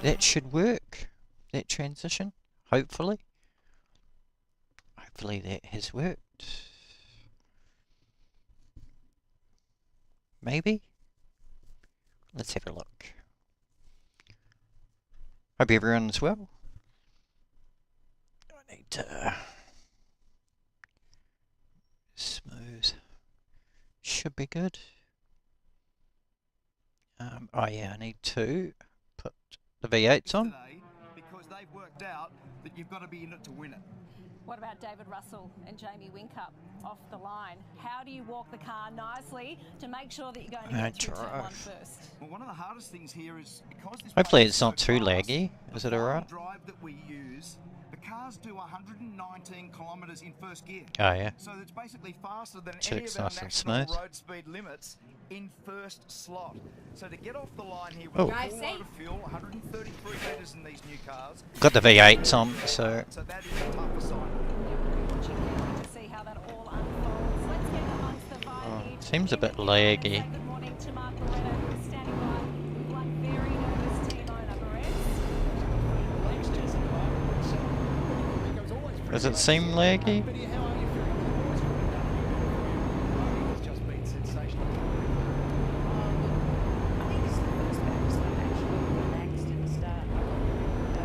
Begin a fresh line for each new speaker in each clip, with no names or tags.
That should work. That transition, hopefully. Hopefully that has worked. Maybe? Let's have a look. Hope everyone's well. I need to smooth. Should be good. Oh yeah, I need to put the V8s on.
Because they've worked out that you've got to be in it to win it.
What about David Russell and Jamie Winkup off the line? How do you walk the car nicely to make sure that you're going to get through turn one first?
Well, one of the hardest things here is because this
Hopefully it's not too laggy. Is it alright?
Drive that we use, the cars do 119 kilometers in first gear.
Oh yeah.
So it's basically faster than any
Checks
of our
nice and
national
smooth.
road speed limits in first slot. So to get off the line here with
Oh.
a full load of fuel, 133 litres in these new cars.
Got the V8s on, so
So that is a tough assignment.
To see how that all unfolds. Let's get amongst the vibe here.
seems a bit laggy.
Good morning to Mark Loretta, who's standing by one very nervous team owner, Perez.
Does it seem laggy?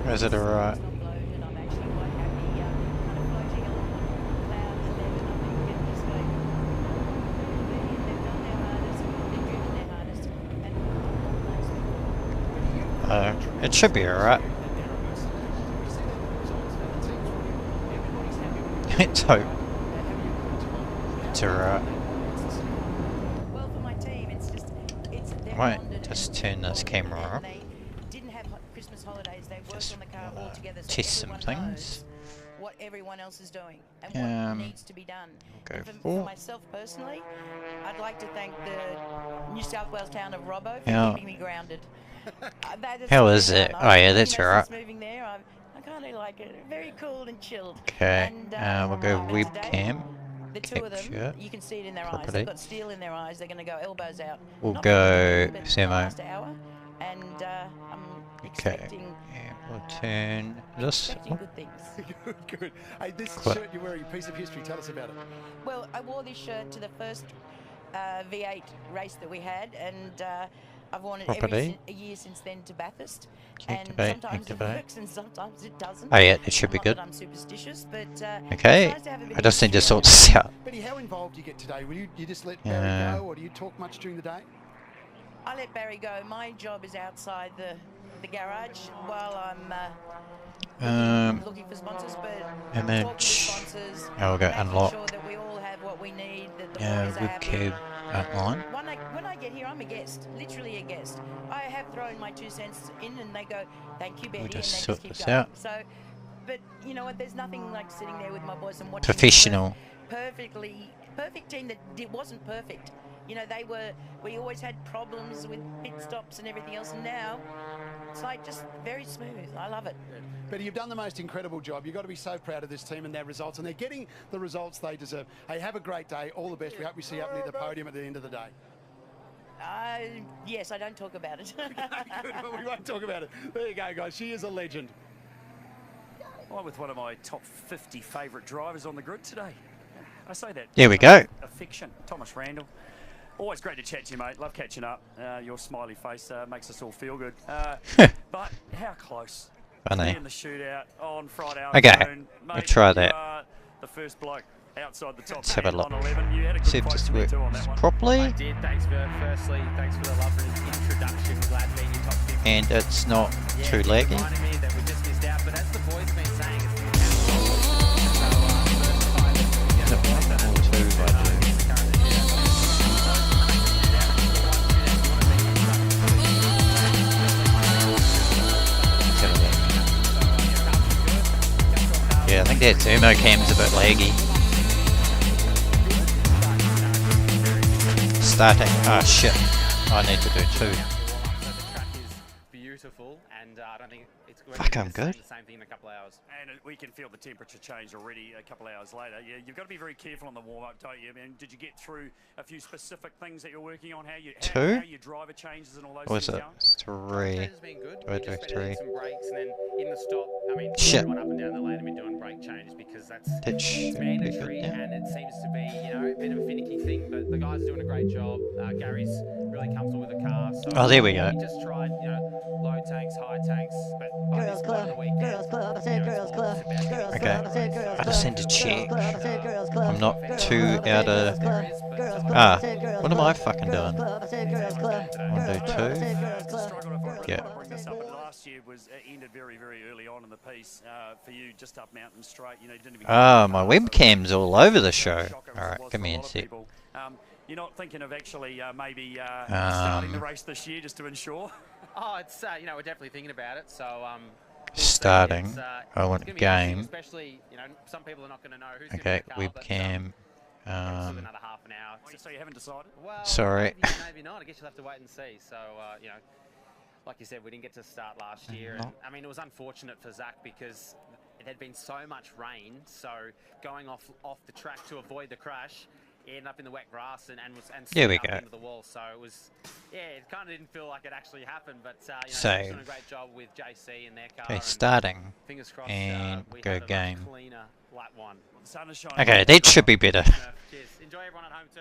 Or is it alright? It should be alright. Let's hope. It's alright.
Well, for my team, it's
I might just turn this camera off.
They didn't have Christmas holidays. They worked
Just
on the car all together. So
test some
everyone
things.
knows what everyone else is doing and what needs to be done.
Go
And for
for
myself personally, I'd like to thank the New South Wales town of Robbo for
How-
keeping me grounded.
How is it? Oh yeah, that's alright.
Moving there, I kind of like it. Very cool and chilled.
Okay,
And,
we'll go
today,
webcam.
The two of them,
Capture.
you can see it in their eyes.
Property.
They've got steel in their eyes. They're going to go elbows out.
We'll
Not
go
but
Samo.
last hour, and I'm
Okay,
expecting,
yeah, we'll turn this.
expecting good things.
Good, good. Hey, this
Quite-
shirt you're wearing, piece of history. Tell us about it.
Well, I wore this shirt to the first V8 race that we had, and I've worn it
Property.
a year since then to Bathurst.
Activate,
and sometimes
activate.
it works and sometimes it doesn't.
Oh yeah, it should be
Not
good.
that I'm superstitious, but
Okay,
it's nice to have a bit
I
of
just need to
history
sort this out.
Betty, how involved do you get today? Will you just let
Yeah.
Barry go, or do you talk much during the day?
I let Barry go. My job is outside the garage while I'm looking for sponsors, but talking to
Image.
sponsors,
Yeah, we'll go
making
unlock.
sure that we all have what we need, that the
Yeah,
boys are happy.
WebCam outline.
When I get here, I'm a guest, literally a guest. I have thrown my 2 cents in, and they go, "Thank you, Betty," and they
just
just
sort
keep
this
going.
out.
So, but you know what? There's nothing like sitting there with my boys and watching
Professional.
perfect team that wasn't perfect. You know, we always had problems with pit stops and everything else, and now it's like just very smooth. I love it.
Betty, you've done the most incredible job. You've got to be so proud of this team and their results, and they're getting the results they deserve. Hey, have a great day. All the best. We hope we see you up near the podium at the end of the day.
Yes, I don't talk about it.
Good, well, we won't talk about it. There you go, guys. She is a legend.
I'm with one of my top 50 favourite drivers on the grid today. I say that.
There we go.
Affection, Thomas Randall. Always great to chat to you, mate. Love catching up. Your smiley face makes us all feel good. But how close?
Funny.
In the shootout on Friday
Okay,
afternoon.
we'll
Mate,
try
you
that.
are the first bloke outside the top
Let's have a
10
look.
on 11. You had a good
See if
quote
this
to me too on that
works
one.
properly.
I did. Thanks for the lovely introduction. Glad being your top 50.
And it's not
Yeah,
too
it
laggy.
reminded me that we just missed out, but as the boys have been saying, it's the
Yeah, I think that thermo cam's a bit laggy. Starting. Oh shit. I need to do 2.
The track is beautiful, and I don't think it's going
Fuck,
to
I'm
be
good.
the same thing in a couple of hours.
And we can feel the temperature change already a couple of hours later. Yeah, you've got to be very careful on the warm-up, don't you? I mean, did you get through a few specific things that you're working on? How your driver changes and all those
Was
things
it
going?
3?
Has been good.
Do I
We
do
just
3?
some breaks, and then in the stop, I mean,
Shit.
everyone up and down the lane have been doing brake changes because
That
it's
should be
mandatory,
good, yeah.
and it seems to be, you know, a bit of a finicky thing. But the guys are doing a great job. Gary's really comfortable with the car. So
Oh, there we go.
We just tried, you know, low tanks, high tanks, but by this point of the weekend,
Girls Club, I said Girls Club, Girls
Okay.
Club, I said Girls
I just need to check.
Club, I said Girls Club.
I'm not too out of... Ah, what am I fucking doing? 1, 2, 2. Yeah.
Bring this up, but last year was ended very, very early on in the piece for you, just up Mountain Straight. You know, you didn't even
Ah, my webcam's all over the show. Alright, give me a sec.
You're not thinking of actually maybe starting the race this year just to ensure?
Oh, it's you know, we're definitely thinking about it. So we'll
Starting.
see.
I want
it's gonna be
game.
interesting, especially, you know, some people are not going to know who's
Okay,
going to
webcam.
another half an hour.
So you haven't decided?
Well,
Sorry.
maybe not. I guess you'll have to wait and see. So you know, like you said, we didn't get to start last year, and I mean, it was unfortunate for Zach because it had been so much rain. So going off the track to avoid the crash, he ended up in the wet grass and
There we
slid
go.
up into the wall. So it was, yeah, it kind of didn't feel like it actually happened, but you know,
Save.
they're doing a great job with JC and their car.
Okay,
and
starting.
fingers crossed,
And
we
go
have a much
game.
cleaner lap 1.
The sun is shining.
Okay, that should be better.
Cheers. Enjoy everyone at home too.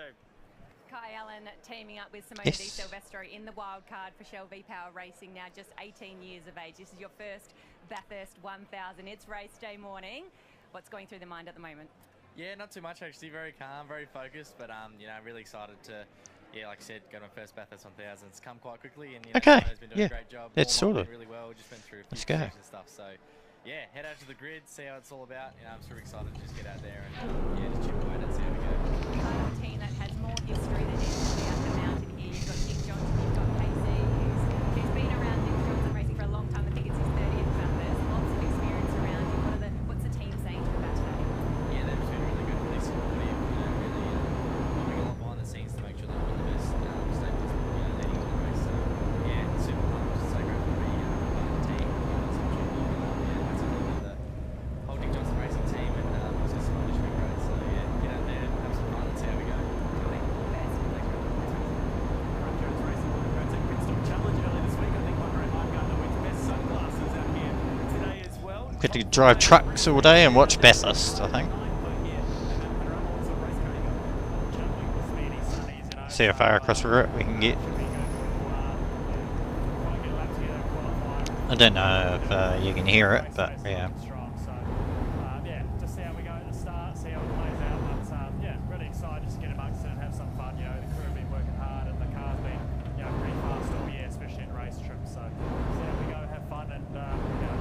Kai Allen teaming up with Simone
Yes.
Di Silvestro in the wild card for Shell V-Power Racing, now just 18 years of age. This is your first Bathurst 1000. It's race day morning. What's going through the mind at the moment?
Yeah, not too much actually. Very calm, very focused, but you know, really excited to, yeah, like I said, go to my first Bathurst 1000. It's come quite quickly, and you know,
Okay,
Simone's been doing
yeah,
a great job.
that's
Warm-up
sorted.
went really well. Just been through a few
Let's go.
sessions and stuff. So, yeah, head out to the grid, see how it's all about. You know, I'm super excited to just get out there and yeah, just chip away and see how we go.
A team that has more history than anybody up the mountain here. You've got Nick Johnson, you've got Casey, who's been around Nick Johnson racing for a long time. I think it's his 30th Bathurst. Lots of experience around you. What's the team saying to you about today?
Yeah, they've just been really good, really supportive. You know, really helping a lot behind the scenes to make sure that we're the best statements, you know, leading into the race. So, yeah, super fun. Just so grateful to be part of the team. It's an opportunity, yeah, that's a little bit of the whole Nick Johnson racing team, and also Simone has been great. So, yeah, get out there and have some fun and see how we go.
Get to drive trucks all day and watch Bathurst, I think. See how far across the route we can get. I don't know if you can hear it, but yeah.
Yeah, just see how we go at the start, see how it plays out. But yeah, really excited just to get amongst it and have some fun. You know, the crew have been working hard and the car's been, you know, pretty fast all year, especially in race trips. So see how we go, have fun, and you know,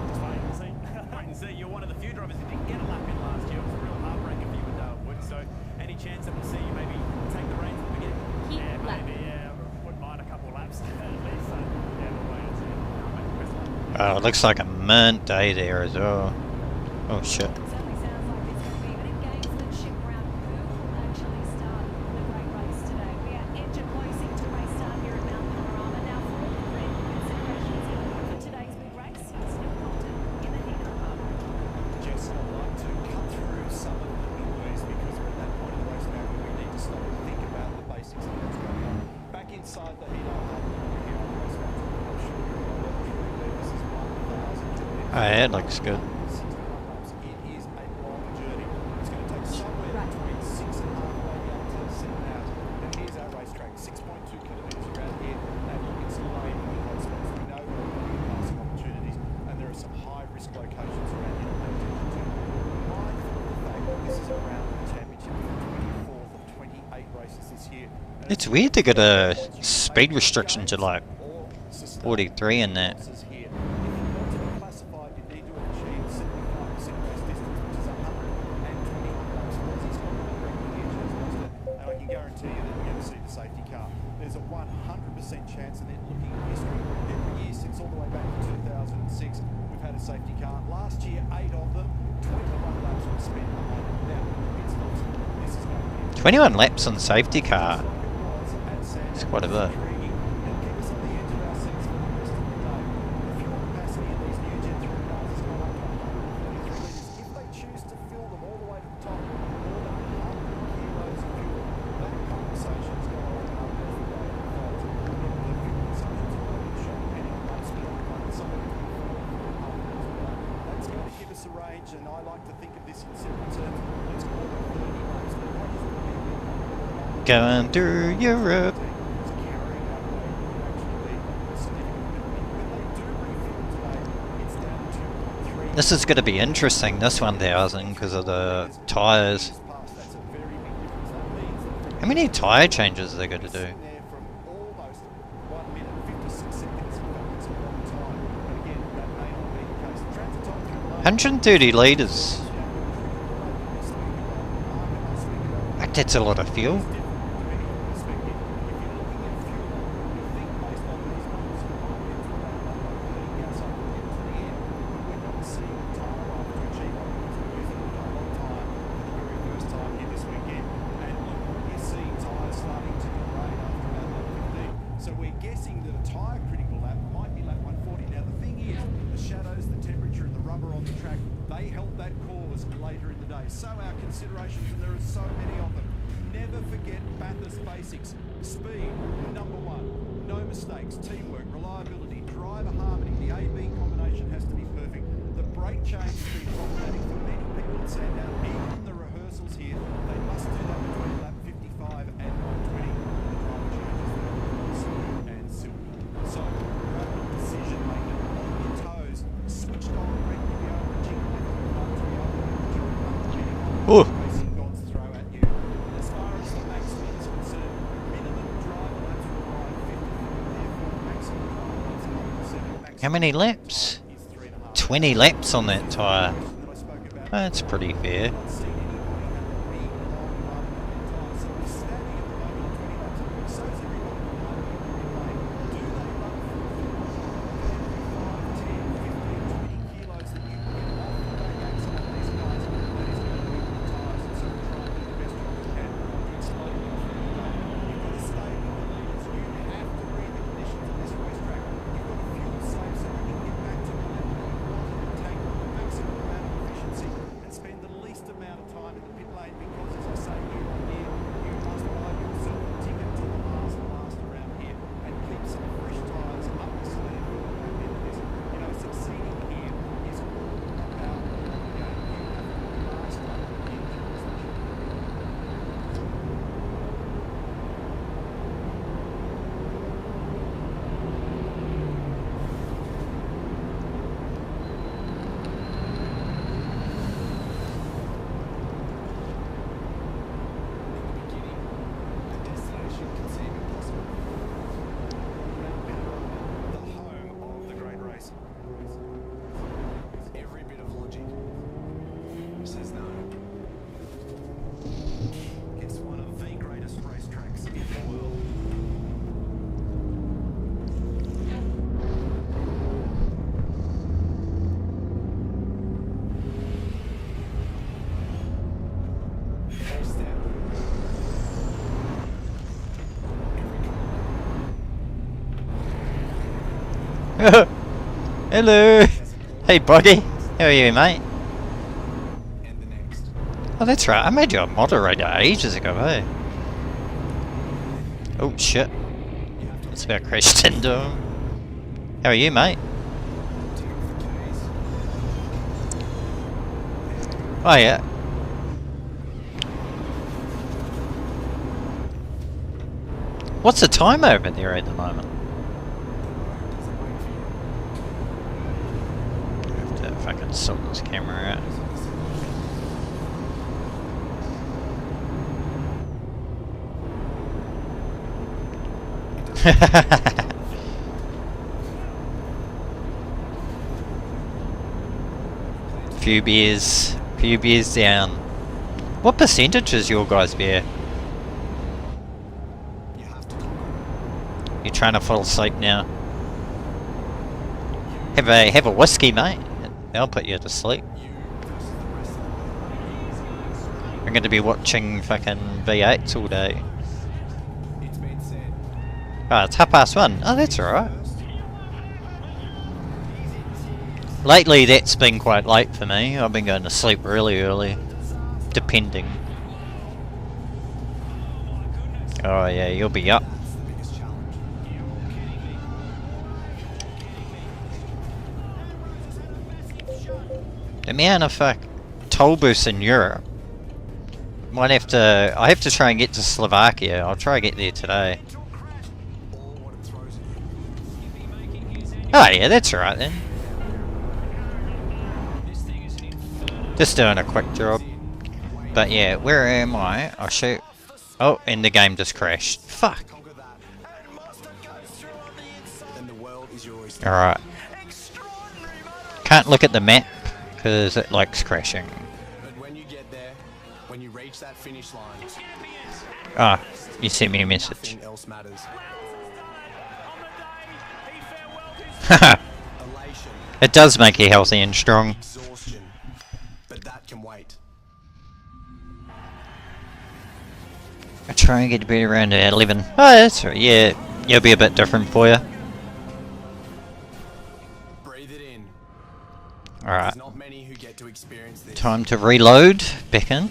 just wait and see.
Wait and see. You're one of the few drivers who didn't get a lap in last year. It was a real heartbreaker for you and Dale Wood. So any chance that we'll see you maybe take the reins at the beginning?
Yeah, maybe. Yeah, wouldn't mind a couple of laps at least. So yeah, we'll wait and see.
Oh, it looks like a mint day there as well. Oh shit.
Certainly sounds like it's going to be an engagement ship round who will actually start the great race today. We are edge closing to race start here at Mount Panorama. Now for all the grid considerations for today's big race, it's Nick Compton in the heat up.
Jess, I'd like to cut through some of the noise because we're at that point of the race now where we need to stop and think about the basics of what's going on. Back inside the heat up, we're here on the race round. I'm sure you're all well through there. This is 1,000.
Oh, yeah, it looks good.
61 laps. It is a long journey. It's going to take somewhere between 6.5 maybe up to 7 hours. And here's our racetrack, 6.2 kilometres around here. And you can see laying in hot spots. We know there are going to be passing opportunities, and there are some high risk locations around here to pay attention to. Mindful of the fact races this year. And
It's weird to get a speed restriction to like 43 in that.
losses here. If you want to be classified, you need to have achieved 75% race distance, which is 120 laps. Moza's got that record here, she's lost it. And I can guarantee you that you're going to see the safety car. There's a 100% chance, and then looking at history, every year since all the way back to 2006, we've had a safety car. Last year, 8 of them, 21 laps were spent behind it. Now, it's not. This is going to be
21 laps on safety car.
like it was at Sandhurst.
It's quite a bit.
Intriguing. It'll keep us on the edge of our seats for the rest of the day. The fuel capacity in these new Gen 3 cars has gone up to 133 litres. If they choose to fill them all the way to the top, more than 100 kilos of fuel, that conversation's going to open up as the day unfolds. The fuel consumption's already shot depending on lap speed, but somewhere between 4 and 4.5 litres per lap. That's going to give us a range, and I like to think of this in simple terms. It's more than 30 laps. There might just be a bit more.
Going through Europe. This is going to be interesting, this 1000, because of the tyres. How many tyre changes are they going to do? 130 litres. Like, that's a lot of fuel.
So we're guessing that a tyre critical lap might be lap 140. Now the thing is, the shadows, the temperature and the rubber on the track, they help that cause later in the day. So our considerations, and there are so many of them. Never forget Bathurst basics. Speed, number one. No mistakes, teamwork, reliability, driver harmony. The A-B combination has to be perfect. The brake change has been problematic for many people at Sandown. Even the rehearsals here, they must do that between lap 55 and 120. The driver changes there, smooth and silky. So, rapid decision making on your toes, switched on brake to be able to jiggle it, to be able to jiggle it,
Ooh.
racing gods throw at you. As far as the maximum is concerned, minimum driver laps required 50, therefore maximum driver laps 107.
How many laps? 20 laps on that tyre. That's pretty fair. Hello! Hey buddy! How are you, mate? Oh, that's right, I made you a moderator ages ago, hey? Oh shit. That's about crashed into him. How are you, mate? Oh yeah. What's the time over there at the moment? If I can sort this camera out. Few beers down. What percentage is your guys' beer? You're trying to fall asleep now. Have a whiskey, mate. That'll put you to sleep. I'm going to be watching fucking V8s all day. Oh, it's 1:30. Oh, that's alright. Lately, that's been quite late for me. I've been going to sleep really early. Depending. Oh yeah, you'll be up. The amount of toll booths in Europe. I have to try and get to Slovakia. I'll try and get there today. Oh yeah, that's alright then. Just doing a quick job. But yeah, where am I? I'll shoot. Oh, and the game just crashed. Fuck. Alright. Can't look at the map because it likes crashing. Ah, you sent me a message. Haha. It does make you healthy and strong. I try and get to bed around 11. Oh, that's right. Yeah, it'll be a bit different for you. Alright. Time to reload. Back in.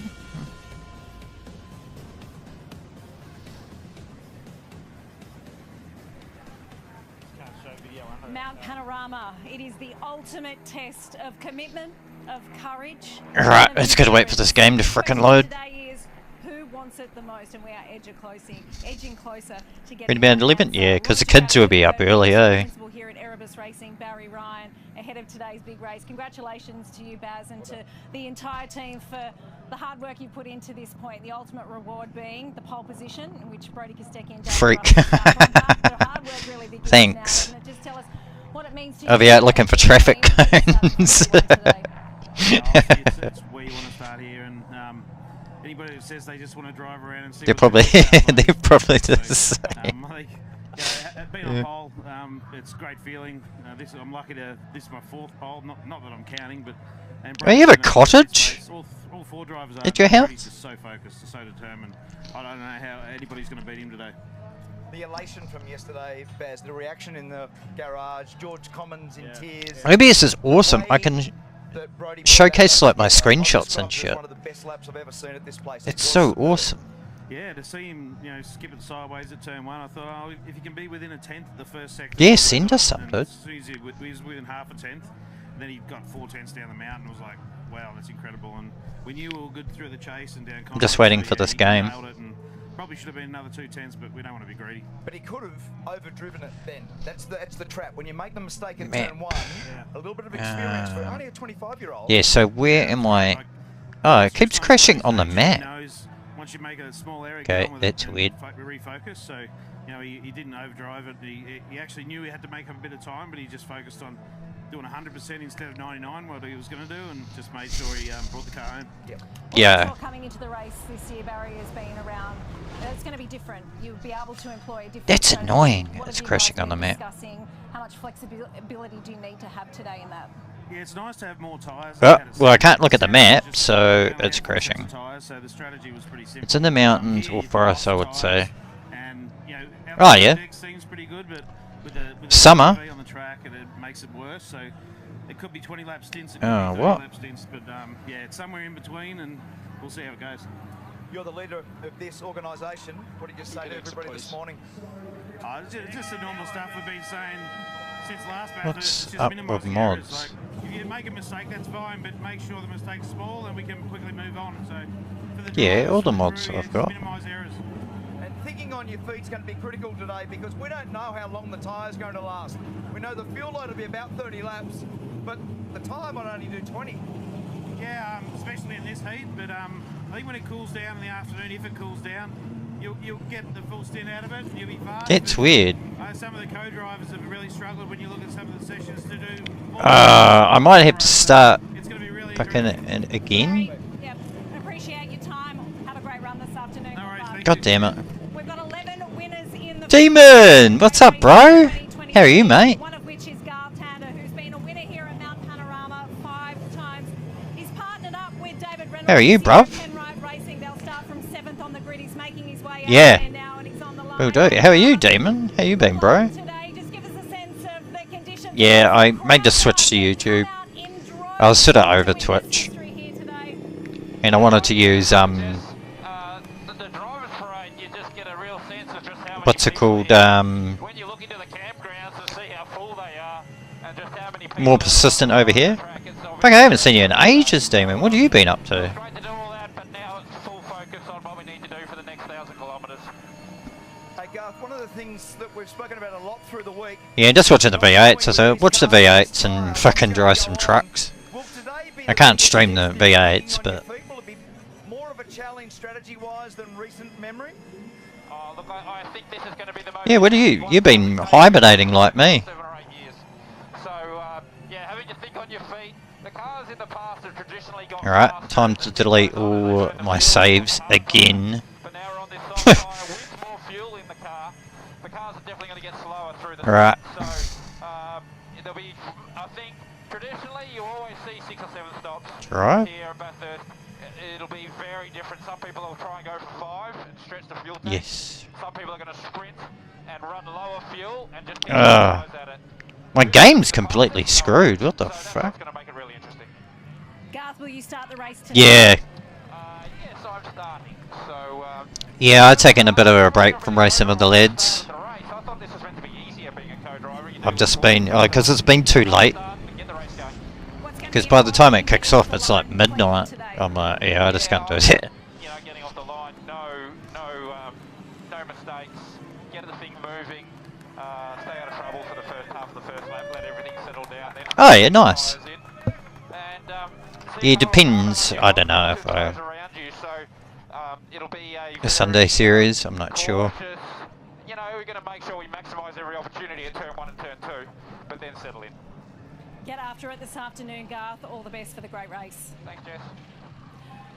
Mount Panorama. It is the ultimate test of commitment, of courage.
Alright, let's go to wait for this game to frickin' load.
Today is who wants it the most, and we are edging closer to getting
Right about 11? Yeah, because the kids will be up early, eh?
Here at Erebus Racing, Barry Ryan, ahead of today's big race. Congratulations to you, Baz, and to the entire team for the hard work you put into this point. The ultimate reward being the pole position, in which Brody Kostecki and
Freak.
really
Thanks.
now. Just tell us what it means to
I'll be out looking for traffic cones.
It's where you want to start here, and anybody who says they just want to drive around and see.
They're probably they're probably the same.
Being on pole, it's a great feeling. I'm lucky to. This is my 4th pole. Not that I'm counting, but.
Oh, you have a cottage?
All 4 drivers are.
At your house?
He's just so focused, so determined. I don't know how anybody's going to beat him today.
The elation from yesterday, Baz, the reaction in the garage, George Commons in tears.
OBS is awesome. I can showcase like my screenshots and shit. It's so awesome.
Yeah, to see him, skip it sideways at turn 1, I thought, oh, if he can be within a 10th of the first sector.
Yeah, send us some, dude.
As soon as he was within half a 10th, then he got 4 tenths down the mountain. And was like, wow, that's incredible. And we knew we were good through the chase and down.
I'm just waiting for this game.
Probably should have been another 2 tenths, but we don't want to be greedy.
But he could have overdriven it then. That's the trap. When you make the mistake in turn 1, a little bit of experience for only a 25-year-old.
Yeah, so where am I? Oh, it keeps crashing on the map.
Once you make a small error,
okay, that's weird.
Refocus, so he didn't overdrive it. He actually knew he had to make up a bit of time, but he just focused on doing 100% instead of 99, what he was going to do, and just made sure he brought the car home.
Yeah.
Coming into the race this year, Barry has been around. It's going to be different. You'll be able to employ different.
That's annoying. It's crashing on the map.
How much flexibility do you need to have today in that?
Yeah, it's nice to have more tyres.
Oh, well, I can't look at the map, so it's crashing.
So the strategy was pretty simple.
It's in the mountains or forests, I would say.
And,
oh, yeah.
Seems pretty good, but with the
summer
on the track, it makes it worse. So it could be 20 lap stints. It
could
be 30
what?
Lap stints, but yeah, it's somewhere in between, and we'll see how it goes.
You're the leader of this organisation. What did you say to everybody this morning?
Just the normal stuff we've been saying since last battle.
What's up with mods?
If you make a mistake, that's fine, but make sure the mistake's small, and we can quickly move on. So for the
yeah, all the mods I've got.
Minimise errors. And thinking on your feet's going to be critical today because we don't know how long the tyre's going to last. We know the fuel load will be about 30 laps, but the tyre might only do 20.
Yeah, especially in this heat, but I think when it cools down in the afternoon, if it cools down,
You'll get the full stint out of it. You'll be fast.
That's weird.
Some of the co-drivers have really struggled when you look at some of the sessions to do.
I might have to start
It's going to be really
fucking it again.
Yep. Appreciate your time. Have a great run this afternoon.
No worries, thank
God damn it.
We've got 11 winners in the
Demon! What's up, bro? How are you, mate?
One of which is Garth Tander, who's been a winner here at Mount Panorama 5 times. He's partnered up with David Reynolds.
How are you, bruv?
Penrite Racing. They'll start from 7th on the grid. He's making his way out
Yeah.
there now, and he's on the line.
Will do. How are you, Demon? How you been, bro?
Today, just give us a sense of the conditions.
Yeah, I made the switch to YouTube. I was sort of over Twitch. And I wanted to use, what's it called, more persistent over here. Fuck, I haven't seen you in ages, Demon. What have you been up to?
Hey Garth, one of the things that we've spoken about a lot through the week.
Yeah, just watching the V8s. I said, watch the V8s and fucking drive some trucks. I can't stream the V8s, but...
Will it be more of a challenge strategy-wise than recent memory?
Oh, look, I think this is going to be the most...
Yeah, what are you? You've been hibernating like me.
7 or 8 years. So, yeah, having to think on your feet. The cars in the past have traditionally got...
Alright, time to delete all my saves again.
But now we're on this soft tyre with more fuel in the car. The cars are definitely going to get slower through the...
Right.
So, there'll be, I think, traditionally you always see 6 or 7 stops.
Right.
Here at Bathurst. It'll be very different. Some people will try and go for 5 and stretch the fuel tank.
Yes.
Some people are going to sprint and run lower fuel and just keep
Ugh.
their nose at it.
My game's completely screwed. What the
So that's
fuck?
what's going to make it really interesting.
Garth, will you start the race today?
Yeah.
Yes, I'm starting. So,
Yeah, I've taken a bit of a break from racing with the lads.
the race, I thought this was meant to be easier being a co-driver. You
I've
do
just been, because it's been too late.
get the race going.
Because by the time it kicks off, it's like midnight. I'm like, yeah, I just can't do it.
You know, getting off the line, no mistakes. Get the thing moving. Stay out of trouble for the first half of the first lap. Let everything settle down. Then
Oh, yeah, nice.
tyres in. And,
Yeah, it depends. I don't know if I...
around you, so it'll be
The Sunday series, I'm not sure.
cautious. You know, we're going to make sure we maximise every opportunity at turn 1 and turn 2, but then settle in.
Get after it this afternoon, Garth. All the best for the great race.
Thanks, Jess.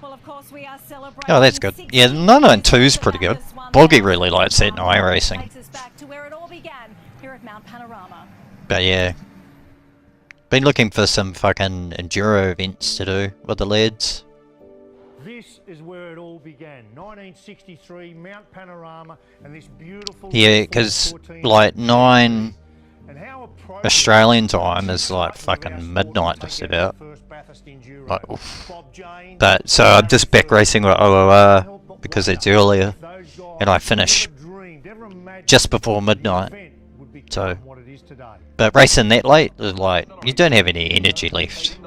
Well, of course, we are celebrating.
Oh, that's good. Yeah, 992 is pretty good. Boggy really likes that in iRacing.
Takes us back to where it all began here at Mount Panorama.
But yeah. Been looking for some fucking enduro events to do with the lads.
This is where it all began. 1963, Mount Panorama, and this beautiful...
Yeah, because like 9
And how appropriate
Australian time is like fucking midnight just about. Like, oof. But so I'm just back racing with OOR because it's earlier and I finish just before midnight. So, but racing that late is like, you don't have any energy left.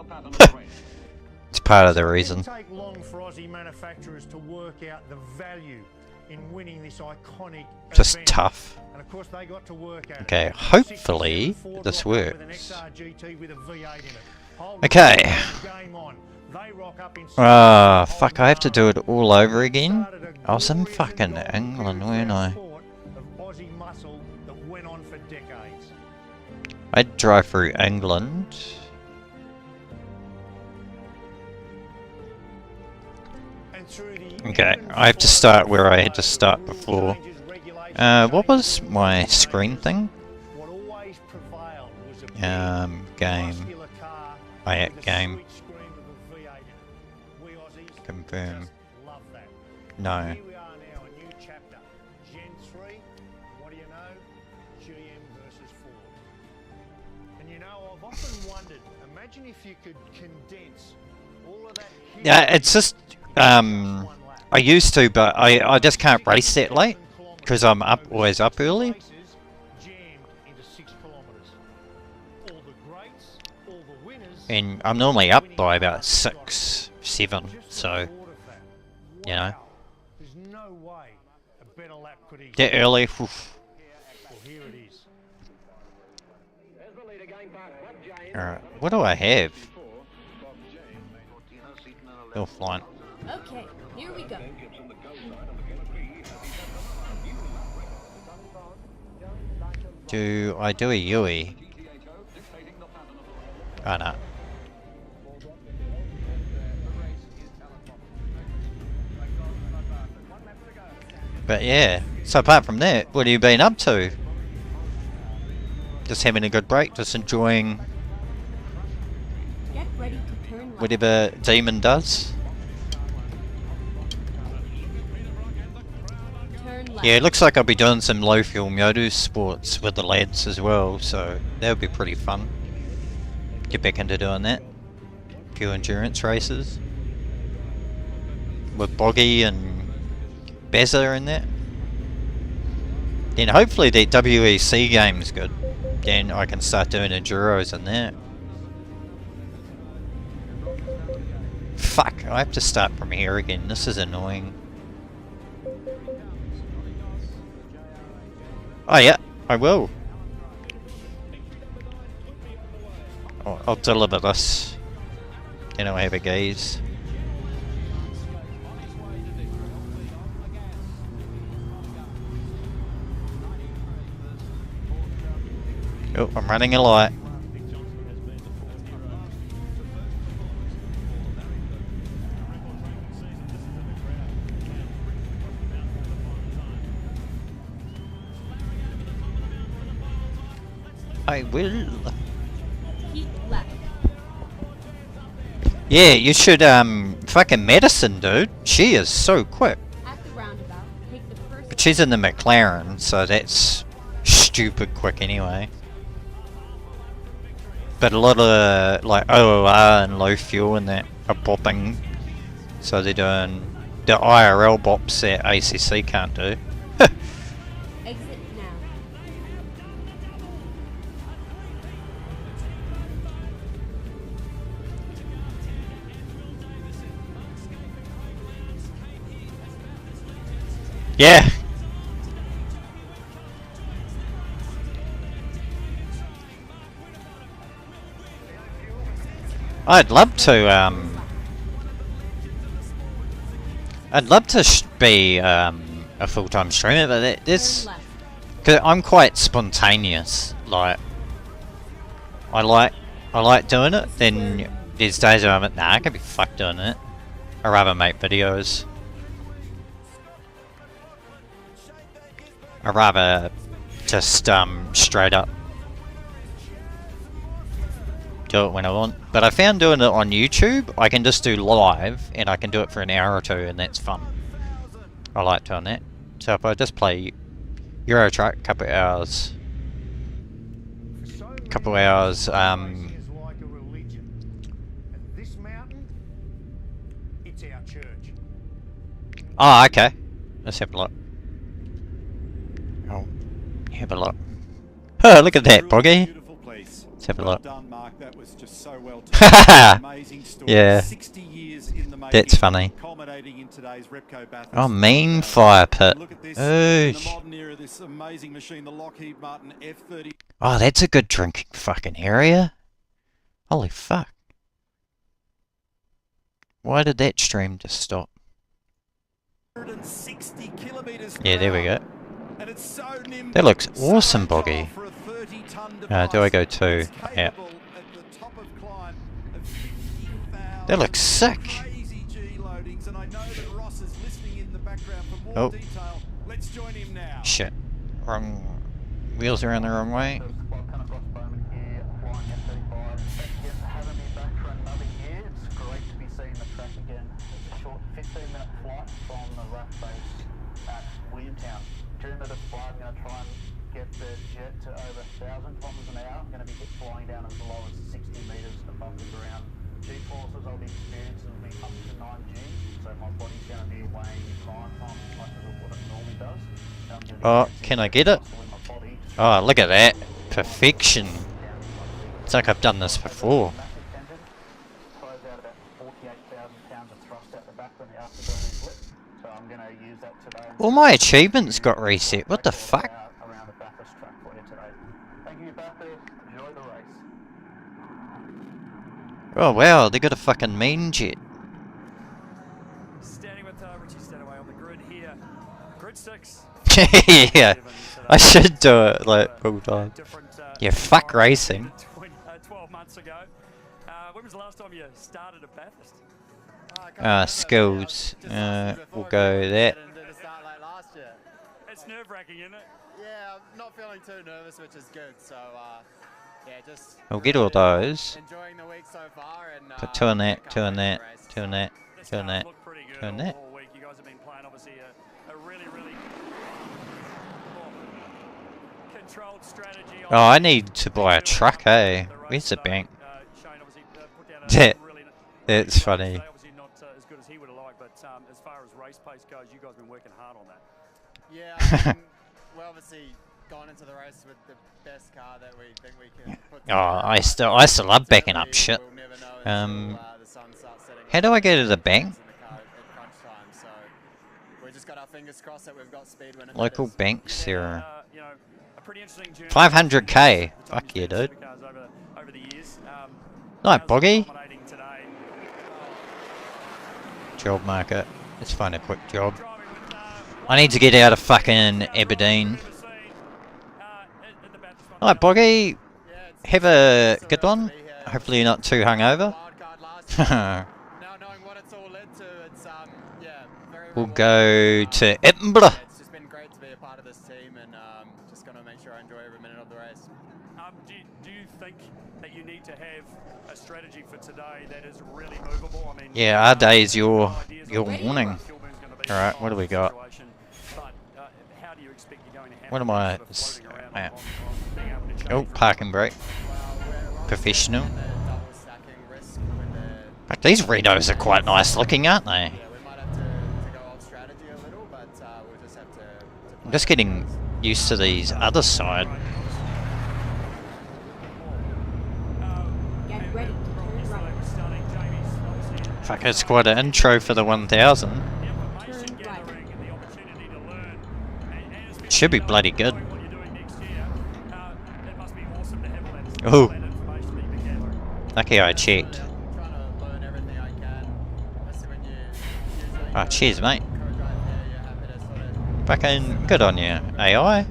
It's part of the reason.
It didn't take long for Aussie manufacturers to work out the value in winning this iconic
Just
event.
tough.
And of course they got to work at
Okay,
it.
hopefully
67 Ford
this
rocked up with an
works.
XR GT with a V8 in it. Hold
Okay.
game on. They rock up in
Ah, fuck, I have to do it all over again? I was in fucking England, weren't I?
sport of Aussie muscle that went on for decades.
I'd drive through England.
And through the
Okay, I have to start where I had to start before. What was my screen thing?
what always prevailed was a big,
Game.
muscular car
I
with a
game.
sweet screen with a V8 in it. We Aussies
Confirm.
just love that.
No.
Here we are now, a new chapter. Gen 3, what do you know? GM versus Ford. And you know, I've often wondered, imagine if you could condense all of that...
Yeah, it's just, I used to, but I just can't race that late. Because I'm always up early. And I'm normally up by about 6, 7, so, you know.
There's no way a better lap could he
That early, oof.
Well, here it is.
Alright, what do I have? Offline.
Okay, here we go.
Do I do a Yui? Oh no. But yeah, so apart from that, what have you been up to? Just having a good break, just enjoying
Get ready to turn left.
whatever Demon does.
Turn left.
Yeah, it looks like I'll be doing some low fuel moto sports with the lads as well, so that'll be pretty fun. Get back into doing that. Few endurance races. With Boggy and Bazza and that. Then hopefully that WEC game's good. Then I can start doing enduros and that. Fuck, I have to start from here again. This is annoying. Oh yeah, I will. I'll deliver this. Then I'll have a gaze. Oh, I'm running a light. I will.
Keep left.
Yeah, you should fucking Madison, dude. She is so quick.
At the roundabout, take the first.
But she's in the McLaren, so that's stupid quick anyway. But a lot of like OOR and low fuel and that are bopping, so they're doing the IRL bops that ACC can't do.
Exit now.
Yeah. I'd love to be a full-time streamer, but this, cause I'm quite spontaneous. Like, I like doing it. Then there's days where I'm like, nah, I can be fucked doing it. I rather make videos. I rather just straight up do it when I want. But I found doing it on YouTube, I can just do live and I can do it for an hour or two and that's fun. I like doing that. So if I just play Euro Truck, couple hours, oh, okay. Let's have a look. Oh, have a look. Oh, look at that, Boggy. Let's have a look.
That was just so well told. Amazing story.
Yeah.
60 years in the making,
that's funny.
culminating in today's Repco Bathurst.
Oh, main fire pit.
Look at this. In the modern era, this amazing machine, the Lockheed Martin F-30.
Oh, that's a good drinking fucking area. Holy fuck. Why did that stream just stop?
160 kilometers
Yeah, there we go.
and it's so nimble,
That looks
so
awesome, Boggy.
for a 30-ton
Do
device.
I go to?
It's
Yeah.
capable at the top of climb of 50,000
That looks sick.
crazy G loadings, and I know that Ross is listening in the background for more
Oh.
detail. Let's join him now.
Shit. Wrong. Wheels around the wrong way.
During the display, I'm going to try and get the jet to over 1,000 kilometers an hour. I'm going to be flying down as low as 60 meters above the ground. G-forces I'll be experiencing will be up to 9 G, so my body's going to be weighing 9 times as much as what it normally does.
Oh, can I get it? Oh, look at that. Perfection. It's like I've done this before. All my achievements got reset. What the fuck? Oh wow, they got a fucking main jet.
Standing with Richie Stanaway on the grid here. Grid 6.
Yeah. I should do it like full time. Yeah, fuck racing.
12 months ago. When was the last time you started a Bathurst?
Skills. We'll go that.
It's nerve-wracking, isn't it?
Yeah, I'm not feeling too nervous, which is good. So, yeah, just
We'll get all those.
enjoying the week so far. And
Put two on that, two on that, two on that, two on that, two on that.
All week. You guys have been playing, obviously, a really controlled strategy.
Oh, I need to buy a truck, eh? Where's the bank? It's funny.
Obviously not as good as he would have liked, but as far as race pace goes, you guys have been working hard on that.
Yeah, we're obviously gone into the race with the best car that we think we can put
Oh, I still love backing up shit. How do I go to the bank?
So we just got our fingers crossed that we've got speed when it
Local
matters.
banks here.
You know, a pretty interesting journey.
500k. Fuck yeah, dude.
Over the years.
Night, Boggy.
Dominating today.
Job market. Let's find a quick job. I need to get out of fucking Aberdeen. Alright, Boggy. Have a good one. Hopefully you're not too hungover. We'll go to Edinburgh.
It's just been great to be a part of this team, and just going to make sure I enjoy every minute of the race.
Do you think that you need to have a strategy for today that is really movable? I mean,
Yeah, our day is your morning. Alright, what do we got? What am I? Oh, parking brake. Professional. But these Renos are quite nice looking, aren't they? I'm just getting used to these other side.
Get ready to turn right.
Fuck, it's quite an intro for the 1000.
Turn right.
Should be bloody good. Oh, lucky I checked. Ah, cheers, mate. Fucking good on you, AI.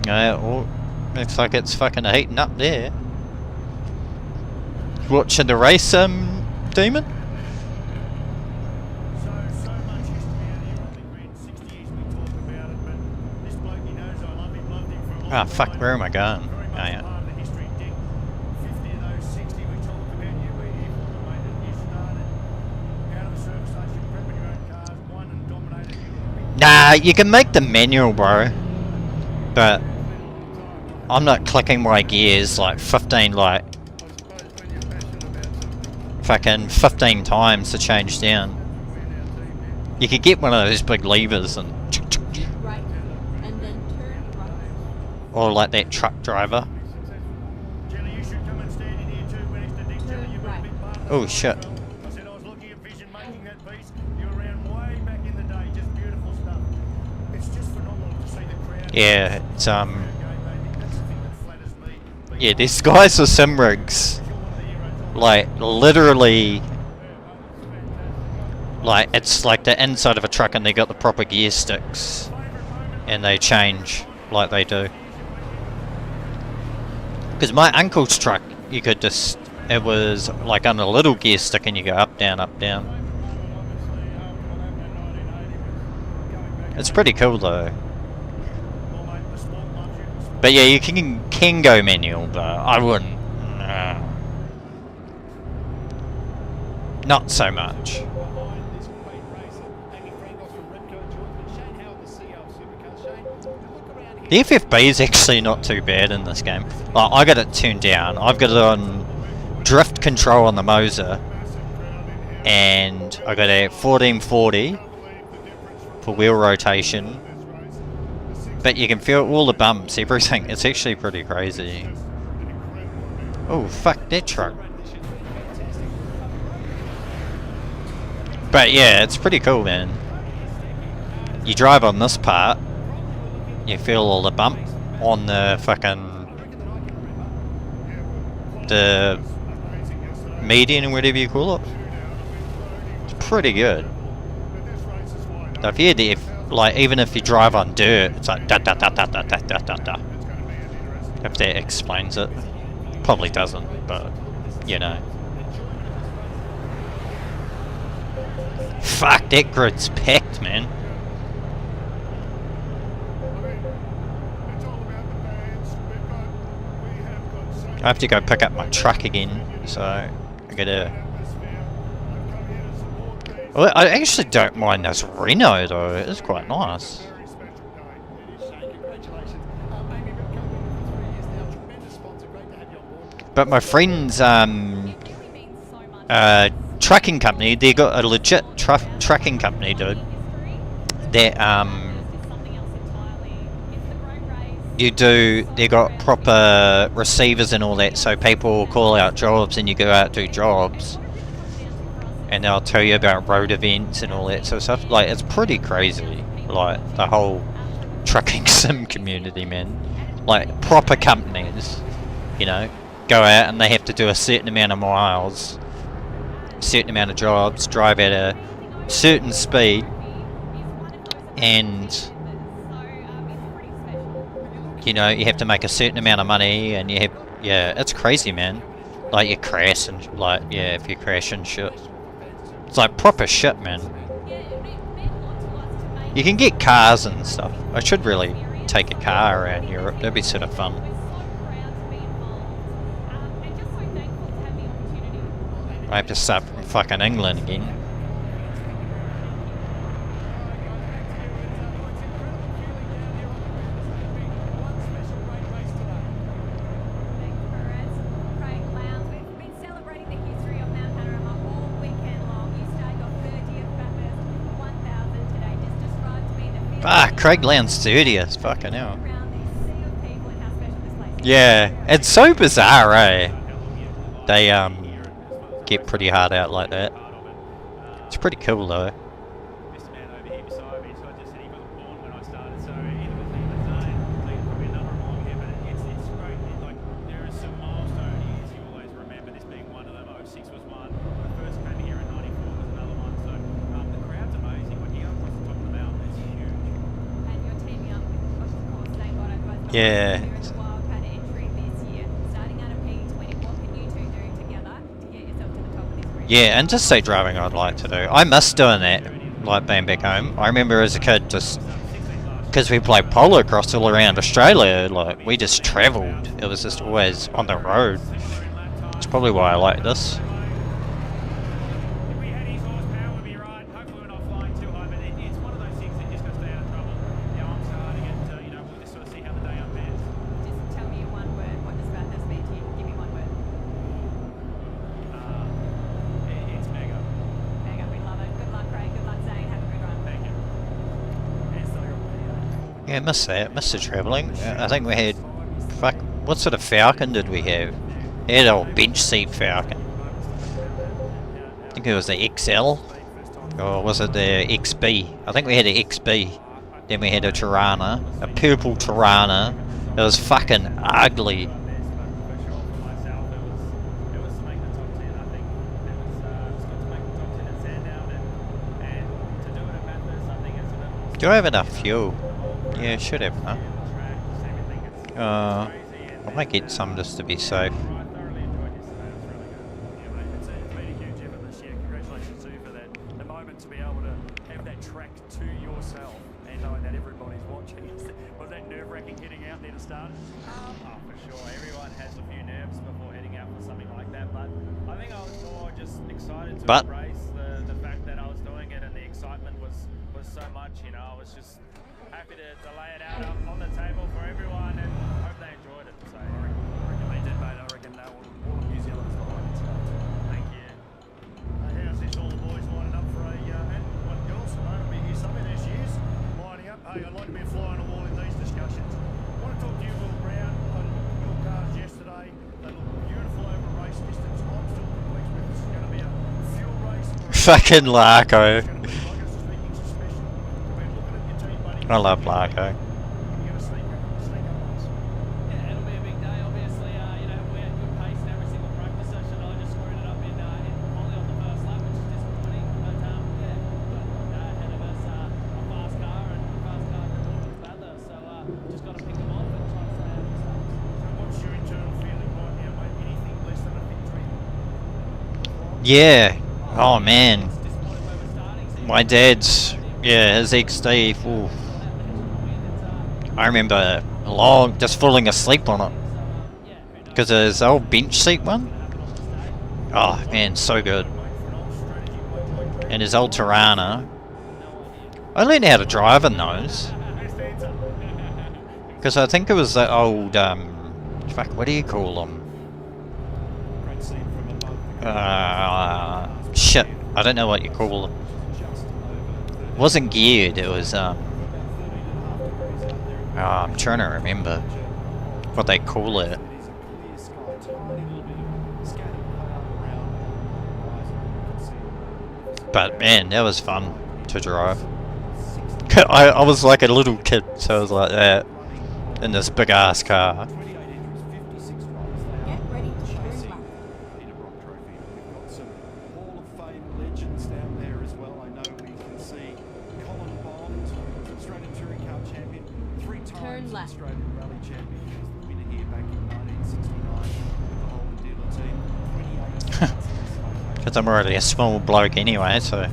Well, looks like it's fucking heating up there. Watching the race, Demon? Ah, fuck, where am I going? Oh, yeah. Nah, you can make the manual, bro. But I'm not clicking my gears like 15, like fucking 15 times to change down. You could get one of those big levers and
Right. And then turn right.
or like that truck driver.
Turn right.
Oh shit. Yeah, it's yeah, these guys are sim rigs. Like literally, like it's like the inside of a truck and they got the proper gear sticks and they change like they do. Because my uncle's truck, you could just, it was like on a little gear stick and you go up, down, up, down. It's pretty cool though. But yeah, you can go manual, but I wouldn't. Not so much. The FFB is actually not too bad in this game. Like, I got it tuned down. I've got it on drift control on the Moza, and I got it at 1440 for wheel rotation. But you can feel all the bumps, everything. It's actually pretty crazy. Oh, fuck that truck. But yeah, it's pretty cool, man. You drive on this part, you feel all the bump on the fucking the median or whatever you call it. It's pretty good. So if you like, even if you drive on dirt, it's like da da da da da da da da da. If that explains it, probably doesn't, but you know. Fuck, that grid's packed, man. I have to go pick up my truck again, so I gotta. Well, I actually don't mind this Reno though. It's quite nice. But my friend's trucking company, they got a legit trucking company, dude. That they got proper receivers and all that, so people call out jobs and you go out do jobs, and they'll tell you about road events and all that sort of stuff. Like, it's pretty crazy, like the whole trucking sim community, man. Like, proper companies, you know, go out and they have to do a certain amount of miles, a certain amount of jobs, drive at a certain speed, and you know, you have to make a certain amount of money, and you have, yeah, it's crazy, man. Like, you crash and, like, yeah, if you crash and shit. It's like proper shit, man. You can get cars and stuff. I should really take a car around Europe, that'd be sort of fun. I have to start from fucking England again. Ah, Craig Lowndes 30th, fucking hell. Yeah, it's so bizarre, eh? They get pretty hard out like that. It's pretty cool though. Yeah. Yeah, and just say driving I'd like to do. I miss doing that, like being back home. I remember as a kid, just because we played polo cross all around Australia, like we just travelled. It was just always on the road. It's probably why I like this. Yeah, miss that. Miss the travelling. I think we had... Fuck, what sort of Falcon did we have? We had an old bench seat Falcon. I think it was the XL. Or was it the XB? I think we had an XB. Then we had a Tirana. A purple Tirana. It was fucking ugly. Do I have enough fuel? Yeah, should have, huh? I might get some just to be safe.
It's been a huge effort this year. Congratulations to you for that. The moment to be able to have that track to yourself and knowing that everybody's watching. Was that nerve-wracking heading out there to start?
Oh, for sure. Everyone has a few nerves before heading out for something like that, but I think I was more just excited to embrace the fact that I was doing it, and the excitement was so much, you know. I was just happy to lay it out on the table for everyone, and hope they enjoyed it. So I reckon they did, mate. I reckon all of New Zealand's behind it. Thank you.
How's this? All the boys lining up for a and one girl, Simone will be here somewhere. There she is, lining up. Hey, I'd like to be a fly on the wall in these discussions. I want to talk to you, Will Brown. I looked at your cars yesterday. They look beautiful over race distance. I'm still convinced this is going to be a fuel race.
Fucking Larko. I love Larko.
Yeah, it'll be a big day. Obviously, you know, we had good pace in every single
Yeah. Oh man. My dad's, yeah, his XD. Ooh. I remember just falling asleep on it because of his old bench seat one. Oh man, so good. And his old Tirana. I learned how to drive in those because I think it was the old fuck, what do you call them? Shit, I don't know what you call them. It wasn't geared, it was I'm trying to remember what they call it. But man, that was fun to drive. I was like a little kid, so I was like that in this big ass car.
Get ready to turn left.
Hall of Fame legends down there as well. I know we can see Colin Bond, Australian Touring Car Champion, 3 times Australian Rally Champion. He was the winner here back in 1969 with the Holden dealer team. 28
Because I'm already a small bloke anyway, so.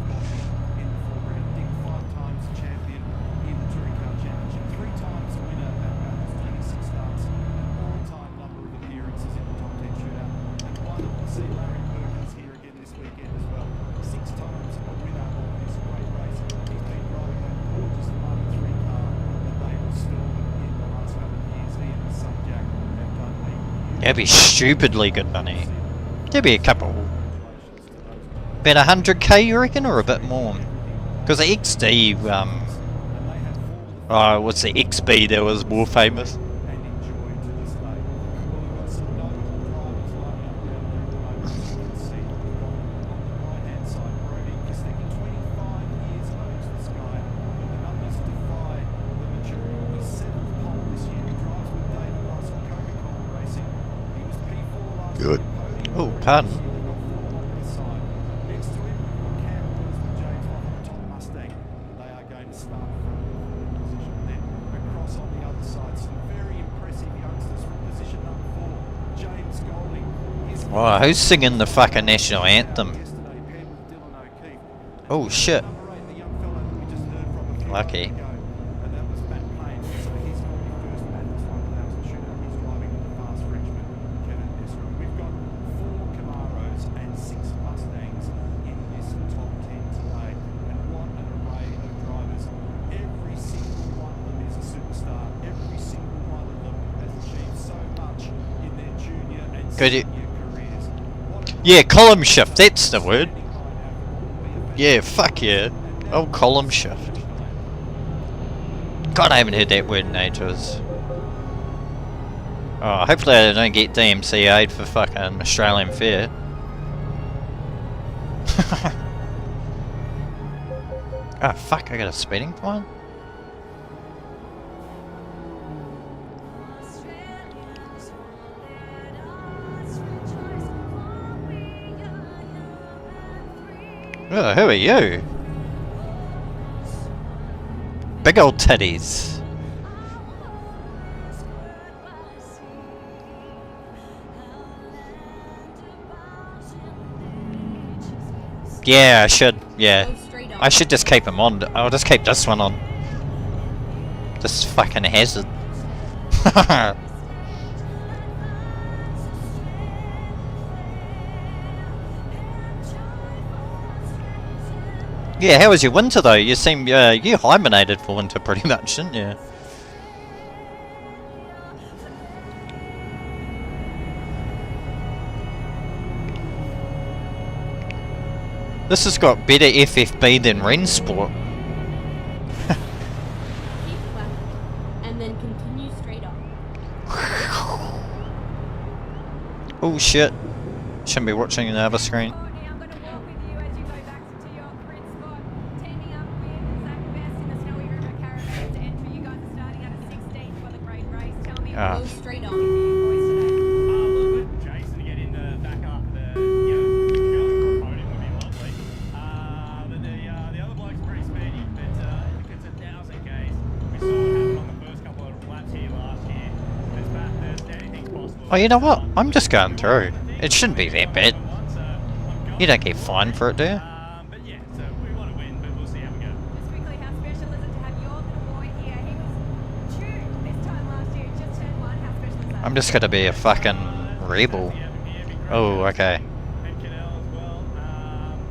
That'd be stupidly good money. There'd be a couple. About 100k you reckon, or a bit more? Because the XD, what's the XB that was more famous? Good. Oh, pardon. Oh, who's singing the fucking national anthem? Oh shit. Lucky. Good. Yeah, column shift, that's the word. Yeah, fuck yeah. Oh, column shift. God, I haven't heard that word in ages. Oh, hopefully I don't get DMCA'd for fucking Australian Fair. Oh fuck, I got a speeding fine? Oh, who are you? Big old titties. Yeah, I should. Yeah. I should just keep them on. I'll just keep this one on. This fucking hazard. Yeah, how was your winter though? You seem, you hibernated for winter pretty much, didn't you? This has got better FFB than Rensport.
Keep left, and then continue straight up.
Oh shit. Shouldn't be watching the other screen.
Go straight on.
Jason to get in the back up the, podium would be lovely. But the other bloke's pretty speedy, but if it's 1,000 Ks, we saw it happen on the first couple of laps here last year. There's anything possible.
Oh, you know what? I'm just going through. It shouldn't be that bad. You don't get fined for it, do you?
But yeah, so we want to win, but we'll see how we go.
Just quickly, how special is it to have your little boy here? He was tuned this time last year, just turned 1. How special is that?
I'm just gonna be a fucking rebel. Oh, okay.
And Cadell as well.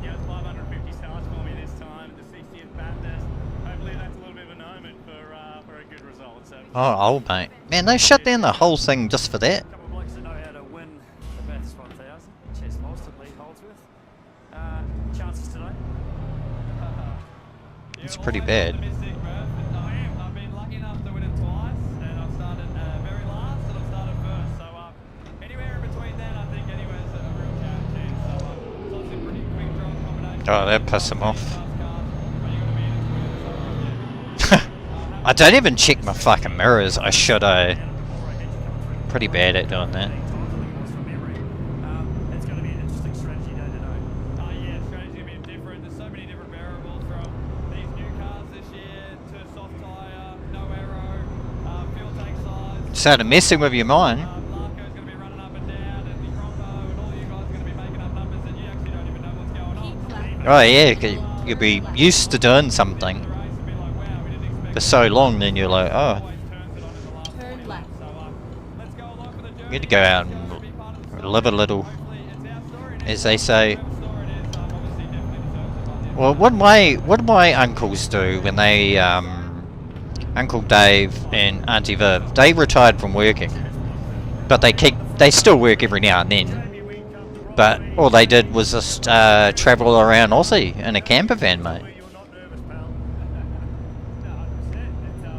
Yeah, it's 550 stars for me this time. The 60th Bathurst. Hopefully that's a little bit of an omen for a good result. So.
Oh, old mate. Man, they shut down the whole thing just for that.
Couple of blokes that know how to win the Bathurst 1000. Chess Molston, Lee Holdsworth. Chances today.
It's pretty bad.
I've been lucky enough to win it twice, and I've started very last, and I've started first. So anywhere in between then, I think anywhere's a real chance. So it's obviously a pretty quick draw combination.
Oh, that pissed him off. I don't even check my fucking mirrors. I should. Pretty bad at doing that.
It's going to be an interesting strategy day to know.
Yeah, strategy a bit different. There's so many different variables from these new cars this year to soft tyre, no aero, fuel tank size.
Started messing with your mind.
Larko's going to be running up and down, and the Bronco, and all you guys are going to be making up numbers that you actually don't even know what's going on.
Oh yeah, you'll be used to doing something for so long, then you're like, oh.
Turn left.
You need to go out and live a little, as they say. Well, what do my uncles do when they, Uncle Dave and Auntie Viv, they retired from working, but they still work every now and then. But all they did was just travel around Aussie in a camper van, mate.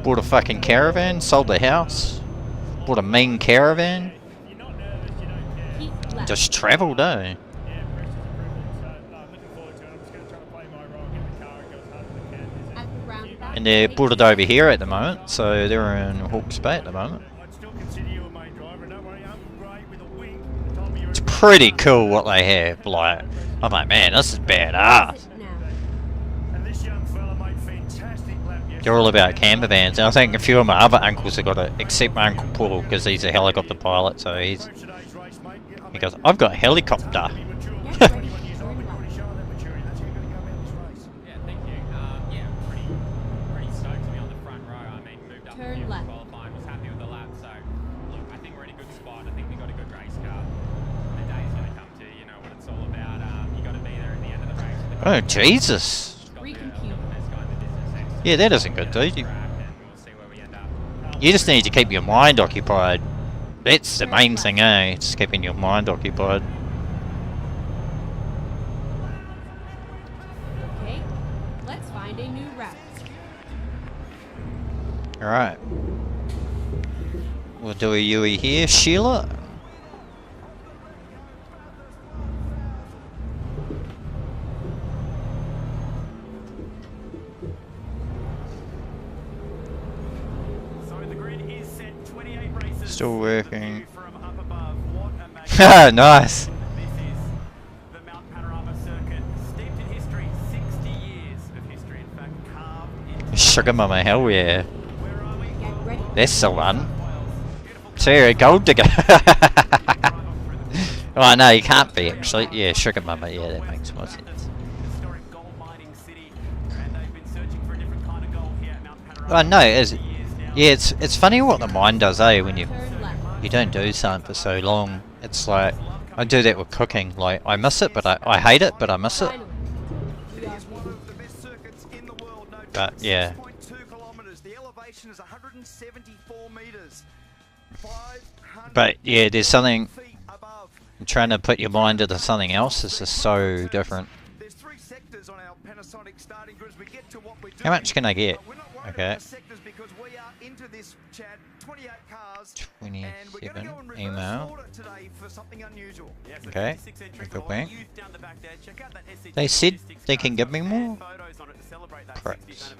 Bought a fucking caravan, sold the house, bought a mean caravan. Just travelled, eh? And they brought it over here at the moment, so they're in Hawke's Bay at the moment. It's pretty cool what they have. Like, I'm like, man, this is badass. They're all about camper vans, and I think a few of my other uncles have got it, except my Uncle Paul, because he's a helicopter pilot, so he goes, I've got a helicopter.
Yeah, thank you. Yeah, pretty stoked to be on the front row. I mean, moved up here for qualifying, was happy with the lap. So, look, I think we're in a good spot. I think we got a good race car. The day's going to come to, you know, what it's all about. You got to be there at the end of the race.
Oh, Jesus. Yeah, that isn't good, dude. You just need to keep your mind occupied. That's the main thing, eh? Just keeping your mind occupied.
Okay, let's find a new route.
Alright. We'll do a Yui here, Sheila. Still working. Nice. Sugar Mama, hell yeah. That's the one. Sarah, gold digger. Oh no, you can't be actually. Yeah, Sugar Mama, yeah, that makes more sense. Oh no, is it? Yeah, it's funny what the mind does, eh? When you don't do something for so long. It's like I do that with cooking. Like I miss it, but I hate it, but I miss it. But yeah. But yeah, there's something. Trying to put your mind into something else is just so different. How much can I get? Okay. 27 email. Okay, go back. They said they can give me more. Pricks.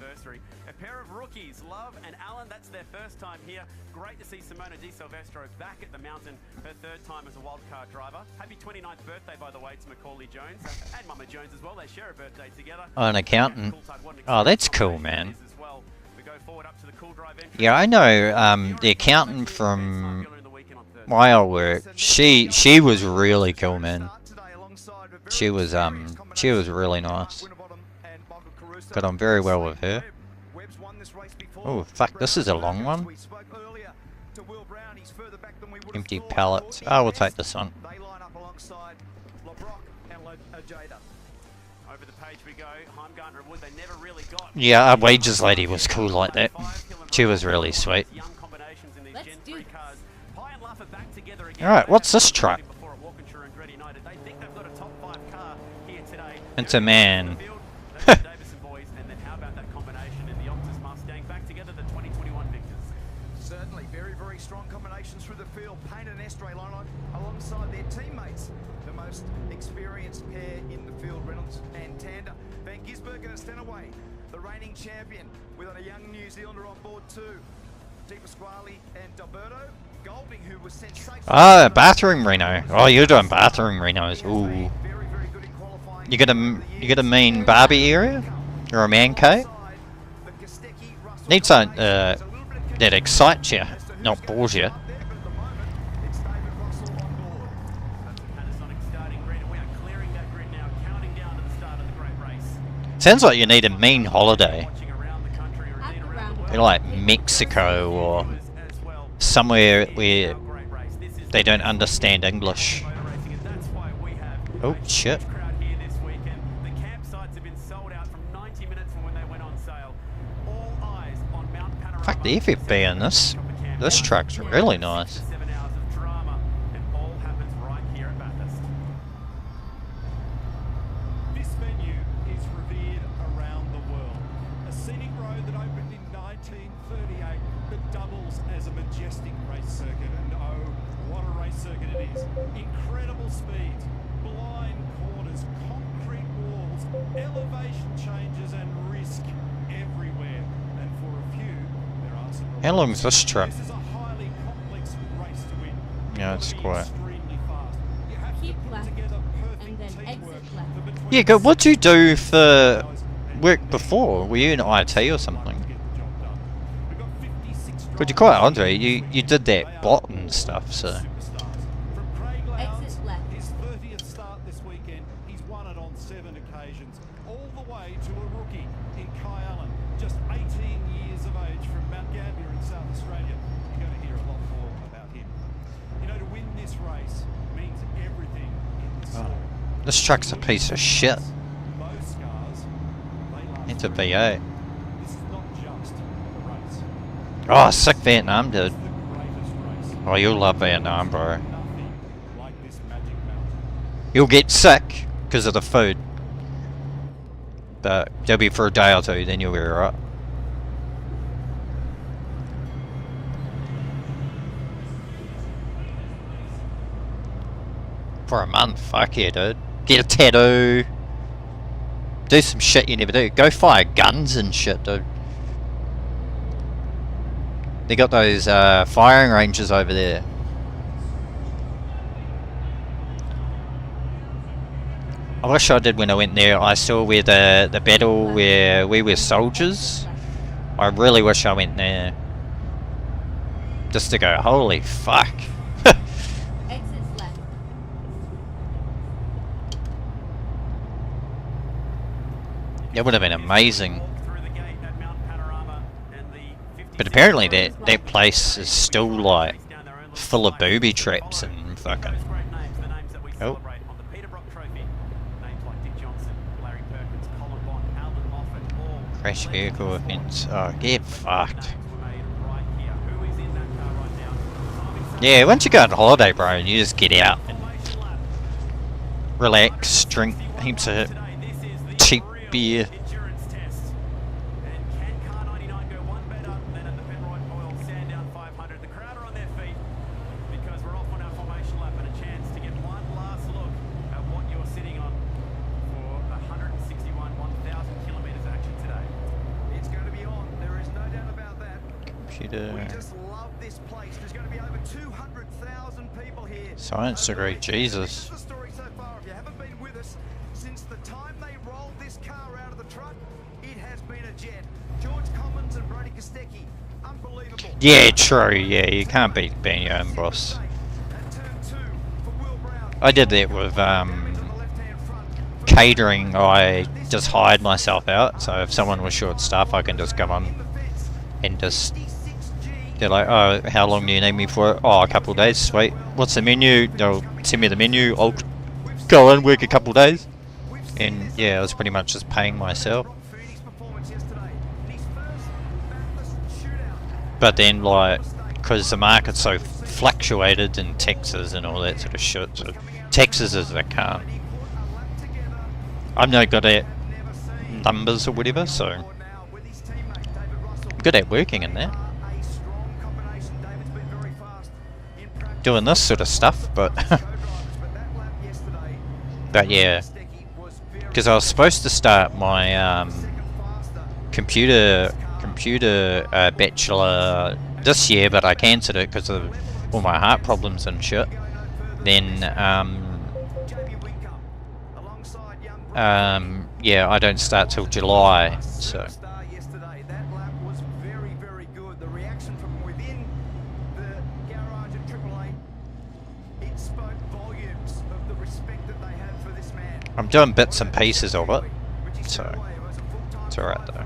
A pair of rookies, Love and Alan, that's their first time here. Great to see Simona Di Silvestro back at the mountain, her third time as a wildcard driver. Happy 29th birthday, by the way, to Macaulay Jones and Mama Jones as well. They share a birthday together.
Oh, an accountant. Oh, that's cool, man. Yeah, I know the accountant from my old work. She was really cool, man. She was really nice. Got on very well with her. Oh fuck, this is a long one. Empty pallets. Oh, we'll take this one. Yeah, our wages lady was cool like that. She was really sweet. Alright, what's this truck? It's a man.
Certainly, very, very strong combinations through the field. Payne and Estre line alongside their teammates. The most experienced pair in the field, Reynolds and Tander. Van Gisbergen and Stenaway, the reigning champion, with a young New Zealander on board too. Di Pasquale and Dalberto. Golding, who was sensational.
Ah, bathroom Reno. Oh, you're doing bathroom Renos. Ooh. You got a main Barbie area? Or a man cave? Need something that excites you, not bores you. Sounds like you need a mean holiday. Like Mexico or somewhere where they don't understand English. Oh shit. Fuck, the FFB in this truck's really nice.
This venue is revered around the world. A scenic road that opened in 1938 that doubles as a majestic race circuit. And oh, what a race circuit it is. Incredible speeds, blind corners, concrete walls, elevation changes and risk everywhere. And for a few, there are some...
How long is this truck?
This is a highly complex race to win.
Yeah, it's quite.
Keep left and then exit left.
Yeah, good. What'd you do for work before? Were you in IT or something? But you're quite Andre. You did that bot and stuff, so.
Exit left.
His 30th start this weekend. He's won it on 7 occasions. All the way to a rookie in Kai Allen, just 18 years of age from Mount Gambier in South Australia. You're going to hear a lot more about him. You know, to win this race means everything in this sport.
This truck's a piece of shit.
Those scars, they last.
It's a VA.
This is not just a race.
Oh, sick Vietnam, dude.
It's the greatest race.
Oh, you'll love Vietnam, bro.
Nothing like this magic mountain.
You'll get sick because of the food. But that'll be for a day or two, then you'll be alright. For a month, fuck yeah, dude. Get a tattoo. Do some shit you never do. Go fire guns and shit, dude. They got those firing ranges over there. I wish I did when I went there. I saw where the battle where we were soldiers. I really wish I went there. Just to go, holy fuck.
Exit left.
It would have been amazing. But apparently that place is still like full of booby traps and fucking... Oh. Crash vehicle events. Oh, get fucked. Yeah, once you go on holiday, bro, you just get out and relax, drink heaps of cheap beer.
We just love this place. There's going to be over 200,000 people here.
Science degree, Jesus.
This is the story so far. If you haven't been with us since the time they rolled this car out of the truck, it has been a jet. George Commons and Brody Kostecki, unbelievable.
Yeah, true. Yeah, you can't beat being your own boss. I did that with catering, I just hired myself out, so if someone was short staff, I can just come on and just, they're like, oh, how long do you need me for? Oh, a couple of days, sweet. What's the menu? They'll send me the menu, I'll go and work a couple of days. And yeah, I was pretty much just paying myself. But then, like, because the market's so fluctuated in Texas and all that sort of shit, so Texas is the can't. I'm no good at numbers or whatever, so I'm good at working in that. Doing this sort of stuff, but but yeah, because I was supposed to start my computer bachelor this year, but I cancelled it because of all my heart problems and shit. Then yeah, I don't start till July, so. I'm doing bits and pieces of it, so it's alright though.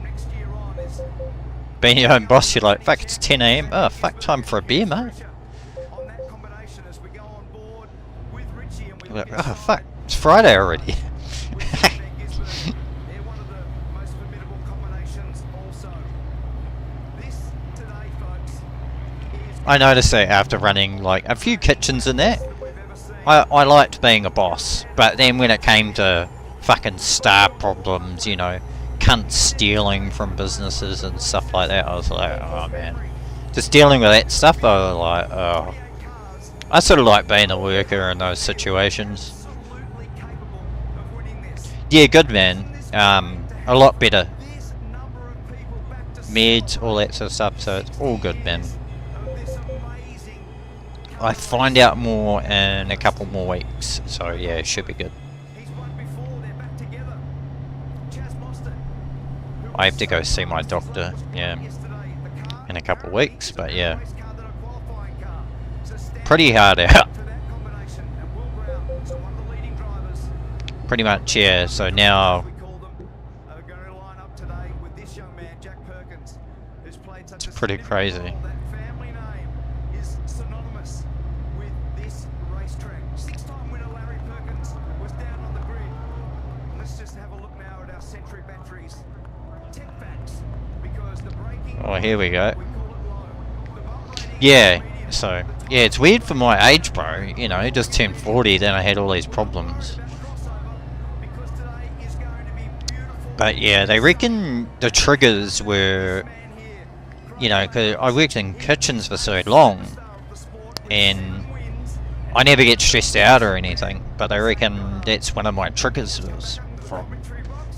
Being your own boss, you're like, fuck, it's 10 AM. Oh, fuck, time for a beer, mate. Like, oh, fuck, it's Friday already. I noticed that after running like a few kitchens in that, I liked being a boss, but then when it came to fucking staff problems, you know, cunts stealing from businesses and stuff like that, I was like, oh man. Just dealing with that stuff, I was like, oh. I sort of like being a worker in those situations. Yeah, good man. A lot better. Meds, all that sort of stuff, so it's all good, man. I find out more in a couple more weeks, so yeah, it should be good. I have to go see my doctor, yeah, in a couple of weeks, but yeah. Pretty hard out. Pretty much, yeah, so now it's pretty crazy. Oh, here we go. Yeah, so, yeah, it's weird for my age, bro. You know, just turned 40, then I had all these problems. But yeah, they reckon the triggers were, you know, because I worked in kitchens for so long, and I never get stressed out or anything, but they reckon that's one of my triggers was from.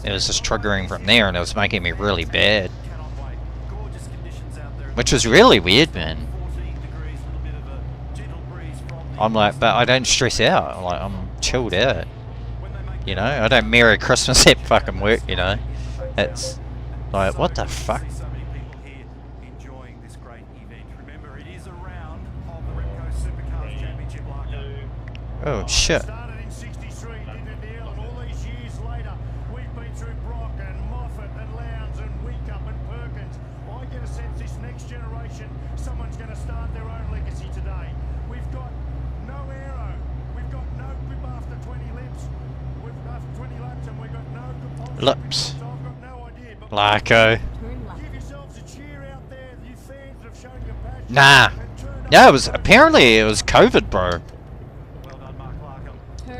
It was just triggering from there, and it was making me really bad. Which was really weird, man. I'm like, but I don't stress out. Like, I'm chilled out. You know, I don't Merry Christmas at fucking work, you know. It's like, what the fuck? Oh, shit. Lips. Larko. Nah. Yeah, it was apparently it was COVID, bro.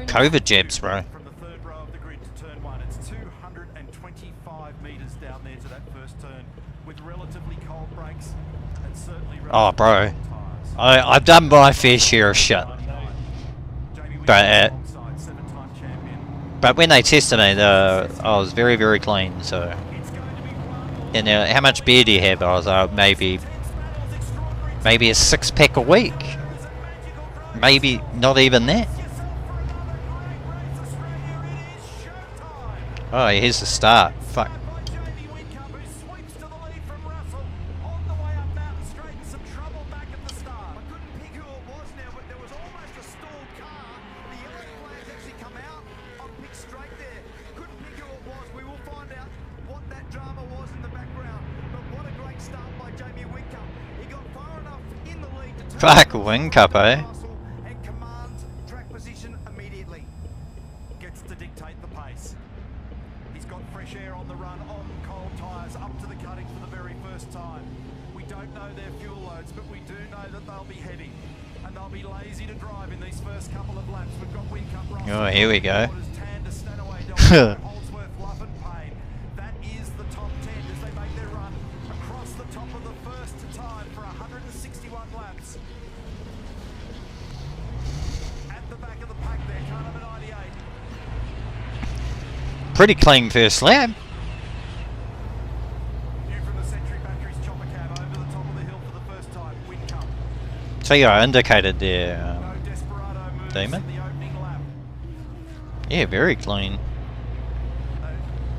COVID jabs, bro. Oh, bro. I've done my fair share of shit. But when they tested me, I was very, very clean, so... And how much beer do you have? I was like, maybe a 6-pack a week. Maybe not even that. Oh, here's the start. Fuck. Fuck, wing cup, eh?
And commands track position immediately. Gets to dictate the pace. He's got fresh air on the run, on cold tyres, up to the cuttings for the very first time. We don't know their fuel loads, but we do know that they'll be heavy. And they'll be lazy to drive in these first couple of laps. We've got Wingcup, Russell,
Oh, here we go.
Tander, Stanaway, Holdsworth, Love and Payne. That is the top 10 as they make their run across the top of the first time for 161 laps. At the back of the pack there, car number 98.
Pretty clean first lap.
View from the Century Batteries chopper cab over the top of the hill for the first time. Wingcup.
So yeah, I indicated there, Damon.
The opening lap.
Yeah, very clean.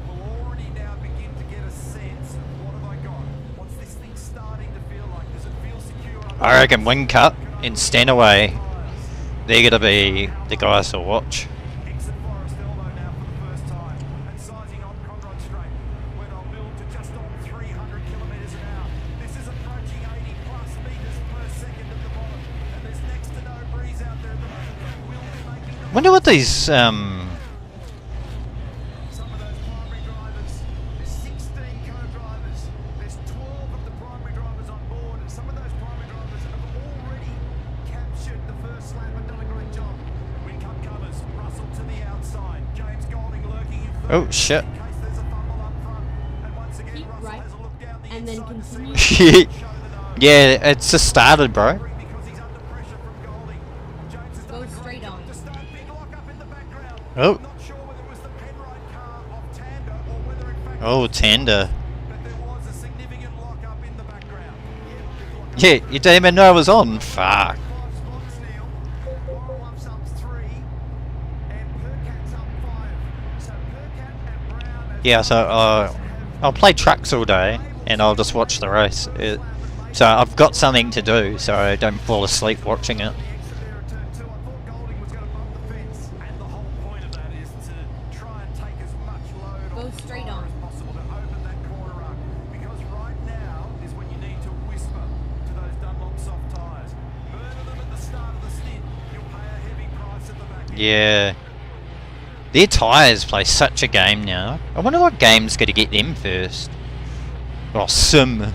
We'll already now begin to get a sense of what have I got? What's this thing starting to feel like? Does it feel secure?
I reckon wing cup and Stanaway, they're gonna be the guys to watch.
Exit Forest Elbow now for the first time. And sizing on Conrod Straight, where they'll build to just on 300 kilometres an hour. This is approaching 80 plus metres per second at the bottom. And there's next to no breeze out there at the moment. Will be making the
Wonder what these
some of those primary drivers. There's 16 co-drivers. There's 12 of the primary drivers on board, and some of those primary drivers have already captured the first lap and done a great job. Wingcup covers, Russell to the outside. James Golding lurking in third.
Oh shit.
In case there's a fumble up front. And once again,
Keep
Russell
right,
has a look down the
and then
inside to see
continue.
Yeah, it's just started, bro.
because he's under pressure from Golding. James has
Go
done a
straight
great
on.
job to start. Big lock up in the background.
Oh.
Not sure whether it was the Penrite car of Tander or whether in fact
Oh, Tander.
but there was a significant lock up in the background.
Yeah, you didn't even know I was on. Fuck.
5 spots now. Warrelup's up 3 and Percat's up 5. So Percat and Brown as
Yeah, so I'll play trucks all day and I'll just watch the race. So I've got something to do, so I don't fall asleep watching it.
the exit there at turn 2. I thought Golding was going to bump the fence. And the whole point of that is to try and take as much load
Go
off the
straight
car
on.
as possible to open that corner up. Because right now is when you need to whisper to those Dunlop soft tyres. Murder them at the start of the stint. You'll pay a heavy price at the back end.
Yeah. Their tyres play such a game now. I wonder what game's going to get them first. Oh, Sim. Oh.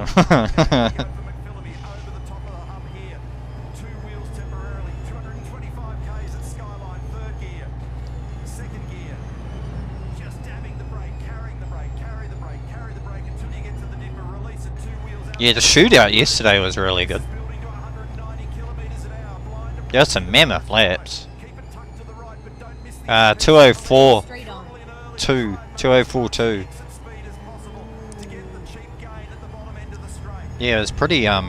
For McPhillamy over the top of the hub here. 2 wheels temporarily. 225 k's at Skyline. 3rd gear. 2nd gear. Just dabbing the brake, carrying the brake, carry the brake, carry the brake until you get to the dipper. Release it. 2 wheels out.
Yeah, the shootout yesterday was really good.
Building to 190 kilometres an hour. Blind to
There were some mammoth laps.
keep it tucked to the right, but don't miss the
204
Straight on.
2, 204 2.
exit speed as possible to get the cheap gain at the bottom end of the straight.
Yeah, it was pretty
With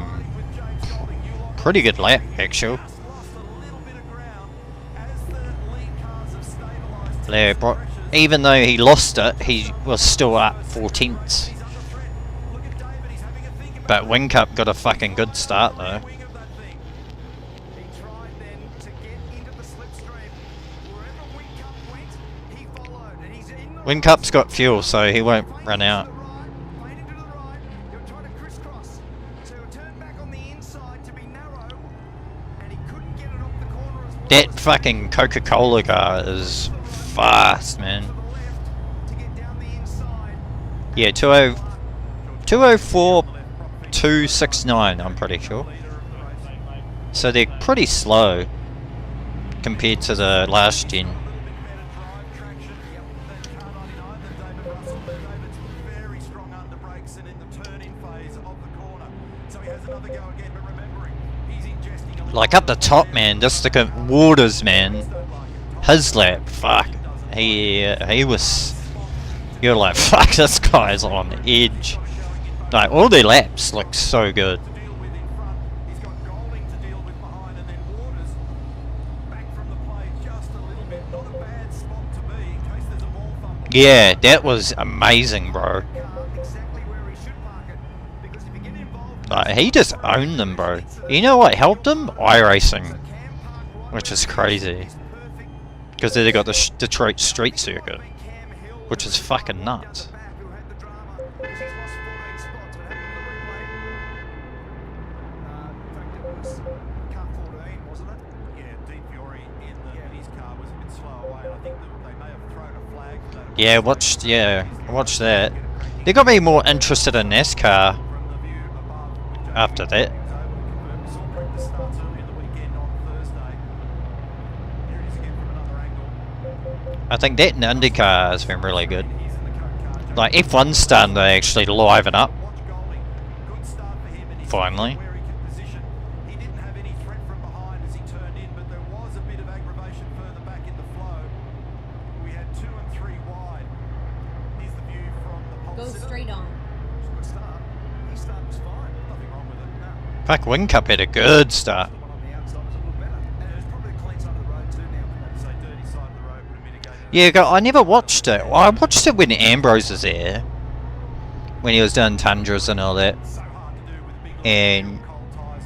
James Golding, you lock
pretty good lap actually.
just lost a little bit of ground as the lead cars have stabilised.
Yeah, bro, even though he lost it, he was still up 4 tenths.
He's under threat. Look at David, he's having a think about
But Wingcup got a fucking good start though.
the wing of that thing. He tried then to get into the slipstream. Wherever Wingcup went, he followed. And he's in the
Wingcup's got fuel, so he won't run out.
Played into the right. He'll try to crisscross. So he'll turn back on the inside to be narrow. And he couldn't get it off the corner as well.
That fucking Coca-Cola car is fast, man.
To the left to get down the inside.
Yeah, 204 269, I'm pretty sure. So they're pretty slow compared to the last gen.
Very strong under brakes and in the turn-in phase of the corner. So he has another go again, but remembering he's ingesting a lot.
Like up the top, man, just the waters, man. His lap, fuck. He was. You're like, fuck, this guy's on edge. Like all their laps look so good.
to deal with in front. He's got Golding to deal with behind, and then Waters back from the play just a little bit. Not a bad spot to be in case there's a ball fumble.
Yeah, that was amazing, bro.
Exactly where he should park it, because if you get involved,
Like, he just owned them, bro. You know what helped him? iRacing, which is crazy. Because they got the Detroit Street Circuit, which is fucking nuts.
who had the drama because he's lost 14 spots. But have a look at the replay.
Yeah, I watched that. They got me more interested in NASCAR after that. I think that in IndyCar has been really good. Like F1's starting to actually liven up. Finally.
Go straight on.
Fuck, Wing Cup had a good start. Yeah, I never watched it. Well, I watched it when Ambrose was there. When he was doing Tundras and all that. And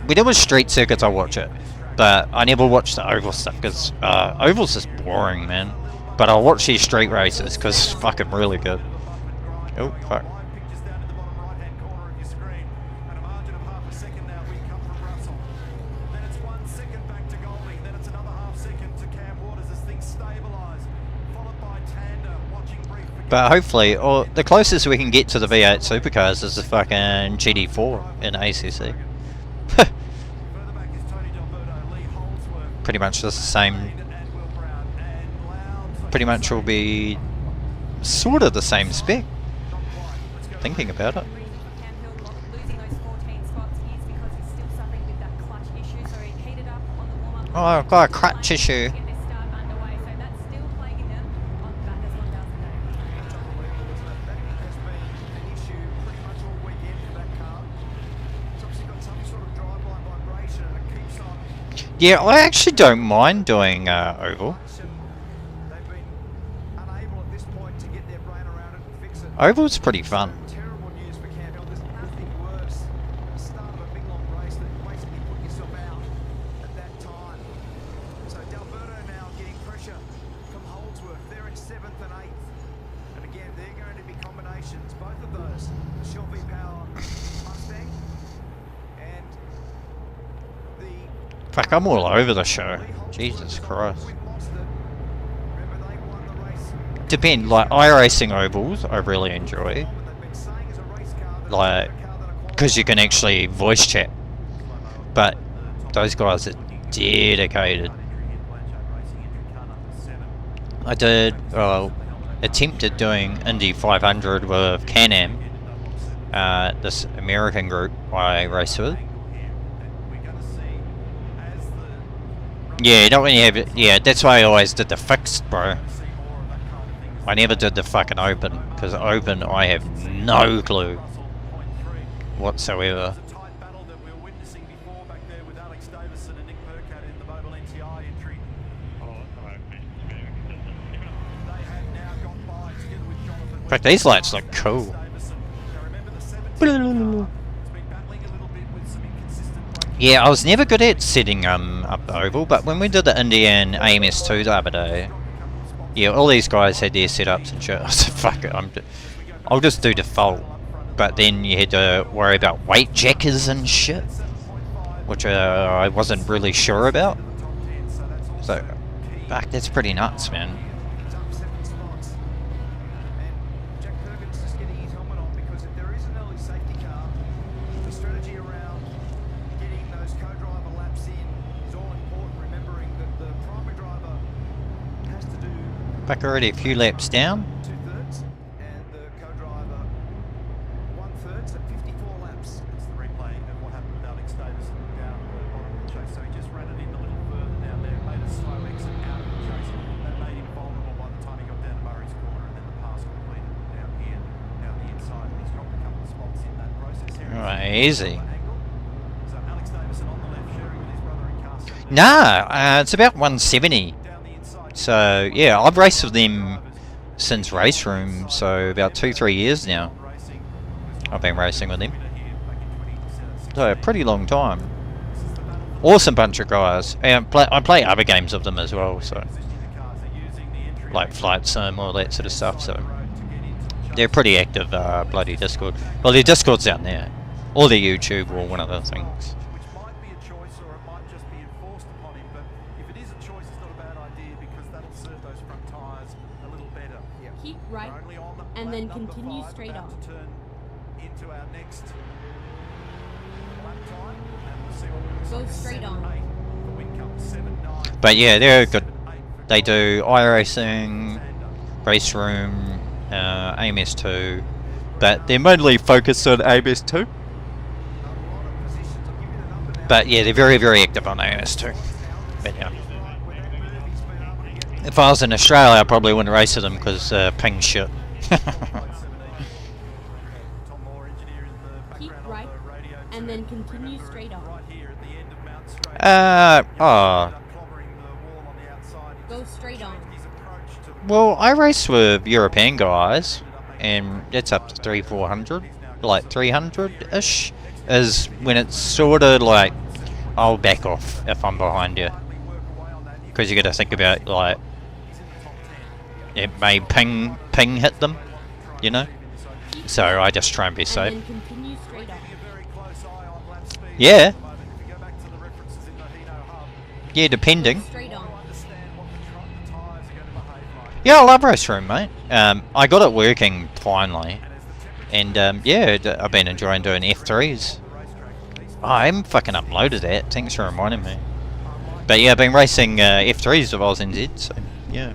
when it was street circuits, I watch it. But I never watched the oval stuff because oval's just boring, man. But I'll watch these street races because it's fucking really good. Oh, fuck. But hopefully, or the closest we can get to the V8 supercars is the fucking GT4 in ACC. Pretty much just the same. Pretty much will be sort of the same spec. Thinking about it. Oh, I've got a crutch issue. Yeah, I actually don't mind doing oval. Oval's pretty fun. Fuck, I'm all over the show. Jesus Christ. Depend, like, iRacing ovals I really enjoy. Like, because you can actually voice chat. But those guys are dedicated. I did, well, attempted doing Indy 500 with Can-Am. This American group I race with. Yeah, you don't really have it. Yeah, that's why I always did the fixed, bro. I never did the fucking open, because open I have no clue whatsoever. In fact, these lights look cool. Yeah, I was never good at setting up the oval, but when we did the Indian AMS2 the other day, yeah, all these guys had their setups and shit. I said, fuck it, I'll just do default. But then you had to worry about weight jackers and shit, which I wasn't really sure about. So, fuck, that's pretty nuts, man. Back already a few laps down. Right, easy. Nah, it's about 170. So yeah, I've raced with them since Race Room, so about 2-3 years now. I've been racing with them. So a pretty long time. Awesome bunch of guys. And I play other games of them as well, so like Flight Sim, all that sort of stuff. So they're pretty active. Bloody Discord. Well, their Discord's out there, or their YouTube, or one of those things.
forced upon him, but if it is a choice, it's not a bad idea because that'll serve those front tyres a little better.
Keep right,
We're only on
and
lap
then
number
continue
5,
straight
about
on.
to turn into our next lap time, and we'll see what we looks
Go
like.
straight
7,
on.
8 for Windcup, 7, 9.
But yeah, they're good. They do iRacing, race room, AMS2, but they're mainly focused on AMS2. But yeah, they're very, very active on AMS2. But yeah. If I was in Australia, I probably wouldn't race with them because ping shit.
Keep right, and then continue straight on. Go straight on.
Well, I race with European guys, and it's up to 300-400, like 300-ish, is when it's sort of like, I'll back off if I'm behind you. Because you got to think about, like, it may ping hit them, you know? So I just try and be safe.
And then continue straight on.
Yeah. Yeah, depending.
Straight on.
Yeah, I love race room, mate. I got it working finally, and yeah, I've been enjoying doing F3s. Oh, I haven't fucking uploaded that. Thanks for reminding me. But yeah, I've been racing F3s with AusNZ, so yeah.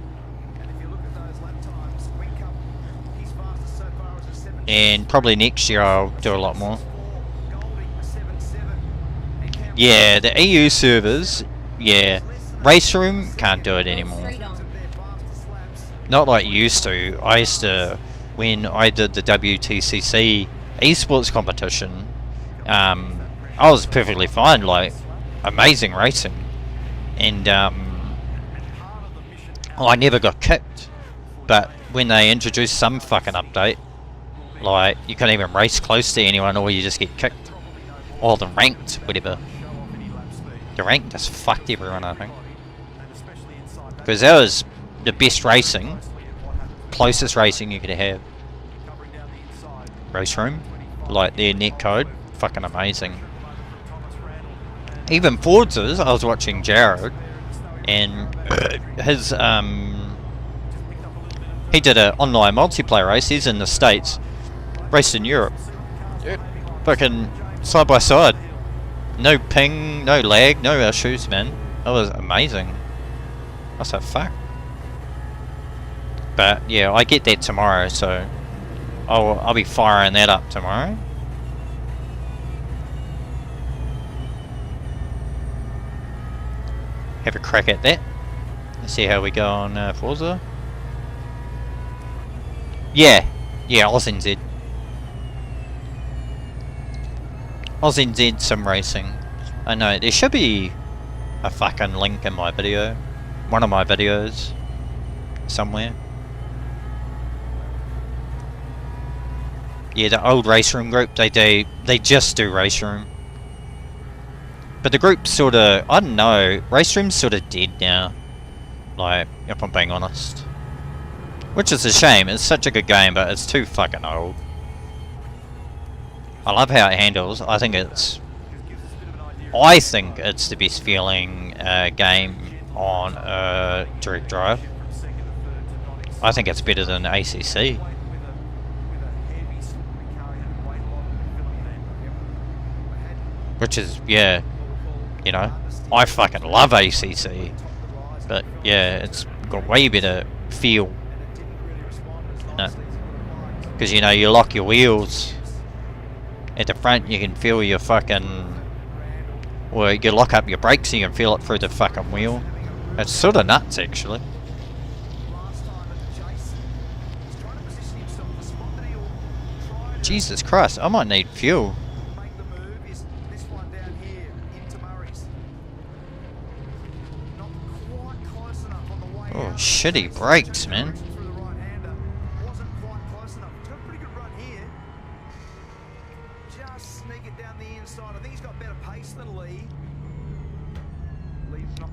And probably next year I'll do a lot more. Yeah, the EU servers, yeah. Race room, can't do it anymore. Not like used to. I used to, when I did the WTCC esports competition, I was perfectly fine, like, amazing racing. And I never got kicked. But when they introduced some fucking update, like, you can't even race close to anyone or you just get kicked. Or the ranked, whatever. The ranked just fucked everyone, I think. Because that was the best racing, closest racing you could have. Race room, like their netcode, fucking amazing. Even Forza's, I was watching Jared, and his he did an online multiplayer race. He's in the States, raced in Europe. Fucking side by side, no ping, no lag, no issues, man. That was amazing. I was like, fuck. But yeah, I get that tomorrow, so I'll be firing that up tomorrow. Have a crack at that. Let's see how we go on Forza. Yeah, AusNZ. AusNZ Sim Racing. I know, there should be a fucking link in my video. One of my videos. Somewhere. Yeah, the old race room group, they just do race room. But the group's sort of, I don't know, race room's sort of dead now. Like, if I'm being honest. Which is a shame, it's such a good game, but it's too fucking old. I love how it handles. I think it's the best feeling game on a direct drive. I think it's better than ACC. Which is, yeah, you know, I fucking love ACC. But yeah, it's got way better feel. Because, you know, you lock your wheels. At the front you can feel your fucking... Well, you lock up your brakes and you can feel it through the fucking wheel. It's sort of nuts, actually. Jesus Christ, I might need fuel. Oh, shitty brakes, man.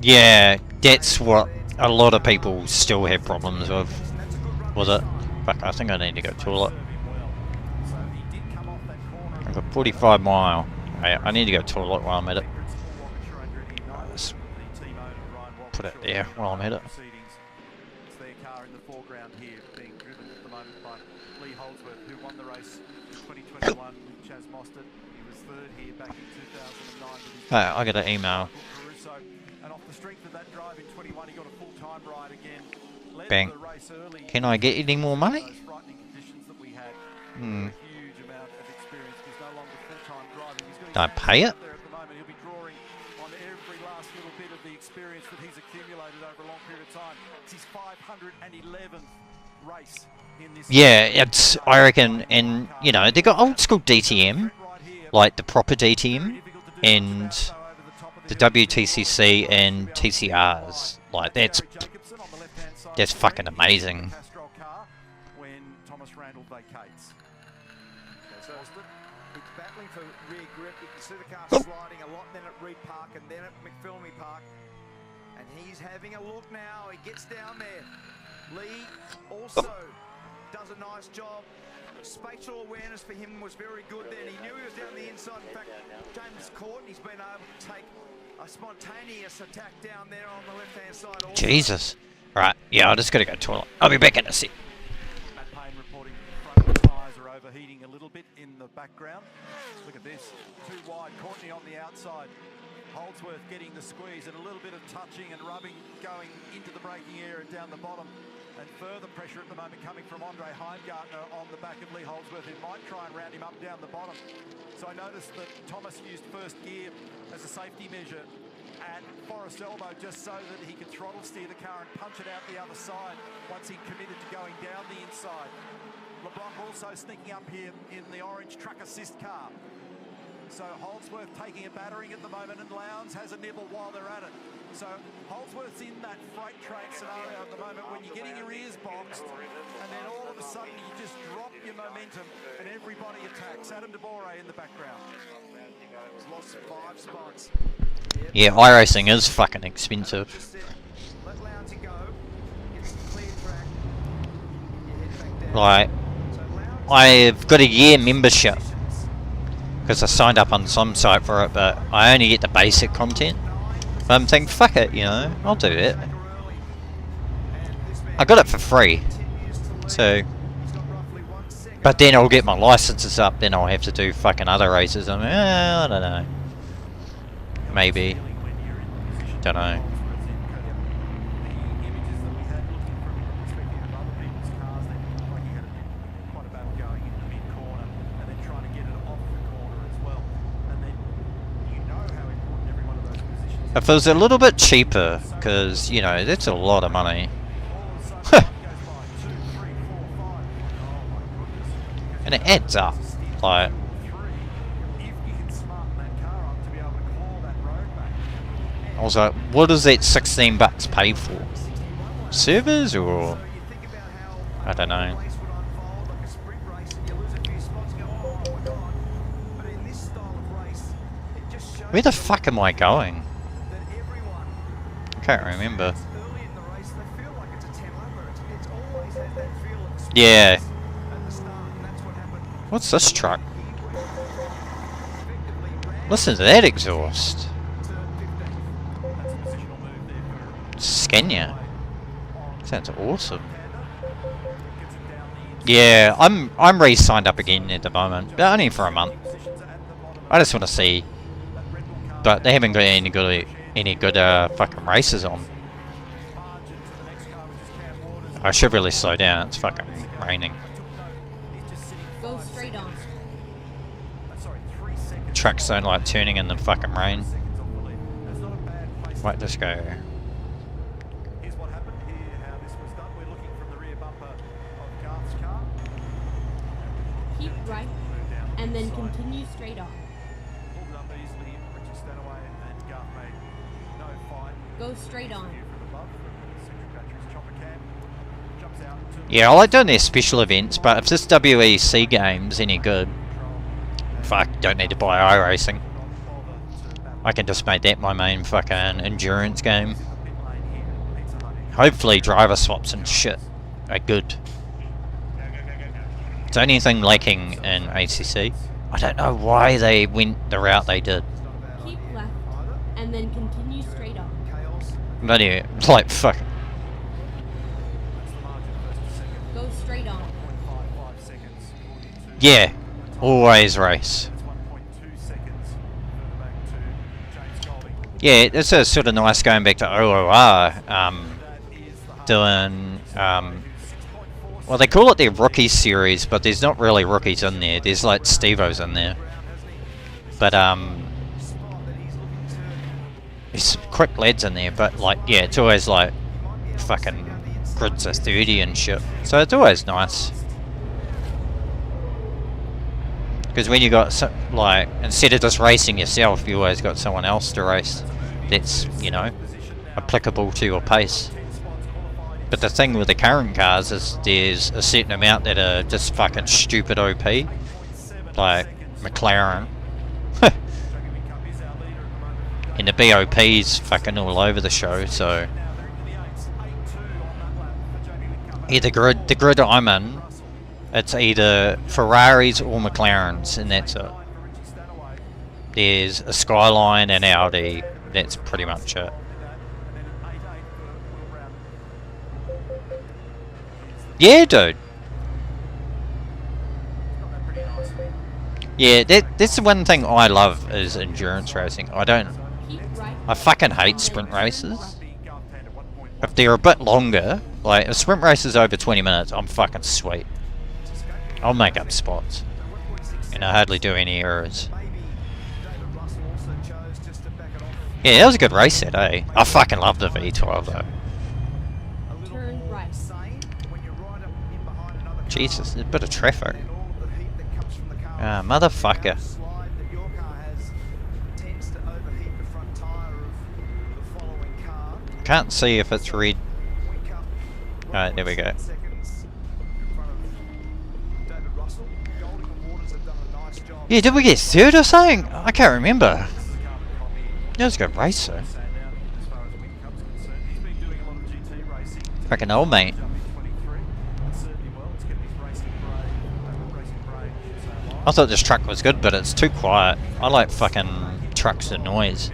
Yeah, that's what a lot of people still have problems with. Was it? Fuck, I think I need to go toilet. I've got 45 mile. I need to go toilet while I'm at it. put it there while I'm at it.
It's their car in the foreground here, being driven at the moment by Lee Holdsworth, who won the race in 2021 with Chaz Mostert. He was third here back in 2009 with his
I got an email.
Caruso. And off the strength of that drive in 21, he got a full-time ride again. Led
Bang.
the race early.
Can I get any more money?
Those frightening conditions that we had.
Hmm.
A huge amount of experience. He's no longer full-time driving. He's got
Do I pay it?
there at the moment. He'll be drawing on every last little bit of the experience that he's accumulated over a long period of time. It's his 511th race in this.
Yeah, it's, I reckon, and you know, they got old school DTM, like the proper DTM, and the WTCC and TCRs. Like that's fucking amazing.
Castrol car when Thomas Randall vacates.
So it's battling for rear grip. You can see the car
Oh.
sliding a lot then at Reed Park and then at McPhilmy Park. And he's having a look now. He gets down there. Lee also does a nice job. Spatial awareness for him was very good then. He knew he was down the inside. In fact, James Courtney's been able to take a spontaneous attack down there on the left-hand side. Also.
Jesus. Right, yeah, I just gotta go to the toilet. I'll be back in a sec.
Matt Payne reporting front of the tyres are overheating a little bit in the background. Look at this, too wide, Courtney on the outside. Holdsworth getting the squeeze and a little bit of touching and rubbing going into the braking area down the bottom. And further pressure at the moment coming from Andre Heimgartner on the back of Lee Holdsworth, who might try and round him up down the bottom. So I noticed that Thomas used first gear as a safety measure at Forest Elbow just so that he could throttle steer the car and punch it out the other side once he committed to going down the inside. LeBlanc also sneaking up here in the orange truck assist car. So Holdsworth taking a battering at the moment, and Lowndes has a nibble while they're at it. So Holdsworth's in that freight train scenario at the moment when you're getting your ears boxed and then all of a sudden you just drop your momentum and everybody attacks. Adam DeBore in the background.
He's lost 5 spots.
Yeah, iRacing is fucking expensive.
Let Lowndes go. Get some clear track. You head back down.
Like, I've got a year membership because I signed up on some site for it, but I only get the basic content. But I'm thinking, fuck it, you know, I'll do it. I got it for free, so. But then I'll get my licenses up, then I'll have to do fucking other races. I mean, I don't know. Maybe. Don't know. If it was a little bit cheaper, because, you know, that's a lot of money. And it adds up. Like, I was like, what does that 16 bucks pay for? Servers or? I don't know. Where the fuck am I going? I can't remember. Yeah. What's this truck? Listen to that exhaust. Scania. Sounds awesome. Yeah, I'm re-signed up again at the moment, but only for a month. I just want to see, but they haven't got any good fucking races on. I should really slow down. It's fucking raining.
Go straight on.
Trucks don't like turning in the fucking rain. Might just go.
Here's what happened here, how this was done. We're looking from the rear bumper of Garth's car.
Keep right, and then continue straight on.
Pulled it up easily. Richard Stanaway and Garth made no fight.
Go straight on.
View from above from Centric Batteries chopper cam. Jumps out to
Yeah, I like doing their special events, but if this WEC game's any good, fuck, don't need to buy iRacing. I can just make that my main fucking endurance game. Hopefully driver swaps and shit are good. It's the only thing lacking in ACC. I don't know why they went the route they did.
Keep left, and then continue straight on.
Bloody, like, fuck.
Go straight on.
Yeah, always race. Yeah, it's a sort of nice going back to OOR, doing, well, they call it their Rookies series, but there's not really rookies in there. There's like Steve-O's in there. But, there's some quick lads in there, but like, yeah, it's always like fucking grids of 30 and shit. So it's always nice. Because when you got, like, instead of just racing yourself, you always got someone else to race that's, you know, applicable to your pace. But the thing with the current cars is there's a certain amount that are just fucking stupid OP. Like McLaren. And the BOP's fucking all over the show, so... Yeah, the grid I'm in, it's either Ferraris or McLarens, and that's it. There's a Skyline and Audi, that's pretty much it. Yeah, dude. Yeah, that's the one thing I love is endurance racing. I fucking hate sprint races. If they're a bit longer, like a sprint race is over 20 minutes, I'm fucking sweet. I'll make up spots. And I hardly do any errors. Yeah, that was a good race set, eh? I fucking love the V12 though.
Turn right.
Jesus, there's a bit of traffic. Ah, motherfucker. Can't see if it's red. Alright, there we go. Yeah, did we get third or something? I can't remember. That was a good race though. Fucking old mate. I thought this truck was good, but it's too quiet. I like fucking trucks and noise.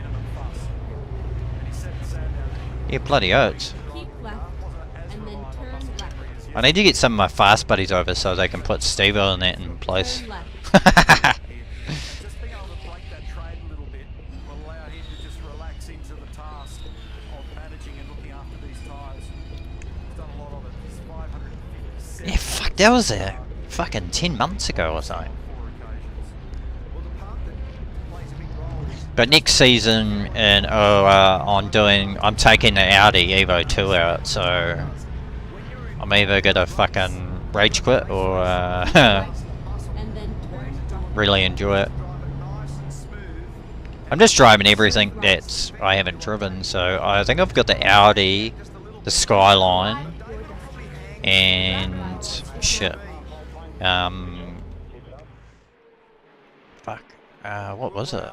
Yeah, bloody oats.
Keep left and then turn left.
I need to get some of my fast buddies over so they can put Steve-O and that in place.
Turn left.
Just being able to break that trade a little bit will allow him to just relax into the task of managing and looking after these tyres. He's done a lot of it. He's 557.
Yeah, fuck, that was fucking 10 months ago or something. But next season in I'm taking the Audi Evo 2 out, so I'm either gonna fucking rage quit or really enjoy it. I'm just driving everything that I haven't driven, so I think I've got the Audi, the Skyline, and shit. Fuck. What was it?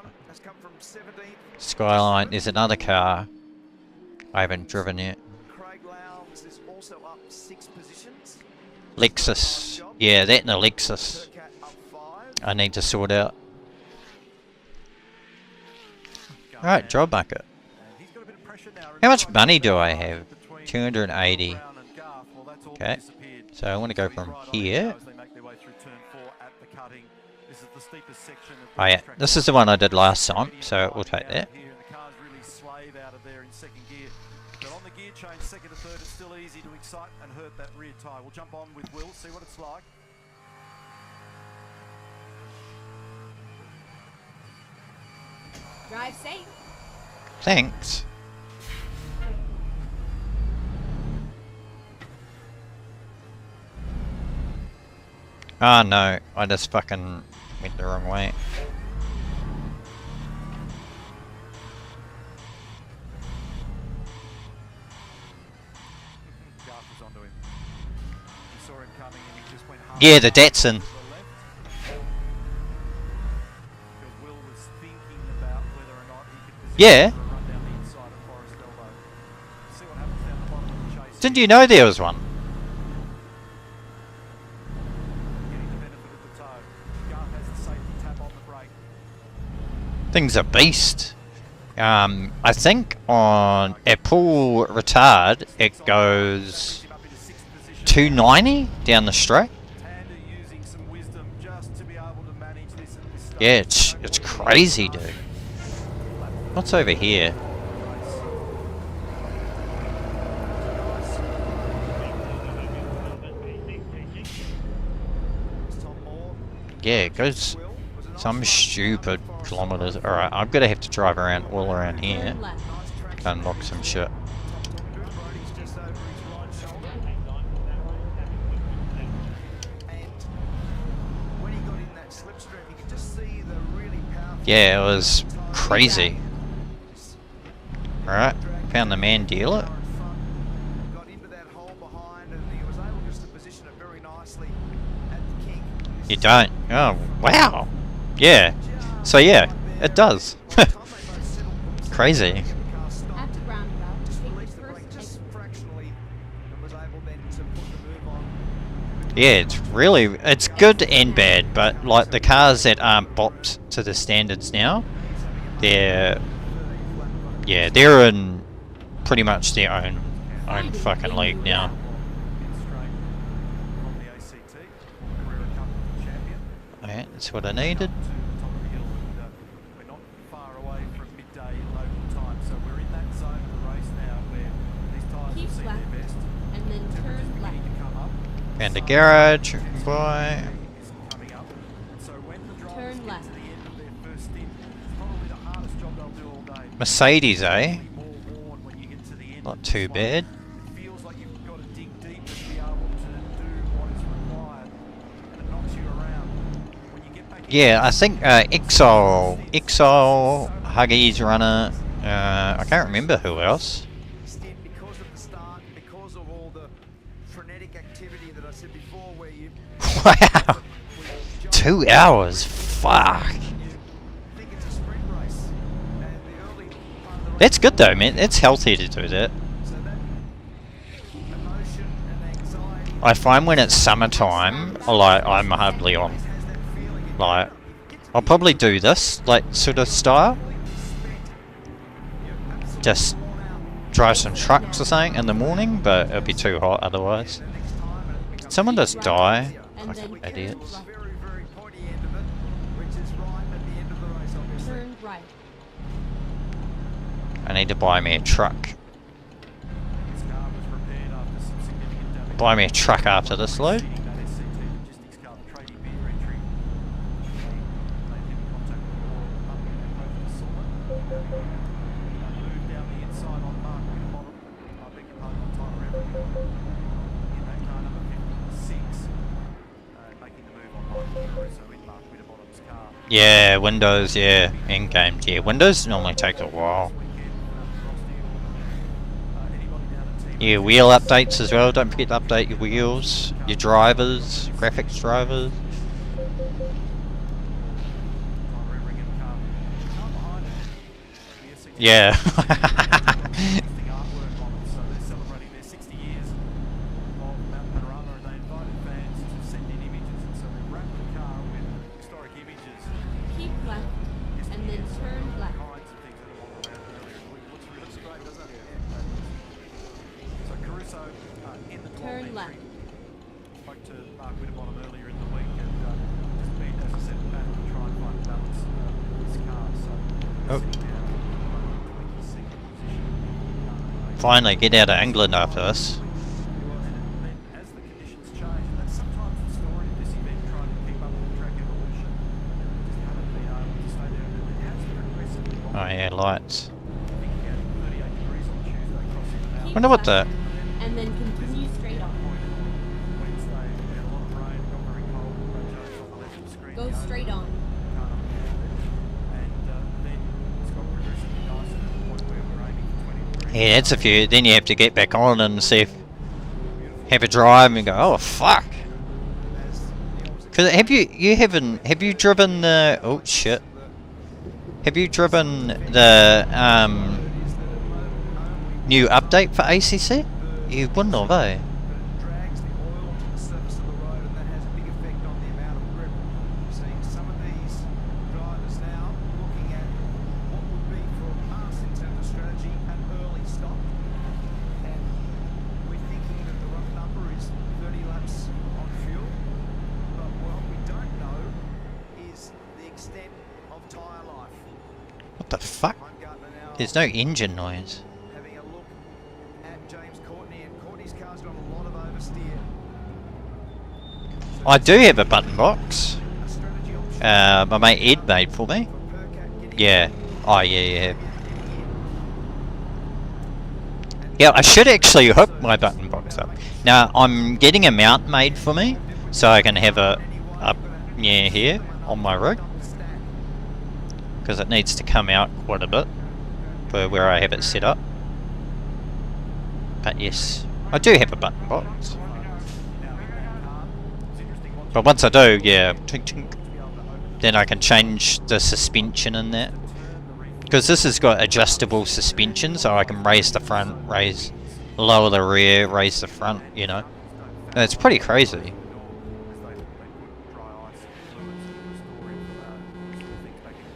Skyline. There's another car I haven't driven yet. Lexus. Yeah, that and a Lexus. I need to sort out. Alright, job market. How much money do I have? 280. Okay. So I want to go from here. Oh yeah, this is the one I did last time, so we'll take that.
But on the gear change, second to third, it's still easy to excite and hurt that rear tyre. We'll jump on with Will, see what it's like.
Drive safe.
Thanks. Oh no, I just fucking went the wrong way. Yeah, the Datsun. Yeah. Didn't you know there was one? Thing's a beast. I think on Apple retard it goes 290 down the straight. Yeah, it's crazy, dude. What's over here? Yeah, it goes some stupid kilometers. Alright, I'm gonna have to drive around all around here to unlock some shit. Yeah, it was crazy. Alright, found the man dealer. You don't? Oh, wow. Yeah. So yeah, it does. Crazy. Yeah, it's good and bad, but like the cars that aren't bopped to the standards now, they're in pretty much their own fucking league now. Okay, that's what I needed. And the garage, boy.
Turn left.
Mercedes, eh? Not too bad. Yeah, I think Exile, Huggies runner. I can't remember who else. Wow, 2 hours. Fuck. That's good though, man. It's healthy to do that. I find when it's summertime, like I'm hardly on. Like, I'll probably do this, like sort of style. Just drive some trucks or something in the morning, but it'll be too hot otherwise. Did someone just die? Fucking idiots.
Turn right.
I need to buy me a truck. Buy me a truck after this load. Yeah, Windows, yeah, in-game, yeah. Windows normally takes a while. Yeah, wheel updates as well, don't forget to update your wheels, your drivers, graphics drivers. Yeah.
Turn left.
Spoke to Mark Winterbottom earlier in the week and just been, as I said, back to try and find a balance with this car. So,
Finally, get out of England after this.
as the conditions change, and that's sometimes the story of this event, trying to keep up with the track evolution. Just haven't been able to stay there. And it has progressively gone.
Oh yeah, lights.
I think we had 38 degrees on Tuesday crossing the mountain.
Wonder what the...
And then continue straight on.
Wednesday, we had a lot of rain, got very cold, Jones on the left of the screen.
Go straight on.
And then it's got progressively nicer to the point where we're aiming for 20 degrees.
Yeah, that's a few. Then you have to get back on and see if... Have a drive and go, oh fuck. Cause have you driven the... Oh shit. Have you driven the new update for ACC? You wouldn't have, eh?
Drags the oil to the surface of the road, and that has a big effect on the amount of grip. See, some of these drivers now looking at what would be for a
There's no engine noise.
Having a look at James Courtney, and Courtney's car's got a lot of oversteer.
I do have a button box. My mate Ed made for me. Yeah. Oh yeah. Yeah, I should actually hook my button box up. Now I'm getting a mount made for me, so I can have it up near here on my rig, because it needs to come out quite a bit for where I have it set up. But yes, I do have a button box. But once I do, yeah, tink, tink, then I can change the suspension in that. Because this has got adjustable suspension, so I can raise the front, lower the rear, raise the front, you know. And it's pretty crazy.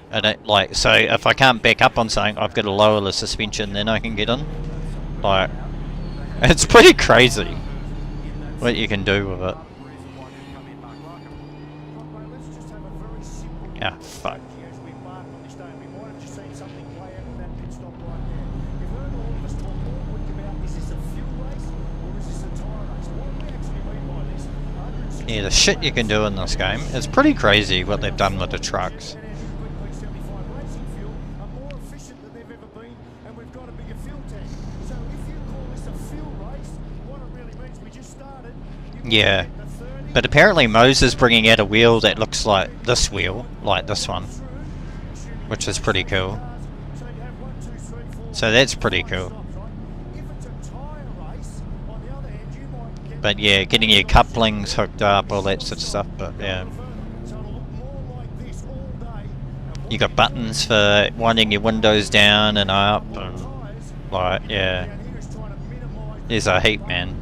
And it, so if I can't back up on something, I've got to lower the suspension, then I can get in. Like, it's pretty crazy what you can do with it. Yeah, fuck. Yeah, the shit you can do in this game, it's pretty crazy what they've done with the trucks. Yeah, but apparently Moza's bringing out a wheel that looks like this wheel, like this one, which is pretty cool. So that's pretty cool. But yeah, getting your couplings hooked up, all that sort of stuff, but yeah. You got buttons for winding your windows down and up, and like, yeah. There's a heap, man.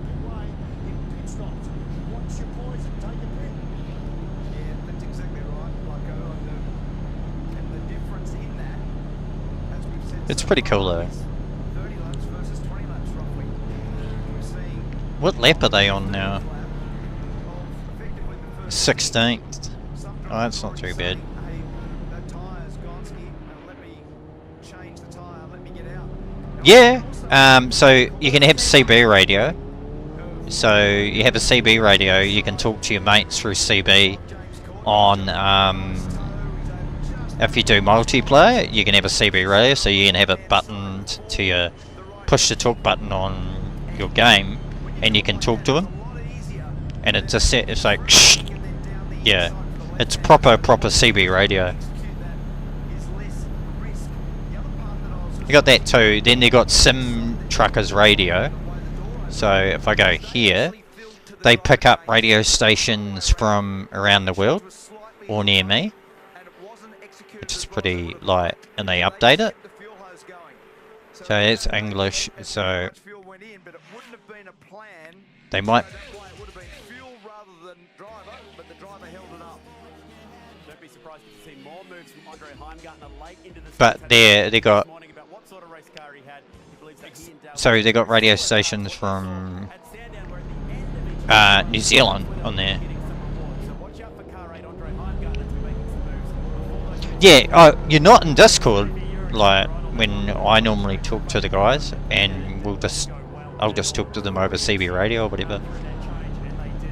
It's pretty cool though. What lap are they on now? 16th. Oh, that's not too bad. Yeah, so you can have CB radio. So you have a CB radio, you can talk to your mates through CB on, if you do multiplayer, you can have a CB radio, so you can have it buttoned to your push to talk button on your game, and you can talk to them. And it's a set, it's like, shh, yeah, it's proper CB radio. You got that too. Then they got Sim Truckers radio. So if I go here, they pick up radio stations from around the world or near me, which is pretty like, and they update it. So it's English. So they might. But they got. So they got radio stations from New Zealand on there. Yeah, oh, you're not in Discord, like when I normally talk to the guys, and I'll just talk to them over CB radio or whatever.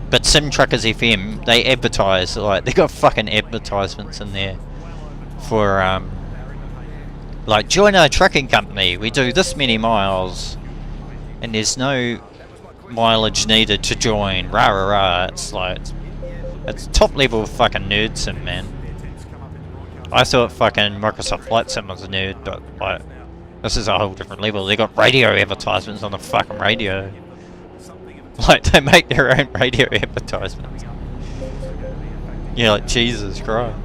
But Sim Truckers FM, they advertise, like they got fucking advertisements in there for like, join our trucking company, we do this many miles, and there's no mileage needed to join, rah rah rah. It's like, it's top level fucking nerd sim, man. I thought fucking Microsoft Flight Sim was a nerd, but like, this is a whole different level. They got radio advertisements on the fucking radio. Like, they make their own radio advertisements. Yeah, like, Jesus Christ.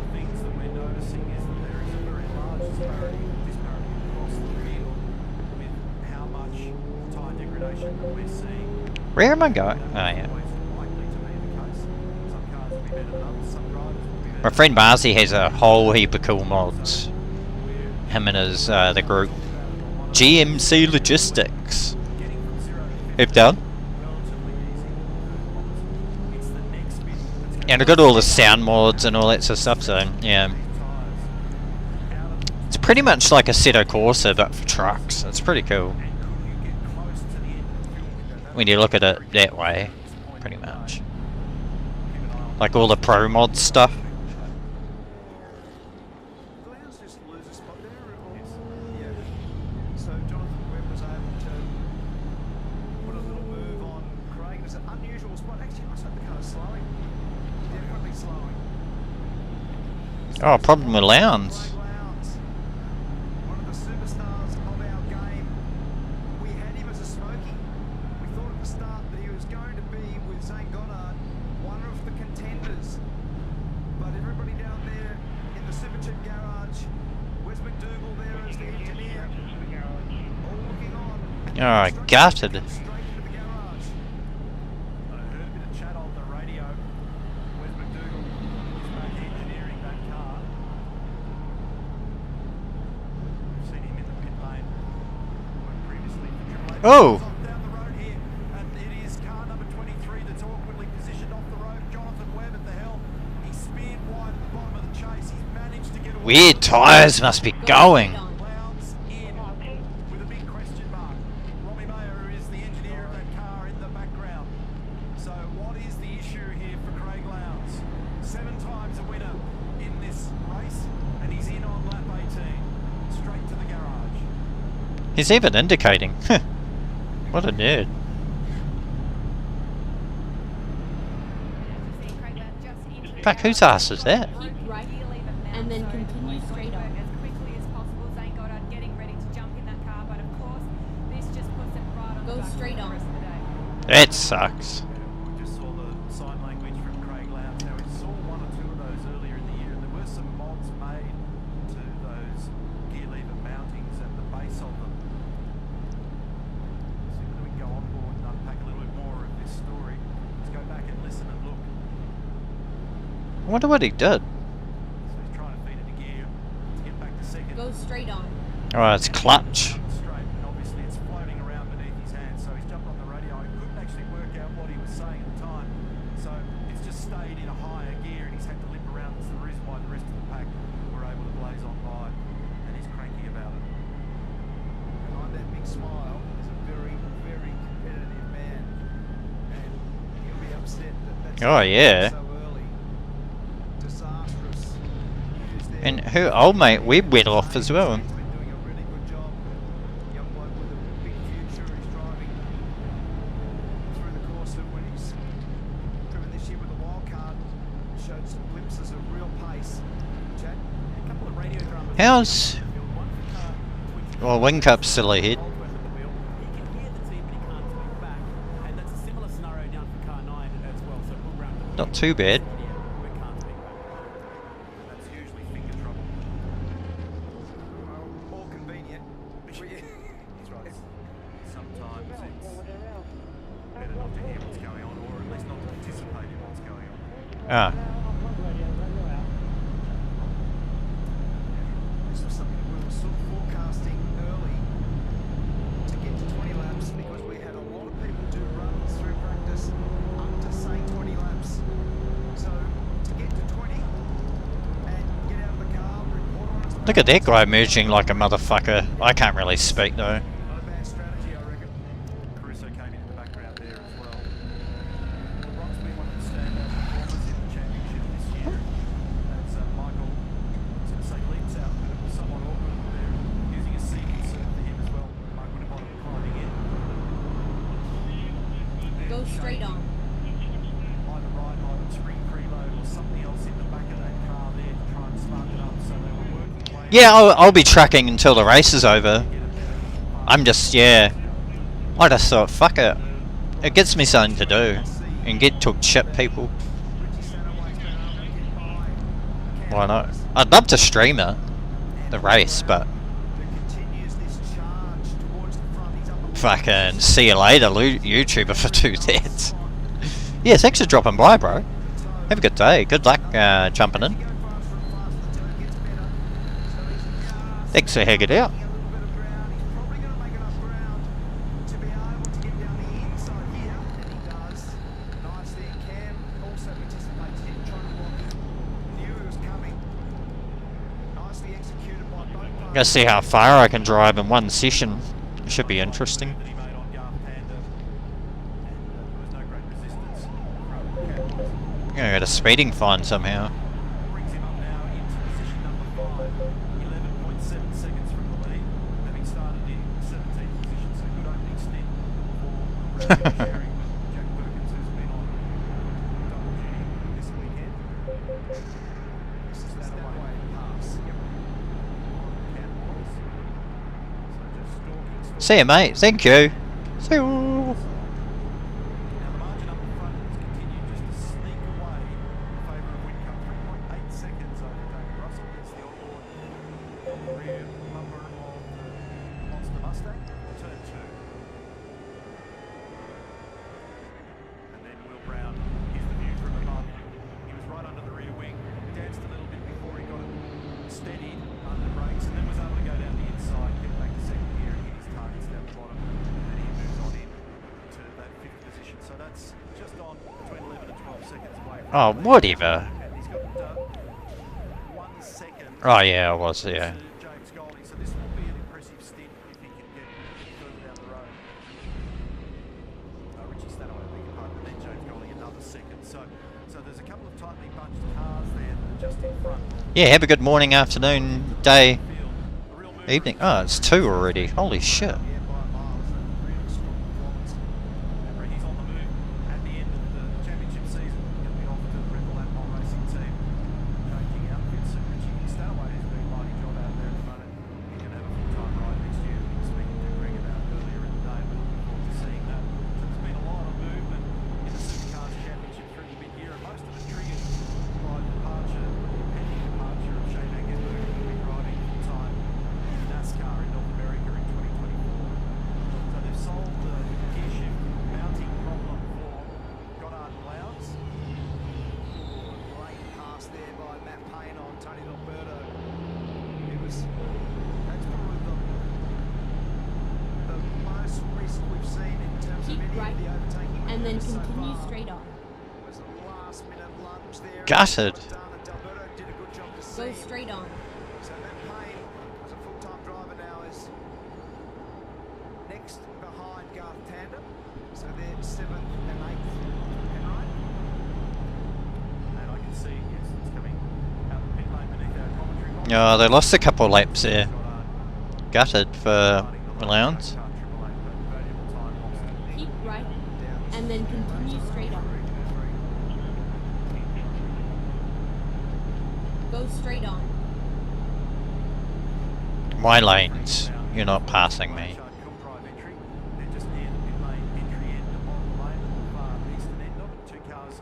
Where am I going? Oh yeah. My friend Marzi has a whole heap of cool mods. Him and his the group GMC Logistics have done. And I got all the sound mods and all that sort of stuff, so yeah. It's pretty much like a Assetto Corsa but for trucks. It's pretty cool when you look at it that way, pretty much. Like all the pro mod stuff.
Glow's just lose a spot there, or yeah. So Jonathan Webb was able to put a little move on Craig. It's an unusual spot. Actually, it looks like the car's slowing. Definitely slowing.
Oh, problem with Lowndes.
One of the superstars of our game. We had him as a smoky. We thought at the start that he was going to be with Zane Goddard, one of the contenders. But everybody down there in the Superchip garage, Wes McDougall there as the engineer, all looking on.
Oh, gutted.
Straight into the garage. I heard a bit of chat on the radio. Wes McDougall is back engineering that car. We've seen him in the pit lane. Worked previously for Triple A.
Oh!
Down the road here, and it is car number 23 that's awkwardly positioned off the road. Jonathan Webb at the helm. He's speared wide at the bottom of the chase. He's managed to get away.
Weird tyres must be going.
Lowndes in with a big question mark. Robbie Mayer, who is the engineer of that car, in the background. So what is the issue here for Craig Lowndes? 7 times a winner in this race, and he's in on lap 18. Straight to the garage.
He's even indicating. What a nerd. Fuck, whose ass is that?
Keep right, and then continue straight on.
As quickly as possible, Zane Goddard getting ready to jump in that car, but of course, this just puts it right on
Go
the back
straight
for the
on.
rest of the day.
That sucks.
We just saw the sign language from Craig Lowndes. Now, we saw 1 or 2 of those earlier in the year, and there were some mods made to those gear lever mountings and the base of them. See whether we can go on board and unpack a little bit more of this story. Let's go back and listen and look.
I wonder what he did.
So he's trying to feed it to gear to get back to second.
Go straight on.
Oh, it's clutch.
Straight, and obviously it's floating around beneath his hands, so he's jumped on the radio. He couldn't actually work out what he was saying at the time, so it's just stayed in a higher gear, and he's had to limp around. That's the reason why the rest of the pack were able to blaze on by, and he's cranky about it. Behind that big smile is a very, very competitive man, and he'll be upset that that's
Oh, yeah.
so early. Disastrous news there.
And her old mate Webb went off as well.
He's been doing a really good job. Young bloke with a big future. He's driving through the course of when he's driven this year with a wild card. Showed some glimpses of real pace. Chad, a couple of radio dramas.
How's... Well, Wing Cup's still ahead.
He can hear the team, but he can't tweet back. And that's a similar scenario down for car 9 as well. So we'll round up.
Not too bad.
We can't tweet back.
That's usually finger trouble. Well, all convenient. He's right. Sometimes it's better not to hear what's going on, or at least not to participate in what's going on.
Ah.
This was something we were sort of forecasting early to get to 20 laps, because we had a lot of people do runs through practice up to say 20 laps. So to get to 20 and get out of the car, report on its
Look at that guy merging like a motherfucker. I can't really speak though.
not a bad strategy, I reckon. Caruso came in the background there as well. Brock's been one of the standout performers in the championship this year. As Michael, I was going to say leaps out, but it was somewhat awkward. They're using a seat insert for him as well. Mike Winterbottom climbing in.
Go straight on.
Either ride on spring preload or something else in the back of that car there to try and spark it up, so they were working away.
Yeah, I'll be trucking until the race is over. I'm just, yeah. I just thought, fuck it. It gets me something to do. And get to chip people. Why not? I'd love to stream it. The race, but... Fucking see you later, YouTuber, for 2 days. Yeah, thanks for dropping by, bro. Have a good day. Good luck jumping in. Thanks for hanging out.
Nicely executed by both
Gonna see how far I can drive in one session. It should be interesting. I'm gonna get a speeding fine somehow.
Brings him up now into position number 5, 11.7 seconds from the lead, having started in 17th position. So good opening stint for Radeon sharing with Jack Perkins, who's been on double duty this weekend. This is that away pass. Yep. Cowboys. So just stalking.
See you, mate. Thank you. See you.
Now the margin up the front has continued just to sneak away in favour of Whitcup. 3.8 seconds over David Russell. Gets the onboard on the rear bumper of the Monster Mustang. Turn 2. And then Will Brown, here's the view from above. He was right under the rear wing, danced a little bit before he got it steadied under brakes, and then was able to go down the inside, get back to second gear and hit his targets down the bottom. And then he moves on in to that 5th position. So that's just on between 11 and 12 seconds away from
Oh,
the lead.
whatever.
And he's got 1 second.
Oh yeah, I was, yeah.
to James Golding. So this will be an impressive stint if he can get further down the road. Richie Stanaway, beg your pardon, and then James Golding another second. So there's a couple of tightly bunched cars there that are just in front.
Yeah, have a good morning, afternoon, day, evening. Oh, it's 2 already. Holy shit.
Yeah, by a mile. It's a really strong performance. Remember, he's on the move at the end of the championship season. He'll be off to the Red Bull Ampol Racing team, changing outfits. And Richie Stanaway is doing a mighty job out there at the moment. He can have a full-time ride next year. We were speaking to Greg about earlier in the day. We're looking forward to seeing that. So there's been a lot of movement in the Supercars Championship through the mid-year, and most of it triggered by the departure, the pending departure of Shane Hackenberg, who will be driving full-time in NASCAR in North America in 2024. So they've solved the gear shift mounting problem for Goddard and Lowndes. Great pass there by Matt Payne on Tony Alberto. That's probably the most risk we've seen in terms
Keep
of any
right,
of the overtaking
and then
maneuvers so
continue
far.
straight on.
It was a last-minute lunge there.
Gutted.
Alberto did a good job to
Go
see him.
straight on.
So Matt Payne, as a full-time driver now, is next behind Garth Tander. So they're 7th and 8th, Penrite. And I can see, yes, it's coming out the pit lane beneath our commentary box.
Oh, they lost a couple of laps there. Gutted for Lowndes.
Keep right, and then continue straight on. Go straight on.
My lanes. You're not passing me.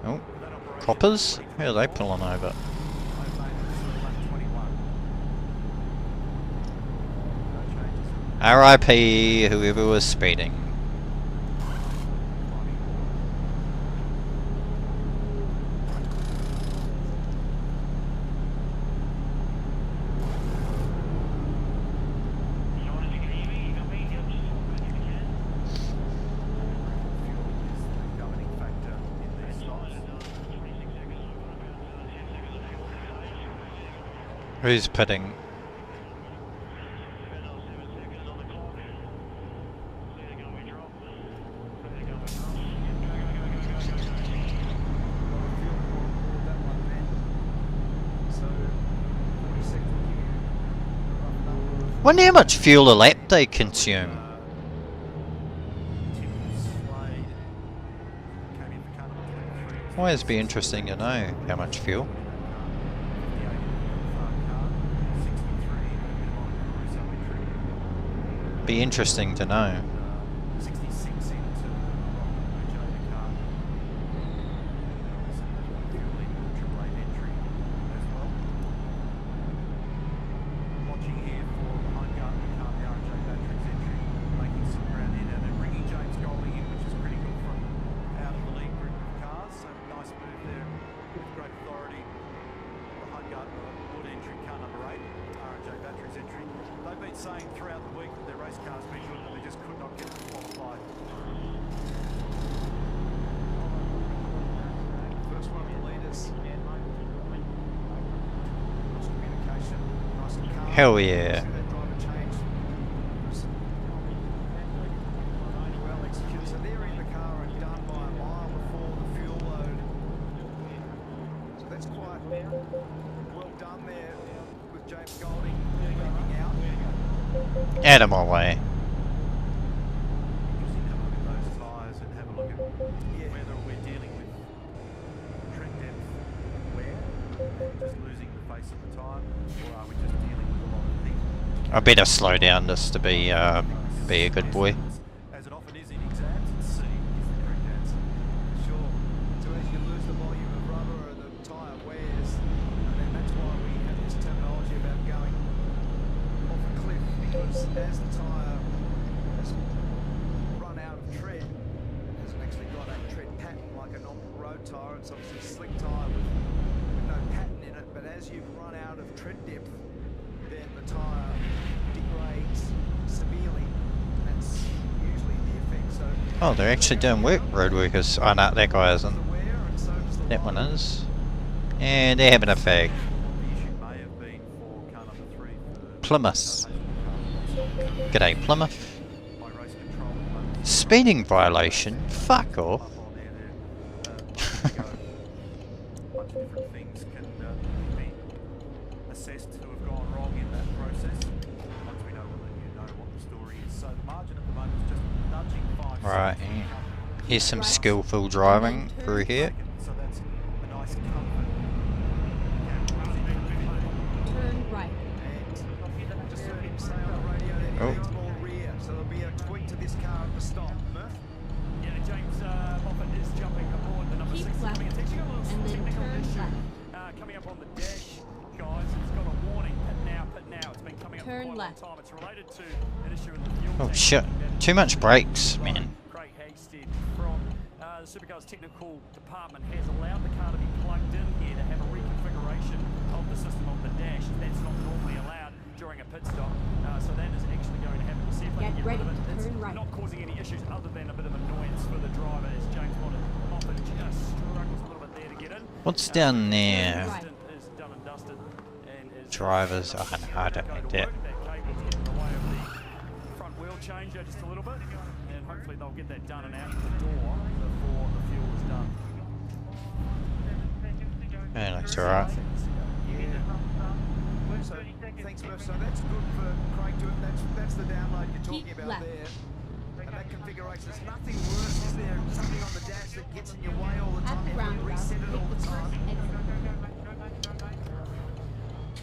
Oh, coppers? Who are they pulling over? RIP whoever was speeding. Who's pitting? Wonder how much fuel a lap they consume. Always be interesting to know how much fuel. Be interesting to know.
66 into Toyota car. Fuel in Triple Eight entry as well. Watching here for behind Gartner car, the RJ Batteries entry, making some ground in, and then bringing James Golding in, which is critical from out of the lead group of cars. So nice move there with great authority. Behind Gartner Wood entry, car number 8, RJ Batteries entry. They've been saying throughout the week that their race cars been good, but they just could not get them qualified. First one of the leaders. Cross communication. Nice and calm.
Hell yeah.
See that driver Well done there with James Golding leading out.
Out of my way.
Just have a look at those tyres and have a look at whether we're dealing with tread depth wear, just losing the face of the tyre, or are we just dealing with a lot of heat?
I better slow down just to be a good boy.
As it often is in exams, and C is the correct answer. Sure. So as you lose the volume of rubber or the tyre wears, and then that's why we have this terminology about going off a cliff, because as the tyre has run out of tread, it hasn't actually got a tread pattern like a normal road tyre. It's obviously a slick tyre with no pattern in it, but as you've run out of tread depth, then the tyre degrades severely. That's usually the effect. So
Oh, they're actually doing work, road workers. Oh no, that guy isn't. That one is. And they're having a fag. Plymouth. G'day, Plymouth. Speeding violation? Fuck off.
bunch of different things can be assessed who have gone wrong in that process. Once we know, we'll let you know what the story is. So the margin at the moment is just nudging 5
Right, here's some skillful driving through here.
So that's a nice comfort.
Turn right.
And just heard him say on the radio that he needs more rear. So there'll be a tweak to this car at the stop. Murph?
Yeah, James Moffat is jumping aboard the number 6 coming. It's actually got a little technical issue coming up on the dash, guys. It's got a warning, pit now, pit now. It's been coming up for quite a long time. It's related to an issue in the fuel
Oh
tank.
shit, too much brakes, man.
Craig Hagstead from the Supercars technical department has allowed the car to be plugged in here to have a reconfiguration of the system on the dash. That's not normally allowed during a pit stop. So that is actually going to happen. We'll see if they can get rid of it. It's not causing any issues other than a bit of annoyance for the driver as James Moffat just struggles a little bit there to get in.
What's down there?
Is done and dusted and is
Drivers. Oh, no, I don't need that.
that cable's getting in the way of the front wheel changer just a little bit, and hopefully they'll get that done and out the door before the fuel is done.
Yeah, looks alright.
So, thanks, Murph. So that's good for Craig to it. That's the download you're talking about there. And that configuration, there's nothing worse, is there? Something on the dash that gets in your way all the time. You have to reset it all the time.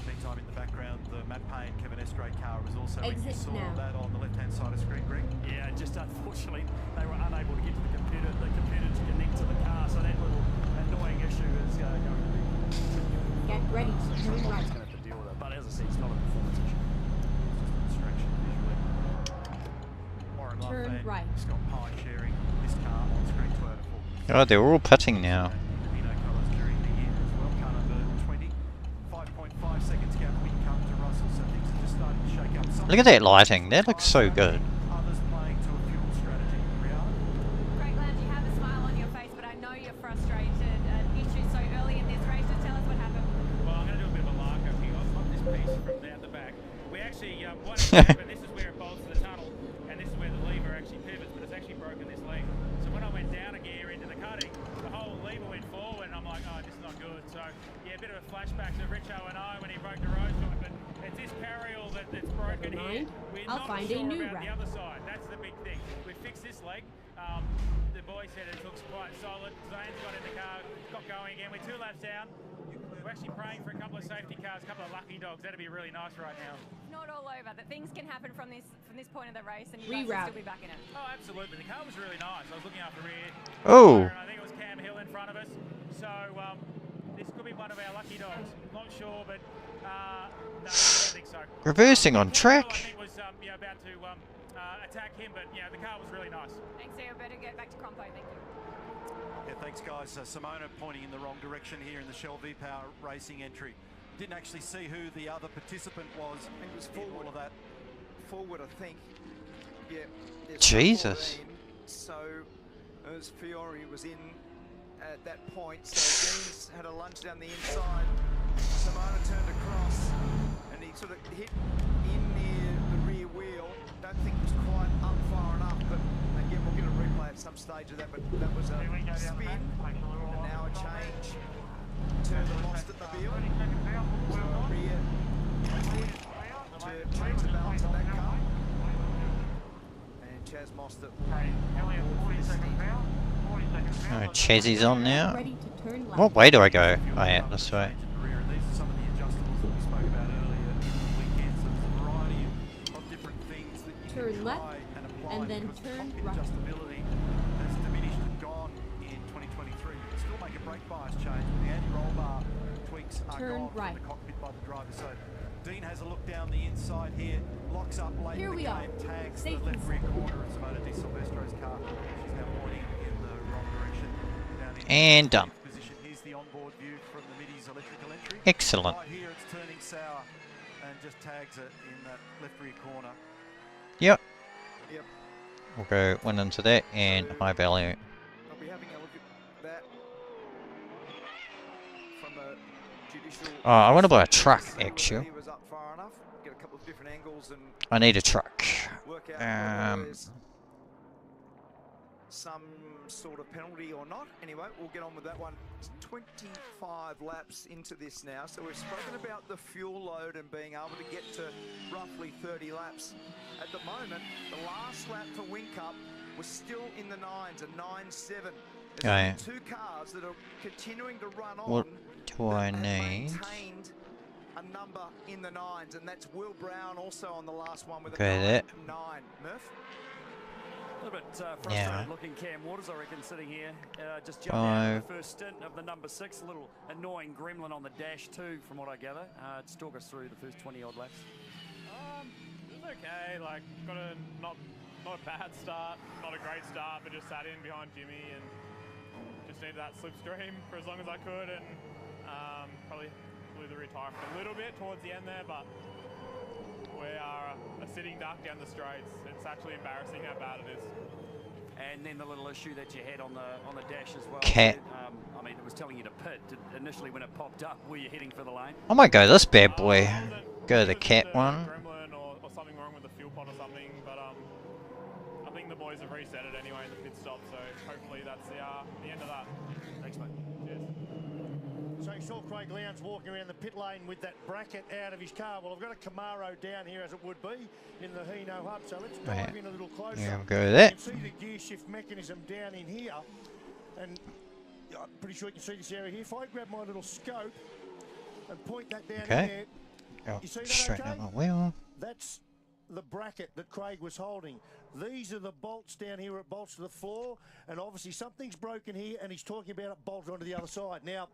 Meantime, in the background, the Matt Payne, Kevin Estray car was also in. You saw that on the left-hand side of screen, Greg?
Yeah, just unfortunately, they were unable to get to the computer to connect to the car, so that little annoying issue is going to be continuing.
Get ready, turn right.
Going to have to deal with it, but as I said, it's not a performance issue. It's just a distraction visually. Warren
Turn
Loveman,
right.
Scott Pye sharing this car on screen 2
Oh, they're all pitting now.
Colours during the year as well. Car number 20, 5.5 seconds gap when you come to Russell, so things are just starting to shake up.
Look at that lighting. That looks so good.
Others playing to a fuel strategy. Rihanna?
Craig Lounge, you have a smile on your face, but I know you're frustrated. An issue so early in this race. Just tell us what happened.
Well, I'm going to do a bit of a lark up here. I've got this piece from out the back. We actually, what happened, this is where it bolts to the tunnel, and this is where the lever actually pivots, but it's actually broken this leg. So when I went down a gear into the cutting, the whole lever went forward, and I'm like, oh, this is not good. So, yeah, a bit of a flashback to Richo and I when he broke the rose joint, but it's this carryall that's broken here. We're
I'll
not
find
sure
a new
about
route.
the other side. That's the big thing. We fixed this leg. The boy said it looks quite solid. Zane's got in the car, got going again. We're 2 laps down. We're actually praying for a couple of safety cars, a couple of lucky dogs. That'd be really nice right now.
Not all over. That things can happen from this point of the race, and you guys will still be back in it.
Oh, absolutely. The car was really nice. I was looking after rear.
Oh.
And I think it was Cam Hill in front of us. So this could be one of our lucky dogs. Not sure, but no, I don't think so.
Reversing on track.
I think was about to attack him, but the car was really nice.
Thanks, Theo. Better get back to Crompo. Thank you.
Yeah, thanks, guys. Simona pointing in the wrong direction here in the Shell V-Power Racing entry. Didn't actually see who the other participant was. I think it was forward. All of that. Forward, I think. Yeah.
Jesus.
So, as Fiore was in at that point, so Deans had a lunge down the inside. Simona turned across, and he sort of hit in near the rear wheel. Don't think it was quite up far enough, but again, we'll get a replay at some stage of that. But that was a spin, and now a change turn the lost at the wheel. So rear to change the balance of that car. And Chaz Mostert
Oh, Chazzy's on now.
Ready to turn left.
What way do I go? Oh yeah, this way.
Rear, and these are some of the adjustables that we spoke about earlier in the weekend. So there's a variety of different things that you
Turn
can
left,
try and apply
and then
because
turn
cockpit
right.
adjustability has diminished and gone in 2023. You can still make a brake bias change, but the anti-roll bar tweaks are
Turn
gone
right.
from the cockpit by the driver. So Dean has a look down the inside here, locks up late
Here
in the
we are.
game, tags
Safety
the left rear
sector.
corner of Simona Di Silvestro's car. She's now pointing in the wrong direction. Down in
And done.
position. Here's the onboard view from the Middy's electrical entry.
Excellent.
Right here it's turning sour and just tags it in that left rear corner.
Yep.
Yep.
We'll go one into that and high value.
I'll be having a look at that from a judicial.
Oh, I want to buy a truck actually.
He was up far enough. Get a couple of different angles and
I need a truck.
work out whether there's some sort of penalty or not. Anyway, we'll get on with that one. It's 25 laps into this now, so we've spoken about the fuel load and being able to get to roughly 30 laps. At the moment, the last lap for Whincup was still in the 9s, a 9.7. There's only
Yeah.
2 cars that are continuing to run on.
What do I
that have
need?
maintained a number in the 9s, and that's Will Brown also on the last one with a
Okay, that.
9. Murph?
A little bit
Yeah.
frustrated looking Cam Waters, I reckon, sitting here. Just jumped out of the first stint of the number 6. A little annoying gremlin on the dash too, from what I gather. Just talk us through the first 20-odd laps.
It was okay. Like, got a not a bad start, not a great start, but just sat in behind Jimmy and just needed that slipstream for as long as I could, and probably blew the rear tyre for a little bit towards the end there, but we are a sitting duck down the straights. It's actually embarrassing how bad it is.
And then the little issue that you had on the dash as well.
Cat.
I mean, it was telling you to pit. Initially, when it popped up, were you heading for the lane?
I might go this bad boy. Go the cat one.
Gremlin or something wrong with the fuel pod or something, but I think the boys have reset it anyway in the pit stop, so hopefully that's the end of that.
Thanks, mate.
Cheers.
So you saw Craig Lowndes walking around the pit lane with that bracket out of his car. Well, I've got a Camaro down here as it would be in the Hino hub, so let's dive in a little closer.
Yeah, we'll go with that.
You can see the gear shift mechanism down in here, and I'm pretty sure you can see this area here. If I grab my little scope and point that down in
Okay.
there,
Go
you see that
straighten
okay?
up my wheel.
That's the bracket that Craig was holding. These are the bolts down here, it bolts to the floor, and obviously something's broken here, and he's talking about it bolted onto the other side. Now,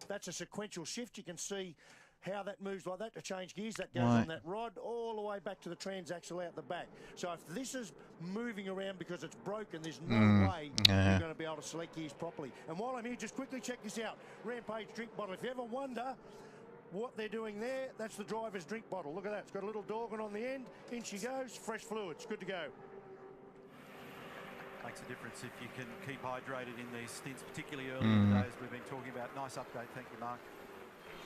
that's a sequential shift. You can see how that moves like that to change gears. That goes on that rod all the way back to the transaxle out the back. So if this is moving around because it's broken, there's no way you're going to be able to select gears properly. And while I'm here, just quickly check this out. Rampage drink bottle. If you ever wonder what they're doing there, that's the driver's drink bottle. Look at that. It's got a little dog on the end. In she goes. Fresh fluids. Good to go.
Makes a difference if you can keep hydrated in these stints, particularly early in the days we've been talking about. Nice update, thank you, Mark.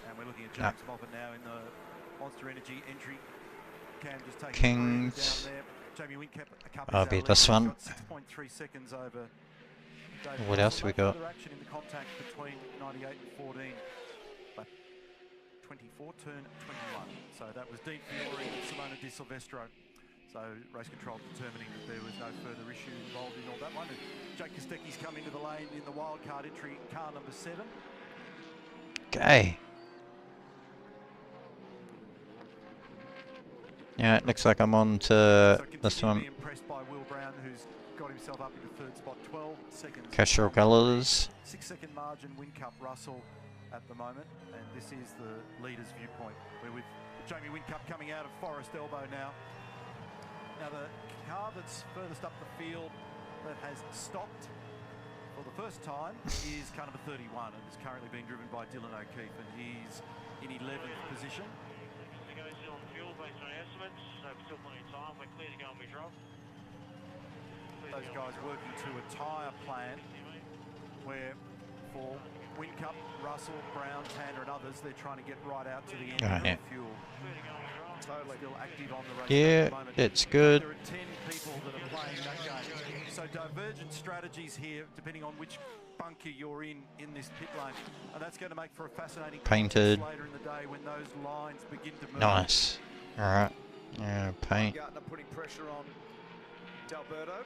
And we're looking at James Moffat now in the Monster Energy entry. Cam just taking
Kings.
down there. Jamie Whincup, a couple
I'll be this one.
6.3 seconds over.
What else we got?
Further action in the contact between 98 and 14. But 24 turn 21. So that was Dean Fiore and Simona Di Silvestro. So race control determining that there was no further issue involved in all that one. And Jake Kostecki's come into the lane in the wildcard entry, car number 7.
Okay. Yeah, it looks like I'm on to this one.
Impressed by Will Brown, who's got himself up into third spot, 12 seconds.
Castrol colours.
6-second margin, Whincup Russell at the moment, and this is the leader's viewpoint, where with Jamie Whincup coming out of Forest Elbow now. Now the car that's furthest up the field that has stopped for the first time is car number 31, and is currently being driven by Dylan O'Keefe, and he's in 11th position.
Still on fuel based on estimates, so still plenty of time. We're clear to go on we drop.
Those guys working to a tyre plan where for
Whincup, Russell, Brown, Tanner and others, they're trying to get right out to the end
Oh,
of
yeah.
the fuel. Totally still active on the race
Yeah,
at the moment.
it's good.
There are 10 people that are playing that game. So divergent strategies here, depending on which bunker you're in this pit lane. And that's going to make for a fascinating
Painted.
contest later in the day when those lines begin to move.
Nice. Alright. Yeah, paint.
Gardner putting pressure on D'Alberto.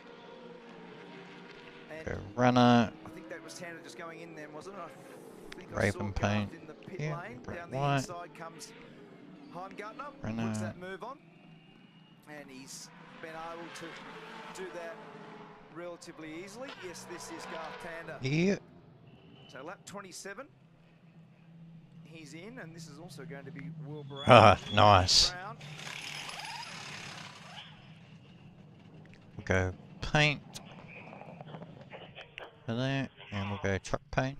And
Go runner.
I think that was Tanner just going in then, wasn't it? I think
Raven
I saw
paint.
Garth in the pit
Yeah,
lane.
great
Down the
white.
inside comes Heimgartner,
Runner.
puts that move on. And he's been able to do that relatively easily. Yes, this is Garth Tander.
Yeah.
So lap 27. He's in, and this is also going to be Will Brown.
Ah, nice.
Brown.
We'll go paint. For there. And we'll go truck paint.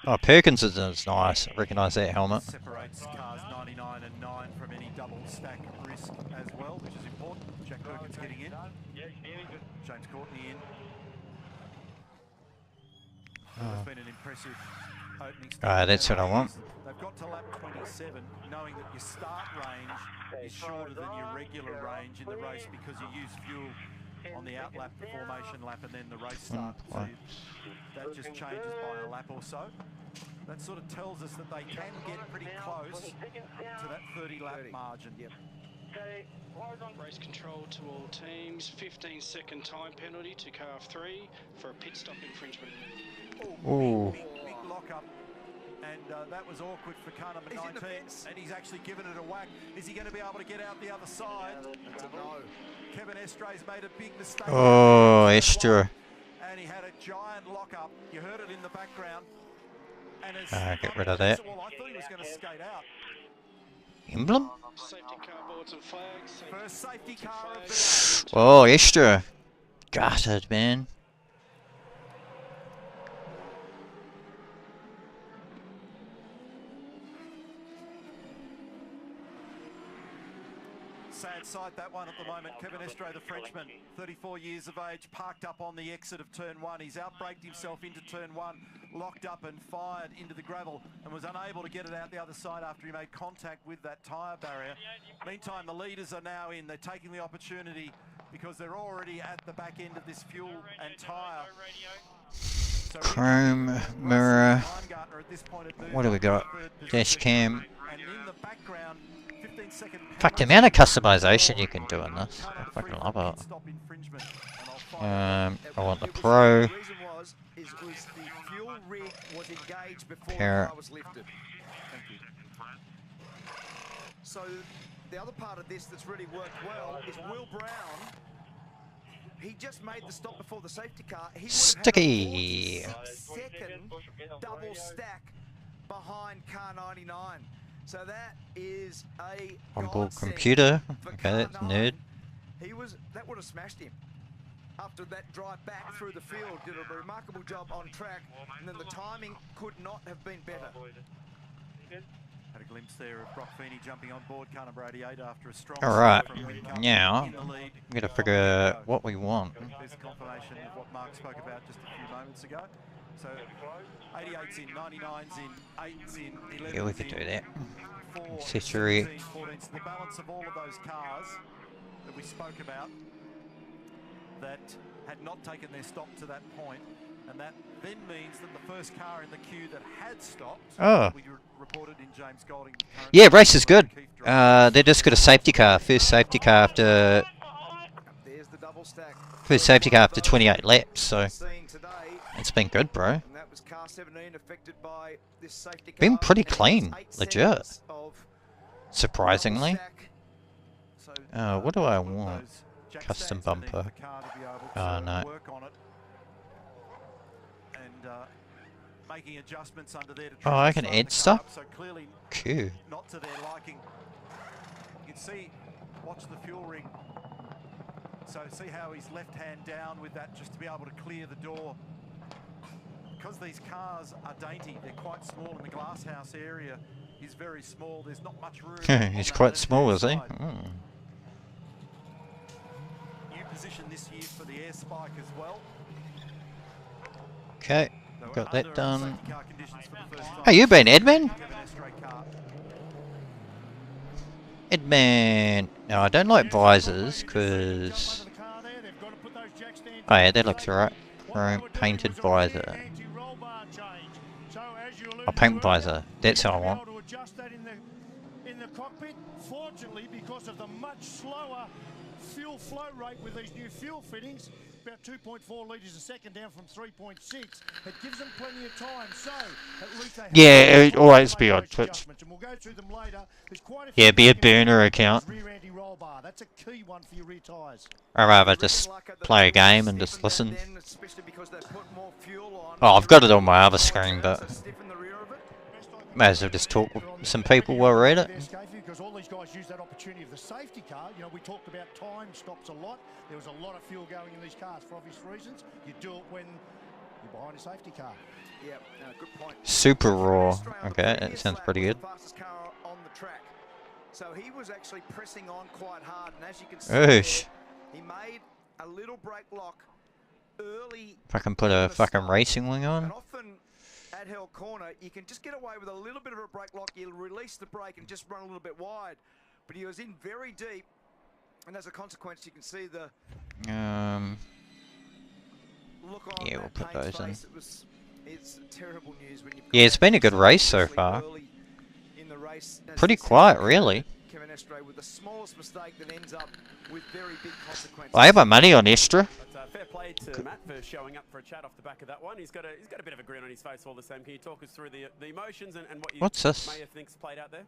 Oh, Perkins is nice. I recognise that helmet.
Separates cars 99 and 9 from any double stack risk as well, which is important. Jack Perkins getting in. James Courtney in. It's been an impressive opening start.
That's what I want.
They've got to lap 27, knowing that your start range is shorter than your regular range in the race because you use fuel on the out lap, the formation lap, and then the race start. So that just changes by a lap or so. That sort of tells us that they can get pretty close to that 30 lap margin. Yep.
Race control to all teams. 15-second time penalty to car 3 for a pit stop infringement.
Ooh.
Big lock-up. And that was awkward for car number 19, and he's actually given it a whack. Is he going to be able to get out the other side? No. Kevin Estray's made a big mistake.
Oh, Estra.
And he had a giant lock-up. You heard it in the background. And
Get rid of that.
Well, I thought he was going to skate out.
Emblem?
Safety car boards and flags.
First safety car of the day.
Oh, Estra. Gutted, man.
Sad sight, that one at the moment. Kevin Estray, the Frenchman, 34 years of age, parked up on the exit of turn 1. He's outbraked himself into turn 1, locked up and fired into the gravel, and was unable to get it out the other side after he made contact with that tyre barrier. Meantime, the leaders are now in. They're taking the opportunity because they're already at the back end of this fuel and tyre. So
Chrome, mirror. What do we got? Dash cam.
And in the background, 15-second
Fuck, the amount of customization you can do in this. I fucking love it. I want the Pro.
The reason was the fuel rig was engaged before
Parrot.
the car was lifted. So the other part of this that's really worked well is Will Brown. He just made the stop before the safety car. He
Sticky.
46-second double stack behind car 99. So that is a
Onboard
godsend
computer.
for
Okay,
car
that's
9.
nerd.
That would have smashed him. After that drive back through the field, did a remarkable job on track, and then the timing could not have been better.
Had a glimpse there of Brock Feeney jumping on board car number 88 after a strong
Alright,
start from Whincup
now
in the lead.
we gotta figure out what we want.
There's the confirmation of what Mark spoke about just a few moments ago. So 88's in, 99's in, 8's in, 11's
Yeah, we could do
in,
that.
4,
Accessory.
17, 14. So the balance of all of those cars that we spoke about that had not taken their stop to that point, and that then means that the first car in the queue that had stopped, we reported in James Golding.
Yeah, race is good. They just got a safety car. First safety car after.
There's the double stack.
First safety car after 28 laps, so it's been good, bro.
And that was car 17 affected by this safety car.
Been pretty
And it was
clean,
8
legit.
seconds of
Surprisingly.
double
What do I want? Custom bumper. Oh no.
Making adjustments under there to
Oh, I can add stuff?
So clearly
Cool.
not to their liking. You can see, watch the fuel ring. So see how he's left hand down with that just to be able to clear the door. Because these cars are dainty, they're quite small, and the glass house area is very small. There's not much room.
He's quite small, is he?
New position this year for the air spike as well.
Okay. Got that done. How you been, Edman? Edman. No, I don't like visors because. Oh yeah, that looks alright. Chrome painted visor. Oh, paint visor. That's how I want.
In the cockpit, fortunately, because of the much slower fuel flow rate with these new fuel fittings, about 2.4 litres a second down from 3.6, it gives them plenty of time. So at least they have
Yeah, it always be on Twitch.
and we'll go through them later. There's quite a
Yeah,
few
be a burner account.
rear anti-roll bar. That's a key one for your rear tyres.
I'd rather just play a game and just listen. Oh, I've got it on my other screen, but may as well just talk with some people while we're at it.
Because all these guys use that opportunity of the safety car. You know, we talked about time stops a lot. There was a lot of fuel going in these cars for obvious reasons. You do it when you're behind a safety car.
Yeah, good point.
Super raw. Okay, that sounds pretty good.
Fastest car on the track. So he was actually pressing on quite hard, and as you can see,
Oosh.
he made a little brake lock early.
If I can put a fucking racing wing on.
And often at Hell Corner, you can just get away with a little bit of a brake lock. You'll release the brake and just run a little bit wide. But he was in very deep, and as a consequence, you can see the look on
yeah, we'll
that
put
paint's
those in.
face. It's terrible news when you've
Yeah, it's been a good race so far. Pretty quiet, really.
with the smallest mistake that ends up with very big consequences.
I have my money on Estra.
Fair play to Matt for showing up for a chat off the back of that one. He's got a bit of a grin on his face all the same. Can you talk us through the emotions and what you
What's this?
may have think's played out there?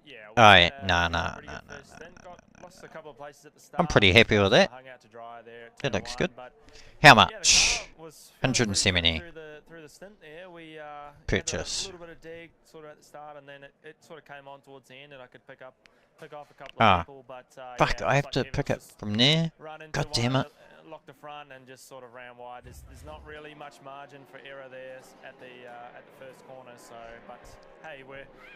Yeah.
Oh yeah, nah.
Lost a couple of places at the start.
I'm pretty happy with that.
Hung out to dry there at
That looks
10-1,
good.
but
How
yeah,
much?
the car was feeling pretty good
170.
through the stint there. We had
Purchase.
a little bit of dig sort of at the start, and then it sort of came on towards the end, and I could pick off a couple of people. But
Fuck,
yeah,
I have
like
to
Kevin
pick it
just
from there.
run into
God
one
damn it.
Locked the front and just sort of ran wide. There's not really much margin for error there at the first corner. So, but hey,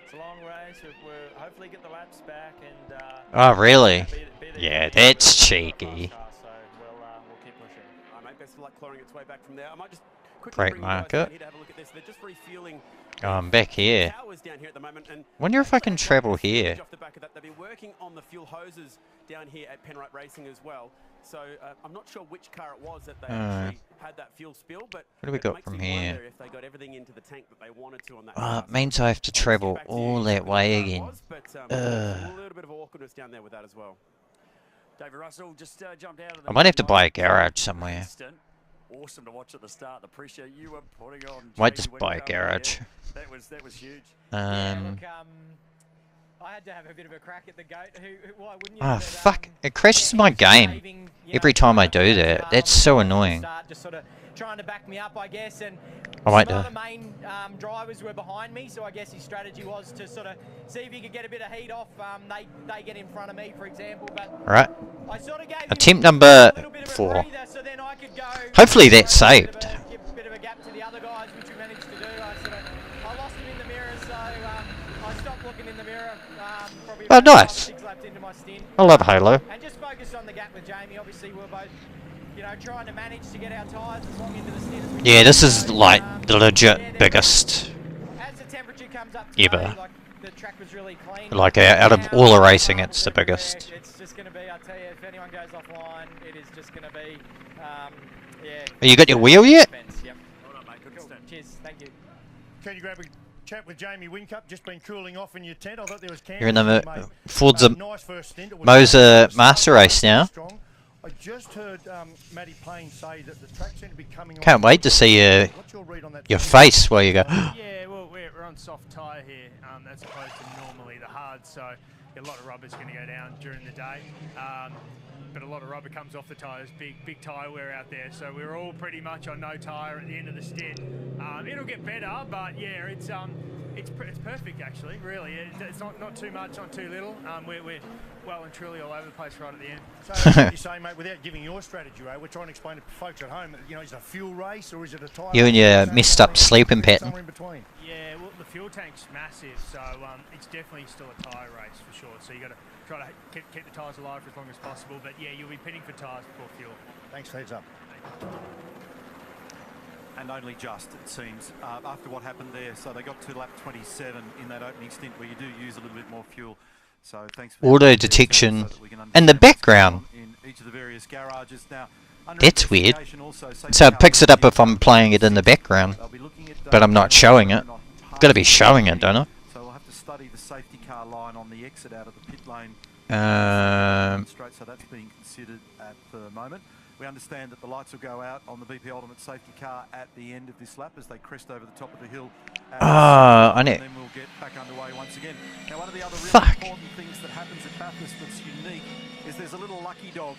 it's a long race. We're hopefully get the laps back and.
Oh really?
Be the
Yeah, that's cheeky.
So we'll keep pushing.
All right, mate, best of luck clawing its way back from there. I might just quickly
Great
bring you guys
market.
down here to have a look at this. They're just refueling.
Oh, I'm back here.
Towers down here at the moment, and
Wonder if I can travel here.
off the back of that, they've been working on the fuel hoses down here at Penrite Racing as well. So I'm not sure which car it was that they actually had that fuel spill, but
What do we
it
got
makes
from
me
here?
wonder if they got everything into the tank that they wanted to on that
Oh,
car.
it means I have to travel all that way again.
But a little bit of awkwardness down there with that as well.
David Russell just jumped out of the
I might have to buy a garage somewhere.
Awesome to watch at the start. Appreciate you putting on.
Might
Jamie
just
when
buy
you
a
come in there.
garage.
That was huge.
I had to have a bit of a crack at the gate. Why wouldn't you?
Ah,
But,
fuck. It crashes my game every time I do that. That's so annoying.
Just sort of trying to back me up, I guess. And
I might
some of
do.
the main drivers were behind me, so I guess his strategy was to sort of see if he could get a bit of heat off. They get in front of me, for example. But
Alright.
I sort of gave him
Attempt number
a little bit of a
4.
breather, so then I could go.
Hopefully that's saved.
Give a bit of a gap to the other guys, which we managed to do. I lost him in the mirror, so I stopped looking in the mirror. Probably
Oh,
about
nice.
5 or 6 laps into my stint.
I love Halo.
And just focused on the gap with Jamie. Obviously, we're both, trying to manage to get our tyres as long into the stint as we
Yeah,
can.
this is
So,
like the legit biggest
as the temperature comes up today,
ever.
like the track was really clean.
Like out of all the racing, it's the biggest.
It's just going to be, I tell you, if anyone goes offline, it is just going to be, yeah.
You got your wheel yet?
Yep. Well done, mate. Good cool. Cheers. Thank you.
Can you grab a chat with Jamie Whincup? Just been cooling off in your tent. I thought there was cameras.
You're in the
mate.
Ford's
Nice first stint. It was
Moza Master Race now.
strong. I just heard Matty Payne say that the track seemed to be coming on.
Can't wait to see
What's your read on that?
your face while you go.
Yeah, well, we're on soft tyre here, as opposed to normally the hard, so a lot of rubber's going to go down during the day. But a lot of rubber comes off the tyres, big tyre wear out there, so we're all pretty much on no tyre at the end of the stint. It'll get better, but yeah, it's perfect actually, really. It's not too much, not too little. We're well and truly all over the place right at the end.
So what you say, mate, without giving your strategy, we're trying to explain to folks at home, is it a fuel race or is it a tyre
You and
race?
your messed up sleeping pattern.
Somewhere in between.
Yeah, well, the fuel tank's massive, so it's definitely still a tyre race for sure. So you got to try to keep the tyres alive for as long as possible. But yeah, you'll be pitting for tyres before fuel.
Thanks, heads up.
and only just, it seems, after what happened there. So they got to lap 27 in that opening stint where you do use a little bit more fuel. So thanks for
Auto detection in the background.
in each of the various garages. Now,
That's weird. So it picks it up if I'm playing it in the background, but I'm not showing it. Got to be showing it, don't I?
So we'll have to study the safety car line on the exit out of the pit lane.
Um,
So that's being considered at the moment. We understand that the lights will go out on the BP Ultimate safety car at the end of this lap as they crest over the top of the hill.
I know.
And then we'll get back underway once again. Now, one of the other really important things that happens at Bathurst that's unique is there's a little lucky dog.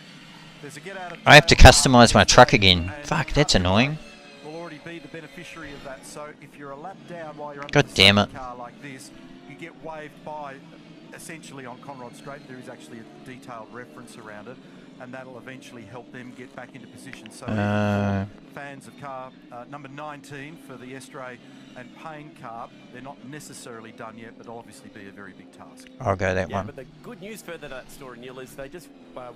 There's a get out of
I have to customize my truck again. Fuck, that's annoying.
will already be the beneficiary of that. So if you're a lap down while you're under
God
the
damn
safety
it.
car like this, you get waved by, essentially on Conrod Straight, there is actually a detailed reference around it, and that'll eventually help them get back into position. So fans of car number 19 for the Estray and Payne car, they're not necessarily done yet, but they'll obviously be a very big task.
I'll go that
Yeah,
one.
but the good news further to that story, Neil, is they just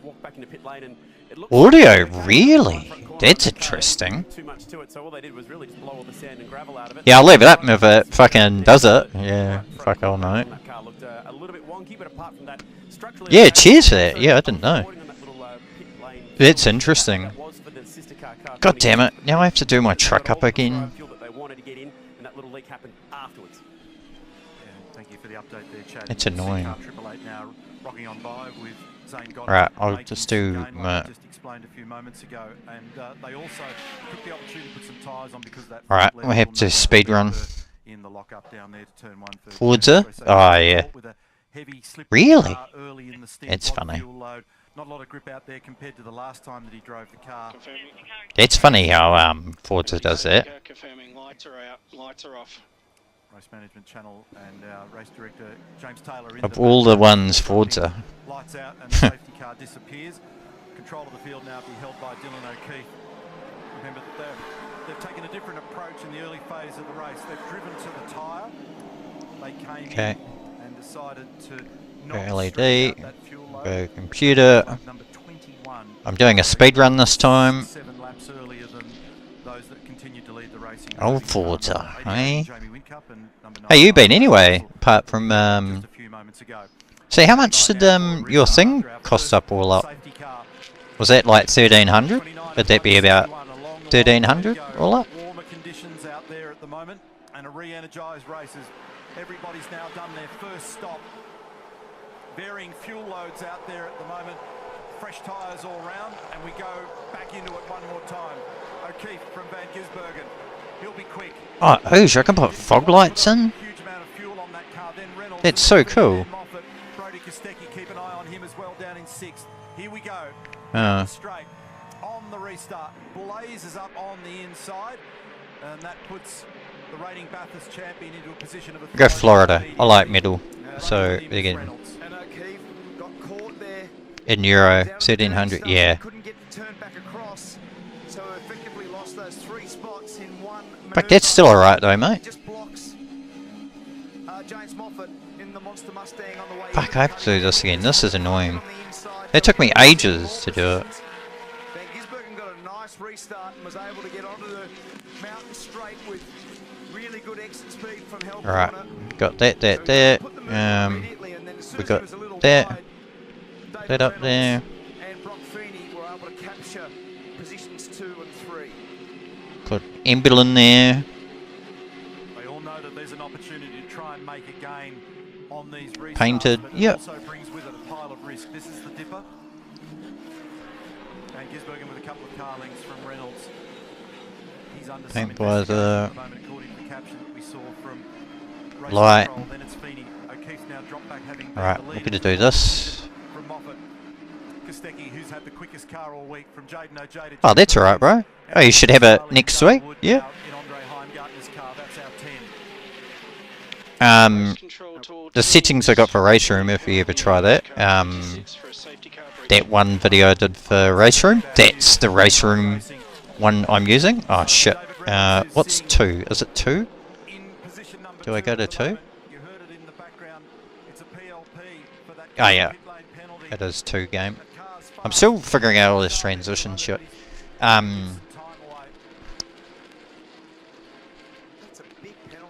walked back into pit lane and it looks
Audio, really? That's interesting.
too much to it, so all they did was really just blow all the sand and gravel out of it.
Yeah, I'll leave it up if it fucking does it. Yeah, fuck all night.
That car looked a little bit wonky, but apart from that, structurally...
Yeah, cheers for that. Yeah, I didn't know. That's interesting. God damn it. Now I have to do my truck up again.
Thank you for the update there, Chad.
It's annoying.
Now rocking on by with Zane Goddard.
Right, I'll just do my...
Just explained a few moments ago, and they also took the opportunity to put some tyres on because that.
Alright, we have to speed run.
In the lockup down there to turn 1 for
Forza? Oh yeah. Really? It's funny.
Not a lot of grip out there compared to the last time that he drove the car.
It's funny how Forza does that.
Confirming lights are out, lights are off.
Race management channel and our race director James Taylor in
Of all the ones Forza.
Lights out and the safety car disappears. Control of the field now be held by Dylan O'Keefe. Remember that they've taken a different approach in the early phase of the race. They've driven to the tyre. They came in and decided to
Go LED, go computer. I'm doing a speed run this time.
7 laps earlier than those that continued to lead the racing.
Oh, Forza, hey? How you been anyway, apart from... See, how much did your thing cost up all up? Was that like 1,300? Would that be about 1,300 all up?
Warmer conditions out there at the moment and a re-energised races. Everybody's now done their first stop. Varying fuel loads out there at the moment. Fresh tyres all round, and we go back into it one more time. O'Keefe from Van Gisbergen. He'll be quick.
Oh, oosh, I can put fog lights in?
Huge amount of fuel on that car. Then Reynolds.
That's so cool.
Brody Kostecki, keep an eye on him as well down in 6th. Here we go. Straight on the restart. Blazes up on the inside, and that puts the reigning Bathurst champion into a position of a...
Go Florida. I like middle. So, again.
And O'Keefe got caught there.
In Euro, 1,300, yeah.
Couldn't get to turn back across, so effectively lost those 3 spots in one move.
But that's still alright though, mate.
Just blocks James Moffat in the Monster Mustang on the way.
Fuck, I have to do this again. This is annoying. It took me ages to do it.
Van Gisbergen got a nice restart and was able to get onto the mountain straight with really good exit speed from Hell Corner.
Alright, got that there. We got that up there.
And Brock Feeney were able to capture positions 2 and 3.
Put Embil in there.
They all know that there's an opportunity to try and make a gain on these restarts.
Painted,
but it
yep.
also brings with it a pile of risk. This is the dipper. Van Gisbergen with a couple of car lengths from Reynolds. He's under some investigation at the moment, according to the caption that we saw from Race
Lite.
Control. Then it's Feeney. O'Keefe's now dropped back, having been
Alright,
the
we're
lead.
gonna do this.
From Moffat. Kostecki, who's had the quickest car all week, from Jaden O'Jay to...
Oh, that's alright, bro. Oh, you should have it next week. Yeah.
In Andre Heimgartner's car. That's our 10.
The settings I got for Race Room, if you ever try that. That one video I did for Race Room, that's the Race Room one I'm using. Oh shit. What's 2? Is it 2? Do I go to 2? Oh yeah. It is 2 game. I'm still figuring out all this transition shit.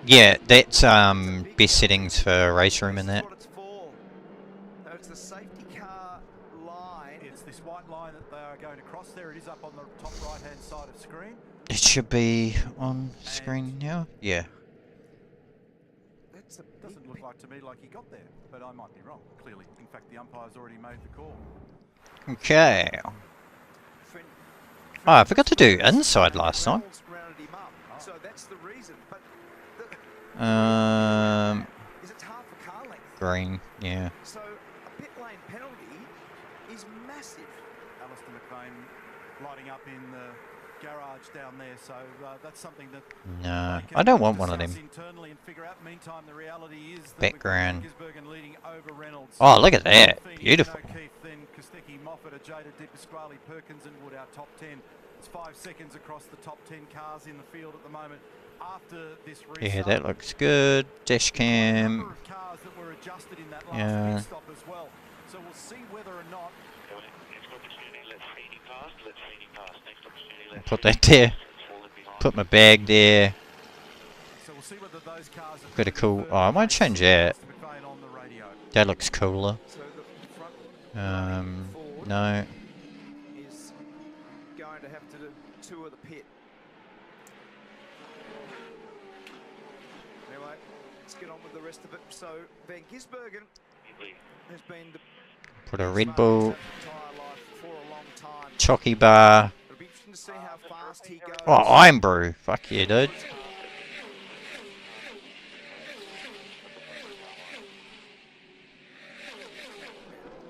Yeah, that's best settings for race room and that.
It's the safety car line.
It's this white line that they are going to cross there. It is up on the top right-hand side of screen.
It should be on screen now. Yeah.
Doesn't look like to me like he got there, but I might be wrong, clearly. In fact, the umpire's already made the call.
Okay. Oh, I forgot to do inside last time.
So that's the reason. But
Green, yeah.
so a pit lane penalty is massive.
Alistair McVeigh lighting up in the garage down there, so that's something that
No, I don't want one of them.
internally and figure out. Meantime, the reality is that
Background.
Gisbergen leading over Reynolds.
Oh, look at that. Beautiful.
Keith, then Kostecki, Moffat, Ajada, Di Pasquale, Perkins and Wood, our top 10. It's 5 seconds across the top 10 cars in the field at the moment. After this restart,
Yeah, that looks good. Dash cam.
cars that were adjusted in that last
Yeah.
pit stop as well. So we'll see whether or not
Put that there. Put my bag there. Pretty cool. Oh, I might change that. That looks cooler. No.
Is going to have to do tour the pit. Anyway, let's get on with the rest of it. So Van Gisbergen has been the
Put a Red Bull.
for a long time.
Chalky bar.
It'll be interesting to see how fast he goes.
Oh, Iron Brew. Fuck yeah, dude.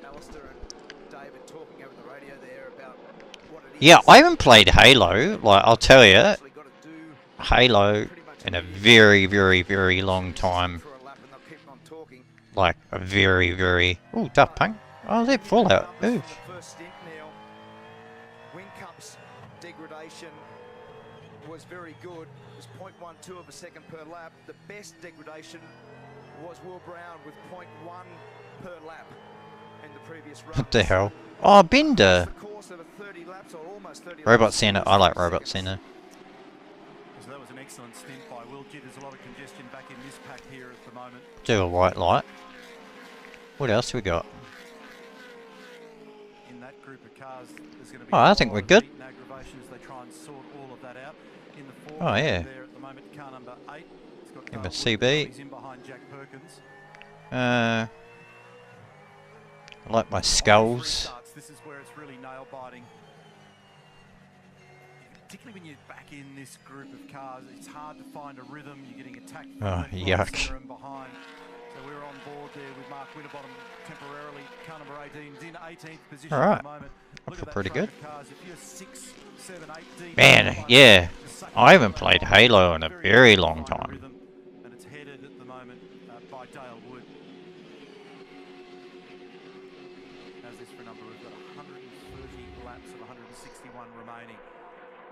Alistair and David talking over the radio there about what it is.
Yeah, I haven't played Halo. Like, I'll tell you, Halo in a very, very, very long time. Like a very, very. Ooh, Daft Punk. Oh, they're Fallout. Ooh.
First stint now. Win Cup's degradation was very good. It was 0.12 of a second per lap. The best degradation was Will Brown with 0.1 per lap in the previous run.
What the hell? Oh, Bender.
The course of a 30 laps or almost 30
Robot
laps.
Center. I like Robot Center.
So that was an excellent stint by Will Kidd. There's a lot of congestion back in this pack here at the moment.
Do a white light. What else we got?
In that group of cars, there's going to be
Oh, I think we're good.
aggravations. They try and sort all of that out. In the fourth
Oh, yeah.
there at the moment, car number 8. It's got
Number
Wood.
CB.
He's in behind Jack Perkins.
I like my skulls.
This is where it's really nail biting. Particularly when you're back in this group of cars, it's hard to find a rhythm. You're getting attacked from
Oh,
the front,
yuck.
centre and behind. So we're on board there with Mark Winterbottom temporarily. Car number 18 is in 18th position
All right.
at the moment.
I
Look
feel
at that
pretty
train
good.
of cars. If you're 6, 7, 8 deep,
Man, yeah. I haven't played Halo in a very long time.
and it's headed at the moment by Dale Wood. As this for a number, we've got 130 laps of 161 remaining.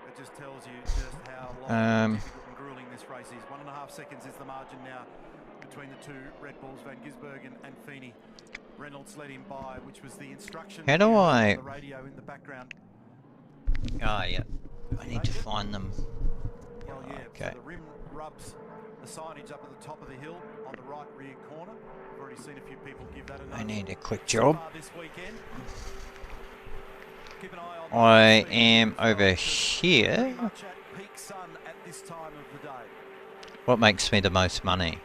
It just tells you just how long difficult and grueling this race is. 1.5 seconds is the margin now between the two Red Bulls, Van Gisbergen and Feeney. Reynolds led him by, which was the instruction
How do
on
I-
the radio in the background.
Ah, yeah. I need to find them.
Well, yeah,
Okay.
so the rim rubs the signage up at the top of the hill on the right rear corner. I've already seen a few people give that a nudge.
I need a quick
So
job.
far this weekend. Keep an eye on
I
the
am over
pretty
here.
much at peak sun at this time of the day.
What makes me the most money?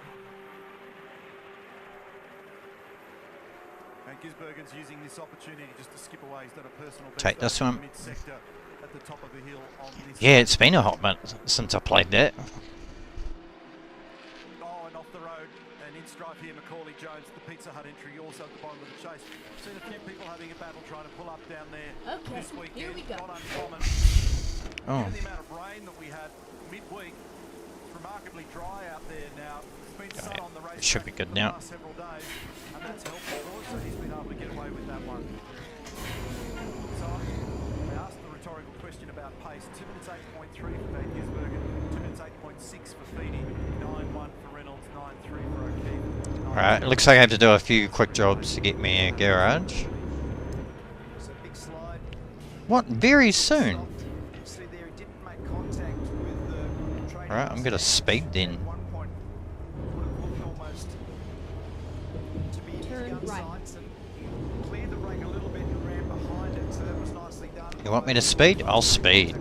And Gisbergen's using this opportunity just to skip away. He's done a personal best
Take this
over
one.
mid-sector at the top of the hill on this.
Yeah, it's been a hot minute since I played that.
Oh, and off the road, and in strife here, Macaulay Jones, the Pizza Hut entry, also at the bottom of the chase. Seen a few people having a battle trying to pull up down there
Okay,
this weekend.
here we go.
Not uncommon.
Oh.
Given the amount of rain that we had midweek, it's remarkably dry out there now. There's been sun on the race
It should be
track
good
for the
now.
last several days, and that's helpful. Also, he's been able to get away with that one. So I asked the rhetorical question about pace. 2 minutes 8.3 for Van Gisbergen, 2 minutes 8.6 for Feeney, 9.1 for Reynolds, 9.3 for O'Keefe.
Alright, it looks like I have to do a few quick jobs to get me a garage.
It's a big slide.
What? Very soon?
See there, he didn't make contact with the train.
Alright, I'm gonna speed then.
right.
sights and cleared the rake a little bit and ran behind it, so that was nicely done.
You want me to speed? I'll speed.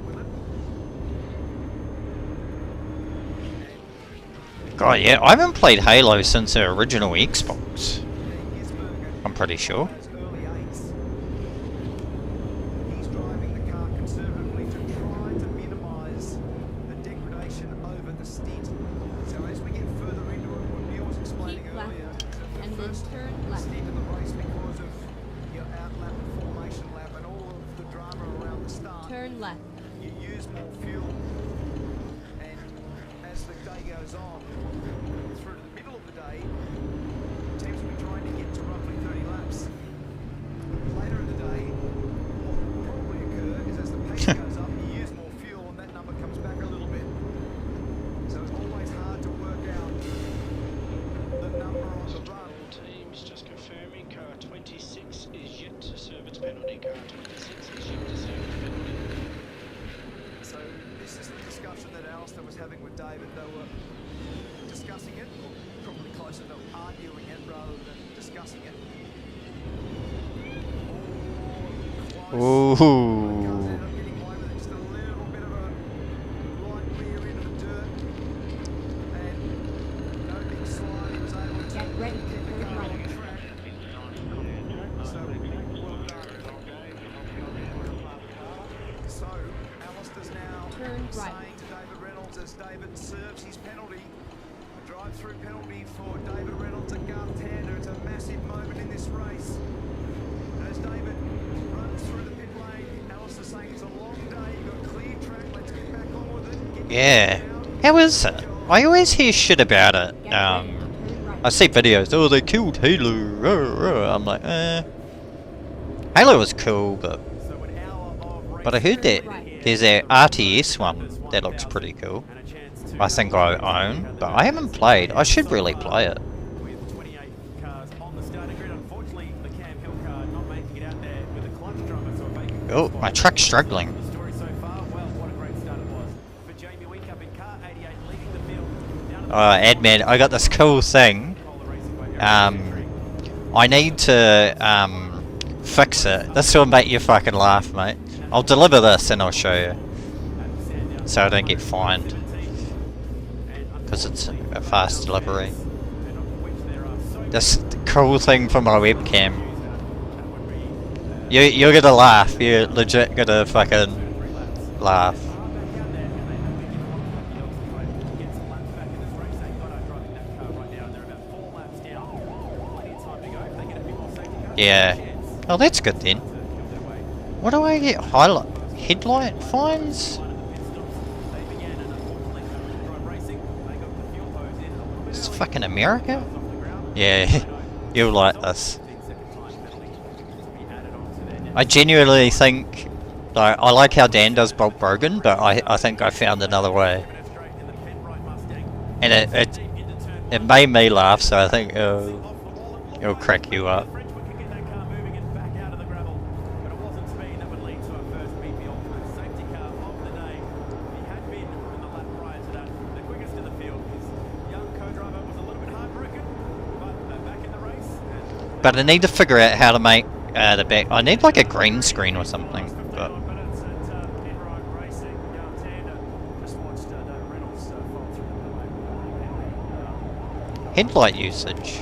God, yeah, I haven't played Halo since the original Xbox. I'm pretty sure.
He's driving the car conservatively to try to minimise the degradation over the stint. So as we get further into it, what Neil was explaining earlier,
and
the first
then turn left.
stint in the race because of your outlap and formation lap and all of the drama around the start.
Turn left.
You use more fuel, and as the day goes on, through to the middle of the day, teams will be trying to get to roughly 30 laps. Later in the day, what will probably occur is as the pace goes up, you use more fuel and that number comes back a little bit. So it's always hard to work out the number on the run.
Teams just confirming car 26 is yet to serve its penalty. Car 26 is yet to serve its penalty.
So this is the discussion that Alistair was having with David. They were discussing it, or probably closer to arguing it rather than discussing it.
Ooh.
Just a little bit of a light rear into the dirt, and no big slide. He was able to
Get ready to
keep the
turn
car on
right.
track. So So Alistair's now
Turn right.
saying to David Reynolds as David serves his penalty, a drive-through penalty for David Reynolds at Garth Tander. It's a massive moment in this race. As David runs through the pit lane, Alistair's saying it's a long day, you've got clear track, let's get back on with it.
Yeah. How is it? I always hear shit about it. I see videos. Oh, they killed Halo. I'm like, Halo was cool, but I heard that there's a RTS one that looks pretty cool. I think I own, but I haven't played. I should really play it. Oh, my truck's struggling. Admin, I got this cool thing. I need to fix it. This will make you fucking laugh, mate. I'll deliver this and I'll show you, so I don't get fined, because it's a fast delivery. This cool thing for my webcam. You're gonna laugh. You're legit gonna fucking laugh. Yeah. Oh, that's good then. What do I get? Headlight fines? It's fucking America? Yeah, you'll like this. I genuinely think, like, I like how Dan does Bolt Brogan, but I think I found another way. And it made me laugh, so I think it'll crack you up. But I need to figure out how to make the back. I need like a green screen or something. But headlight usage.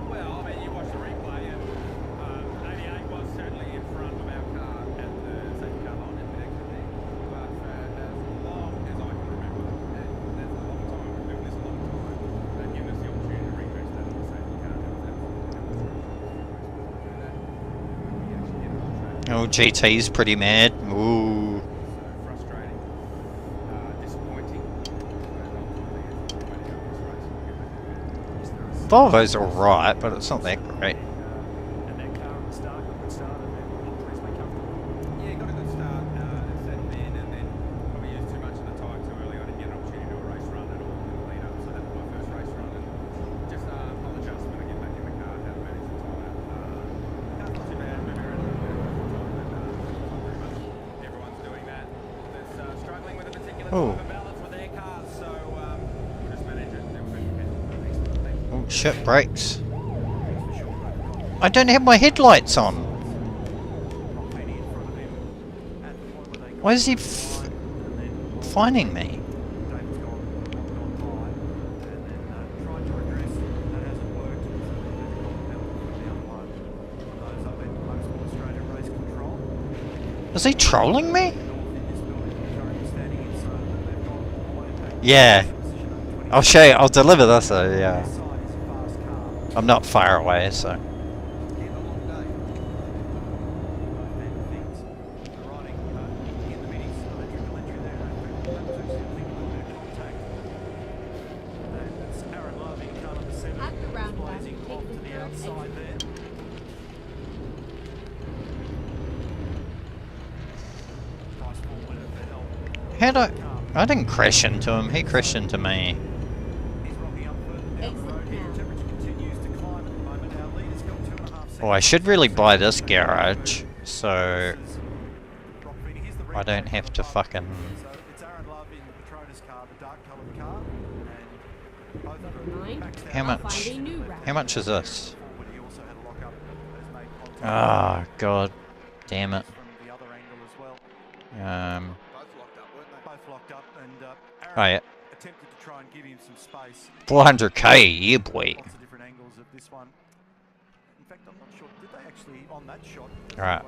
Well, I mean, you watch the replay, and 88 was certainly in front of our car at the safety car line at the exit there. But for as long as I can remember, and that's a long time, we've been doing this a long time, they've given us the opportunity to refresh that on the safety car.
Oh, GT's pretty mad. Ooh.
Frustrating, disappointing.
Volvo's alright, but it's not that great.
Yeah, got a good start, as said then, and then probably used too much of the time too early. I didn't get an opportunity to do a race run at all in the lead up, so that was my first race run. And just apologise when I get back in the car, how to manage the time. Not too bad, moving around a little bit, but everyone's doing that. That's struggling with a particular type of balance with their cars, so we'll just manage it and do what we can.
Oh shit, brakes. I don't have my headlights on. Why is he finding me? Is he trolling me? Yeah. I'll show you, I'll deliver this, yeah. I'm not far away, so. How'd I didn't crash into him, he crashed into me. Oh, I should really buy this garage, so I don't have to fucking... How much is this? Ah, oh, god damn it. Oh yeah. 400k, yeah boy. Alright.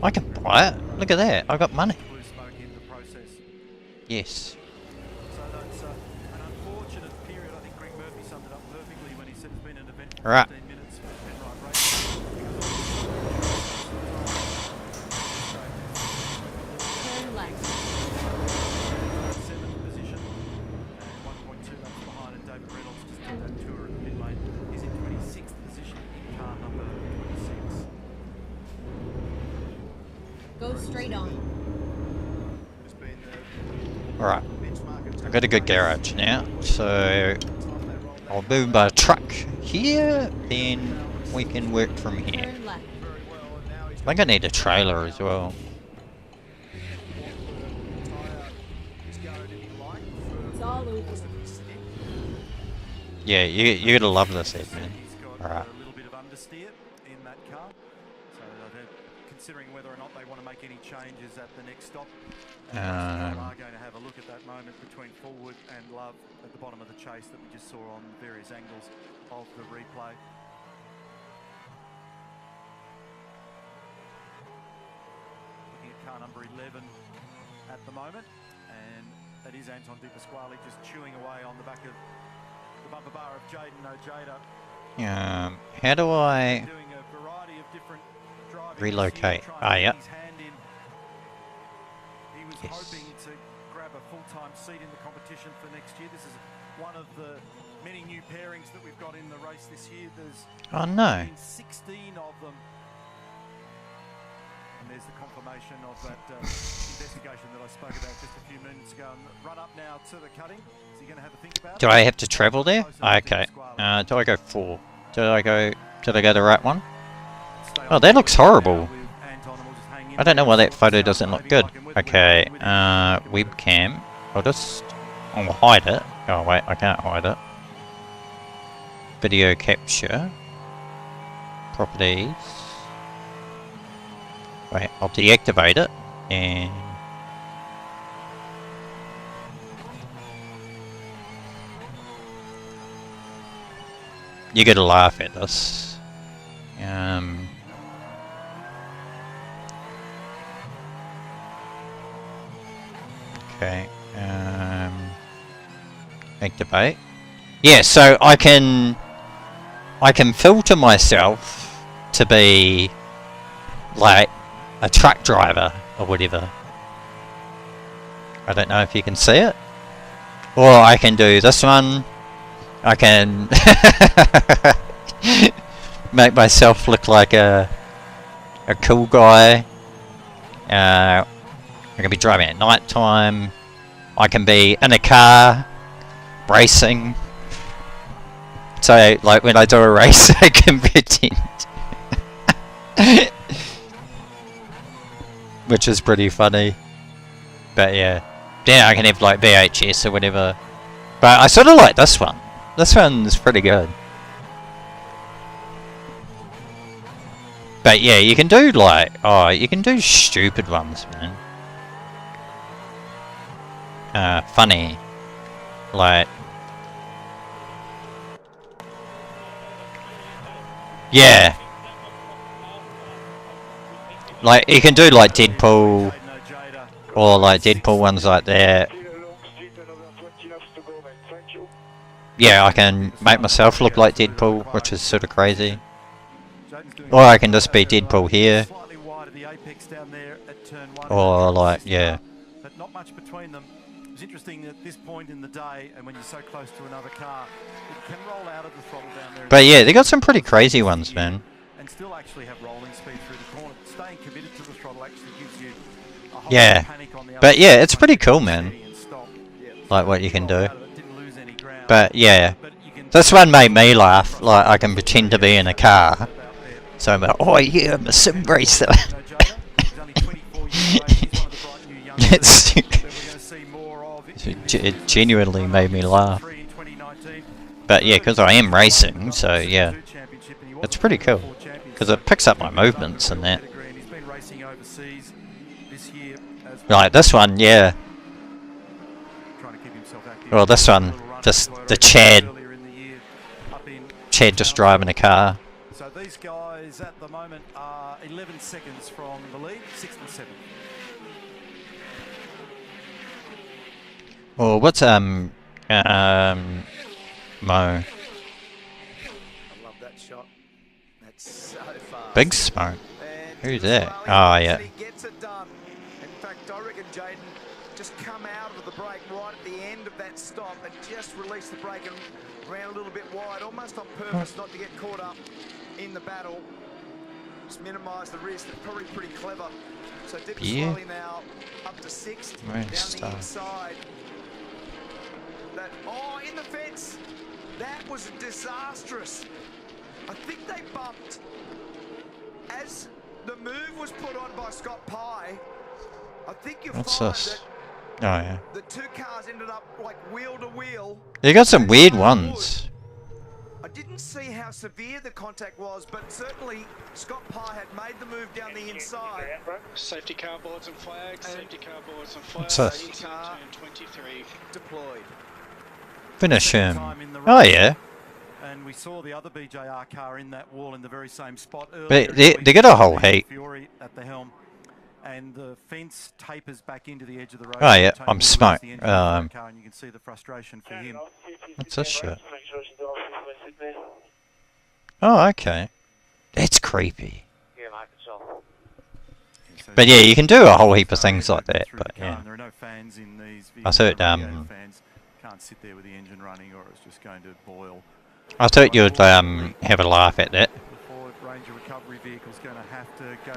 I can buy it. Look at that. I got money. Yes. Alright.
Go straight on.
Alright. I've got a good garage now, so I'll move my truck here, then we can work from here. I think I need a trailer as well. Yeah, you're gonna love this, Edmund. Alright.
Considering whether or not they want to make any changes at the next stop.
We
are going to have a look at that moment between Forward and Love at the bottom of the chase that we just saw on various angles of the replay. Looking at car number 11 at the moment, and that is Anton Di Pasquale just chewing away on the back of the bumper bar of Jaden Ojeda.
How do I
Doing a variety of different
relocate? Ah, yeah.
He was hoping to grab a full-time seat in the competition for next year. This is one of the many new pairings that we've got in the race this year. There's 16 of them. And there's the confirmation of that investigation that I spoke about just a few minutes ago. And run up now to the cutting. Is he going to have a think about it?
Do I have to travel there? Okay. Do I go 4? Did I go the right one? Oh, that looks horrible. I don't know why that photo doesn't look good. Okay, webcam. I'll hide it. Oh wait, I can't hide it. Video capture. Properties. Wait, I'll deactivate it and you're gonna laugh at this. Okay. Activate. Yeah, so I can filter myself to be like a truck driver or whatever. I don't know if you can see it. Or I can do this one. I can make myself look like a cool guy. I can be driving at night time. I can be in a car racing. So like when I do a race I can pretend. Which is pretty funny. But yeah. Yeah, I can have like VHS or whatever. But I sort of like this one. This one's pretty good. But yeah, you can do like, oh, you can do stupid ones, man. Funny. Like, yeah. Like, you can do like Deadpool, or like Deadpool ones like that. Yeah, I can make myself look like Deadpool, which is sort of crazy. Or I can just be Deadpool here. Or like, yeah.
But not much between them. It's interesting at this point in the day, and when you're so close to another car, it can roll out of the throttle down there.
But yeah, they got some pretty crazy ones, man.
And still actually have rolling speed through the corner. Staying committed to the throttle actually gives you a whole
Yeah.
panic on the
But yeah, it's pretty cool, man. Like what you can do. But yeah. This one made me laugh. Like, I can pretend to be in a car. So I'm like, oh yeah, I'm a sim racer. It genuinely made me laugh. But yeah, because I am racing, so yeah. It's pretty cool. Because it picks up my movements and that. Like this one, yeah. Well, this one, just the Chad just driving a car.
So these guys at the moment are 11 seconds from the lead, 6th and 7th.
Well, what's Mo?
I love that shot. That's so fast.
Big Smoke. Who's that? Oh yeah.
He gets it done. In fact, I reckon Jaden just come out of the break right at the end of that stop and just released the brake and ran a little bit wide, almost on purpose, not to get caught up in the battle. Just minimise the risk. That's probably pretty clever. So dipping slowly now up to 6th down the inside. That in the fence. That was disastrous. I think they bumped as the move was put on by Scott Pye. I think you'll
What's
find
this?
that
Oh yeah.
the two cars ended up like wheel to wheel.
They got some weird ones.
I didn't see how severe the contact was, but certainly Scott Pye had made the move down the inside.
Safety car boards and flags, safety car boards and flags.
What's this?
Into turn 23.
Deployed.
Finish him. Oh yeah.
And we saw the other BJR car in that wall in the very same spot earlier.
But they get a whole heap.
Fury at the helm, and the fence tapers back into the edge of the road.
Oh yeah, I'm smoked.
And you can see the frustration for him.
What's this shit? Oh okay. That's creepy. But yeah, you can do a whole heap of things like that. But yeah.
There are no fans in these
I thought
fans can't sit there with the engine running, or it's just going to boil.
I thought you'd have a laugh at that.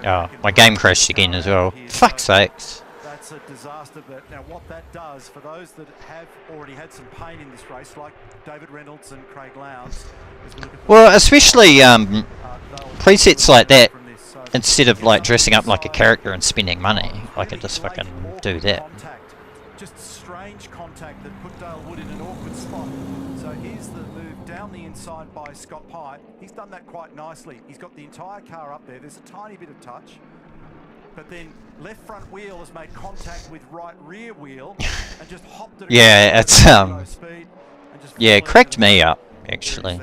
Oh, my game crashed again as well. Fuck's sakes.
That's a disaster. But now what that does for those that have already had some pain in this race, like David Reynolds and Craig Lowndes,
well, especially presets like that, instead of like dressing up like a character and spending money, I could just fucking do that.
Just strange contact that put Dale Wood in an awkward spot. So here's the move down the inside by Scott Pye. He's done that quite nicely. He's got the entire car up there. There's a tiny bit of touch. But then left front wheel has made contact with right rear wheel and just hopped it.
Yeah, it's yeah, it cracked me up actually.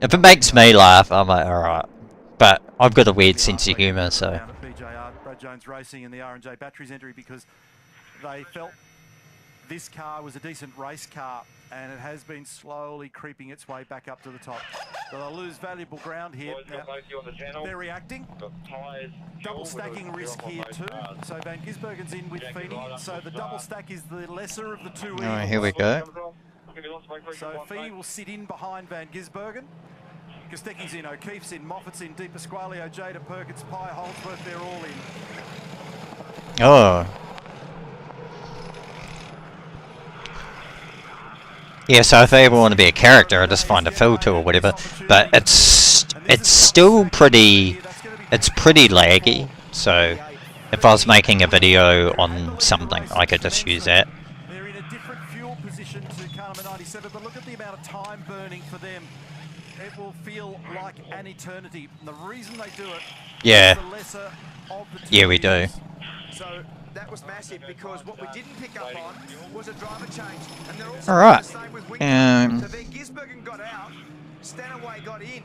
If it makes me laugh, I'm like, alright. But I've got a weird sense of humour, so.
Brad Jones Racing and the R&J Batteries entry because they felt this car was a decent race car, and it has been slowly creeping its way back up to the top. So they'll lose valuable ground here. Now, they're reacting. Double stacking risk here too. So Van Gisbergen's in with Feeney. So the double stack is the lesser of the two.
Alright, here we go.
So Feeney will sit in behind Van Gisbergen. Kostecki's in, O'Keefe's in, Moffat's in, De Pasquale, Jada, Perkins, Pye, Holdsworth, they're all in.
Oh. Yeah, so if they ever want to be a character, I just find a filter or whatever. But it's still pretty laggy. So if I was making a video on something, I could just use that.
feel like an eternity. And the reason they do it
Yeah.
is the lesser of the two
Yeah, we do.
vehicles.
So that was massive because what we didn't pick up on was a driver change. And they're also
All right.
the same with Wing.
Um,
So then Gisbergen got out, Stanaway got in.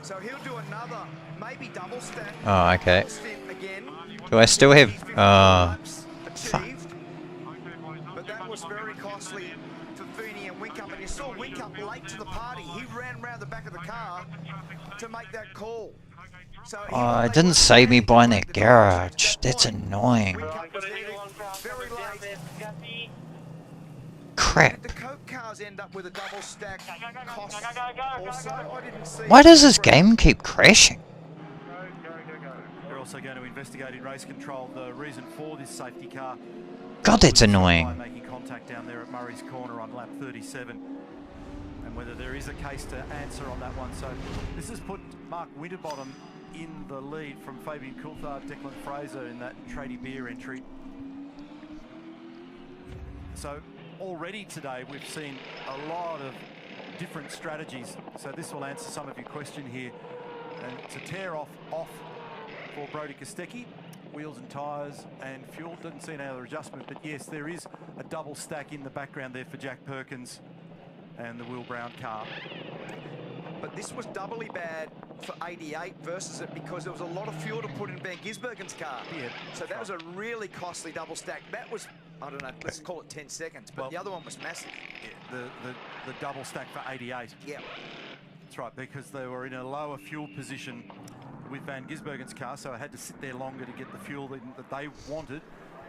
So he'll do another, maybe double stack.
Oh, okay.
Stint again.
Do I still have?
Achieved. But that was very costly for Feeney and Winkup. And you saw Winkup late to the party. He ran round the back of the car to make that call. So
Oh, it didn't save me buying that garage. That's annoying.
very late.
Crap.
The Coke cars end up with a double stack cost also. I didn't see.
Why does this game keep crashing?
They're also going to investigate in race control the reason for this safety car.
God, that's annoying.
Making contact down there at Murray's Corner on lap 37. And whether there is a case to answer on that one. So this has put Mark Winterbottom in the lead from Fabian Coulthard, Declan Fraser in that Tradie Beer entry. So already today we've seen a lot of different strategies. So this will answer some of your question here. And to tear off for Brodie Kostecki, wheels and tyres and fuel. Doesn't see any other adjustment, but yes, there is a double stack in the background there for Jack Perkins and the Will Brown car.
But this was doubly bad for 88 versus it because there was a lot of fuel to put in Van Gisbergen's car.
Yeah,
so that was a really costly double stack. That was, I don't know, let's call it 10 seconds, but the other one was massive.
Yeah, the double stack for 88.
Yeah.
That's right, because they were in a lower fuel position with Van Gisbergen's car, so I had to sit there longer to get the fuel that they wanted.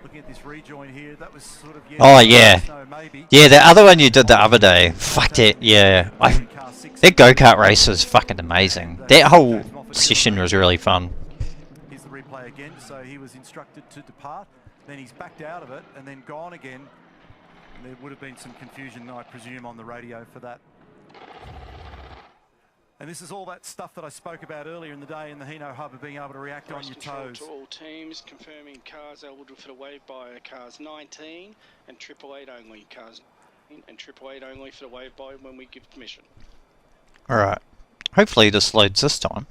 Looking at this rejoin here, that was sort of... Yeah,
Oh yeah.
no, maybe.
Yeah, the other one you did the other day. Fucked it, yeah. That go-kart race was fucking amazing. That whole session was really fun.
Here's the replay again. So he was instructed to depart, then he's backed out of it and then gone again. And there would have been some confusion, I presume, on the radio for that. And this is all that stuff that I spoke about earlier in the day in the Hino Hub of being able to react on your toes.
To all teams, confirming cars eligible for the wave by cars 19 and 888 only. Cars 19 and 888 only for the wave by when we give permission.
Alright. Hopefully this loads this time.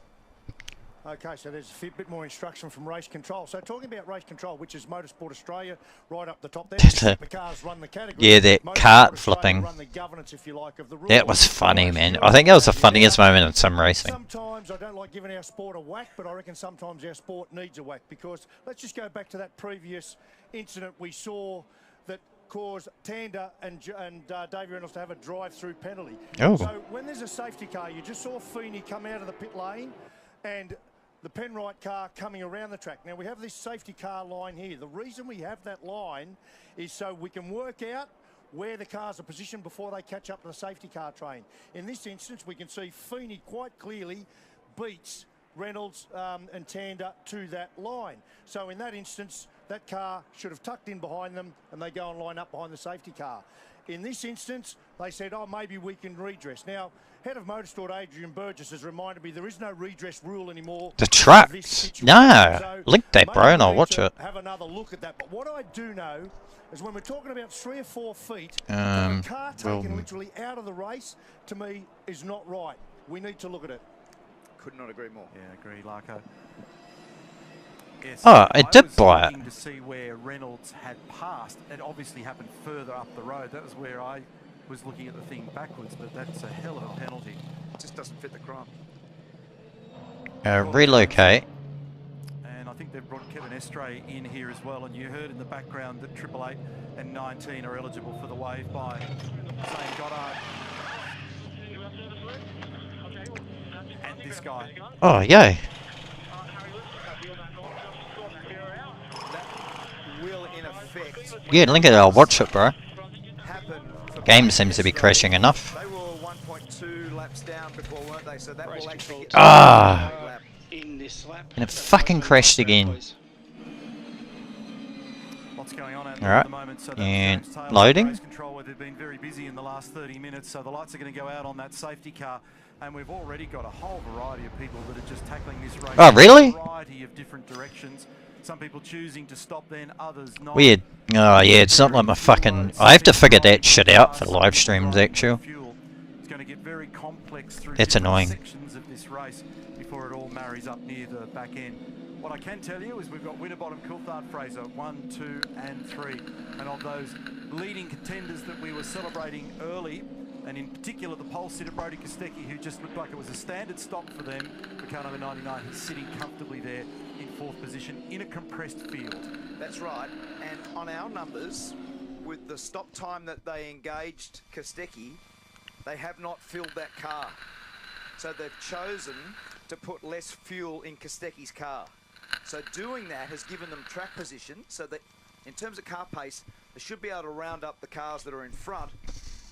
Okay, so there's a bit more instruction from Race Control. So talking about Race Control, which is Motorsport Australia, right up the top there. The cars run the category.
Yeah, that kart flipping.
Run the governance, if you like, of the rules.
That was funny, man. I think that was the funniest moment in sim racing.
Sometimes I don't like giving our sport a whack, but I reckon sometimes our sport needs a whack because let's just go back to that previous incident we saw that caused Tander and Davey Reynolds to have a drive-through penalty.
Oh.
So when there's a safety car, you just saw Feeney come out of the pit lane and the Penrite car coming around the track. Now we have this safety car line here. The reason we have that line is so we can work out where the cars are positioned before they catch up to the safety car train. In this instance, we can see Feeney quite clearly beats Reynolds and Tander to that line. So in that instance, that car should have tucked in behind them and they go and line up behind the safety car. In this instance, they said, oh, maybe we can redress. Now, Head of Motorsport Adrian Burgess has reminded me there is no redress rule anymore.
The trucks? No. Link that, bro, and I'll watch it.
Have another look at that. But what I do know is when we're talking about 3 or 4 feet,
Um,
a car taken literally out of the race, to me, is not right. We need to look at it.
Could not agree more.
Yeah, agree, Larko. Yes,
Oh, I did buy it.
To see where Reynolds had passed, it obviously happened further up the road. That was where I was looking at the thing backwards, but that's a hell of a penalty.
It just doesn't fit the crime.
Relocate.
And I think they've brought Kevin Estray in here as well, and you heard in the background that 888 and 19 are eligible for the wave by Zane Goddard. And this guy.
Oh, yay.
Will in effect
Yeah, link it, I'll watch it, bro.
happen for
Game seems to be crashing enough.
They were 1.2 laps down before, weren't they? So that will actually get
Ah.
lap.
In this lap.
And it fucking crashed again.
What's going on out
All
there
right.
at the moment? So
And
James Taylor,
loading.
Race control, where they've been very busy in the last 30 minutes, so the lights are going to go out on that safety car. And we've already got a whole variety of people that are just tackling this race.
Oh, really?
In a variety of different directions. Some people choosing to stop then, others not.
Weird. Oh, yeah, it's not like my fucking... I have to figure that shit out for live streams, actually.
It's going to
to get very complex through
That's
different
annoying.
sections of this race before it all marries up near the back end. What I can tell you is we've got Winterbottom, Coulthard, Fraser, 1, 2 and 3. And of those leading contenders that we were celebrating early, and in particular the pole sitter Brodie Kostecki, who just looked like it was a standard stop for them, for car number 99, he's sitting comfortably there in 4th position in a compressed field.
That's right, and on our numbers, with the stop time that they engaged Kostecki, they have not filled that car. So they've chosen to put less fuel in Kostecki's car. So doing that has given them track position, so that in terms of car pace, they should be able to round up the cars that are in front,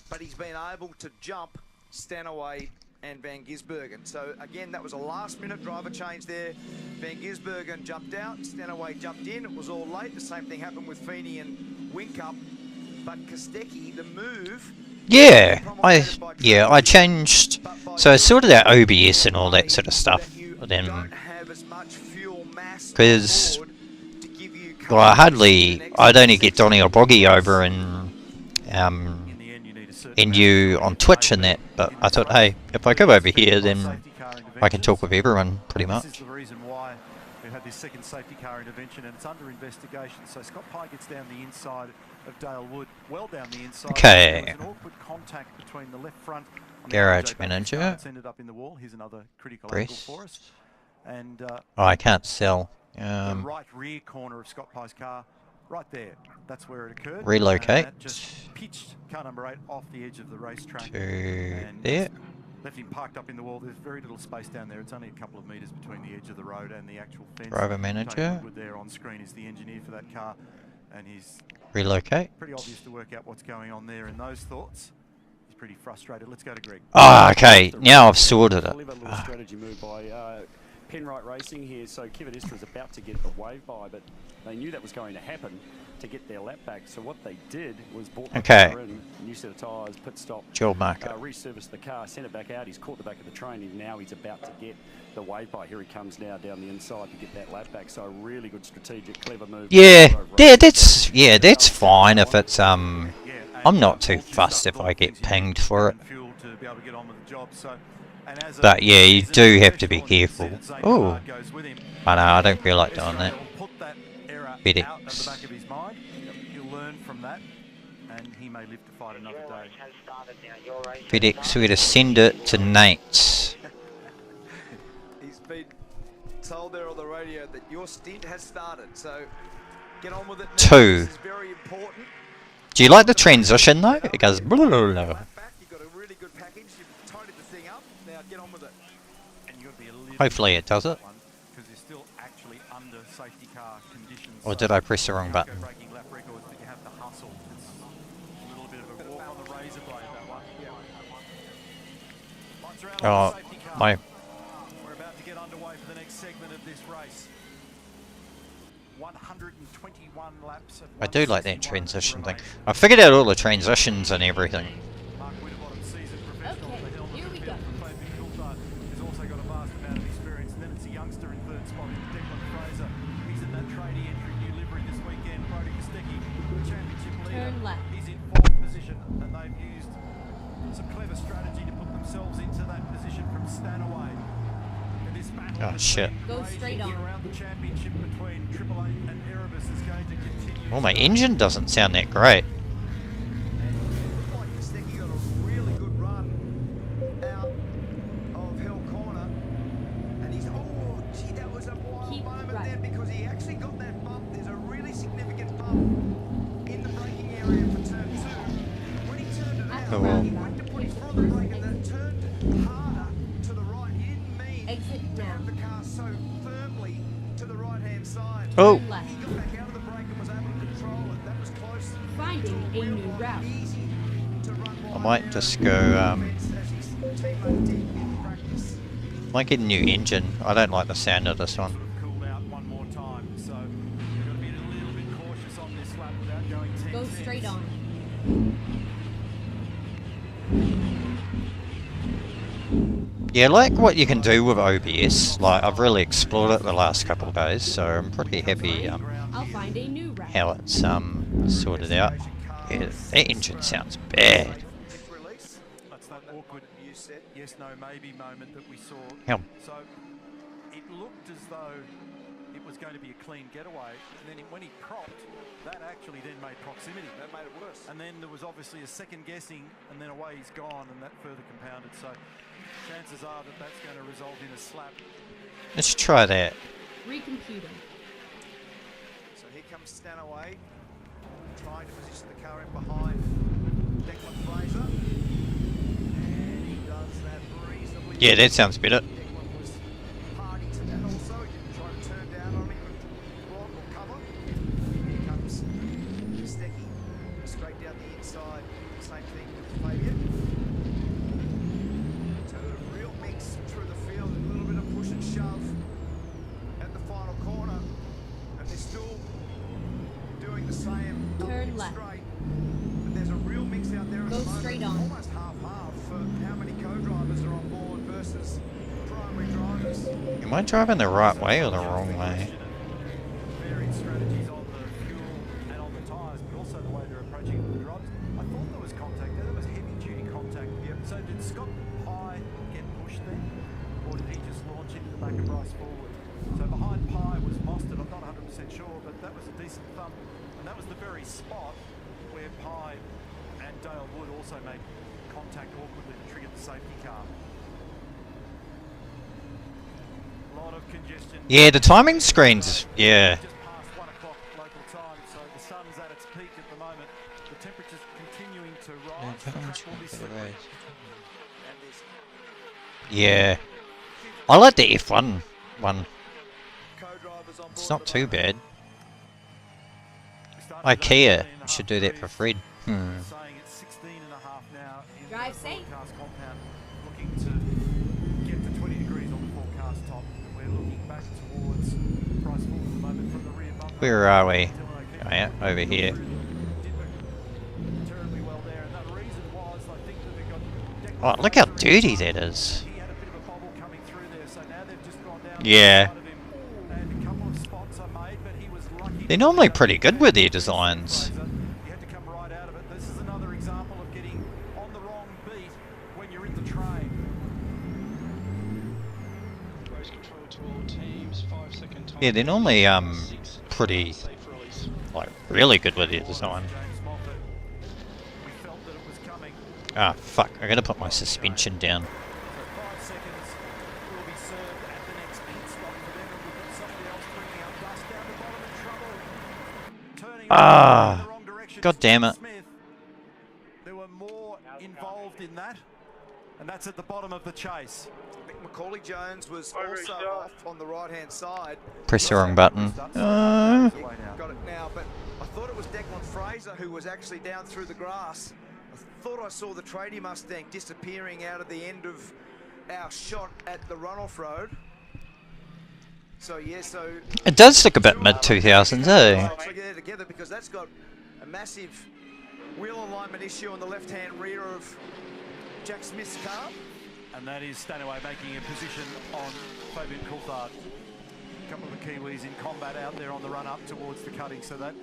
but he's been able to jump Stanaway and Van Gisbergen. So again, that was a last-minute driver change there. Van Gisbergen jumped out, Stanaway jumped in. It was all late. The same thing happened with Feeney and Whincup. But Kostecki, the move...
Yeah, I changed, so I sorted out OBS and all that sort of stuff. Then, because, well, I'd only get Donny or Boggy over in NU on Twitch and that, but I thought, hey, if I go over here, then I can talk with everyone pretty much.
This is the reason why we've had this second safety car intervention, and it's under investigation. So Scott Pye gets down the inside of Dale Wood, well down the inside.
Okay.
There was an awkward contact between the left front on the
Garage
AJ
manager.
car. It's ended up in the wall. Here's another critical angle
Press.
for us. And
Oh, I can't sell.
the right rear corner of Scott Pye's car, right there. That's where it occurred.
Relocate.
And that just pitched car number 8 off the edge of the racetrack.
To
and
there.
left him parked up in the wall. There's very little space down there. It's only a couple of metres between the edge of the road and the actual fence.
Driver manager.
Tony Woodward there on screen is the engineer for that car, and he's
Relocate.
pretty obvious to work out what's going on there in those thoughts. He's pretty frustrated. Let's go to Greg.
Ah, okay. Now I've sorted it.
Clever little strategy move by Penrite Racing here. So Kivadistra was about to get a wave by, but they knew that was going to happen to get their lap back. So what they did was bought the
Okay.
car in, new set of tyres, pit stop,
Job market.
resurfaced the car, sent it back out. He's caught the back of the train, and now he's about to get the wave by. Here he comes now down the inside to get that lap back. So a really good strategic, clever move.
Yeah, that's fine if it's I'm not too fussed if I get pinged for it. But yeah, you do have to be careful. Oh, I know, I don't feel like doing that. FedEx.
He'll learn from that, and he may live to fight another day.
FedEx, we're to send it to Nate's.
He's been told there on the radio that your stint has started, so get on with it now.
2.
This is very important.
Do you like the transition though? It goes blah, blah, blah, blah.
You've got a really good package. You've tidied the thing up. Now get on with it.
And you've got to be a little
Hopefully it does it.
because they're still actually under safety car conditions.
Or did I press the wrong button?
Breaking lap records, but you have to hustle. It's a little bit of a walk on the razor blade, that one. Lights are out on
Oh,
the safety car.
my.
We're about to get underway for the next segment of this race. 121 laps.
I do like that transition thing. I figured out all the transitions and everything.
Here we go.
He's also got a vast amount of experience. And then it's a youngster in third spot in Declan Fraser. He's in that tradie entry new livery this weekend. Brodie Kostecki, the championship leader.
Turn left.
He's in 4th position, and they've used some clever strategy to put themselves into that position from Stanaway. And this battle
Oh shit.
Go straight on.
around the championship between Triple Eight and Erebus is going to continue.
Well, my engine doesn't sound that great.
Kostecki got a really good run out of Hill Corner, and he's gee, that was a wild moment there because he actually got that bump. There's a really significant bump in the braking area for turn 2. When he turned it out,
Oh.
he went to put his foot on the brake and then turned harder to the right. He didn't mean to have the car so firmly to the right-hand side.
Oh.
He got back out of the brake and was able to control it. That was close.
Finding a new route.
I might just go, might get a new engine. I don't like the sound of this one.
Go straight on.
Yeah, like what you can do with OBS. Like, I've really explored it the last couple of days, so I'm pretty happy
I'll find a new route.
how it's sorted out. Yeah, that engine sounds bad.
That's that awkward yes, no, maybe moment that we saw.
Yep.
So it looked as though it was going to be a clean getaway, and then when he propped, that actually then made proximity.
That made it worse.
And then there was obviously a second guessing, and then away he's gone, and that further compounded. So chances are that that's going to result in a slap.
Let's try that.
Recomputing.
So here comes Stanaway, trying to position the car in behind Declan Fraser. And he does that reasonably.
Yeah, that sounds better.
Declan was party to that also. He didn't try to turn down on him and block or cover. Here comes Stecchi, straight down the inside. Same thing with Fabian. So a real mix through the field, a little bit of push and shove at the final corner, and they're still doing the same.
Turn left.
Straight. But there's a real mix out there.
Go straight on.
Almost half-half for how many co-drivers are on board versus primary drivers.
Am I driving the right way or the wrong way?
Varied strategies on the fuel and on the tyres, but also the way they're approaching it with the drivers. I thought there was contact there. There was heavy-duty contact. Yep. So did Scott Pye get pushed then, or did he just launch into the back of Bryce forward? So behind Pye was Mostert. I'm not 100% sure, but that was a decent thump, and that was the very spot where Pye and Dale Wood also made contact awkwardly to trigger the safety car. A lot of congestion.
Yeah, the timing screens. Yeah.
Just past 1 o'clock local time, so the sun's at its peak at the moment. The temperature's continuing to rise. The track will be slippery.
Yeah. I like the F1 one. It's not too bad. IKEA should do that for Fred.
Saying it's 16 and a half now in
Drive
the
safe.
forecast compound, looking to get to 20 degrees on the forecast top. And we're looking back towards Price Falls at the moment from the rear bumper.
Where are we? Oh, yeah, over here.
Terribly well there, and the reason was I think that they got
Oh, look how dirty that is.
he had a bit of a bobble coming through there, so now they've just gone down
Yeah.
the side of him, and a couple of spots are made, but he was lucky.
They're normally pretty good with their designs.
He had to come right out of it. This is another example of getting on the wrong beat when you're in the train.
Race control to all teams, 5-second time.
Yeah, they're normally pretty, like, really good with their design.
We felt that it was coming.
Ah, fuck. I gotta put my suspension down.
So 5 seconds will be served at the next pit stop for them, and we've got somebody else bringing up dust down the bottom in trouble. Turning
Ah,
in the wrong direction.
God damn it.
Smith. There were more involved in that, and that's at the bottom of the chase.
I think Macaulay Jones was also off on the right-hand side.
Press the wrong button.
Got it now, but I thought it was Declan Fraser who was actually down through the grass. I thought I saw the tradie Mustang disappearing out of the end of our shot at the runoff road. So yeah, so
It does look a bit mid-2000s, eh?
so they're together because that's got a massive wheel alignment issue on the left-hand rear of Jack Smith's car.
And that is Stanaway making a position on Fabian Coulthard. A couple of the Kiwis in combat out there on the run up towards the cutting, so that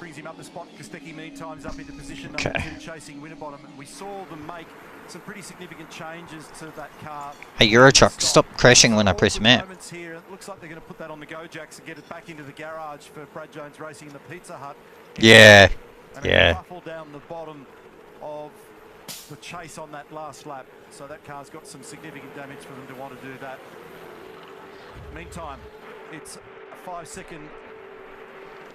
brings him up the spot. Kostecki meantime up into position number 2, chasing Winterbottom, and we saw them make some pretty significant changes to that car.
Hey, Eurotruck, stop crashing when I press map.
Moments here. It looks like they're going to put that on the go jacks and get it back into the garage for Brad Jones Racing in the Pizza Hut.
Yeah,
And
yeah.
ruffle down the bottom of the chase on that last lap. So that car's got some significant damage for them to want to do that. Meantime, it's a 5-second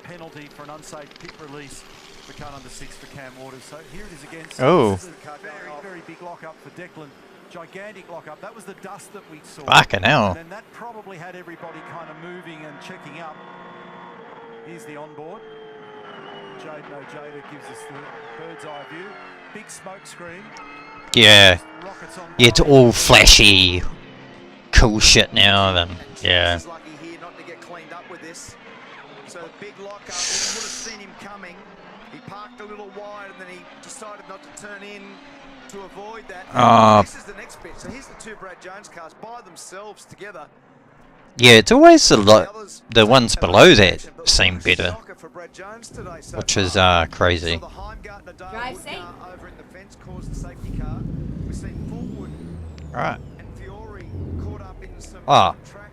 penalty for an unsafe pit release for car number 6 for Cam Waters. So here it is again.
Oh.
This is a very, very big lock-up for Declan. Gigantic lock-up. That was the dust that we saw.
Fucking hell.
And then that probably had everybody kind of moving and checking up. Here's the onboard. Jade No Jada gives us the bird's eye view. Big smoke screen.
Yeah. Yeah, it's all flashy, cool shit now, then. Yeah.
He's lucky here not to get cleaned up with this. So the big lockup, we would have seen him coming. He parked a little wide and then he decided not to turn in to avoid that. This is the next bit. So here's the two Brad Jones cars by themselves together.
Yeah, it's always a lot. The ones below that seem better, which is crazy.
Drive safe.
Over in the fence caused the safety car. We've seen Fullwood
Alright.
And Fiore caught up in some
Ah.
track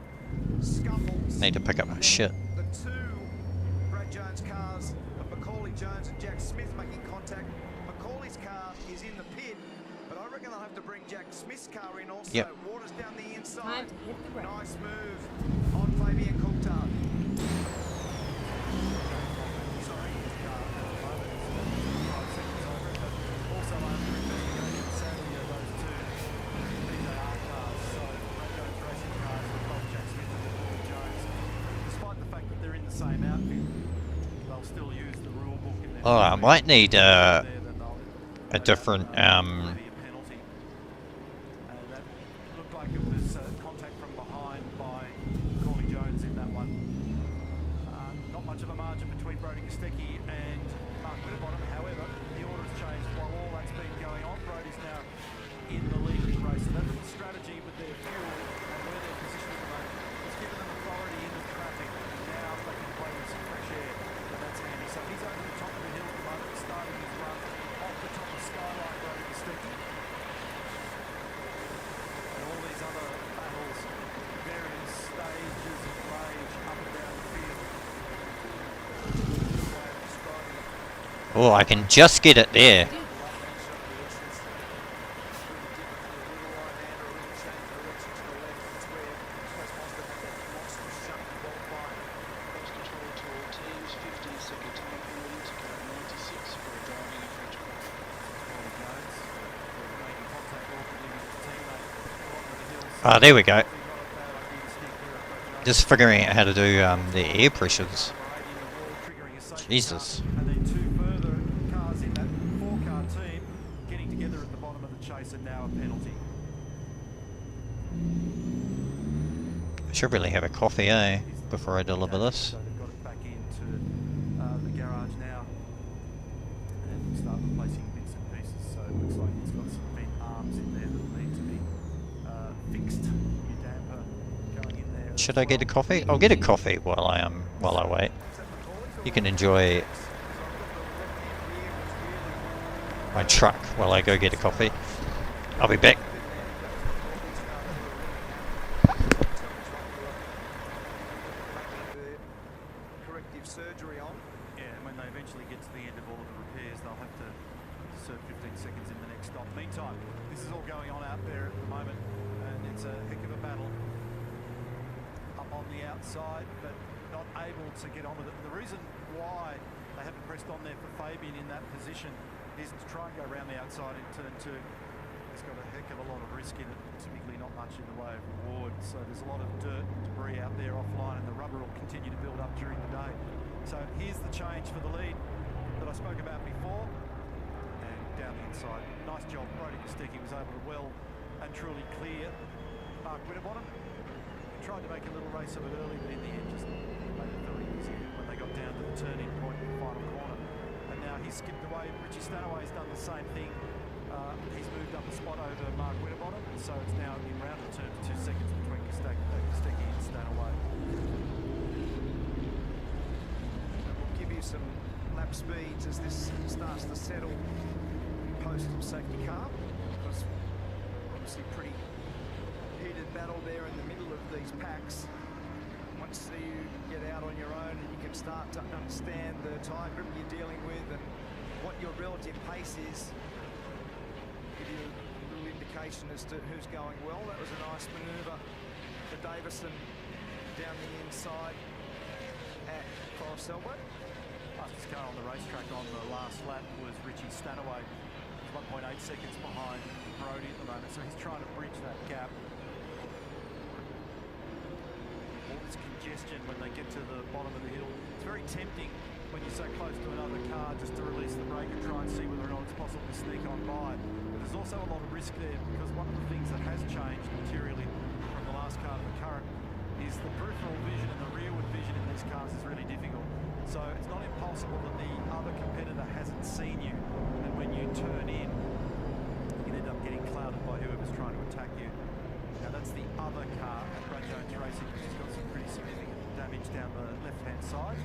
scuffles.
Need to pick up my shit.
The two Brad Jones cars of Macaulay Jones and Jack Smith making contact. Macaulay's car is in the pit, but I reckon they'll have to bring Jack Smith's car in also.
Yep.
Waters down the inside.
Time to hit the brake.
Nice move on Fabian Coulthard.
Also under investigation, sadly, are those two PJR cars, so Brad Jones racing cars with both Jack Smith and Macaulay Jones. Despite the fact that they're in the same outfit, they'll still use the rule book in their...
Oh, I might need a different
That looked like it was contact from behind by Macaulay Jones in that one. Not much of a margin between Brodie Kostecki and Mark Winterbottom. However, the order has changed while all that's been going on. Brodie's now in the lead of the race. So that little strategy with their fuel and where they're positioned at the moment has given them authority in the traffic. And now they can play with some fresh air. And that's handy. So he's over the top of the hill at the moment, starting his run off the top of Skyline, Brodie Kostecki. And all these other battles, various stages of rage up and down the field.
Oh, I can just get it there. Ah, there we go. Just figuring out how to do the air pressures. Jesus.
And then two further cars in that four-car team getting together at the bottom of the chase, and now a penalty.
I should really have a coffee, eh? Before I deliver this.
So they've got it back into the garage now and start replacing bits and pieces. So it looks like it's got some bent arms in there that need to be fixed. New damper going in there.
Should I get a coffee? I'll get a coffee while I wait. You can enjoy my truck while I go get a coffee. I'll be back.
Corrective surgery on.
Yeah, and when they eventually get to the end of all of the repairs, they'll have to serve 15 seconds in the next stop. Meantime, this is all going on out there at the moment, and it's a heck of a battle up on the outside, but not able to get on with it. The reason why they haven't pressed on there for Fabian in that position is to try and go around the outside in turn two. It's got a heck of a lot of risk in it, typically not much in the way of reward. So there's a lot of dirt and debris out there offline, and the rubber will continue to build up during the day. So here's the change for the lead that I spoke about before. And down the inside, nice job. Brodie Kostecki was able to well and truly clear Mark Winterbottom. Tried to make a little race of it early, but in the end just made it very easy when they got down to the turning point in the final corner. And now he's skipped away. Richie Stanaway's done the same thing. He's moved up a spot over Mark Winterbottom, and so it's now in rounded terms 2 seconds between Kostecki and Stanaway.
And we'll give you some lap speeds as this starts to settle post safety car, because obviously pretty heated battle there in the middle of these packs. Once you get out on your own and you can start to understand the tyre grip you're dealing with and what your relative pace is, give you a little indication as to who's going well. That was a nice manoeuvre for Davison down the inside at Forest Selway.
Fastest car on the racetrack on the last lap was Richie Stanaway. He's 1.8 seconds behind Brodie at the moment, so he's trying to bridge that gap. All this congestion when they get to the bottom of the hill. It's very tempting when you're so close to another car just to release the brake and try and see whether or not it's possible to sneak on by. But there's also a lot of risk there, because one of the things that has changed materially from the last car to the current is the peripheral vision, and the rearward vision in these cars is really difficult. So it's not impossible that the other competitor hasn't seen you, and when you turn in, you can end up getting clouded by whoever's trying to attack you. Now that's the other car at Brad Jones Racing, which has got some pretty significant damage down the left-hand side.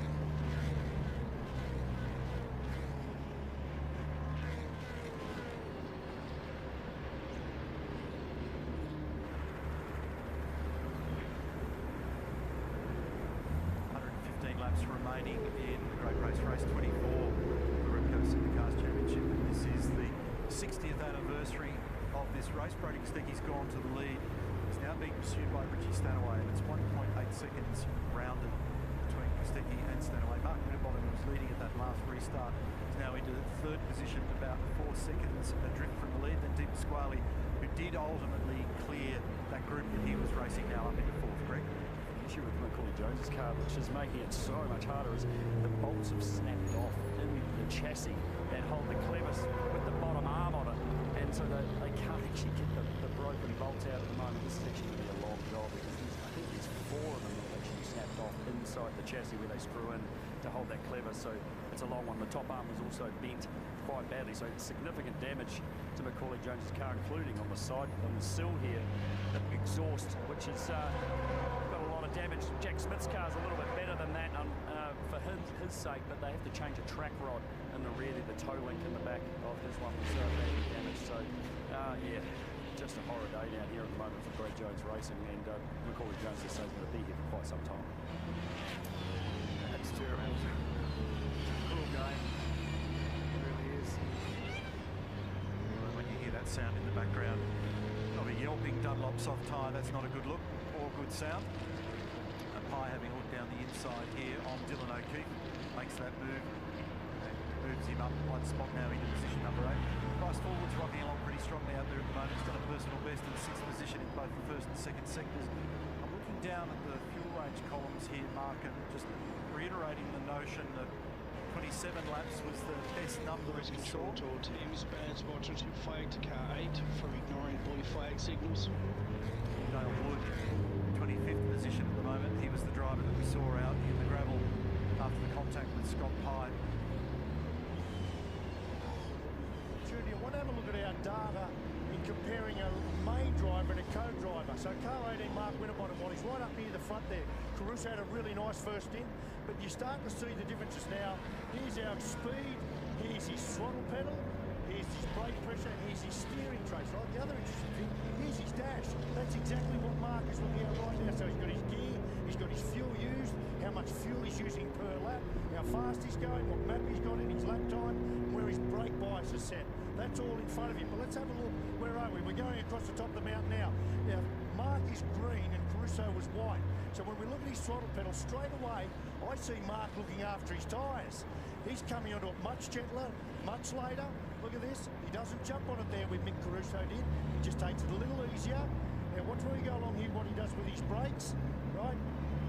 laps remaining in the Great Race 24, the Repco Supercars Championship. This is the 60th anniversary of this race. Brody Kostecki's gone to the lead. He's now being pursued by Richie Stanaway, and it's 1.8 seconds rounded between Kostecki and Stanaway. Mark Winterbottom, who was leading at that last restart, is now into third position, about 4 seconds adrift from the lead. Then Deep Pasquale, who did ultimately clear that group that he was racing, now up into fourth. Greg?
The issue with Macaulay Jones's car, which is making it so much harder, is the bolts have snapped off in the chassis that hold the clevis with the bottom arm on it, and so they can't actually get the broken bolts out at the moment. This is actually going to be a long job because I think there's 4 of them that have actually snapped off inside the chassis where they screw in to hold that clevis, so it's a long one. The top arm was also bent quite badly, so significant damage to Macaulay Jones's car, including on the side, on the sill here, the exhaust, which has got a lot of damage. Jack Smith's car's a little bit better than that for his sake, but they have to change a track rod in the rear, the toe link in the back of his one was badly damaged. So yeah, just a horror day down here at the moment for Brad Jones Racing, and Macaulay Jones is going to be here for quite some time.
That's terrible. Cool game. It really is. When you hear that sound in the background of a yelping Dunlop soft tyre, that's not a good look or good sound. And Pye having a look down the inside here on Dylan O'Keefe, makes that move and moves him up one spot now into position number 8. Bryce Forward's rocking along pretty strongly out there at the moment. He's done a personal best in 6th position in both the first and second sectors. I'm looking down at the fuel range columns here, Mark, and just reiterating the notion that 27 laps was the best number that we saw.
Control team bad sponsorship flag to car 8 for ignoring blue flag signals.
Dale Wood, 25th position at the moment. He was the driver that we saw out in the gravel after the contact with Scott Pye.
Judy, I want to have a look at our data in comparing a main driver and a co-driver. So car 18, Mark Winterbottom, while he's right up near the front there. Caruso had a really nice first in, but you're starting to see the differences now. Here's our speed, here's his throttle pedal, here's his brake pressure, here's his steering trace, right? The other interesting thing, here's his dash. That's exactly what Mark is looking at right now. So he's got his gear, he's got his fuel used, how much fuel he's using per lap, how fast he's going, what map he's got in his lap time, and where his brake bias is set. That's all in front of him. But let's have a look. Where are we? We're going across the top of the mountain now. Now, Mark is green and Caruso was white. So when we look at his throttle pedal, straight away, I see Mark looking after his tyres. He's coming onto it much gentler, much later. Look at this. He doesn't jump on it there with Mick Caruso did. He just takes it a little easier. Now watch where we go along here, what he does with his brakes. Right?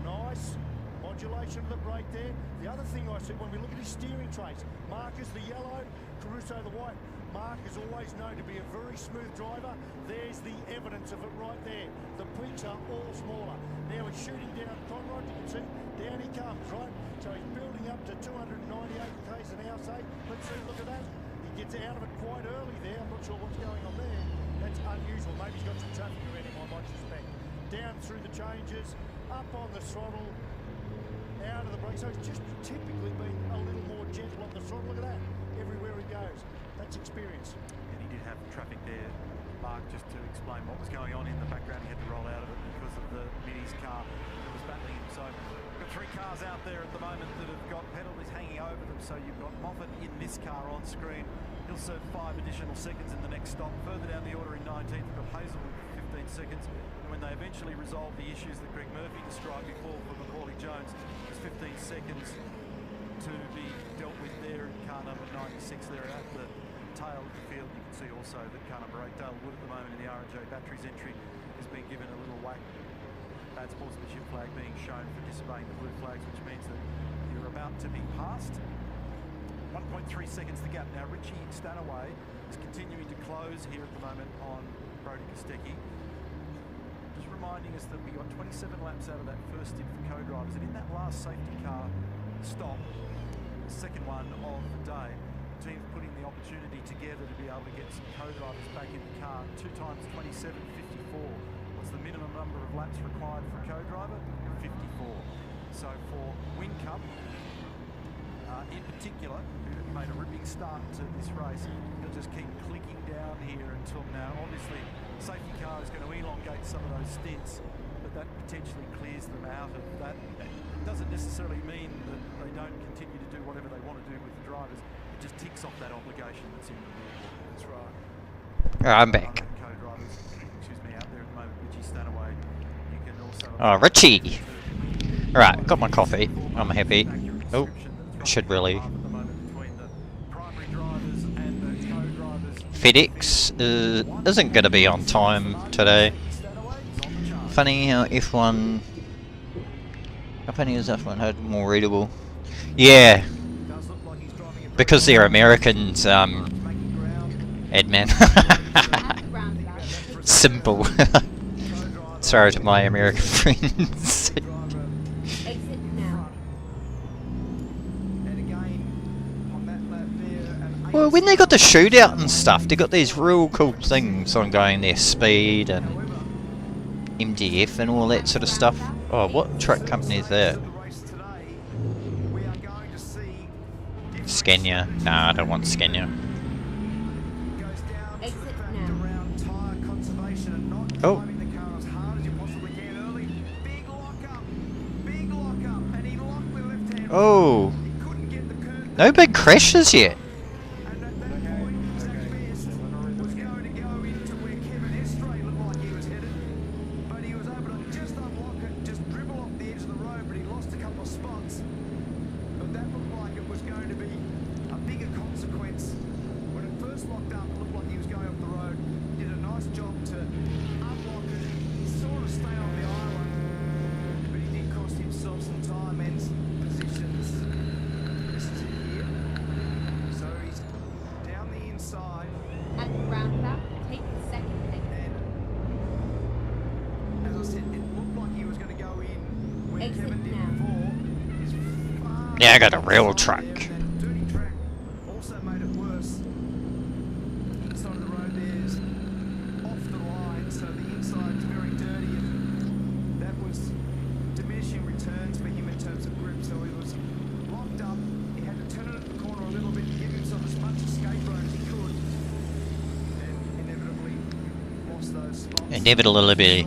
Nice. Modulation of the brake there. The other thing I see when we look at his steering trace, Mark is the yellow, Caruso the white. Mark is always known to be a very smooth driver. There's the evidence of it right there. The peaks are all smaller. Now he's shooting down Conrad, you can see, down he comes, right? So he's building up to 298 k's an hour, say. Let's see, look at that. He gets out of it quite early there. I'm not sure what's going on there. That's unusual. Maybe he's got some traffic around him, I might suspect. Down through the changes, up on the throttle, out of the brake. So he's just typically been a little more gentle on the throttle. Look at that. Everywhere he goes. That's experience.
And he did have traffic there, Mark, just to explain what was going on in the background. He had to roll out of it because of the Middies car that was battling him. So we've got 3 cars out there at the moment that have got penalties hanging over them. So you've got Moffat in this car on screen. He'll serve 5 additional seconds in the next stop. Further down the order in 19th, we've got Hazelwood for 15 seconds. And when they eventually resolve the issues that Greg Murphy described before for Macaulay Jones, there's 15 seconds to be dealt with there in car number 96 there at the tail of the field. You can see also that car number 8, Dale Wood, at the moment in the R&J Batteries entry, has been given a little whack. Bad sportsmanship flag being shown for disobeying the blue flags, which means that you're about to be passed. 1.3 seconds the gap. Now Richie Stanaway is continuing to close here at the moment on Brody Kostecki. Just reminding us that we got 27 laps out of that first stint for co-drivers, and in that last safety car stop, the second one of the day, teams put in the opportunity together to be able to get some co-drivers back in the car. 2 times 27.54. What's the minimum number of laps required for a co-driver? 54. So for Whincup, in particular, who made a ripping start to this race, he'll just keep clicking down here until now. Obviously, safety car is going to elongate some of those stints, but that potentially clears them out of that. It doesn't necessarily mean that they don't continue to do whatever they want to do with the drivers. It just ticks off that obligation that's in the rule. That's right.
Alright, I'm back.
Co-drivers, excuse me, out there at the moment, Richie Stanaway. You can also.
Oh, Richie! Alright, got my coffee. I'm happy. Oh, should really. FedEx isn't going to be on time today. Funny how F1. How funny is F1 had more readable? Yeah, because they're Americans. Admin. Simple. Sorry to my American friends. Well, when they got the shootout and stuff, they got these real cool things on going there, speed and MDF and all that sort of stuff. Oh, what truck company is that? Scania. Nah, I don't want Scania. Oh. Oh. No big crashes yet. Yeah, I got a real truck.
Also made it worse. Inside of the road there's off the line, so the inside is very dirty, and that was diminishing returns for him in terms of grip. So he was locked up. He had to turn it at the corner a little bit to give himself as much escape room as he could, and inevitably lost those spots.
Inevitably.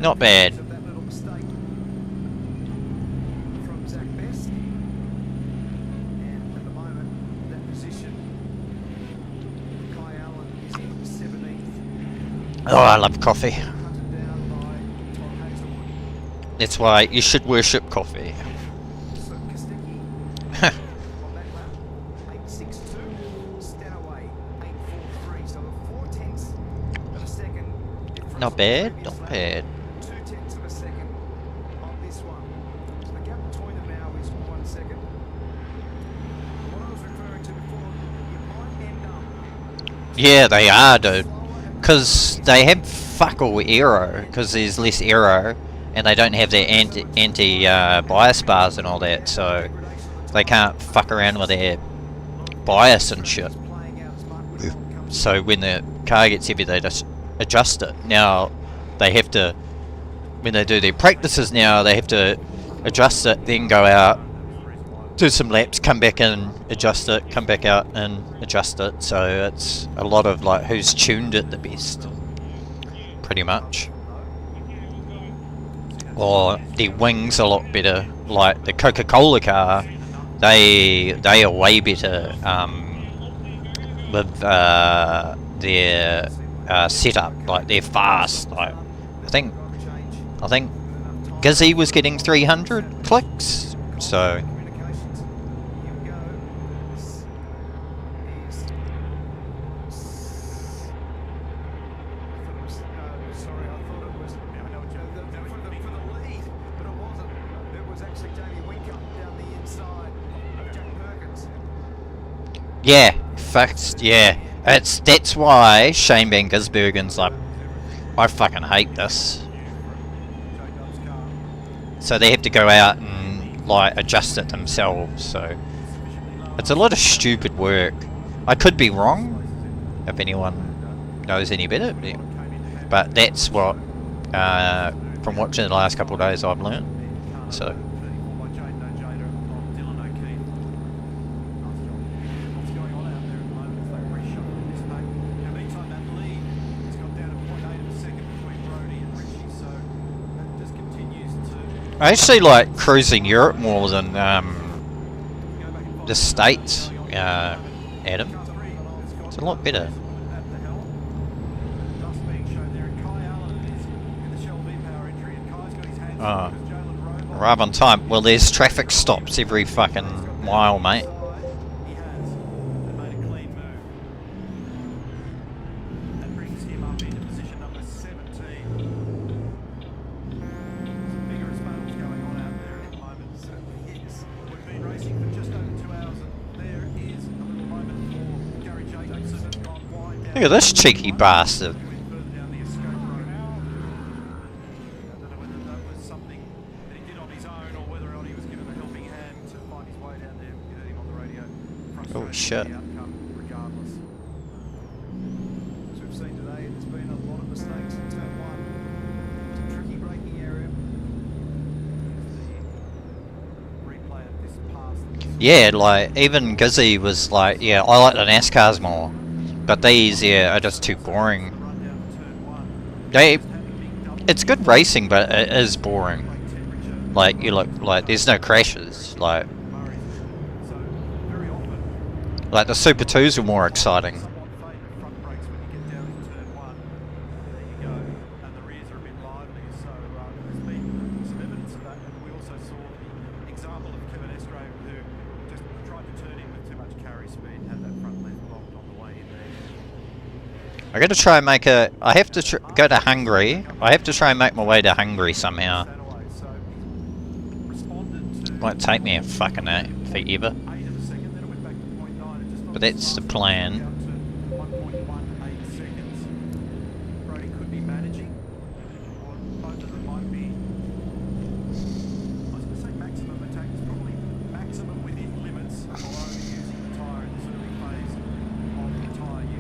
Not bad. Oh, I love coffee. That's why you should worship coffee. Not bad, not bad. Yeah, they are, dude. Because they have fuck all aero, because there's less aero, and they don't have their anti-bias bars and all that, so they can't fuck around with their bias and shit. So when the car gets heavy, they just adjust it. Now, they have to, when they do their practices now, they have to adjust it, then go out, do some laps, come back in, adjust it, come back out and adjust it. So it's a lot of like who's tuned it the best, pretty much. Or the wings a lot better, like the Coca-Cola car, they are way better with their setup. Like they're fast. Like I think Gizzy was getting 300 clicks, so. Yeah, facts. Yeah, that's why Shane Van Gisbergen's like, I fucking hate this. So they have to go out and like adjust it themselves. So it's a lot of stupid work. I could be wrong, if anyone knows any better. But that's what, from watching the last couple of days, I've learned. So. I actually like cruising Europe more than the States, Adam. It's a lot better. Arrive on time. Well, there's traffic stops every fucking mile, mate. Look at this cheeky bastard. Oh shit.
As we've seen today, there's been a lot of mistakes in turn one. It's a tricky braking area. Replay of this pass.
Yeah, like even Gizzy was like, yeah, I like the NASCARs more, but these, yeah, are just too boring. It's good racing, but it is boring. Like you look like there's no crashes. Like the Super 2s are more exciting. I gotta try and make a. I have to go to Hungary. I have to try and make my way to Hungary somehow. Might take me a fucking forever. But that's the plan.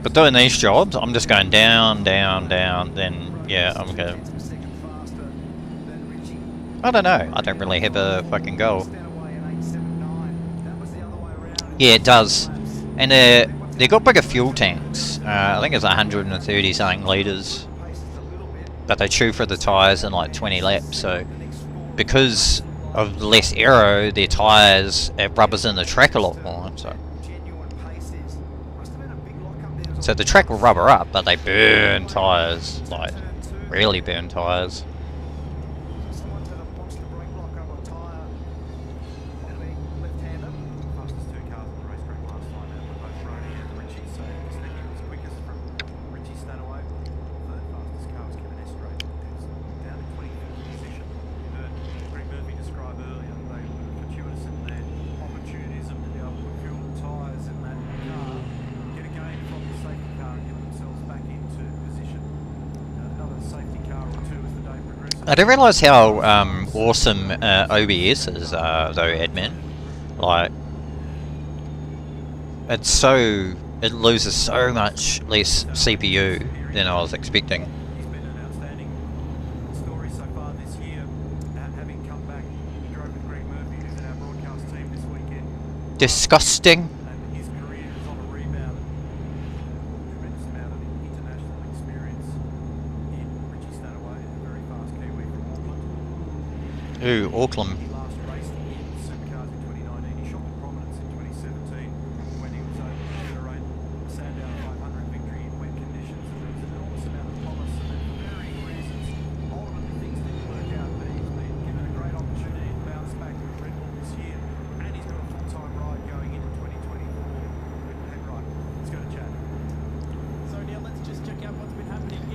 But doing these jobs, I'm just going down, down, down, then, yeah, I'm going. I don't know, I don't really have a fucking goal. Yeah, it does. And they've got bigger fuel tanks. I think it's 130 something litres. But they chew for the tyres in like 20 laps, so because of less aero, their tyres, it rubbers in the track a lot more, so the track will rubber up, but they burn tyres, like, really burn tyres. I didn't realise how awesome OBS is, though, admin. Like, it's so... it loses so much less CPU than I was expecting. Disgusting. Ooh, Auckland.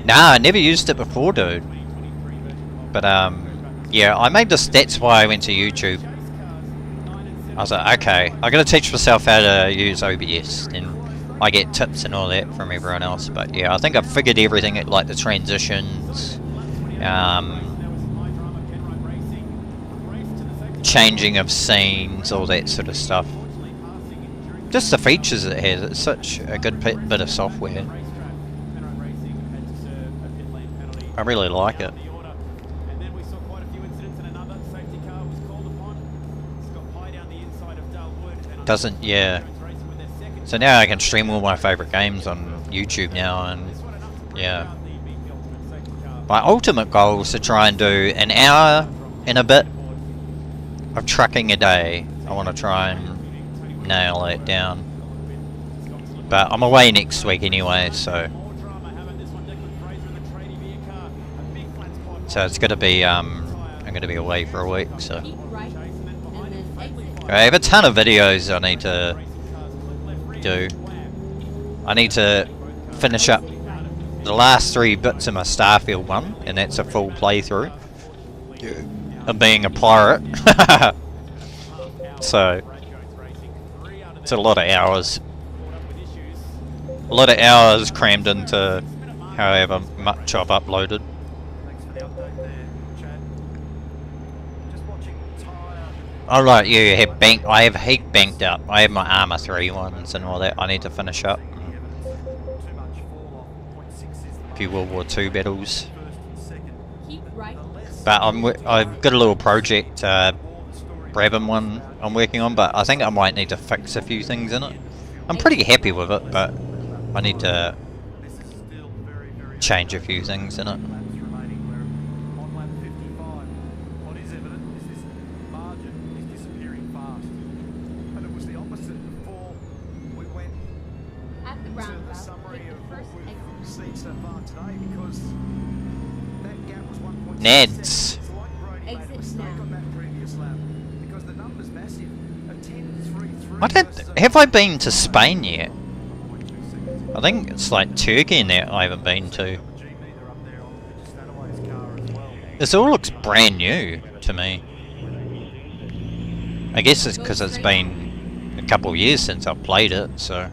Nah, I never used it before, dude. But, yeah, I made this, that's why I went to YouTube. I was like, okay, I gotta teach myself how to use OBS, and I get tips and all that from everyone else, but yeah, I think I've figured everything, like the transitions, changing of scenes, all that sort of stuff. Just the features it has, it's such a good bit of software. I really like it. Doesn't, yeah. So now I can stream all my favourite games on YouTube now, and yeah. My ultimate goal is to try and do an hour and a bit of trucking a day. I want to try and nail it down. But I'm away next week anyway, so it's gonna be I'm gonna be away for a week, so I have a ton of videos I need to do. I need to finish up the last 3 bits of my Starfield one, and that's a full playthrough of being a pirate. So it's a lot of hours. A lot of hours crammed into however much I've uploaded. Oh right, yeah, you have bank. I have heap banked up. I have my Armour 3 ones and all that. I need to finish up. A few World War II battles. But I've got a little project, Brabham one I'm working on, but I think I might need to fix a few things in it. I'm pretty happy with it, but I need to change a few things in it. Neds. Have I been to Spain yet? I think it's like Turkey and that I haven't been to. This all looks brand new to me. I guess it's because it's been a couple of years since I've played it, so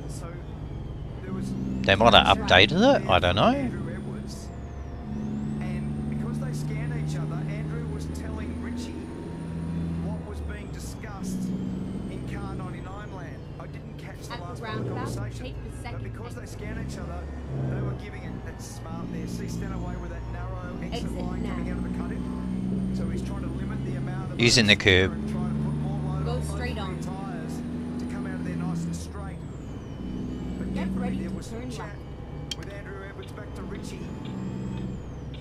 they might have updated it, I don't know.
Because they scan each other, they were giving it that smart there. See, stand away with that narrow exit line coming out of the cut-in. So he's trying to limit the amount of
using the curb.
Go straight on.
Tires to come out of there nice and straight. But
get ready
there
to
was
turn
chat
left.
with Andrew Edwards back to Richie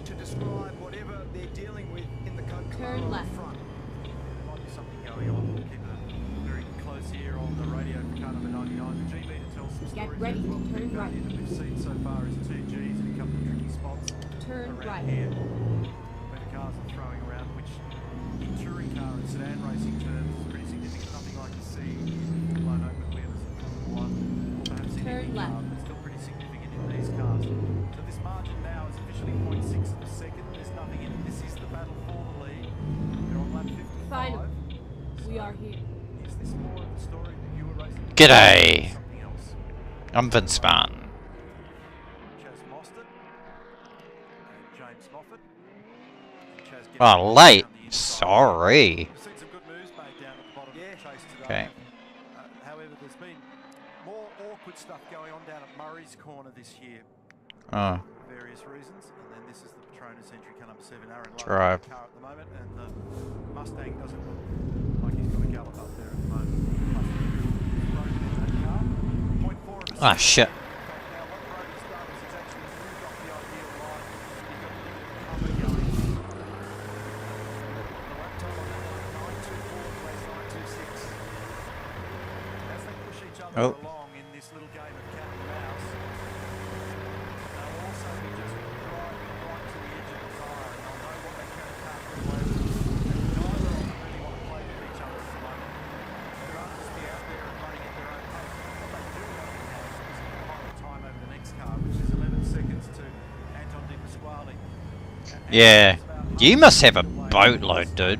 to describe whatever they're dealing with in the Coca-Cola
Turn left.
front.
There might be something going on. We'll keep it very close here on the radio for car number 99. The G meter tells some
Get
stories
ready
as well.
to turn
The
right.
that we've seen so far is 2 Gs in a couple of tricky spots
Turn
around
right.
here, where the cars are throwing around, which in touring car and sedan racing terms is pretty significant. Nothing like you see in blown open wheels in Formula 1 or perhaps in
Turn
any
left.
car, but still pretty significant in these cars. So this margin now is officially 0.6 of a second. There's nothing in it. This is the battle for the lead. They're on lap 55.
Final. We are here.
Is this more of the story that you were racing?
G'day.
Something else.
I'm Vince Barn.
Chaz Mostert and James Moffat. Chaz getting
Oh,
around
late.
the inside.
Sorry.
We've seen some good moves made down at the bottom of the chase today.
Okay.
However, there's been more awkward stuff going on down at Murray's corner this year.
Oh.
For various reasons. And then this is the Petronas entry car number 7, Aaron Lowe,
Drive.
in the car at the moment, and the Mustang doesn't look like he's got a gallop up there at the moment. Mustang is broken in that car. 0.4 of a
Ah,
second.
shit.
Now, what Brody's done is he's actually moved off the ideal line. He's got a little bit of cover going. The lap time on that one, 9.24, 9.26. As they push each other
Oh.
along in this little game of cat and mouse, they'll also be just driving right to the edge of the fire, and they'll know what they can and can't get away with. And neither of them really want to play with each other at the moment. They're just be out there and running at their own pace. What they do know now is behind the time over the next car, which is 11 seconds to Anton Di Pasquale.
Yeah. You must have a boatload, dude.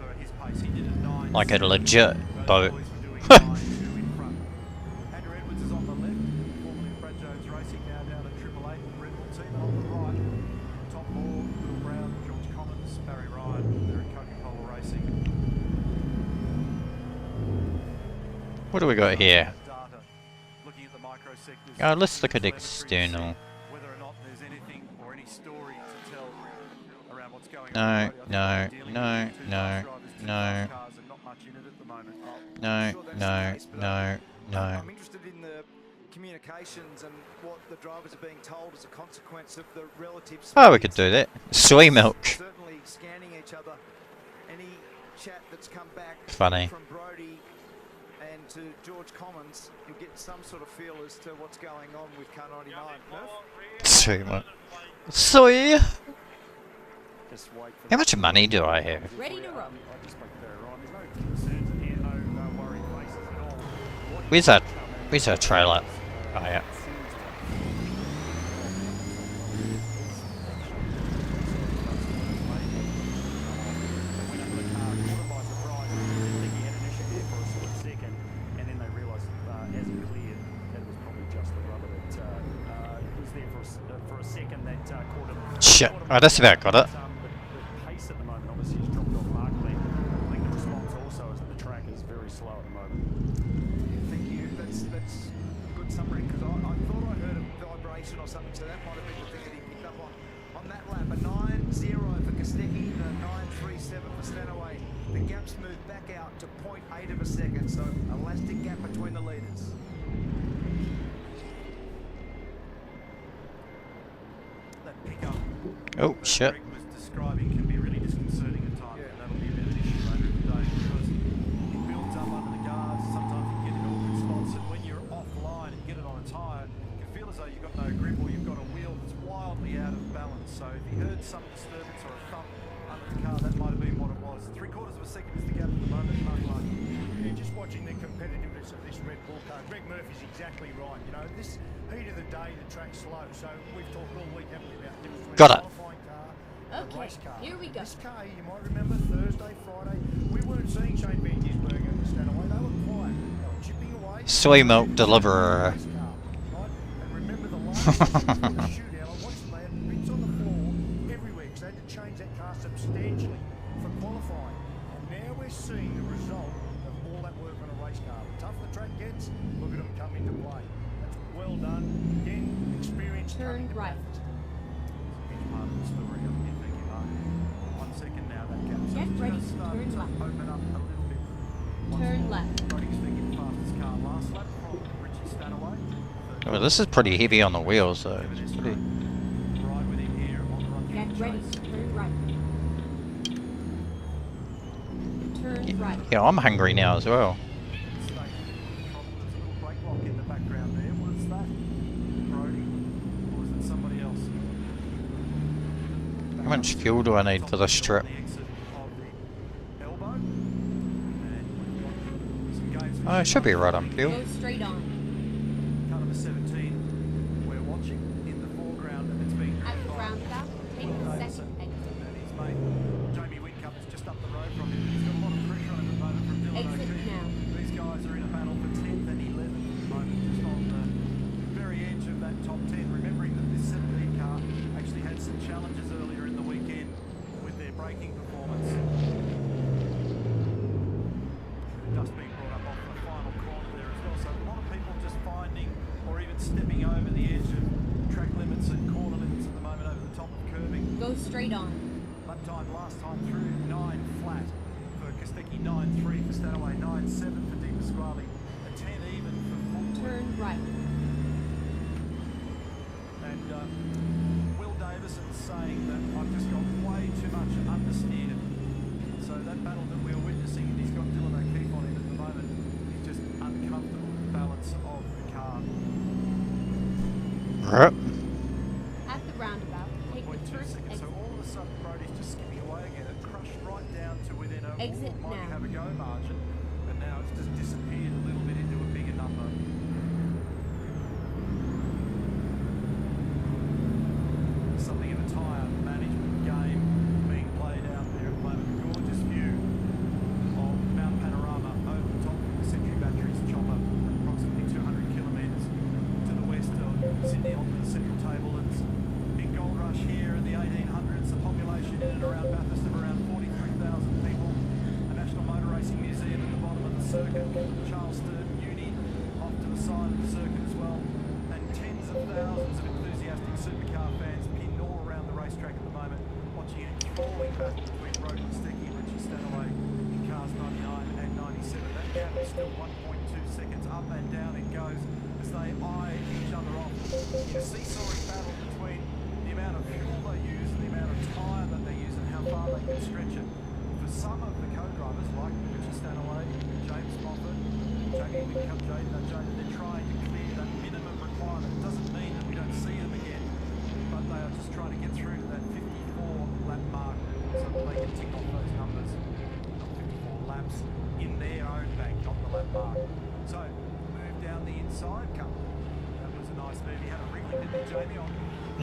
For his pace, he did a 9.
Like a legit boat.
Andrew Edwards is on the left, formerly of Brad Jones Racing, now down at Triple Eight, the Red Bull team. And on the right, Tom Moore, Will Brown, George Commons, Barry Ryan, they're at Coca-Cola Racing.
What do we got here?
Data, looking at the micro sectors.
Oh, let's look at external.
Whether or not there's anything or any story to tell around what's going
No,
on.
no, no, no, no. No, no, no, no.
I'm interested in the communications and what the drivers are being told as a consequence of the relative
Oh, we could do that. Soy milk.
certainly scanning each other any chat that's come back
Funny.
from Brody and to George Commons, you'll get some sort of feel as to what's going on with car 99. Murph?
Sweet, man. Sweet.
Just wait for
How much money do I have?
Ready to roll.
I just spoke to Ryan. There's no concerns in here, no worried faces at all.
Where's our trailer? Oh yeah. Shit, I just about got it.
The pace at the moment obviously has dropped off markedly. I think the response also is that the track is very slow at the moment.
Thank you. That's a good summary because I thought I heard a vibration or something, so that might have been the thing that he picked up on that lap. A 9.0 for Kostecki and a 9.37 for Stanaway. The gap's moved back out to 0.8 of a second, so elastic gap between the leaders.
That pickup
Oh shit.
Greg was describing can be really disconcerting at times, and that'll be a bit of an issue later in the day because it builds up under the guards. Sometimes you can get in awkward spots, and when you're offline and get it on a tyre, you can feel as though you've got no grip or you've got a wheel that's wildly out of balance. So if you heard some disturbance or a thump under the car, that might have been what it was. 3/4 of a second is the gap at the moment. Mark Mark.
Yeah, just watching the competitiveness of this Red Bull car. Greg Murphy's exactly right. You know, this heat of the day, the track's slow. So we've talked all week, haven't we, about the difference between
Got
a
it.
qualifying car and a
Okay,
race car.
here we go.
This car, you might remember Thursday, Friday, we weren't seeing Shane Van Gisbergen and Stanaway. They were quiet. They were chipping away.
Soy milk deliverer.
Race car, right? And remember the last the shootout, I watched them, they had bits on the floor everywhere because they had to change that car substantially for qualifying. And now we're seeing the result of all that work on a race car. The tougher the track gets, look at them come into play. That's well done. Again, experience.
Turn right.
Huge part of the story of the thank you, Mark. 1 second now, that gap. So
Get
it's
ready,
just starting
turn left.
to open up a little bit.
Turn left.
Brody's thinking fastest car last lap from Richie Stanaway.
Well, this is pretty heavy on the wheels though. It's pretty...
Ride with him here on the run through
Get
the
ready,
chase.
turn right. Turn right.
Yeah, I'm hungry now as well.
There's a little brake lock in the background there. Was that Brody or was it somebody else?
How much fuel do I need for this trip?
The exit of the elbow. And some games
Oh, it should be right on fuel.
Go straight on.
car number 17 we're watching in the foreground, and it's being
At
driven
the
by
roundabout, take
Will
the
Davison
second exit.
and his mate Jamie Whitcup is just up the road from him. He's got a lot of pressure on him at the moment from Dylan
Exit
O'Keefe.
now.
These guys are in a battle for 10th and 11th at the moment, just on the very edge of that top 10. Remembering that this 17 car actually had some challenges earlier in the weekend with their braking performance. Dust being brought up off the final corner there as well. So a lot of people just finding or even stepping over the edge of track limits and corner limits at the moment over the top of curbing.
Go straight on.
Lap time last time through 9 flat for Kostecki, 9.3 for Stanaway, 9.7 for Di Pasquale, a 10 even for Fulton.
Turn right.
And Will Davison saying that I've just got way too much understeer. So that battle that we're witnessing, he's got Dylan O'Keefe on him at the moment. He's just uncomfortable with the balance of the car.
Right.
At the roundabout, take the
0.2
first
seconds. So
exit.
all of a sudden Brody's just skipping away again. It crushed right down to within a
Exit
might
now.
have a go margin. But now it's just disappeared a little bit into a bigger number. Something of a tyre management game being played out there at the moment. Gorgeous view of Mount Panorama over the top of the Century Batteries chopper, approximately 200 kilometres to the west of Sydney onto the central tablelands. Big gold rush here in the 1800s. The population in and around Bathurst of around 43,000 people. A National Motor Racing Museum at the bottom of the circuit. Charles Sturt Uni off to the side of the circuit as well. And tens of thousands of enthusiastic supercar fans pinned all around the racetrack at the moment, watching an enthralling battle between Brody Kostecki and Richie Stanaway in cars 99 and 97. That gap is still 1.2 seconds. Up and down it goes as they eye each other off in a seesawing battle between the amount of fuel they use and the amount of tyre that they use and how far they can stretch it. for some of the co-drivers, like Richard Stanaway, James Moffat, Jamie Whitcup, Jada, they're trying to clear that minimum requirement. It doesn't mean that we don't see them again, but they are just trying to get through to that 54 lap mark so that they can tick off those numbers. Not 54 laps in their own bank, not the lap mark. So, move down the inside, come. That was a nice move. He had a wriggling, didn't he, Jamie? On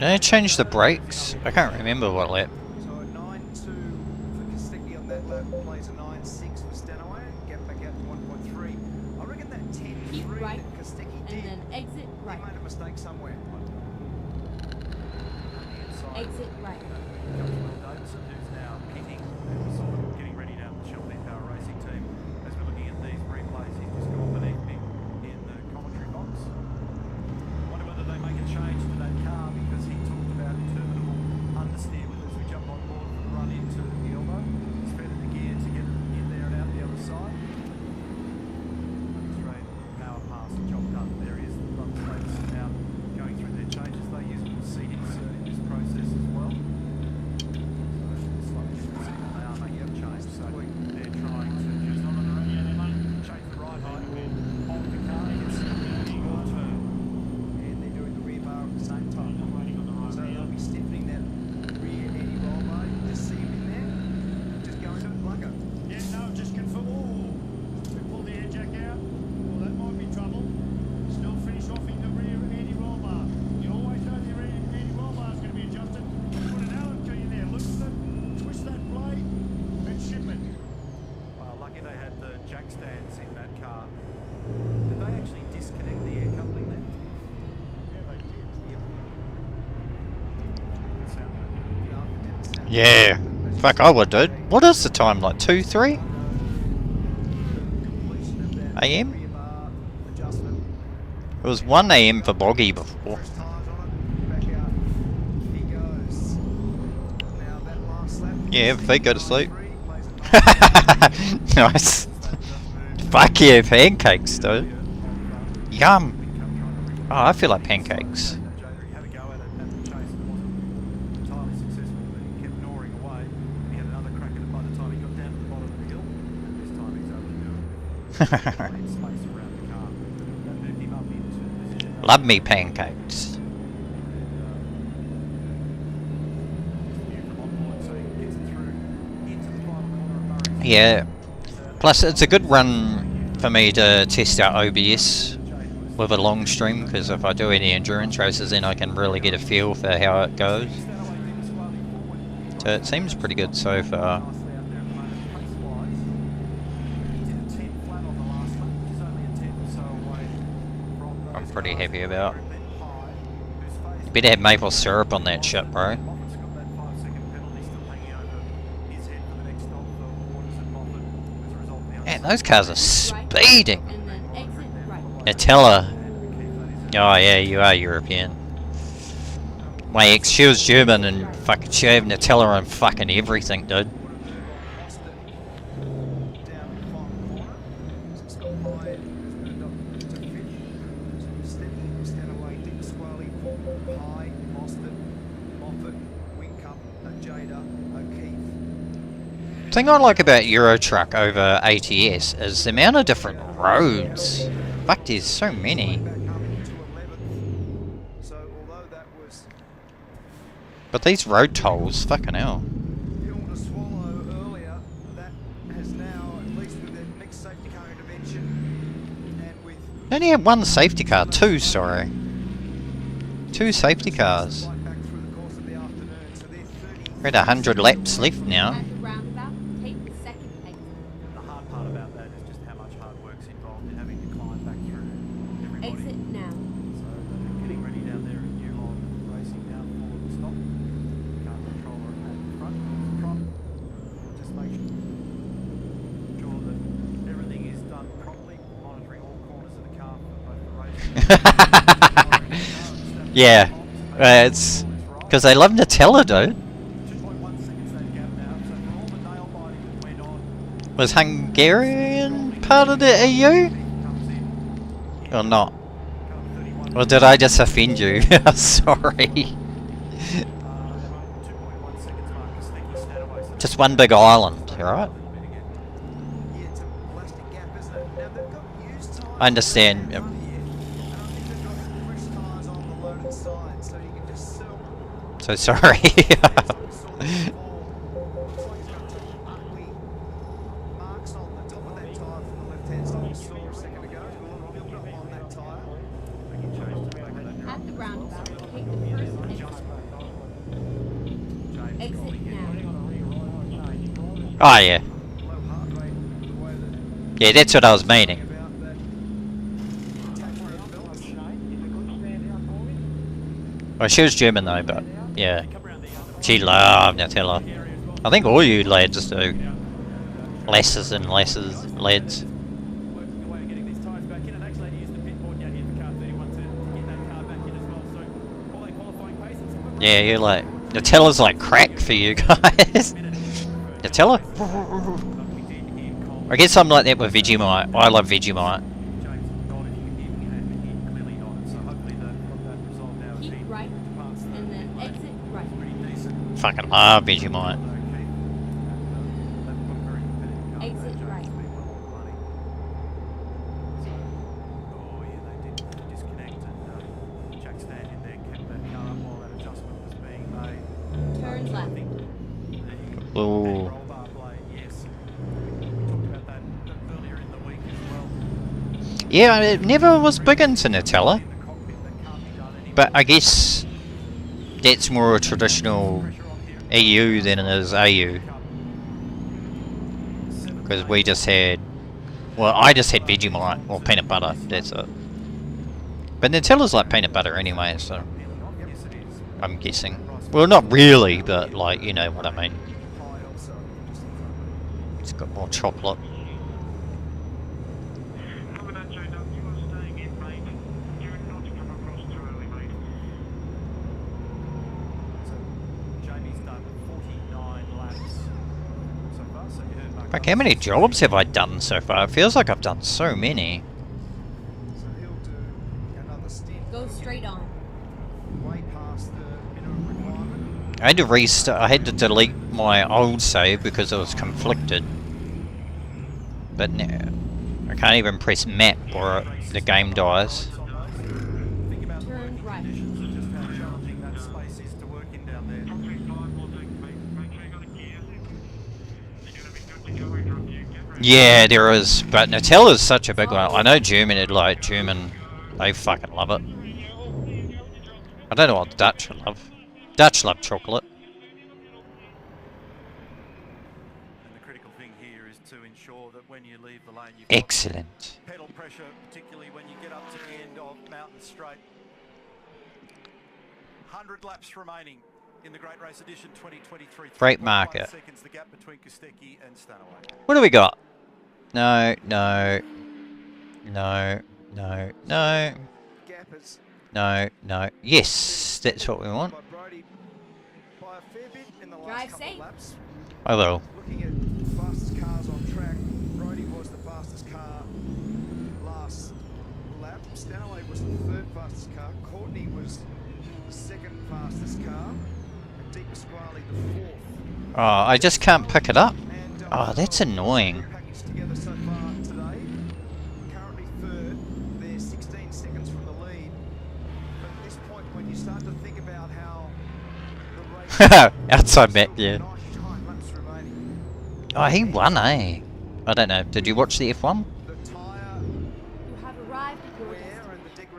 Did they change the brakes? I can't remember what lap.
So a 9.2 for Kostecki on that lap, plays a 9.6 for Stanaway, get back out to 1.3. I reckon that 10.3
Keep right,
that Kostecki did,
and then exit right.
he made a mistake somewhere.
Exit right.
Comes Will Davidson, who's now pitting and sort of getting ready down the Shelby Power Racing team. As we're looking at these replays, he's just gone beneath me in the commentary box. Wonder whether they make a change to that car because he talked about interminable understeer with as we jump on board for the run into the elbow. He's fed the gear to get it in there and out the other side. Straight power pass, job done. There he is, the front plates now going through their changes. They use seatings in this process as well. Slightly different signal now, making a change. So they're trying to just change the ride height of the car. It's short term.
And they're doing the rear bar at the same time. So they'll be stiffening that rear eddy roll bar. You just see him in there, just go into it like a...
Yeah, no, just confirm. Oh, we pull the air jack out. Well, that might be trouble. Still finish off in the rear eddy roll bar. You always know the rear eddy roll bar is going to be adjusted. Put an Allen key in there, loosen it, twist that blade, and ship it.
Well, lucky they had the jack stands in that car. Did they actually disconnect the air coupling then?
Yeah, they did.
Sound good.
Yeah. Fuck, I would, dude. What is the time? Like 2, 3 AM? It was 1 AM for Boggy before. Yeah, if they go to sleep. Nice. Fuck yeah, pancakes, dude. Yum. Oh, I feel like pancakes.
He had a go at it at the chase and wasn't entirely successful, but he kept gnawing away. He had another crack at it by the time he got down to the bottom of the hill, and this time he's able to do it. Plenty of space around the car. That moved him up into position.
Love me pancakes. Yeah. Plus, it's a good run for me to test out OBS with a long stream, because if I do any endurance races, then I can really get a feel for how it goes. So it seems pretty good so far. I'm pretty happy about. You better have maple syrup on that shit, bro. Man, those cars are speeding. Nutella. Oh yeah, you are European. My ex, she was German and fucking she had Nutella on fucking everything, dude. The thing I like about Euro Truck over ATS is the amount of different roads. Fuck, there's so many. But these road tolls, fucking hell. They only have one safety car, two, sorry. Two safety cars. We're at 100 laps left now.
The hard part about that is just how much hard work's involved in having to climb back through everybody.
Exit now.
So they're getting ready down there at Newhall Racing now for the stop. Car controller at the front, prop. Just make sure that everything is done properly, monitoring all corners of the car for both the racing.
Yeah, it's because they love Nutella, dude. Was Hungarian part of the EU? Or not? Or did I just offend you? Sorry. Just one big island. exactly right. I understand. So sorry.
At the roundabout, take the first exit. Exit now.
Oh yeah. Yeah, that's what I was meaning. Well, she was German though, but yeah. She loved Nutella. I think all you lads do. Lasses and lasses, lads. Yeah, you're like, Nutella's like crack for you guys. Nutella? I guess I'm like that with Vegemite. I love Vegemite.
Keep right, and then exit right.
Fucking love Vegemite.
Exit right. Turn left.
Ooh. Yeah, it never was big into Nutella. But I guess that's more a traditional EU than it is AU. Because we just had... Well, I just had Vegemite or peanut butter, that's it. But Nutella's like peanut butter anyway, so... I'm guessing. Well, not really, but like, you know what I mean. It's got more chocolate. Like, how many jobs have I done so far? It feels like I've done so many.
Go straight on.
I had to restart. I had to delete my old save because it was conflicted. But now I can't even press map or the game dies.
Turn right.
Yeah, there is, but Nutella is such a big one. I know German, they fucking love it. I don't know what Dutch love. Dutch love chocolate.
And the critical thing here is to ensure that when you leave the lane, you've
Excellent.
got pedal pressure, particularly when you get up to the end of Mountain Straight. 100 laps remaining in the Great Race Edition 2023.
Great market.
Seconds, the gap between Kostecki and Stanaway.
What do we got? No, no. No, no, no. No, no. Yes, that's what we want.
Drive safe.
I will.
Looking at fastest cars on track, Brody was the fastest car last lap. Stanaway was the third fastest car. Courtney was the second fastest car. And Deep Pasquale the fourth.
Oh, I just can't pick it up. Oh, that's annoying.
Together so far today. Currently third. They're 16 seconds from the lead. But at this point, when you start to think about how the race
outside back, yeah. Oh, he won, eh? I don't know. Did you watch the F1?
You have arrived at your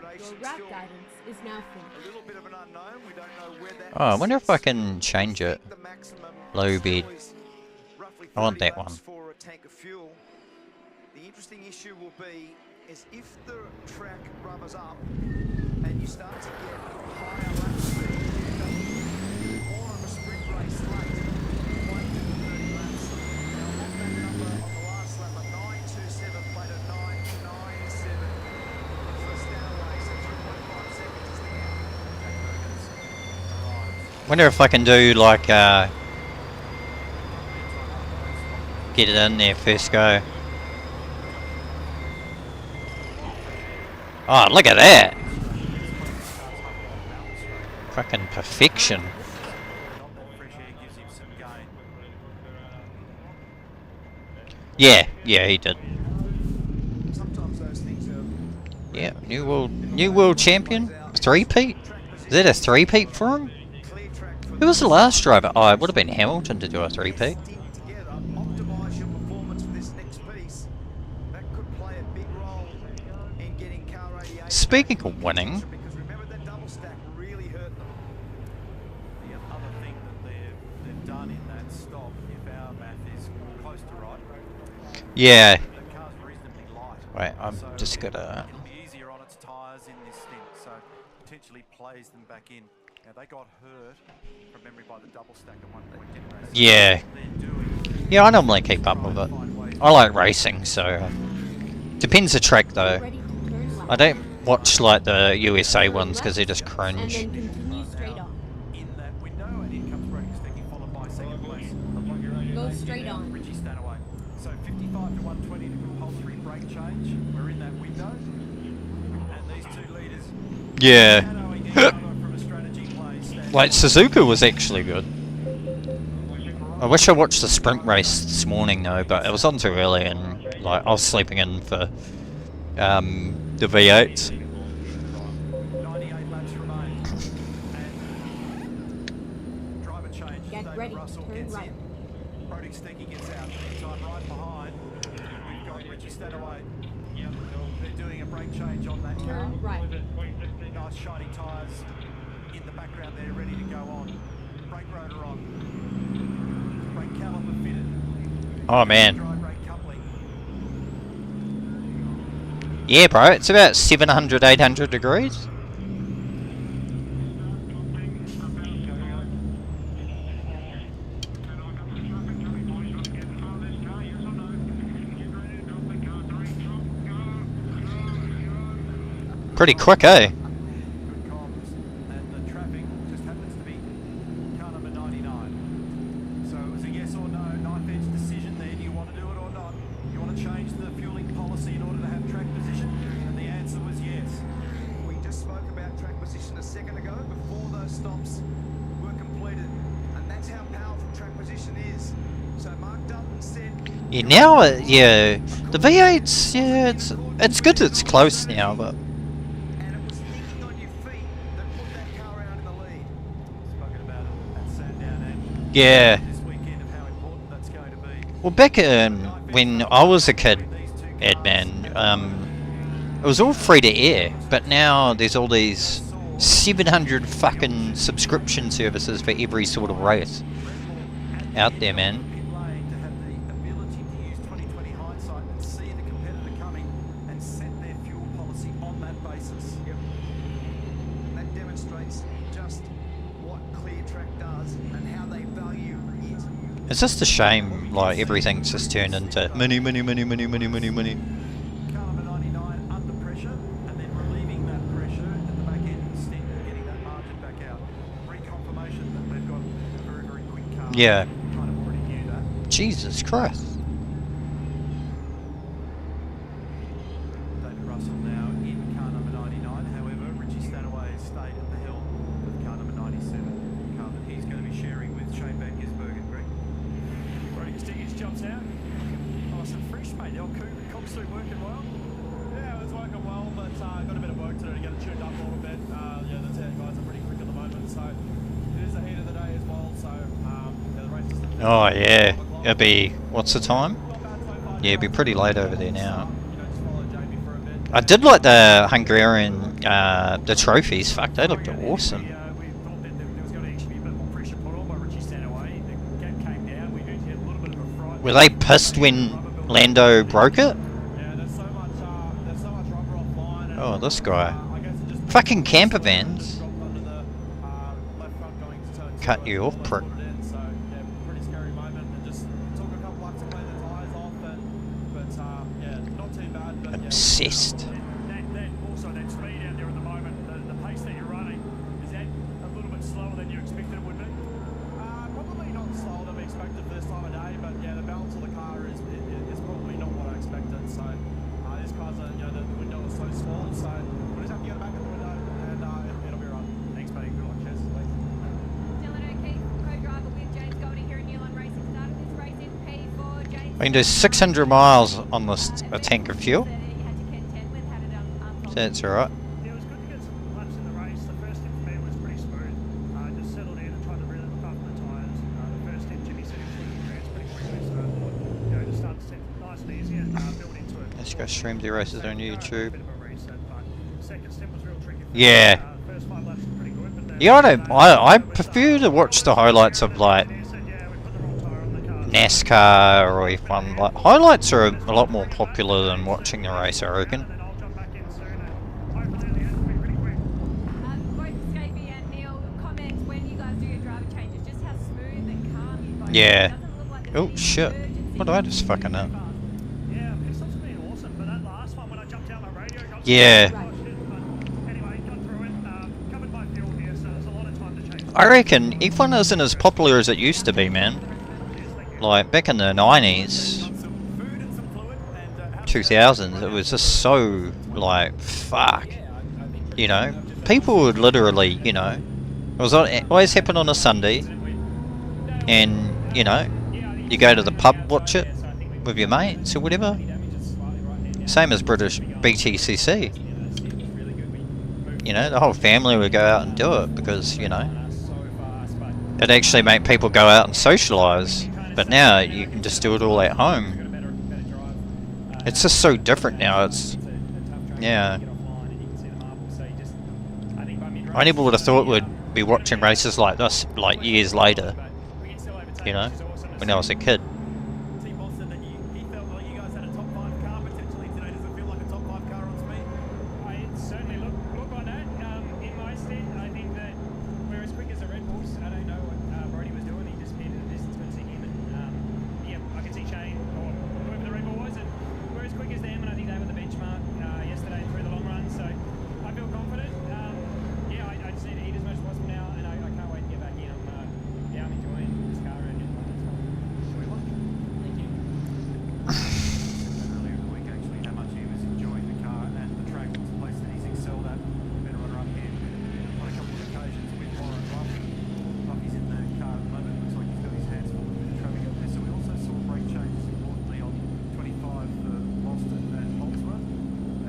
destination. Your route guidance is now finished.
Oh, I wonder if I can change it. Low bed. I want that one.
For a tank of fuel. The interesting issue will be is if the track rubbers up and you start to get higher lap speed, more of a sprint race late. You won't do the 30 laps. Now on that number on the last lap, a 9.27 played a 9.97 for Stanaway, so 3.5 seconds is the gap.
Wonder if I can do like get it in there first go. Oh, look at that! Fucking perfection. Yeah, yeah, he did.
Sometimes those things are
Yeah, new world champion, 3-peat. Is that a 3-peat for him? Who was the last driver? Oh, it would have been Hamilton to do a 3-peat.
together, optimise your performance for this next piece. That could play a big role in getting car 88.
Speaking of winning,
Because remember that double stack really hurt them.
The other thing that they've done in that stop, if our math is close to right,
yeah.
the car's reasonably light.
Wait, I'm
So
just gonna.
it'll be easier on its tyres in this stint, so potentially plays them back in. Now they got hurt from memory by the double stack at one point, didn't they? So
Yeah. Yeah, I normally keep up with it. I like racing, so depends the track though. I don't watch like the USA ones because they're just cringe.
in that window, and in comes braking sticking, followed by second place.
Go straight on.
Richie Stanaway. So 55 to 120 to compulsory brake change. We're in that window, and these two leaders.
Yeah.
shadowing each other from a strategy play. Stand
Like Suzuka was actually good. I wish I watched the sprint race this morning though, but it was on too early and like I was sleeping in for the V8s.
98 laps remain. And driver change.
Get
David
ready,
Russell
turn
gets
right.
in. Brody Sticky gets out. Meantime, right behind, we've got Richie Stanaway. They're doing a brake change on that car.
Turn right.
Nice shiny tyres in the background there, ready to go on. Brake rotor on. Brake caliper fitted.
Oh man.
Dry brake coupling.
Yeah bro, it's about 700, 800 degrees. Pretty quick, eh?
Good comms, and the traffic just happens to be car number 99. So it was a yes or no, knife edge decision there. Do you want to do it or not? You want to change the fueling policy in order to have track position? And the answer was yes.
We just spoke about track position a second ago before those stops were completed. And that's how powerful track position is. So Mark Dutton said...
Yeah, now, yeah, the V8's, yeah, it's good that it's close now, but...
And it was thinking on your feet that put that car out in the lead.
Spoken about it at Sandown and
Yeah.
this weekend of how important that's going to be.
Well, back when I was a kid, Edman, it was all free to air, but now there's all these 700 fucking subscription services for every sort of race out there, man.
Pit lane to have the ability to use 2020 hindsight and see the competitor coming and set their fuel policy on that basis.
Yep. That demonstrates just what ClearTrack does and how they value it.
It's just a shame, like, everything's just turned into money.
Car number 99 under pressure and then relieving that pressure at the back end of the stint and getting that margin back out. Reconfirmation that they've got a very, very quick car.
Yeah.
Kind of already knew that.
Jesus Christ.
David Russell now in car number 99. However, Richie Stanaway stayed at the helm of car number 97, car that he's going to be sharing with Shane Van Gisbergen and Greg.
Brody Stickers jumps out.
Nice and fresh, mate. The old Cook's still working well.
Yeah, it was working well, but got a bit of work to do to get it tuned up a little bit. Yeah, the 10 guys are pretty quick at the moment, so it is the heat of the day as well. So yeah, the race is.
Oh yeah, it'll be, what's the time? Yeah, it'll be pretty late over there now. I did like the Hungarian, the trophies, fuck, they looked awesome.
We thought that there was going to actually be a bit more pressure put on by Richie Stanaway. The gap came down. We had a little bit of a fright.
Were they pissed when Lando broke it?
Yeah, there's so much rubber offline. And,
Oh, this guy.
I guess it just
Fucking camper vans.
dropped under the left front going to turn two.
Cut you off,
Almost
prick.
put it in, so yeah, pretty scary moment. And just took a couple laps to clean the tyres off, but yeah, not too bad. But
Obsessed.
That speed out there at the moment, the pace that you're running, is that a little bit slower than you expected it would be?
Probably not slower than we expected for this time of day, but yeah, the balance of the car is probably not what I expected. So this car's the window is so small, so we'll just have to get it back in the window, and it'll be right. Thanks, buddy. Good luck. Cheers. Thanks.
Dylan O'Keefe, co-driver with James Goldie here at Newland Racing, started this race in P4. James
I can do 600 miles on this a tank of fuel. So that's alright.
Yeah, it was good to get some laps in the race. The first stint for me was pretty smooth. Just settled in and tried to really look after the tyres. The first stint, Jimmy said he was going to advance pretty quickly, so I thought, you know, just start the stint nice and easy and build into it.
Let's go stream the races on YouTube.
Bit of a reset, but second stint was real tricky.
Yeah.
First 5 laps were pretty good, but then
Yeah, I prefer to watch the highlights of like NASCAR or F1. Like, highlights are a lot more popular than watching the race, I reckon. Yeah. Oh shit. What did I just fucking up?
yeah, pit stop's been awesome, but that last one when I jumped out my radio got
Yeah.
anyway, got through it, covered my fuel here, so there's a lot of time to change.
I reckon F1 isn't as popular as it used to be, man. Like back in the 90s, 2000s, it was just so like fuck. You know, people would literally, you know, it was always happen on a Sunday, and you know, you go to the pub, watch it with your mates or whatever. Same as British BTCC. You know, the whole family would go out and do it because, you know, it actually make people go out and socialise. But now you can just do it all at home. It's just so different now. It's, yeah. I never would have thought we'd be watching races like this like years later. You know, when I was a kid.
Certainly look like that. In my stint, I think that we're as quick as the Red Bulls. I don't know what Brody was doing. He just pinned the distance between him and yeah, I can see Shane or whoever the Red Bull was, and we're as quick as them. And I think they were the benchmark yesterday through the long run. So I feel confident. Yeah, I just need to eat as much as possible now, and I can't wait to get back in. Yeah, I'm enjoying this car and getting on this one.
Thank you.
Earlier in the week, actually, how much he was enjoying the car and the track. It's a place that he's excelled at. Been a runner-up here on a couple of occasions with Warren Ruff. Ruffy's in the car at the moment. Looks like he's got his hands full with a bit of traffic up there. So we also saw brake changes, importantly, on 25 for Boston and Holdsworth,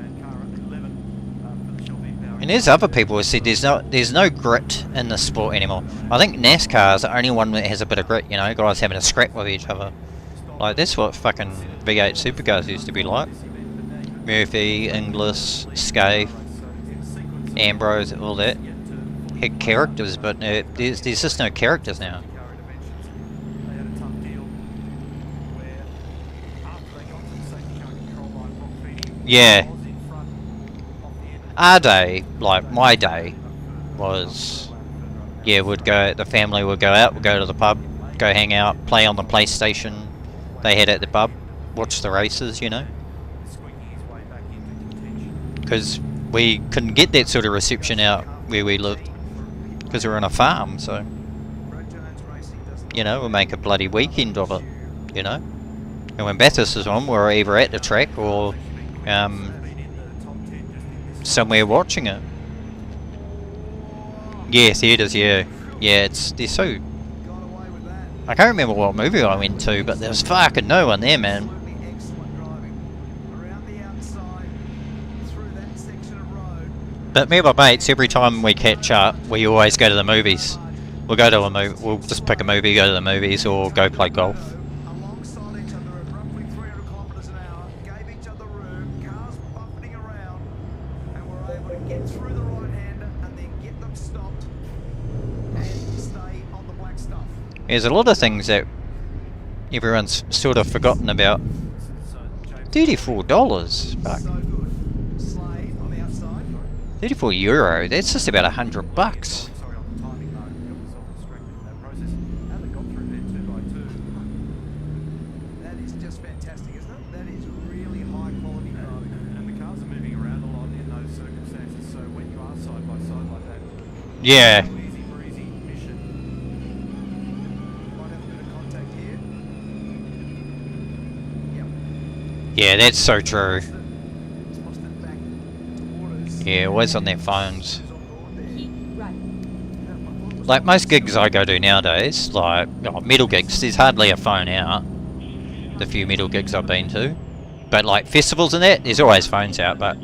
and car at 11 for the Shelby Power.
And there's other people who said there's no grit in the sport anymore. I think NASCAR is the only one that has a bit of grit, you know, guys having a scrap with each other. Like, that's what fucking V8 supercars used to be like. Murphy, Inglis, Scaife, Ambrose, all that. Had characters, but there's just no characters now. Yeah. Our day, like my day, was, yeah, the family would go out, we'd go to the pub, go hang out, play on the PlayStation they had at the pub, watch the races, you know. Because we couldn't get that sort of reception out where we lived, because we were on a farm, so, you know, we'll make a bloody weekend of it, you know. And when Bathurst was on, we were either at the track or somewhere watching it. Yeah, theatres, yeah. Yeah, they're so... I can't remember what movie I went to, but there was fucking no one there, man. But me and my mates, every time we catch up, we always go to the movies. We'll go to a movie, we'll just pick a movie, go to the movies, or go play golf. There's a lot of things that everyone's sort of forgotten about. $34, buck. 34 euro, that's just about $100.
That is just fantastic, isn't it? That is really high quality driving.
And the cars are moving around a lot in those circumstances, so when you are side by side like that,
yeah.
easy breezy mission.
Might have a bit of contact here. Yep.
Yeah, that's so true. Yeah, always on their phones. Like most gigs I go to nowadays, like metal gigs, there's hardly a phone out. the few metal gigs I've been to. But like festivals and that, there's always phones out, but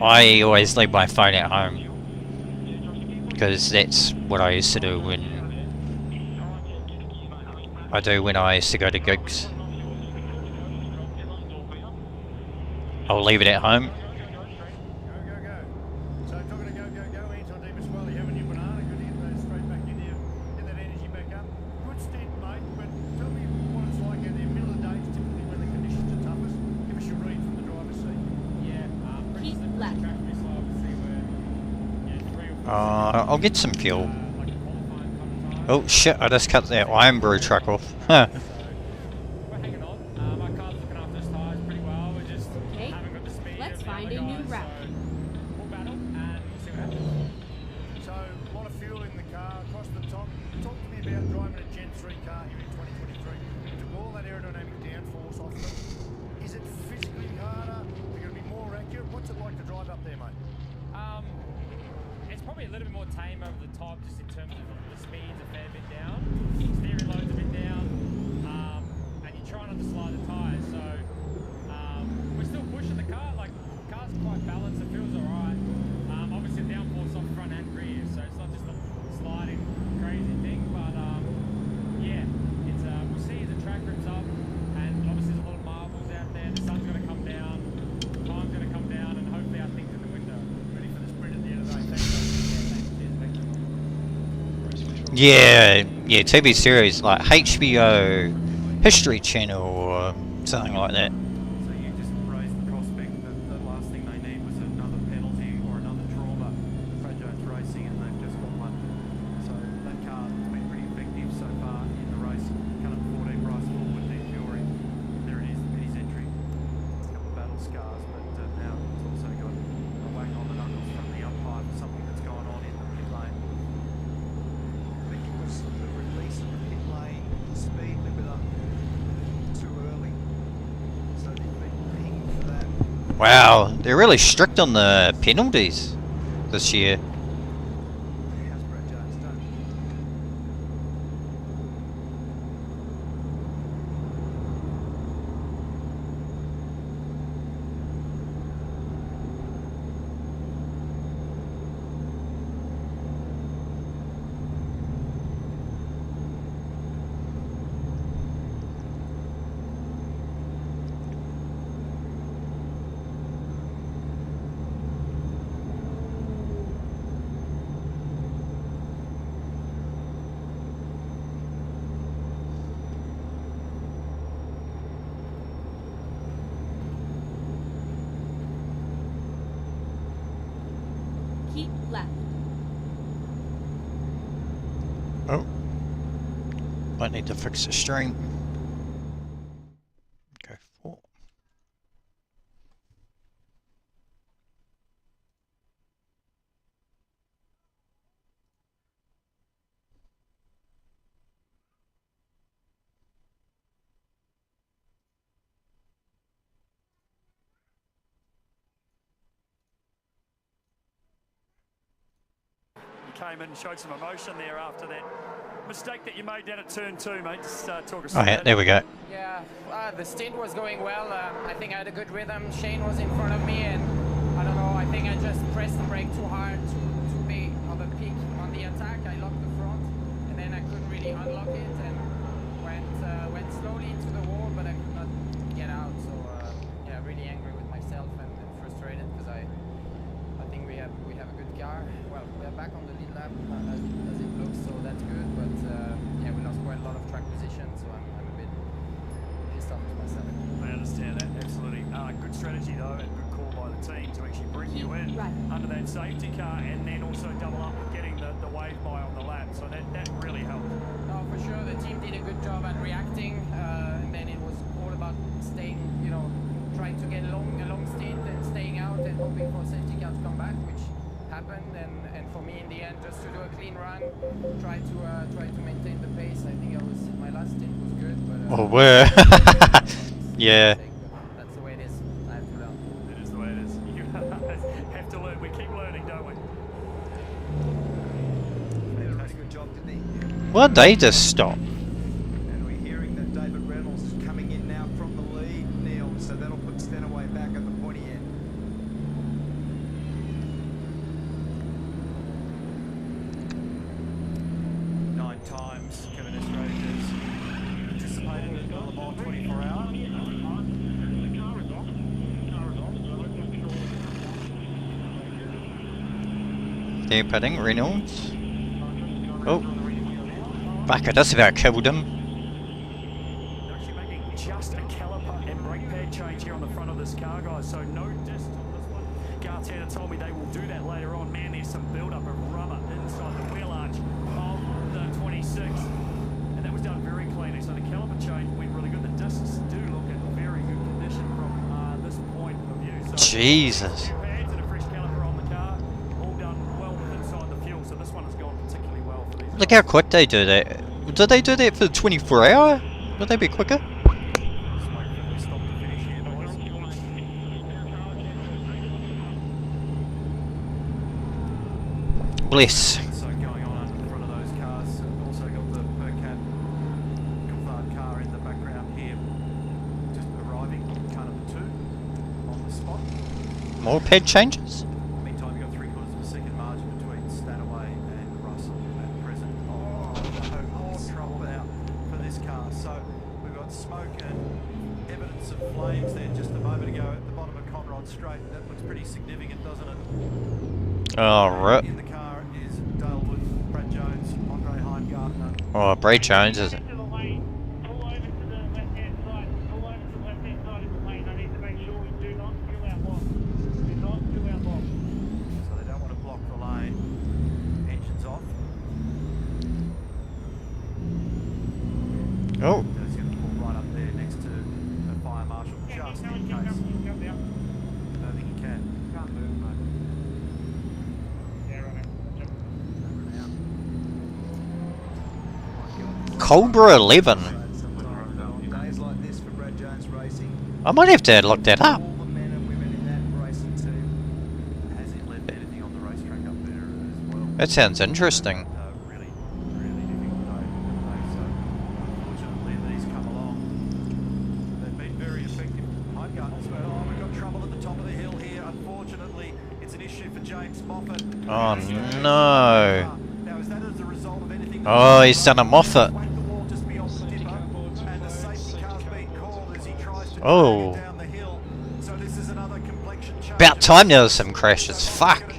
I always leave my phone at home. Because that's what I used to do when I used to go to gigs. I'll leave it at home.
So talking to go, Anton Demas, well, you having your banana, good to get those straight back in there, get that energy back up. Good stint, mate, but tell me what it's like out there, middle of the day, typically when the conditions are toughest. Give us your read from the driver's seat.
Keep left.
I'll get some fuel. Oh shit, I just cut that iron brew truck off. Huh.
Okay, let's find a new route.
So, a lot of fuel in the car, across the top. Talk to me about driving a Gen 3 car here in 2023. Took all that aerodynamic downforce off them. Is it physically harder? Are you going to be more accurate? What's it like to drive up there, mate?
It's probably a little bit more tame over the top, just in terms of the speed's a fair bit down, steering load's a bit down, and you try not to slide the tyres. So we're still pushing the car. Like, the car's quite balanced. It feels alright. Obviously, downforce on front and rear, so it's not just a sliding crazy thing. But yeah, it's we'll see as the track rips up, and obviously there's a lot of marbles out there. The sun's going to come down, time's going to come down, and hopefully our things in the window. Ready for the sprint at the end of the day. Thanks, guys.
Yeah, TV series like HBO, History Channel, or something like that.
So you just raised the prospect that the last thing they need was another penalty or another trauma. Brad Jones Racing, and they've just got one. So that car has been pretty effective so far in the race. Cut up 14 Bryce Full with Deep Fury. There it is, his entry. A couple of battle scars, but now it's also got a whack on the knuckles from the umpire for something that's gone on in the pit lane.
I think it was the release of the pit lane speed limiter too early. So they've been pinged for that.
Wow, they're really strict on the penalties this year.
How's Brad Jones done?
Keep left.
Oh, might need to fix the stream. Go for.
You came in and showed some emotion there after that mistake that you made down at turn 2, mate. Just talk us
Oh
through
yeah,
that.
there we go.
Yeah, the stint was going well. I think I had a good rhythm. Shane was in front of me, and I don't know, I think I just pressed the brake too hard to be of a peak on the attack. I locked the front, and then I couldn't really unlock it, and went slowly into the wall, but I could not get out. So yeah, really angry with myself and frustrated, because I think we have a good car. Well, we're back on the lead lap as it looks, so that's good. But yeah, we lost quite a lot of track position, so I'm a bit pissed off with myself.
I understand that, absolutely. Good strategy though, and good call by the team to actually bring you in under that safety car, and then also double up with getting the wave by on the lap. So that really helped.
No, for sure, the team did a good job at reacting, and then it was all about staying, trying to get a long stint and staying out and hoping for a safety car to come back, which happened. And for me, in the end, just to do a clean run, try to maintain the pace. I think my last stint was good, but
Oh, where? Yeah.
that's the way it is. I have to learn.
It is the way it is. You have to learn. We keep learning, don't we?
Did a really good job, didn't he?
Well, they just stop.
And we're hearing that David Reynolds is coming in now from
more 24-hour.
Keep heading, Reynolds. Oh. Fuck, I just about killed him.
They're actually making just a caliper and brake pad change here on the front of this car, guys, so no dist on this one. Gartana told me they will do that later on. Man, there's some build-up of rubber inside the wheel arch of the 26. And that was done very cleanly, so the caliper change went really good. The discs do look in very good condition from this point of view. So
Jesus.
new pads and a fresh caliper on the car, all done well inside the fuel, so this one has gone particularly well for these.
Look how quick they do that. Did they do that for the 24-hour? Would they be quicker? Bless.
So going on in front of those cars, also got the per cab Coulthard car in the background here, just arriving, car number 2 on the spot.
More pad changes?
Meantime, you've got 3/4 of a second margin between Stanaway and Russell at present. Oh, no, more trouble now for this car. So we've got smoke and evidence of flames there just a moment ago at the bottom of Conrod Straight. That looks pretty significant, doesn't it?
Oh, rip.
In the car is Dale Wood, Brad Jones, Andre Heimgartner.
Oh, Brad Jones, is it?
So they don't want to block the lane. Engines off.
Oh.
He's going to pull right up there next to the fire marshal just in case. I don't think he can. Can't move, mate.
Cobra 11.
Days like this for Brad Jones Racing.
I might have to look that up.
All the men and women in that racing team.
Has he led anything on the racetrack up there as well?
That sounds interesting.
Really difficult day today, so unfortunately these come along. They've been very effective. Heimgartner's well, oh, we've got trouble at the top of the hill here. Unfortunately, it's an issue for James Moffat.
Oh no.
Now, is that as a result of anything?
Oh, he's done a Moffat. Oh. About time there was some crashes. Fuck.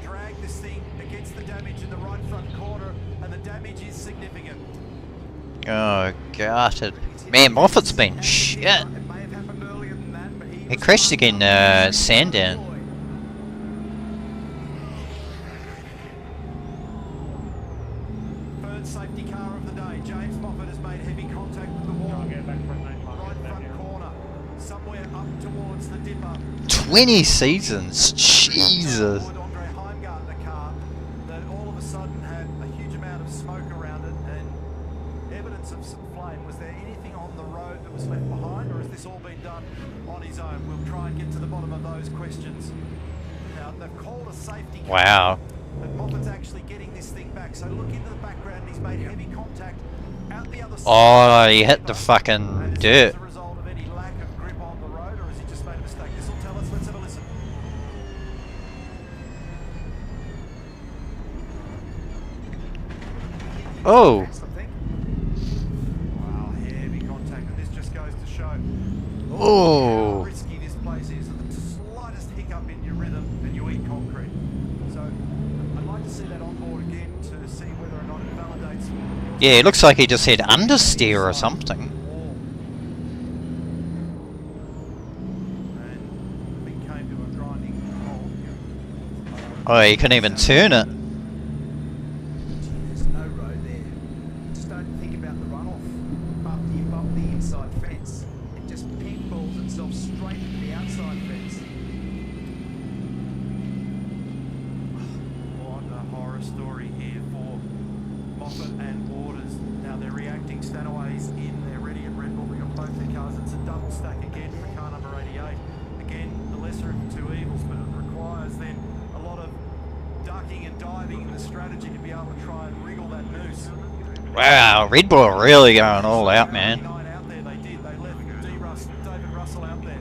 Oh, God. Man, Moffat's been shit. He crashed again, Sandown.
Third safety car of the day. James Moffat has made heavy contact with the wall. Right front corner. Somewhere up towards the dipper.
20 seasons. Jesus.
Andre Heimgartner car that all of a sudden had a huge amount of smoke around it and evidence of some flame. Was there anything on the road that was left behind, or has this all been done on his own? We'll try and get to the bottom of those questions. Now, they've called a safety car.
Wow.
But Moffat's actually getting this thing back. So look into the background. He's made heavy contact out the other side.
Oh, he hit the fucking dirt.
As a result of any lack of grip on the road, or has he just made a mistake? This will tell us. Let's have a listen.
Oh.
Wow, heavy contact, and this just goes to show
Oh.
how risky this place is. The slightest hiccup in your rhythm and you eat concrete. So I'd like to see that on board again to see whether or not it validates.
Yeah, it looks like he just had understeer or something.
And it came to a grinding halt.
Oh, he couldn't even turn it.
There's no road there. Just don't think about the runoff. After you bump the inside fence, it just pinballs itself straight into the outside fence.
What a horror story here for Moffat and Waters. Now they're reacting. Stanaway's in, they're ready at Red Bull. We've got both their cars. It's a double stack again for car number 88. Again, the lesser of the two evils, but it requires then a lot of ducking and diving in the strategy to be able to try and wriggle that noose.
Wow, Red Bull are really going all out, man.
Out there, they did. They left David Russell out there.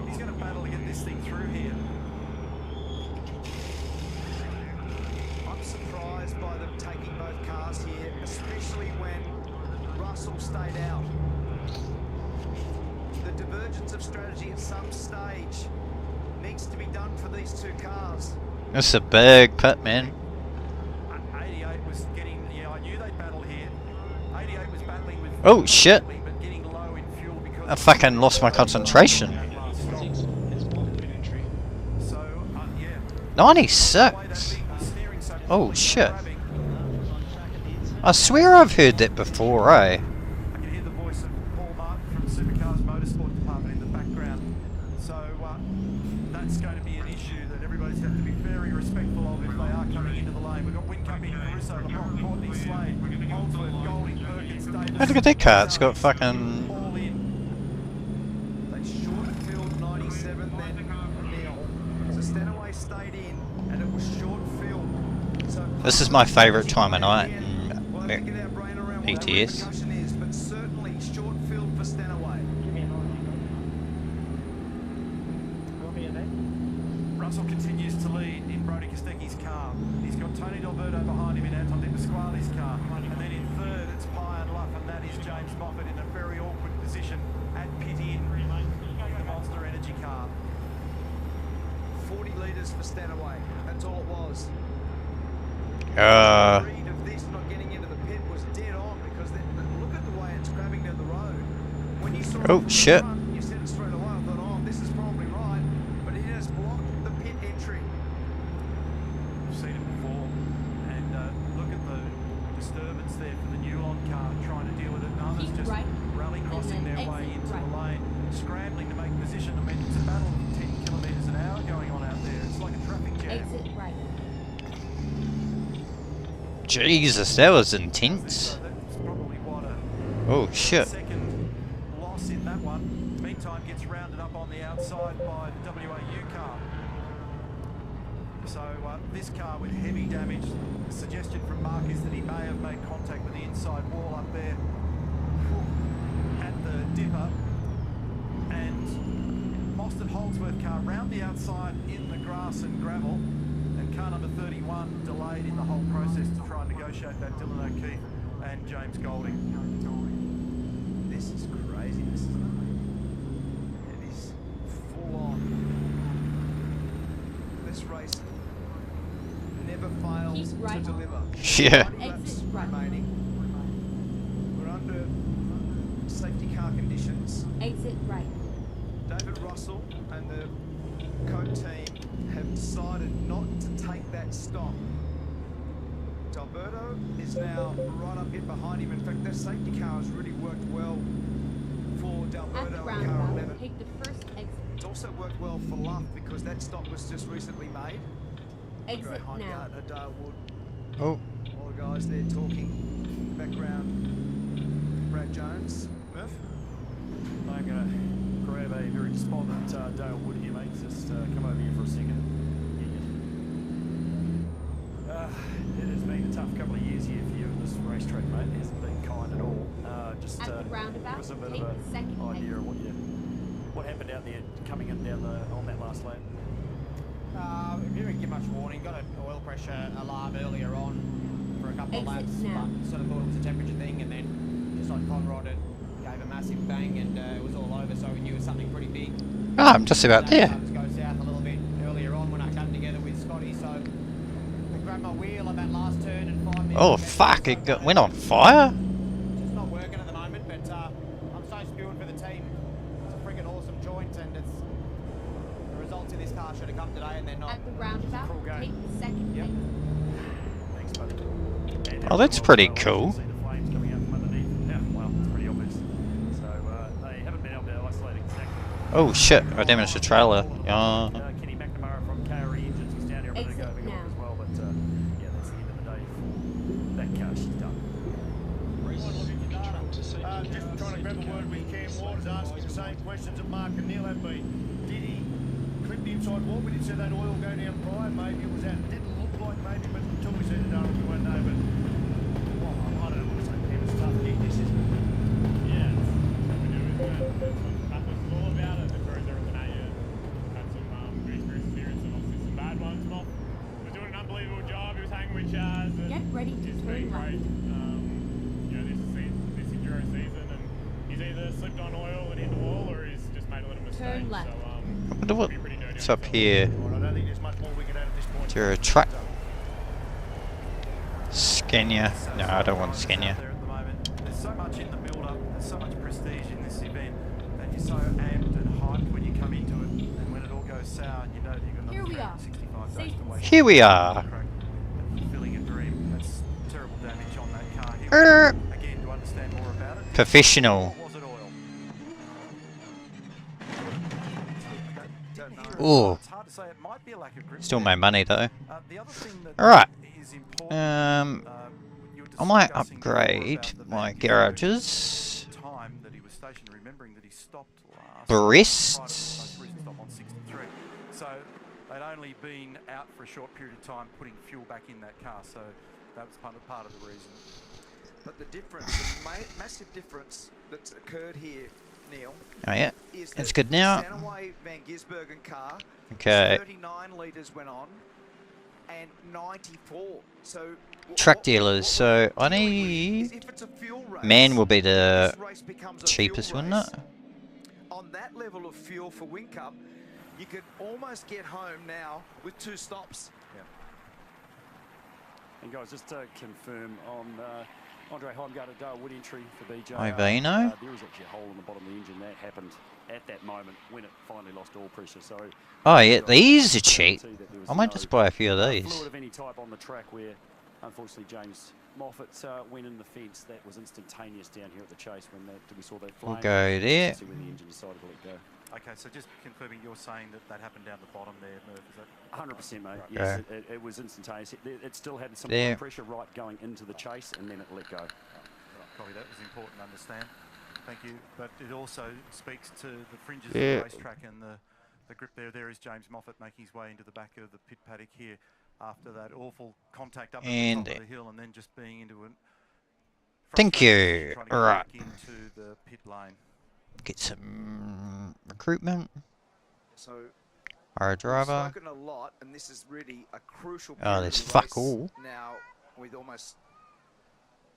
He's going to battle to get this thing through here.
I'm surprised by them taking both cars here, especially when Russell stayed of strategy at some stage needs to be done for these two cars.
It's a big pit, man.
88 was getting, yeah, I knew they'd battle here. 88 was battling with,
Oh shit!
but getting low in fuel because
I fucking lost my concentration.
So, yeah.
96? Oh shit. I swear I've heard that before, eh?
I can hear the voice of Paul Martin from Supercars Motorsport Department in the background. So that's going to be an issue that everybody's going to be very respectful of if they are coming into the lane. We've got Whincup in, Caruso, LeBron, Courtney, Slade, Holdsworth, Golding, Perkins, Davis.
Hey, look at that car, it's got fucking...
All in.
They short filled 97 then Neil. So Stanaway stayed in and it was short filled. So
This is my favourite time of night in ETS.
but certainly short filled for Stanaway.
Russell continues to lead in Brody Kostecki's car. He's got Tony D'Alberto behind him in Anton Di Pasquale's car. And then in third, it's Pye and Luff, and that is James Moffat in a very awkward position at pit in the Monster Energy car.
40 litres for Stanaway. That's all it was. Read of this not getting into the pit was dead on because look at the way it's grabbing down the road. When you saw
Oh shit.
you said it straight away. I thought, oh, this is probably right, but it has blocked the pit entry.
We've seen it before. And look at the disturbance there for the Newlon car trying to deal with it. And others just rally crossing their way into the lane, scrambling to make position. I mean, it's a battle of 10 kilometres an hour going on out there. It's like a traffic jam.
Exit right.
Jesus, that was intense. Oh shit.
Second loss in that one. Meantime, gets rounded up on the outside by the WAU car. So this car with heavy damage. The suggestion from Mark is that he may have made contact with the inside wall up there at the dipper. And Mostert Holdsworth car round the outside in the grass and gravel. And car number 31 delayed in the whole process to try and negotiate that. Dylan O'Keefe and James Golding.
This is craziness, isn't it? It is full on. This race never fails to deliver.
Yeah.
Laps remaining. We're under safety car conditions.
Exit right.
David Russell and the Coke team have decided not to take that stop. D'Alberto is now right up here behind him. In fact, that safety car has really worked well for D'Alberto and car 11.
Take the first exit.
It's also worked well for Luff because that stop was just recently made.
Exit now.
At Darwood.
Oh.
All the guys there talking. Background, Brad Jones. Murph?
I'm going to grab a very despondent Dale Wood here, mate. Just come over here for a second. It has been a tough couple of years here for you at this racetrack, mate. It hasn't been kind at all. Just give us a bit of an idea of what happened out there, coming in down on that last lap.
We didn't give much warning. Got an oil pressure alarm earlier on for a couple of laps, but sort of thought it was a temperature thing, and then just on Conrod it gave a massive bang, and it was all over. So we knew it was something pretty big.
Ah, I'm just about there.
Go south a little bit earlier on when I came together with Scotty. So I grabbed my wheel on that last turn and 5 minutes.
Oh fuck! It went on fire.
It's not working at the moment, but I'm so spewing for the team. It's a freaking awesome joint, and it's the results in this car should have come today, and they're not.
At the roundabout, take the second exit.
Thanks, buddy.
Oh, that's pretty cool.
See the flames coming out from underneath. Yeah, well, it's pretty obvious. So they haven't been able to isolate exactly.
Oh shit! I damaged the trailer.
Kenny McNamara from KRE Engines was down here a minute ago having a look as well, but yeah, that's the end of the day for that car. She's done.
Just trying to grab a word with Cam Waters, asking the same questions that Mark and Neil have been. Did he clip the inside wall? We did see that oil go down prior. Maybe it was out. It didn't look like maybe, but until we see the data, we won't know. But well, I don't know what to say. Cam, it's a tough gig. This is.
Yeah, that's what we do. That's what it's all about. As a cruiser at the night, had some great experience and obviously some bad ones. Moff was doing an unbelievable job. He was hanging with Chaz.
Get ready to turn
great. You know, this enduro season, and he's either slipped on oil and hit the wall, or he's just made
Turn left.
I wonder what's up here. Is there a truck? Scania? No, I don't want Scania.
There at the moment. There's so much in the build-up, there's so much prestige in this event, and you're so amped and hyped when you come into it, and when it all goes sour, you know that you've got another 365 days to wait.
Here we are.
Fulfilling a dream. That's terrible damage on that car. Here we go. Again, to understand more about it.
Professional.
Was it oil?
Ooh.
It's hard to say. It might be a lack of grip.
Still my money though.
The other thing that
Alright.
is important,
I might upgrade my garages.
Time that he was stationed, remembering that he stopped last.
Breast.
So they'd only been out for a short period of time, putting fuel back in that car. So that was part of the reason.
But the difference, the massive difference that's occurred here, Neil.
Oh yeah,
is
it's
that
good now.
Stanaway Van Gisbergen car.
Okay.
39 litres went on, and 94. So
Truck dealers. So I need. Man will be the cheapest, wouldn't it?
On that level of fuel for Whincup, you could almost get home now with 2 stops.
Yeah. And guys, just to confirm on Andre Heimgarter wood entry for BJ.
Ivano?
There was actually a hole in the bottom of the engine that happened at that moment when it finally lost oil pressure. So
Oh yeah, these are cheap. I might just buy a few of these.
fluid of any type on the track where, unfortunately, James Moffat went in the fence. That was instantaneous down here at the chase when we saw that flame.
We'll go there.
See when the engine decided to let go.
Okay, so just confirming, you're saying that happened down the bottom there, Murph, is that?
100%, mate.
Right.
Yes, it was instantaneous. It still had some
There.
pressure right going into the chase, and then it let go.
Right, copy, that was important to understand. Thank you. But it also speaks to the fringes of the racetrack and the grip there. There is James Moffat making his way into the back of the pit paddock here after that awful contact up at the top of the hill, and then just being into it.
Thank you.
All
Right.
Into the pit lane.
Get some recruitment.
So
Our
we've
driver.
spoken a lot, and this is really a crucial
Oh,
period
there's
of the
fuck
race
all.
now, with almost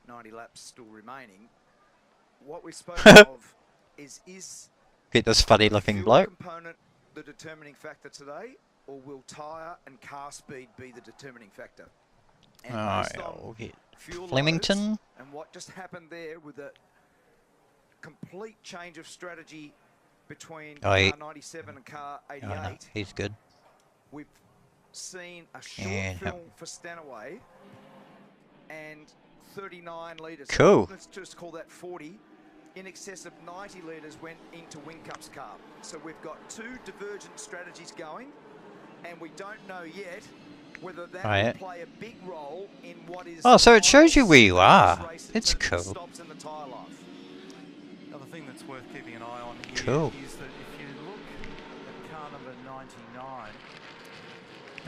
90 laps still remaining. What we've spoken of is
Get this funny looking
fuel
bloke.
component the determining factor today, or will tyre and car speed be the determining factor? And
Oh,
based
yeah,
on
we'll get
fuel
Flemington.
loads and what just happened there with a complete change of strategy between
Oh, he-
car 97 and car
Oh,
88.
no, he's good.
We've seen a short
And
film for Stanaway and 39 litres.
Cool.
Let's just call that 40. In excess of 90 litres went into Whincup's car. So we've got 2 divergent strategies going, and we don't know yet whether that
Oh,
will
yeah.
play a big role in what is
Oh, so it shows you where you are.
race in
It's
terms of
cool.
stops in the tyre life.
Another thing that's worth keeping an eye on here is
Cool.
that if you look at car number 99,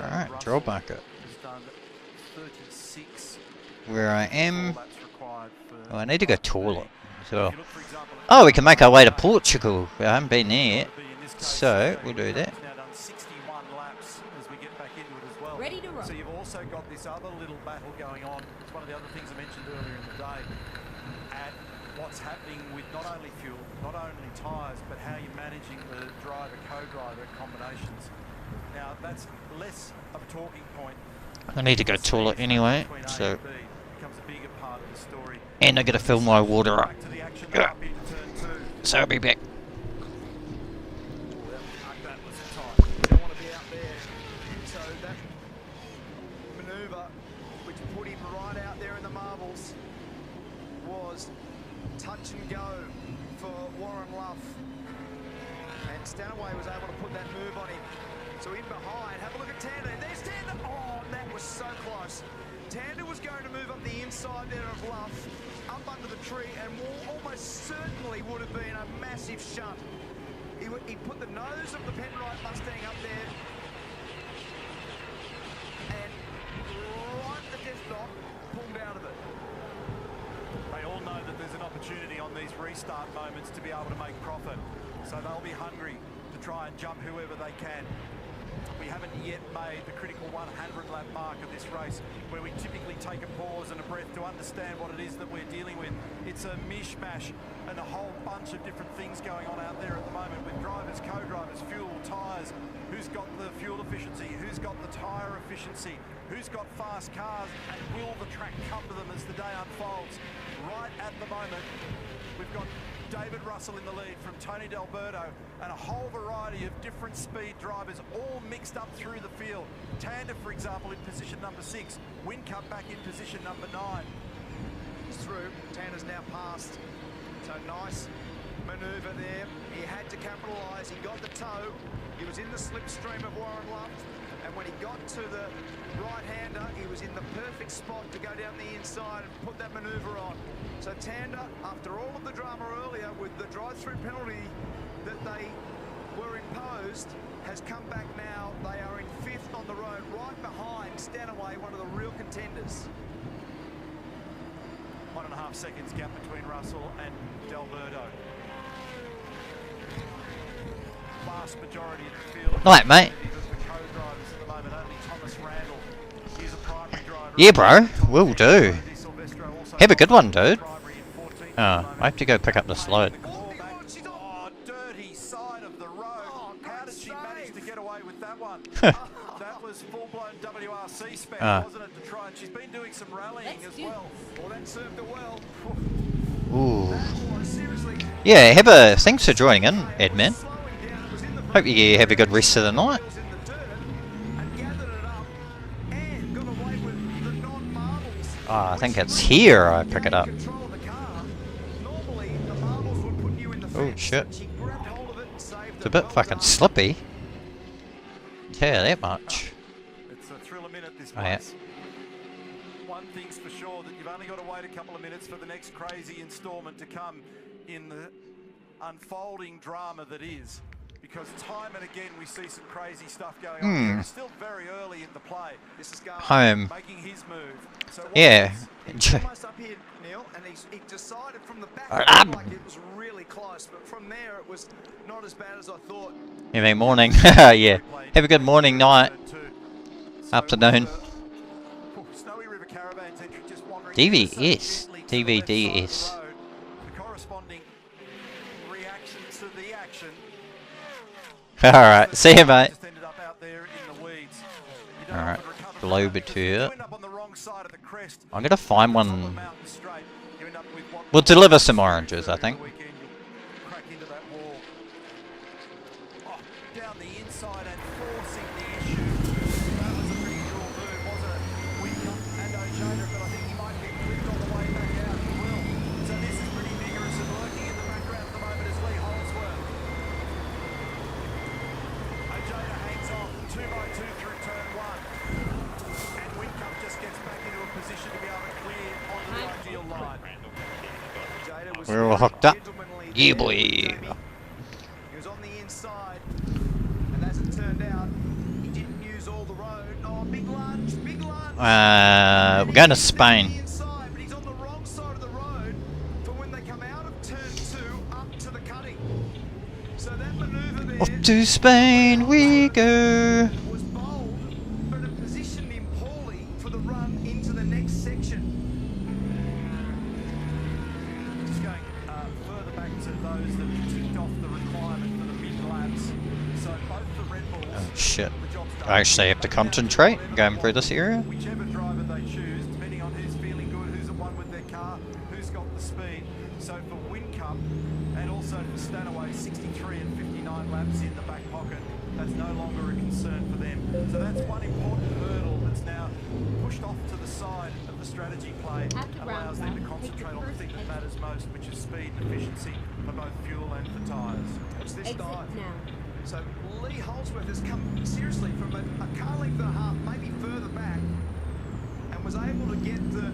Alright,
Russell
draw market.
has done 36
Where I am.
laps required for
Oh, I need to go toilet as well. Oh, we can make our way to Portugal. I haven't been there yet. So, we'll do that.
now done 61 laps as we get back into it as well.
Ready to roll.
So you've also got this other little battle going on. It's one of the other things I mentioned earlier in the day. At what's happening with not only fuel, not only tyres, but how you're managing the driver, co-driver combinations. Now that's less of a talking point.
I need to go toilet anyway,
Between A
so.
and B becomes a bigger part of the story.
And I gotta fill my water up.
Back to the action
Yeah.
up in turn 2.
So I'll be back.
That was the time. You don't want to be out there. So that manoeuvre, which put him right out there in the marbles, was touch and go for Warren Luff. And Stanaway was able to put that move on him. So in behind, have a look at Tander. There's Tander. Oh, that was so close. Tander was going to move up the inside there of Luff, up under the tree, and almost certainly would have been a massive shunt. He put the nose of the Penrite Mustang up there, and right at the death dot, pulled out of it.
They all know that there's an opportunity on these restart moments to be able to make profit. So they'll be hungry to try and jump whoever they can. We haven't yet made the critical 100 lap mark of this race, where we typically take a pause and a breath to understand what it is that we're dealing with. It's a mishmash and a whole bunch of different things going on out there at the moment, with drivers, co-drivers, fuel, tyres, who's got the fuel efficiency, who's got the tyre efficiency, who's got fast cars, and will the track come to them as the day unfolds. Right at the moment, we've got David Russell in the lead from Tony D'Alberto, and a whole variety of different speed drivers all mixed up through the field. Tanda, for example, in position number 6. Whincup back in position number 9.
He's through. Tanner's now passed. So nice manoeuvre there. He had to capitalise. He got the toe. He was in the slipstream of Warren Love. And when he got to the right-hander, he was in the perfect spot to go down the inside and put that manoeuvre on. So Tanda, after all of the drama earlier with the drive-through penalty that they were imposed, has come back now. They are in 5th on the road, right behind Stanaway, one of the real contenders.
1.5 seconds gap between Russell and D'Alberto. Vast majority of the field.
Right, mate. Yeah, bro. Will do. Have a good one, dude. Oh, I have to go pick up this load.
Oh, dirty side of the road. How did she manage to get away with that one? That was full-blown WRC spec, wasn't it, to try? And she's been doing some rallying as well.
Well, that served her well.
Ooh. Yeah, thanks for joining in, Edman. Hope you have a good rest of the night. Oh, I think it's here I pick it up. Oh shit. It's a bit fucking slippy. Tell you that much.
It's a thrill a minute this
Oh, yeah.
place. One thing's for sure, that you've only got to wait a couple of minutes for the next crazy instalment to come in the unfolding drama that is. Because time and again we see some crazy stuff going on here. It's still very early in the play. This is
Home.
making his move. So
Yeah.
Almost up here, Neil, and he decided from the back like it was really close, but from there it was not as bad as I thought.
Have a morning. Yeah. Have a good morning, night, afternoon.
Snowy River Caravan's entry just wandering
DVS. DVDS.
the corresponding reaction to the action.
Alright, see you, mate.
Just ended up out there in the weeds.
Alright, globe it here. I'm gonna find one. We'll deliver some oranges, I think.
Crack into that wall. Oh, down the inside and forcing the issue. That was a pretty cool move, wasn't it? Whincup and Ojeda, but I think he might be whipped on the way back out. He will. So this is pretty vigorous, and lurking in the background at the moment is Lee Holdsworth. Ojeda hangs off 2x2 through turn 1. And Whincup just gets back into a position to be able to clear onto the ideal line.
We're all hooked up. Yeah, boy.
He was on the inside, and as it turned out, he didn't use all the road. Oh, big lunge, big lunge.
We're going to Spain.
Inside, but he's on the wrong side of the road for when they come out of turn 2 up to the cutting. So that manoeuvre there.
Off to Spain we go.
Was bold, but it positioned him poorly for the run into the next section.
Just going further back to those that ticked off the requirement for the mid laps. So both the Red Bulls.
Oh shit. I actually have to concentrate going through this area.
Whichever driver they choose, depending on who's feeling good, who's the one with their car, who's got the speed. So for Whincup and also for Stanaway, 63 and 59 laps in the back pocket. That's no longer a concern for them. So that's one important hurdle that's now pushed off to the side of the strategy play. Allows them to concentrate on the thing that matters most, which is speed and efficiency for both fuel and for tyres.
What's this dive? So Lee Holdsworth has come seriously from a car length and a half, maybe further back, and was able to get the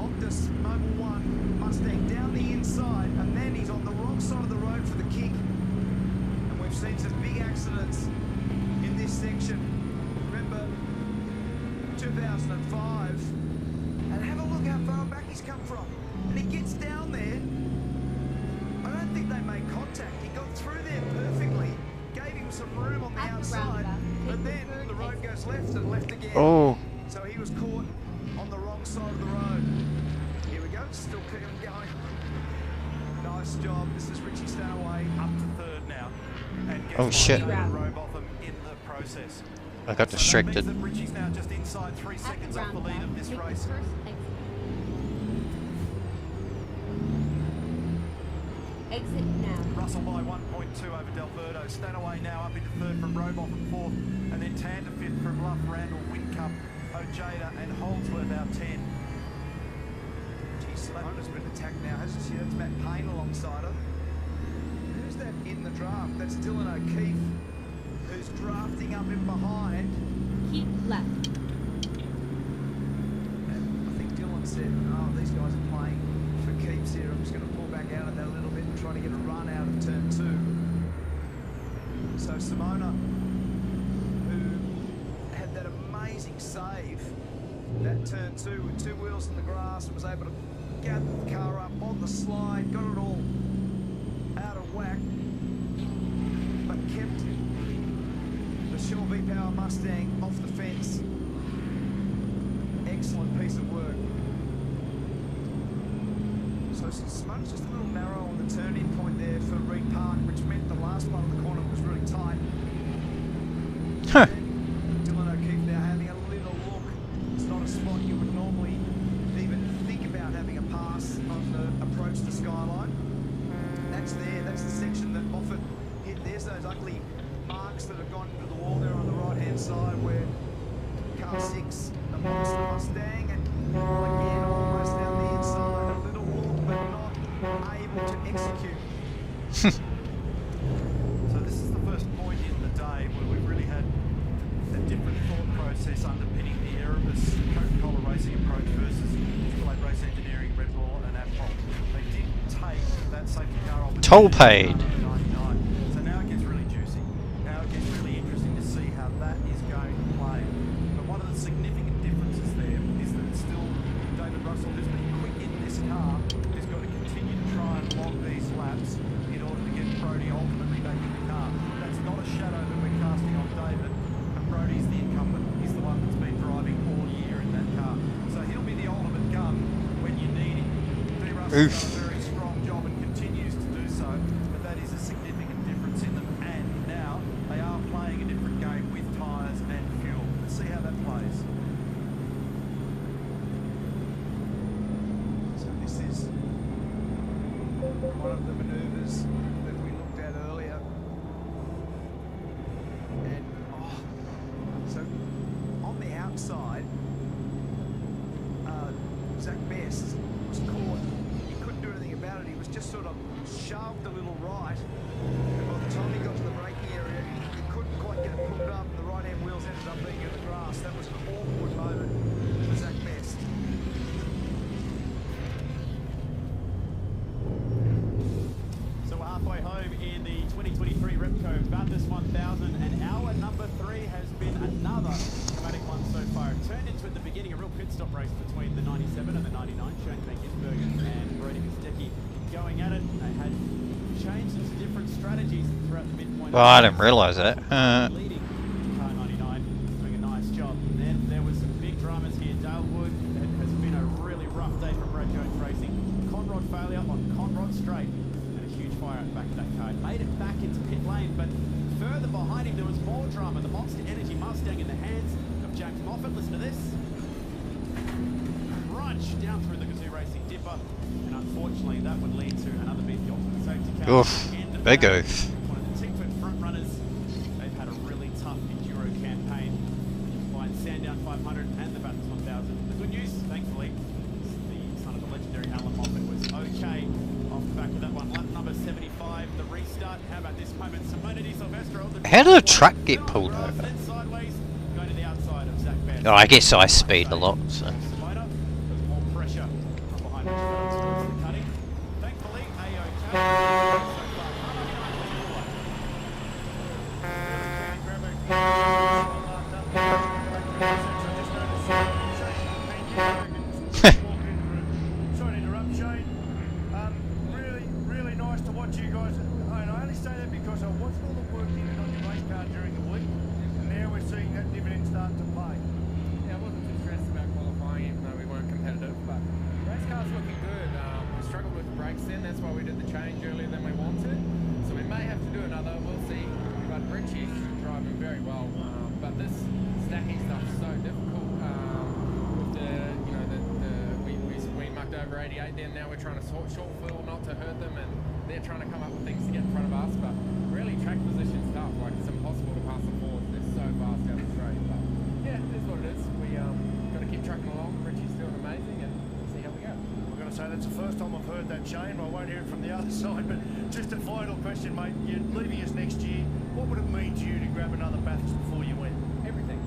Optus Mobil 1 Mustang down the inside, and then he's on the wrong side of the road for the kick. And we've seen some big accidents in this section. Remember 2005, and have a look how far back he's come from. And he gets down there. I don't think they made contact. He got through there perfectly. Gave him him some room on the outside, but then the road goes left and left again.
Oh.
So he was caught on the wrong side of the road. Here we go, still keeping him going. Nice job. This is Richie Stanaway.
Up to third now. And
Oh shit.
Robotham in the process.
I got distracted.
So that means that Richie's now just inside 3 seconds off the lead of this race.
Exit now.
Russell by 1.2 over Delberto. Stanaway now up into third from Robotham fourth. And then Tander fifth from Luff, Randall, Whincup, Ojeda and Holdsworth out 10.
Geez, Simona's been attacked now, hasn't she? That's Matt Payne alongside her. Who's that in the draft? That's Dylan O'Keefe, who's drafting up in behind.
Keep left.
And I think Dylan said, oh, these guys are playing for keeps here. I'm just going to pull back out of that a little bit and try to get a run out of turn 2. So Simona, who had that amazing save, that turn 2 with 2 wheels in the grass, and was able to gather the car up on the slide, got it all out of whack, but kept the Shaw V-Power Mustang off the fence. Excellent piece of work. So Simona's just a little narrow on the turning point there for Reed Park, which meant the last part of the corner was really tight.
Huh.
Dylan O'Keefe now having a little look. It's not a spot you would normally even think about having a pass on the approach to Skyline. That's there, that's the section that Moffat hit. There's those ugly marks that have gone into the wall there on the right hand side where car 6, the Monster Mustang, and again almost down the inside, a little walk but not able to execute.
So this is the first point in the day where we've really had a different thought process underpinning the Erebus Coca-Cola racing approach versus Triple Race Engineering, Red Bull and Apple. They did take that safety car off.
Toll paid.
99. So now it gets really juicy. Now it gets really interesting to see how that is going to play. But one of the significant differences there is that it's still David Russell, who's been quick in this car, who's got to continue to try and log these laps in order to get Brodie ultimately back in the car. That's not a shadow that we're casting on David, and Brodie's the incumbent. He's the one that's been driving all year in that car. So he'll be the ultimate gun when you need him. D. Russell's done a very strong job and continues to do so, but that is a significant difference in them. And now they are playing a different game with tyres and fuel. Let's see how that plays.
So this is one of the manoeuvres that we looked at earlier. And so on the outside, Zach Best was caught. He couldn't do anything about it. He was just sort of shoved a little right. And by the time he got to the braking area, he couldn't quite get it pulled up. And the right-hand wheels ended up being in the grass. That was an awkward moment for Zach Best.
So we're halfway home in the 2023 Repco Bathurst 1000, and hour number 3 has been another dramatic one so far. It turned into, at the beginning, a real pit stop race between the 97 and the 99. Shane Van Gisbergen and Brodie Kostecki going at it. They had changed into different strategies throughout the midpoint.
Well, I didn't realise that.
Leading car 99, doing a nice job. And then there was some big dramas here. Dalewood, it has been a really rough day for Brad Jones Racing. Conrod failure on Conrod straight. Fire at the back of that car. Made it back into pit lane, but further behind him there was more drama. The Monster Energy Mustang in the hands of James Moffat. Listen to this. Crunch down through the Gazoo Racing dipper, and unfortunately that would lead to another beat the ultimate safety car.
Oof, big oof.
One of the Tickford front runners. They've had a really tough enduro campaign. Combined Sandown 500 and the Bathurst 1000. The good news, thankfully, the son of the legendary Alan Moffat was okay off the back of that one. Lap number 75, the restart. How about this moment? Simona Di Silvestro.
How did the truck get pulled over?
Sideways, going to the outside of Zach Best.
Oh, I guess I speed a lot, so.
Simona, there's more pressure from behind the cutting. Thankfully, A-OK.
Sorry to interrupt, Shane. Really nice to watch you guys. And I only say that because I watched all the work you did on your race
brakes in. That's why we did the change earlier than we wanted. So we may have to do another. We'll see. But Richie's driving very well. But this stacking stuff's so difficult. With the, you know, we mucked over 88. Then now we're trying to short fill not to hurt them, and they're trying to come up with things to get in front of us. But really, track position's tough. Like it's impossible to pass them forward. They're so fast down the straight. But yeah, it is what it is. We got to keep trucking along. Richie's doing amazing, and we'll see how we go.
I've got to say that's the first time I've heard that, Shane. I won't hear it from the other side. But just a final question, mate. You're leaving us next year. What would it mean to you to grab another Bathurst before you went?
Everything.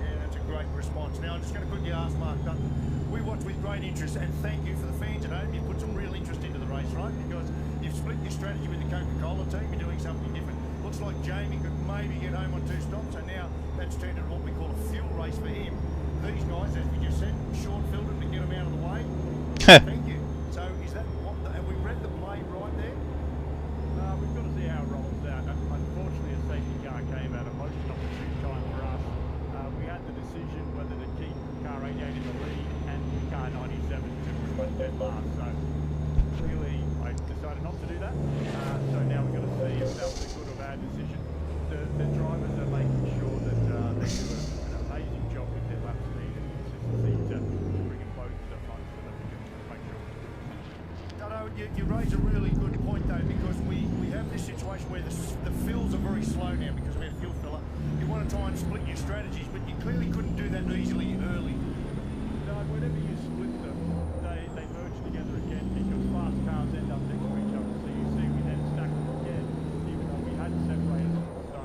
Yeah, that's a great response. Now I'm just going to quickly ask Mark Dunn. We watched with great interest, and thank you for the fans at home. You put some real interest into the race, right? Because you've split your strategy with the Coca-Cola team. You're doing something different. Looks like Jamie could maybe get home on 2 stops, so now that's turned into what we call a fuel race for him. These guys, as we just said, short filled them to get them out of the way. Thank you. So is that what? Have we read the play right there?
We've got to see how it rolls out. Unfortunately, a safety car came out of most opportune time for us. We had the decision whether to keep car 88 in the lead and car 97 to run dead last. So clearly, I decided not to do that. So now we've got to see if that was a good or bad decision. The drivers are making sure that they do an amazing job with their lap speed and consistency to bring them close to the front so that we can make sure.
No, you raise a really good point though, because we have this situation where the fills are very slow now because we have fuel filler. You want to try and split your strategies, but you clearly couldn't do that easily early.
No, whenever you split them, they merge together again because fast cars end up next to each other. So you see we then stack them again, even though we had separated them. So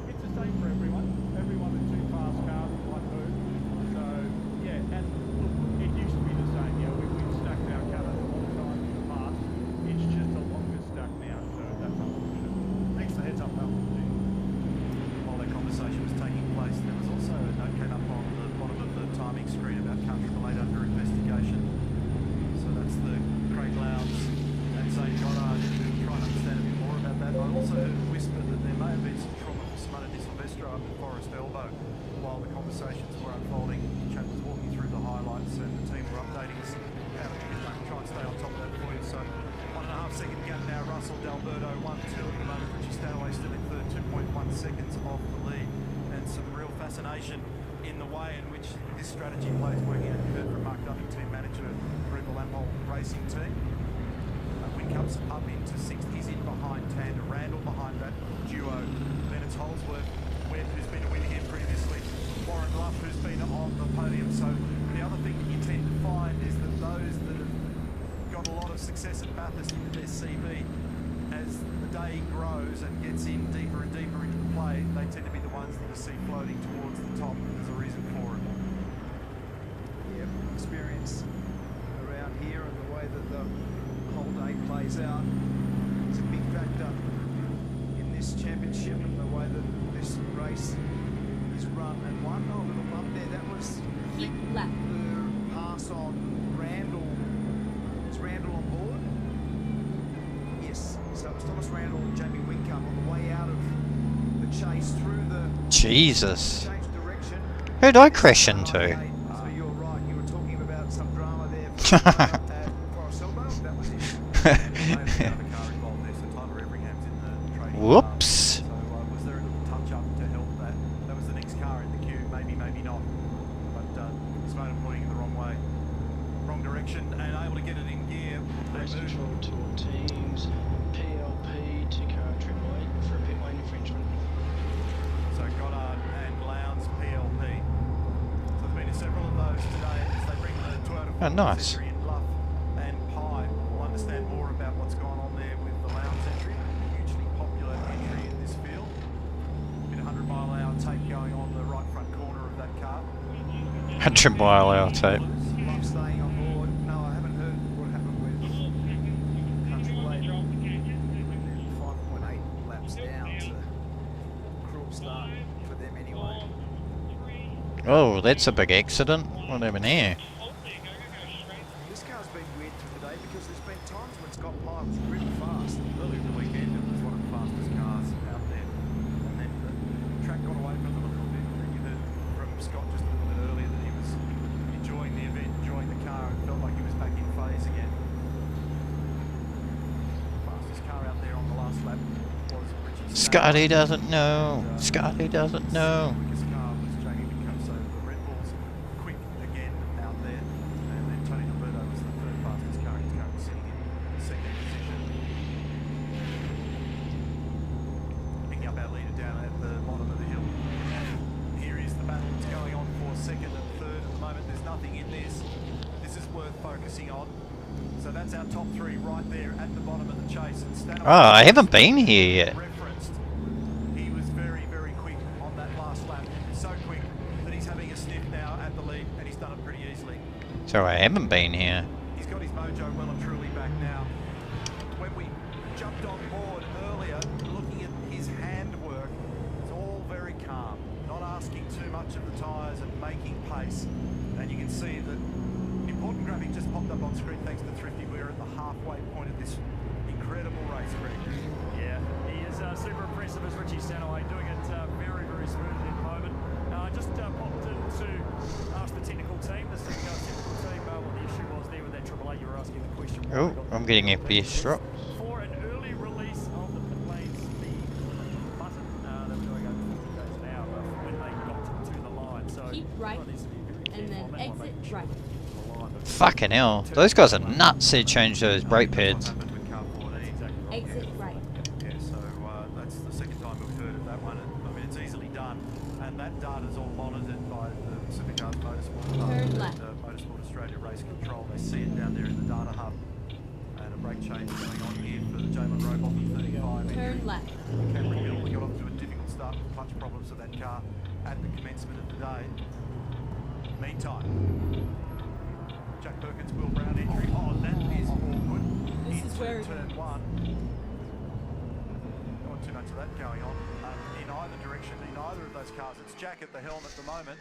it's the same for everyone. Everyone with 2 fast cars in one move. So yeah, and look, it used to be the same. Yeah, we stacked our cars all the time in the past. It's just a longer stack now, so that's unfortunate.
Thanks for the heads up, pal.
While that conversation was taking place, there was also a note came up on the bottom of the timing screen about car 888 under investigation. So that's the Craig Lowndes and Zane Goddard who try and understand a bit more about that. I also heard a whisper that there may have been some trauma for Simona Di Silvestro up at Forest Elbow while the conversations were unfolding. Chad was walking through the highlights and the team were updating us how to try and stay on top of that for you. So 1.5 second gap now. Russell D'Alberto 1-2 at the moment. Richie Stanaway still in third, 2.1 seconds off the lead, and some real fascination in the way in which this strategy plays working out. You heard from Mark Dunning, team manager of the Lampole Racing team. Wincup's up into 6th. He's in behind Tander. Randall behind that duo. Then it's Holsworth, Webb, who's been a winner here previously. Warren Luff, who's been on the podium. So the other thing that you tend to find is that those that have got a lot of success at Bathurst into their CV, as the day grows and gets in deeper and deeper into the play, they tend to be the ones that you see floating towards the top. There's a reason for it.
Yeah, experience around here and the way that the whole day plays out is a big factor in this championship and the way that this race is run and won. Oh, a little bump there. That was
Keep left.
the pass on Randall. Is Randall on board? Yes. So it was Thomas Randall and Jamie Whincup on the way out of the chase through the
Jesus.
change direction.
Who'd I crash into?
So you're right. You were talking about some drama there at Forest Elbow. That was it.
Whoops.
So was there a little touch-up to help that? That was the next car in the queue. Maybe, maybe not. But Simona pointing in the wrong way. Wrong direction and able to get it in gear.
Race control tour teams, PLP to car 888 for a pit lane infringement.
So Goddard and Lowndes PLP. So there's been several of those today as they bring the Toyota
Oh, nice.
entry in. Luff and Pye. We'll understand more about what's gone on there with the Lowndes entry. Hugely popular entry in this field. Bit 100-mile-an-hour tape going on the right front corner of that car.
100-mile-an-hour tape.
Love staying on board. No, I haven't heard what happened with Country Lane. 5.8 laps down to cruel start for them anyway.
Oh, that's a big accident. What happened here?
This car's been weird for today because there's been times when Scott Pye was really fast.
Early in the weekend, it was one of the fastest cars out there. And then the track got away from them a little bit. And you heard from Scott just a little bit earlier that he was enjoying the event, enjoying the car, and felt like he was back in phase again.
Scotty doesn't know. Scotty doesn't know.
Quickest car was Jamie Whitcomb, so the Red Bulls quick again out there. And then Tony Alberto was the third fastest car. He's currently sitting in second position. Picking up our leader down at the bottom of the hill. Here is the battle that's going on for second and third at the moment. There's nothing in this. This is worth focusing on. So that's our top three right there at the bottom of the chase. And
Oh, I haven't been here yet.
referenced. He was very, very quick on that last lap. So quick that he's having a sniff now at the lead, and he's done it pretty easily.
So I haven't been here.
He's got his mojo well and truly back now. When we jumped on board earlier, looking at his handwork, it's all very calm, not asking too much of the tyres and making pace. And you can see that an important graphic just popped up on screen thanks to Thrifty. We're at the halfway point of this incredible race, Greg.
Yeah, he is super impressive as Richie Stanaway, doing it very, very smoothly at the moment. I just popped in to ask the technical team, the technical team, what the issue was there with that Triple A. You were asking the question.
Oh, I'm getting FPS drop.
For an early release of the pit lane speed button, they were doing over 50 k's an hour when they got to the line. So
Keep right, and then exit right.
Fucking hell. Those guys are nuts. They changed those brake pads.
Exit right.
Yeah, so that's the second time we've heard of that one. I mean, it's easily done, and that data is all monitored by the Supercars Motorsport
Turn left.
Motorsport Australia Race Control. They see it down there in the data hub, and a brake change going on here for the Jalen Robot 35.
Turn left.
Camry Hill, we got off to a difficult start with clutch problems of that car at the commencement of the day. Meantime, Jack Perkins, Will Brown entry. Oh, that is awkward.
This is where
turn one. Not too much of that going on in either direction, in either of those cars. It's Jack at the helm at the moment.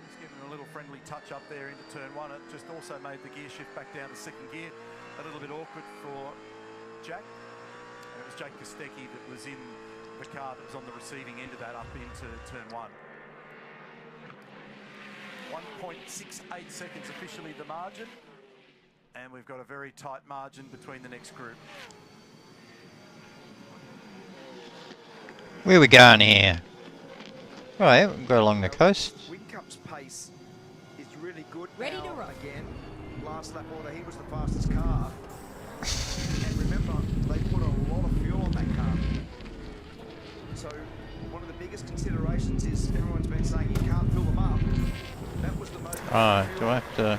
He's giving a little friendly touch up there into turn one. It just also made the gear shift back down to second gear. A little bit awkward for Jack. And it was Jake Kostecki that was in the car that was on the receiving end of that up into turn one. 1.68 seconds officially the margin, and we've got a very tight margin between the next group.
Where are we going here? Right, we'll go along the coast.
Whitcomb's pace is really good.
Ready
now
to roll.
Again, last lap order, he was the fastest car. And remember, they put a lot of fuel on that car. So one of the biggest considerations is everyone's been saying you can't fill them up. That was the most.
Oh, do I have to?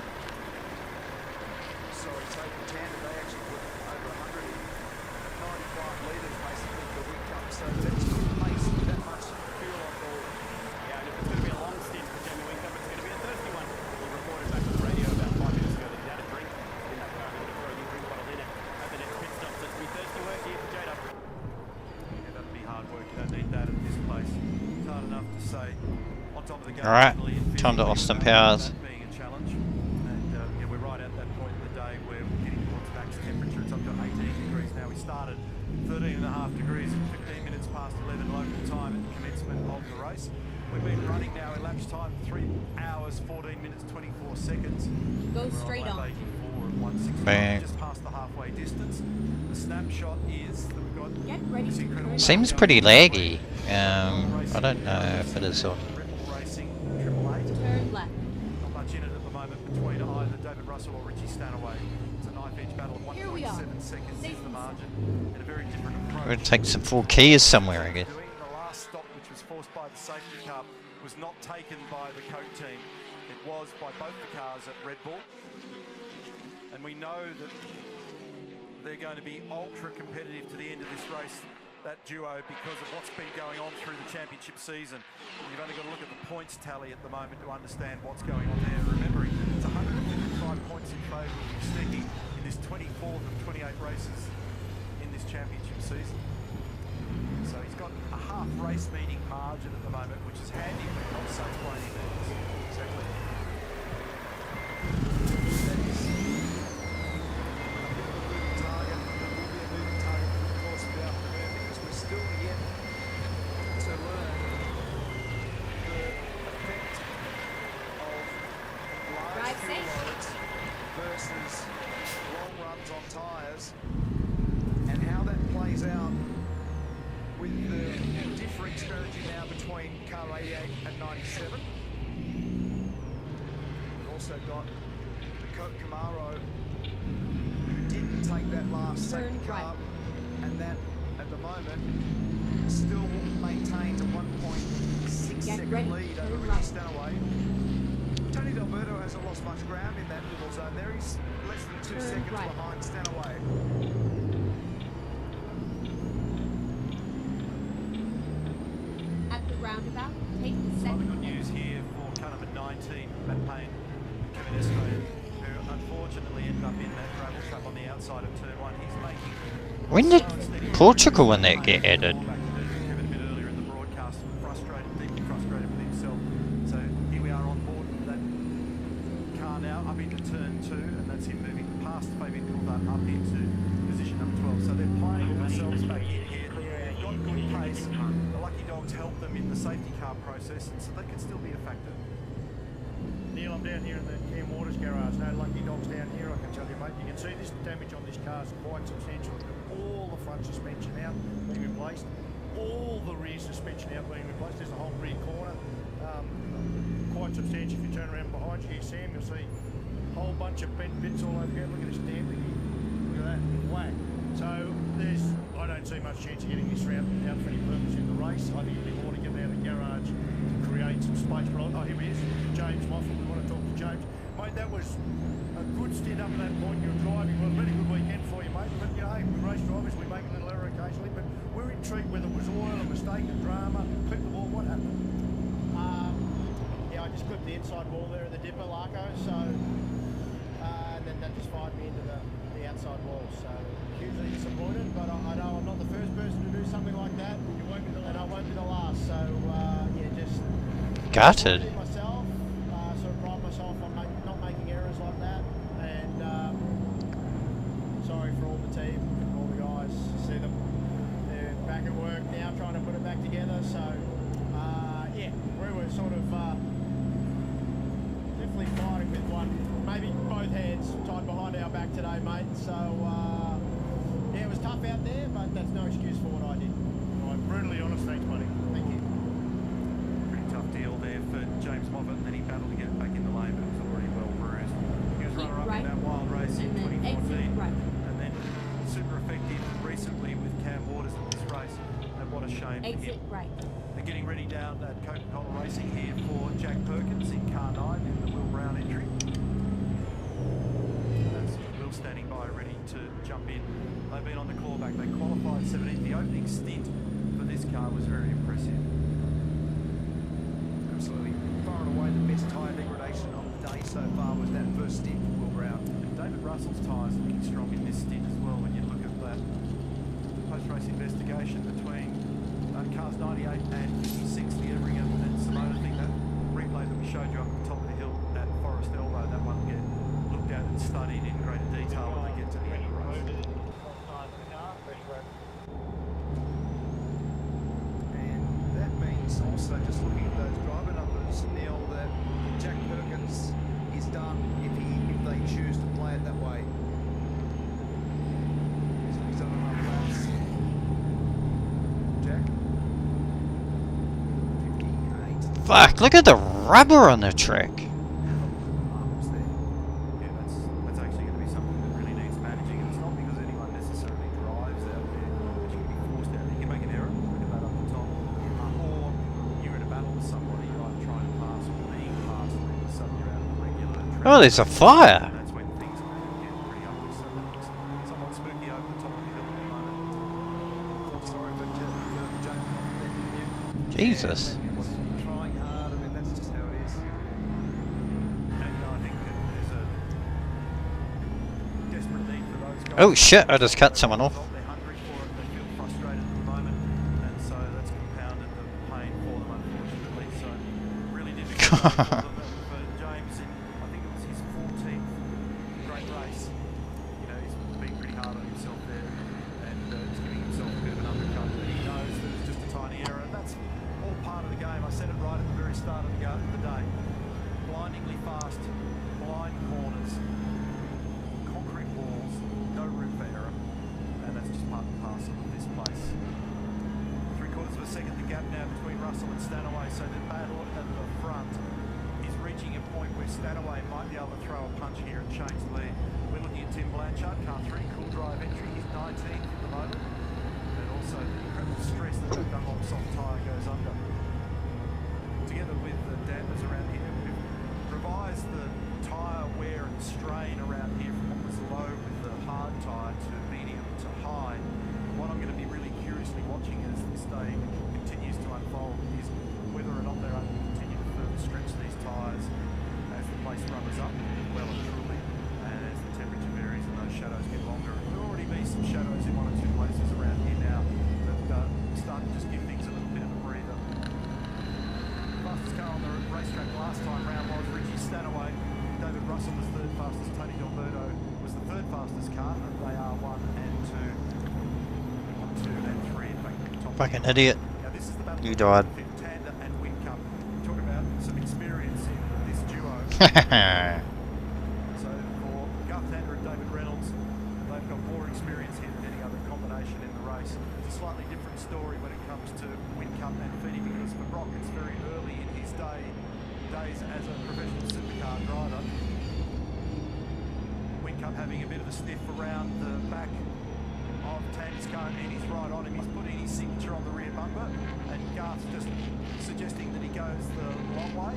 Sorry, taking tandem, they actually put over 195 litres basically for Whitcomb. So that's good pace with that much fuel on board.
Yeah, and if it's going to be a long stint for Jamie Whitcomb, it's going to be a thirsty one. He reported back on the radio about 5 minutes ago that he had a drink in that car. He would throw the drink bottle in it at the next pit stop. So it's going to be thirsty work here for Jada.
Yeah, that'd be hard work. You don't need that at this place. It's hard enough to say on top of the game.
Alright, time to Austin Powers.
Being a challenge, and yeah, we're right at that point in the day where we're getting towards max temperature. It's up to 18 degrees now. We started 13.5 degrees at 15 minutes past 11 local time at the commencement of the race. We've been running now elapsed time 3 hours 14 minutes 24 seconds.
Go straight on.
Bang.
Just past the halfway distance. The snapshot is that we've got
Get ready
this
to
incredible.
Seems pretty laggy. I don't know if it is or.
Turn left.
Not much in it at the moment between either David Russell or Richie Stanaway. It's a knife-edge battle of 1.7 seconds is the margin, and a very different approach.
We're gonna take some full keys somewhere, I guess.
The last stop, which was forced by the safety car, was not taken by the Coke team. It was by both the cars at Red Bull, and we know that they're going to be ultra competitive to the end of this race, that duo, because of what's been going on through the championship season. You've only got to look at the points tally at the moment to understand what's going on there. Remembering, it's 155 points in favour of Kostecki in this 24th of 28 races in this championship season. So he's got a half race meeting margin at the moment, which is handy when you're on safe lane events. Exactly.
Still yet to learn the effect of large fuel loads versus long runs on tyres and how that plays out with the differing strategy now between car 88 and 97. We've also got the Coke Camaro, who didn't take that last safety car, and that at the moment still maintains a 1.6 second lead over Ricky Stanaway. Tony D'Alberto hasn't lost much ground in that middle zone there. He's less than 2 seconds behind Stanaway.
At the roundabout, take the second.
Good news here for car number 19, Matt Payne, Kevin Esco, who unfortunately ended up in that gravel trap on the outside of turn 1. He's making...
When did Portugal and that get added?
Kevin a bit earlier in the broadcast, frustrated, deeply frustrated with himself. So here we are on board with that car now, up into turn 2, and that's him moving past Fabian Coulthard up into position number 12. So they're playing themselves back in here. They've got good pace. The lucky dogs help them in the safety car process, and so they can still be a factor.
Neil, I'm down here in the Cam Waters garage. No lucky dogs down here, I can tell you, mate. You can see this damage on this car is quite substantial. All the front suspension out being replaced, all the rear suspension out being replaced. There's a whole rear corner, quite substantial. If you turn around behind you here, Sam, you'll see a whole bunch of bent bits all over here. Look at this damping here. Look at that, whack. So I don't see much chance of getting this round out for any purpose in the race. I think it'd be more to get out of the garage to create some space. But oh, here he is, James Moffat. We want to talk to James. Mate, that was a good stint up to that point. You were driving. Well, a really good weekend for you, mate. But you know, hey, we race drivers, we make a little error occasionally. But we're intrigued whether it was oil, a mistake, a drama, clip the ball, what happened?
Yeah, I just clipped the inside wall there of the dipper, Larko. So, and then that just fired me into the outside wall. So, hugely disappointed. But I know I'm not the first person to do something like that. You won't be the last. And I won't be the last. So, yeah, just
Gutted.
myself. Sort of pride myself on not making errors like that. And sorry for all the team, all the guys. See them. They're back at work now, trying to put it back together. So, yeah, we were sort of definitely fighting with maybe both hands tied behind our back today, mate. So, yeah, it was tough out there, but that's no excuse for what I did.
I'm brutally honest, thanks, buddy.
Thank you.
Pretty tough deal there for James Moffat, and then he battled to get it back in the lane, but it was already well bruised. He was runner-up in that wild race in 2014, and then super effective recently with Cam Waters in this race, and what a shame for him. They're getting ready down at Coca-Cola Racing here for Jack Perkins in car 9 in the Will Brown entry. That's Will standing by ready to jump in. They've been on the clawback. They qualified 17th. The opening stint for this car was very impressive.
Absolutely. Far and away the best tyre degradation of the day so far was that first stint for Will Brown.
And David Russell's tyres looking strong in this stint as well when you look at that post-race investigation between cars 98 and 56, the Everingham and Simone. I think that replay that we showed you up the top of the hill at Forest Elbow, that one will get looked at and studied in greater detail when they get to the end of the race.
And that means also, just looking at those driver numbers, Neil, that Jack Perkins is done if they choose to play it that way. So he's done enough laps. Jack?
Fuck, look at the rubber on the track.
Yeah, that's actually going to be something that really needs managing, and it's not because anyone necessarily drives out there that you can be forced out. You can make an error, look at that up the top, or you're in a battle with somebody, you're either trying to pass or being passed, and then suddenly you're out of the regular track.
Oh, there's a fire.
And that's when things are going to get pretty ugly. So that looks somewhat spooky over the top of the hill at the moment.
Sorry, but Jack,
Jesus.
trying hard. I mean, that's just how it is.
And I think that there's a desperate need for those guys.
Oh shit, I just cut someone off.
They're hungry for it, they feel frustrated at the moment, and so that's compounded the pain for them, unfortunately. So really difficult for James in, I think it was his 14th great race. You know, he's been pretty hard on himself there, and he's giving himself a bit of an undercut, but he knows that it's just a tiny error, and that's all part of the game. I said it right at the very start of the day. Blindingly fast, blind corners, concrete walls, no room for error, and that's gap now between Russell and Stanaway, so the battle at the front is reaching a point where Stanaway might be able to throw a punch here and change the lead. We're looking at Tim Blanchard, car 3, cool drive entry. He's 19th at the moment. And also the incredible stress that that Dunlop soft tyre goes under. Together with the dampers around here, we've revised the tyre wear and strain around here from what was low with the hard tyre to medium to high. What I'm going to be really curiously watching as this day continues to unfold is whether or not they're able to continue to further stretch these tyres as the place rubbers up well and truly, and as the temperature varies and those shadows get longer. There'll already be some shadows in 1 or 2 places around here now that start to just give things a little bit of a breather. Fastest car on the racetrack last time round was Richie Stanaway. David Russell was third fastest. Tony Delberto was the third fastest car, and they are 1 and 2. 1, 2 and 3 in fact.
Fucking idiot.
Now this is the battle
You died.
between Tanda and Windcup. Talk about some experience in this duo. So for Garth Tanda and David Reynolds, they've got more experience here than any other combination in the race. It's a slightly different story when it comes to Windcup and Feeny, because for Brock it's very early in his days as a professional supercar driver. Windcup having a bit of a sniff around the back of Tanda's car, and he's right on him. He's putting his signature on the rear bumper, and Garth's just suggesting that he goes the long way.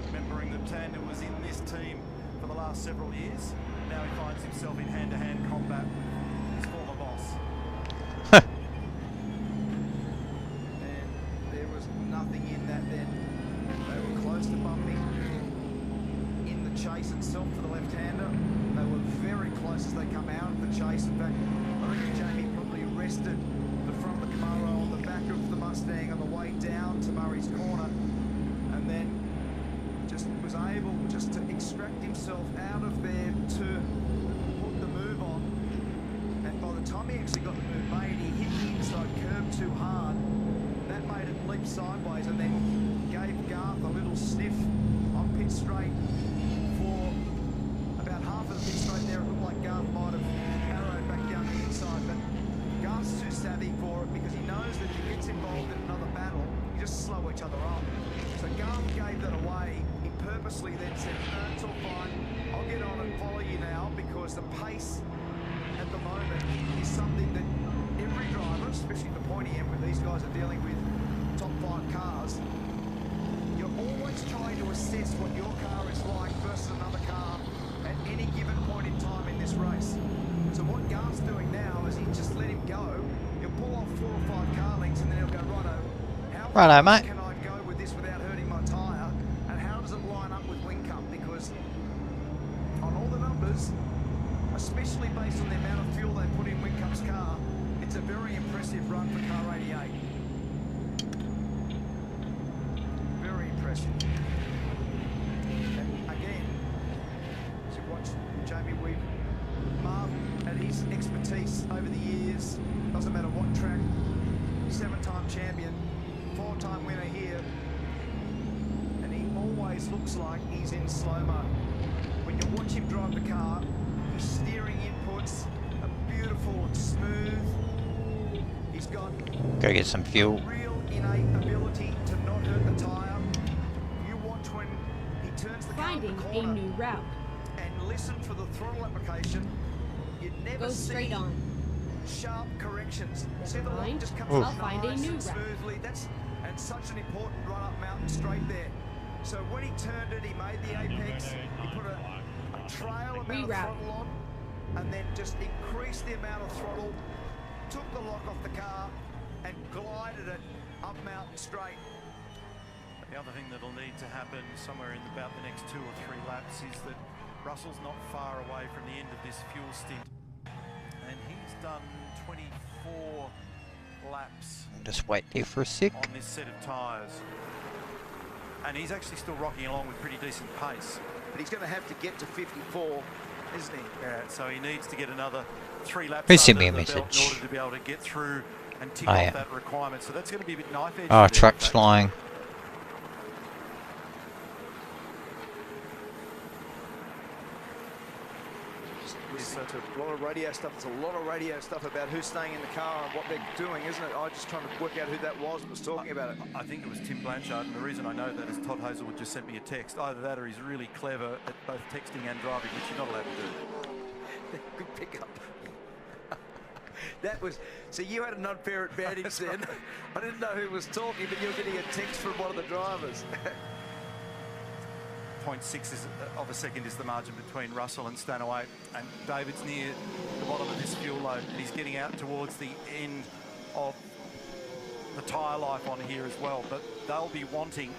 Remembering that Tanda was in this team for the last several years. Now he finds himself in hand-to-hand combat with his former boss.
And there was nothing in that then. They were close to bumping in the chase itself for the left-hander. They were very close as they come out of the chase. In fact, I reckon Jamie probably rested the front of the Camaro on the back of the Mustang on the way down to Murray's Corner, and then just was able just to extract himself out of there to put the move on. And by the time he actually got the move made, he hit the inside curb too hard. That made it leap sideways, and then gave Garth a little sniff on pit straight for about half of the pit straight there. It looked like Garth might have arrowed back down the inside, but Garth's too savvy for it, because he knows that if he gets involved in another battle, you just slow each other up. So Garth gave that away. He purposely then said, no, it's all fine, I'll get on and follow you now, because the pace at the moment is something that every driver, especially the pointy end where these guys are dealing with top 5 cars, you're always trying to assess what your car is like versus another car at any given point in time in this race. So what Garth's doing now is he just let him go. He'll pull off 4 or 5 car lengths, and then he'll go, righto, how far
mate.
can I go with this without hurting my tyre, and how does it line up with Windcup? Because on all the numbers, especially based on the amount of fuel they put in Windcup's car, it's a very impressive run for car 88. Very impressive. And again, as you watch Jamie, we marvel at his expertise over the years. Doesn't matter what track, 7-time champion, 4-time winner here, and he always looks like he's in slow-mo. When you watch him drive the car, his steering inputs are beautiful and smooth. He's got
Go get some fuel.
real innate ability to not hurt the tyre. You watch when he turns the car
Finding
the
a
corner
new route.
and listen for the throttle application. You'd never
Go straight
see
on.
sharp corrections. See the
Never
line
mind.
just comes
I'll
up
find a
nice
new
and
route.
smoothly. That's and such an important run up mountain straight there. So when he turned it, he made the apex. He put a trail amount of
Reroute.
throttle on, and then just increased the amount of throttle. Took the lock off the car and glided it up mountain straight.
The other thing that'll need to happen somewhere in about the next 2 or 3 laps is that Russell's not far away from the end of this fuel stint, and he's done 24 laps
Just wait there for a sec.
on this set of tyres, and he's actually still rocking along with pretty decent pace.
But he's going to have to get to 54, isn't he?
Yeah, so he needs to get another 3 laps
Please send
under
me a
the belt in
message.
order to be able to get through and tick
Oh,
off
yeah.
that requirement. So that's going to be a bit knife edge.
Oh, truck's flying.
listening to a lot of radio stuff. There's a lot of radio stuff about who's staying in the car and what they're doing, isn't it? I was just trying to work out who that was talking about it.
I think it was Tim Blanchard, and the reason I know that is Todd Hazelwood just sent me a text. Either that or he's really clever at both texting and driving, which you're not allowed to do.
Good pickup. That was, so you had an unfair advantage then. I didn't know who was talking, but you're getting a text from one of the drivers.
0.6 of a second is the margin between Russell and Stanaway, and David's near the bottom of this fuel load, and he's getting out towards the end of the tyre life on here as well. But they'll be wanting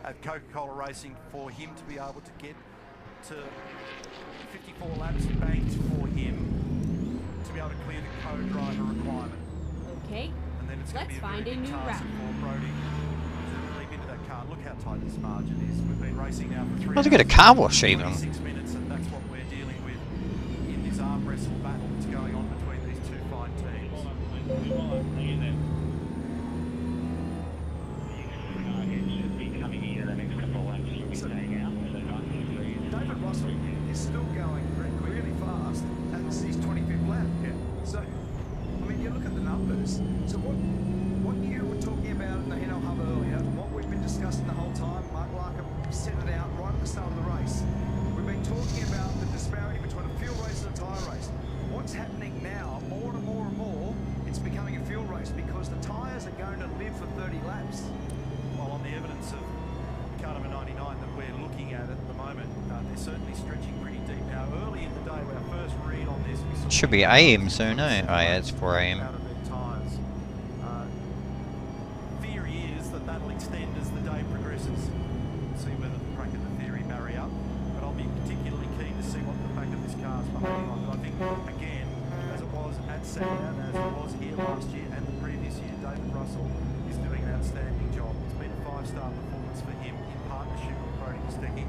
at Coca-Cola Racing for him to be able to get to 54 laps banked for him to be able to clear the co-driver requirement.
Okay,
and then it's
let's find a new route.
For Brody to leap into that car. Look how tight this margin is. We've been racing now for 3
How'd you get a car wash even?
26 minutes, and that's what we're dealing with in this arm wrestle battle that's going on between these two fine teams.
David Russell is still going really fast at his 25th lap. Yeah. So, I mean, you look at the numbers. So what you were talking about in the Hino Hub earlier, what we've been discussing the whole time, Mark Larkham set it out right at the start of the race. We've been talking about the disparity between a fuel race and a tyre race. What's happening now, more and more and more, it's becoming a fuel race because the tyres are going to live for 30 laps.
Well, on the evidence of car number 99 that we're looking at the moment, they're certainly stretching pretty deep. Now, early in the day, our first read on this, we saw
Should be AM soon, eh? Oh yeah, it's 4 AM.
out of their tyres. Theory is that that'll extend as the day progresses. We'll see whether the crack of the theory marry up. But I'll be particularly keen to see what the back of this car's behaving on. But I think, again, as it was at Sandown, as it was here last year and the previous year, David Russell is doing an outstanding job. It's been a 5-star performance for him in partnership with Brody Kostecki.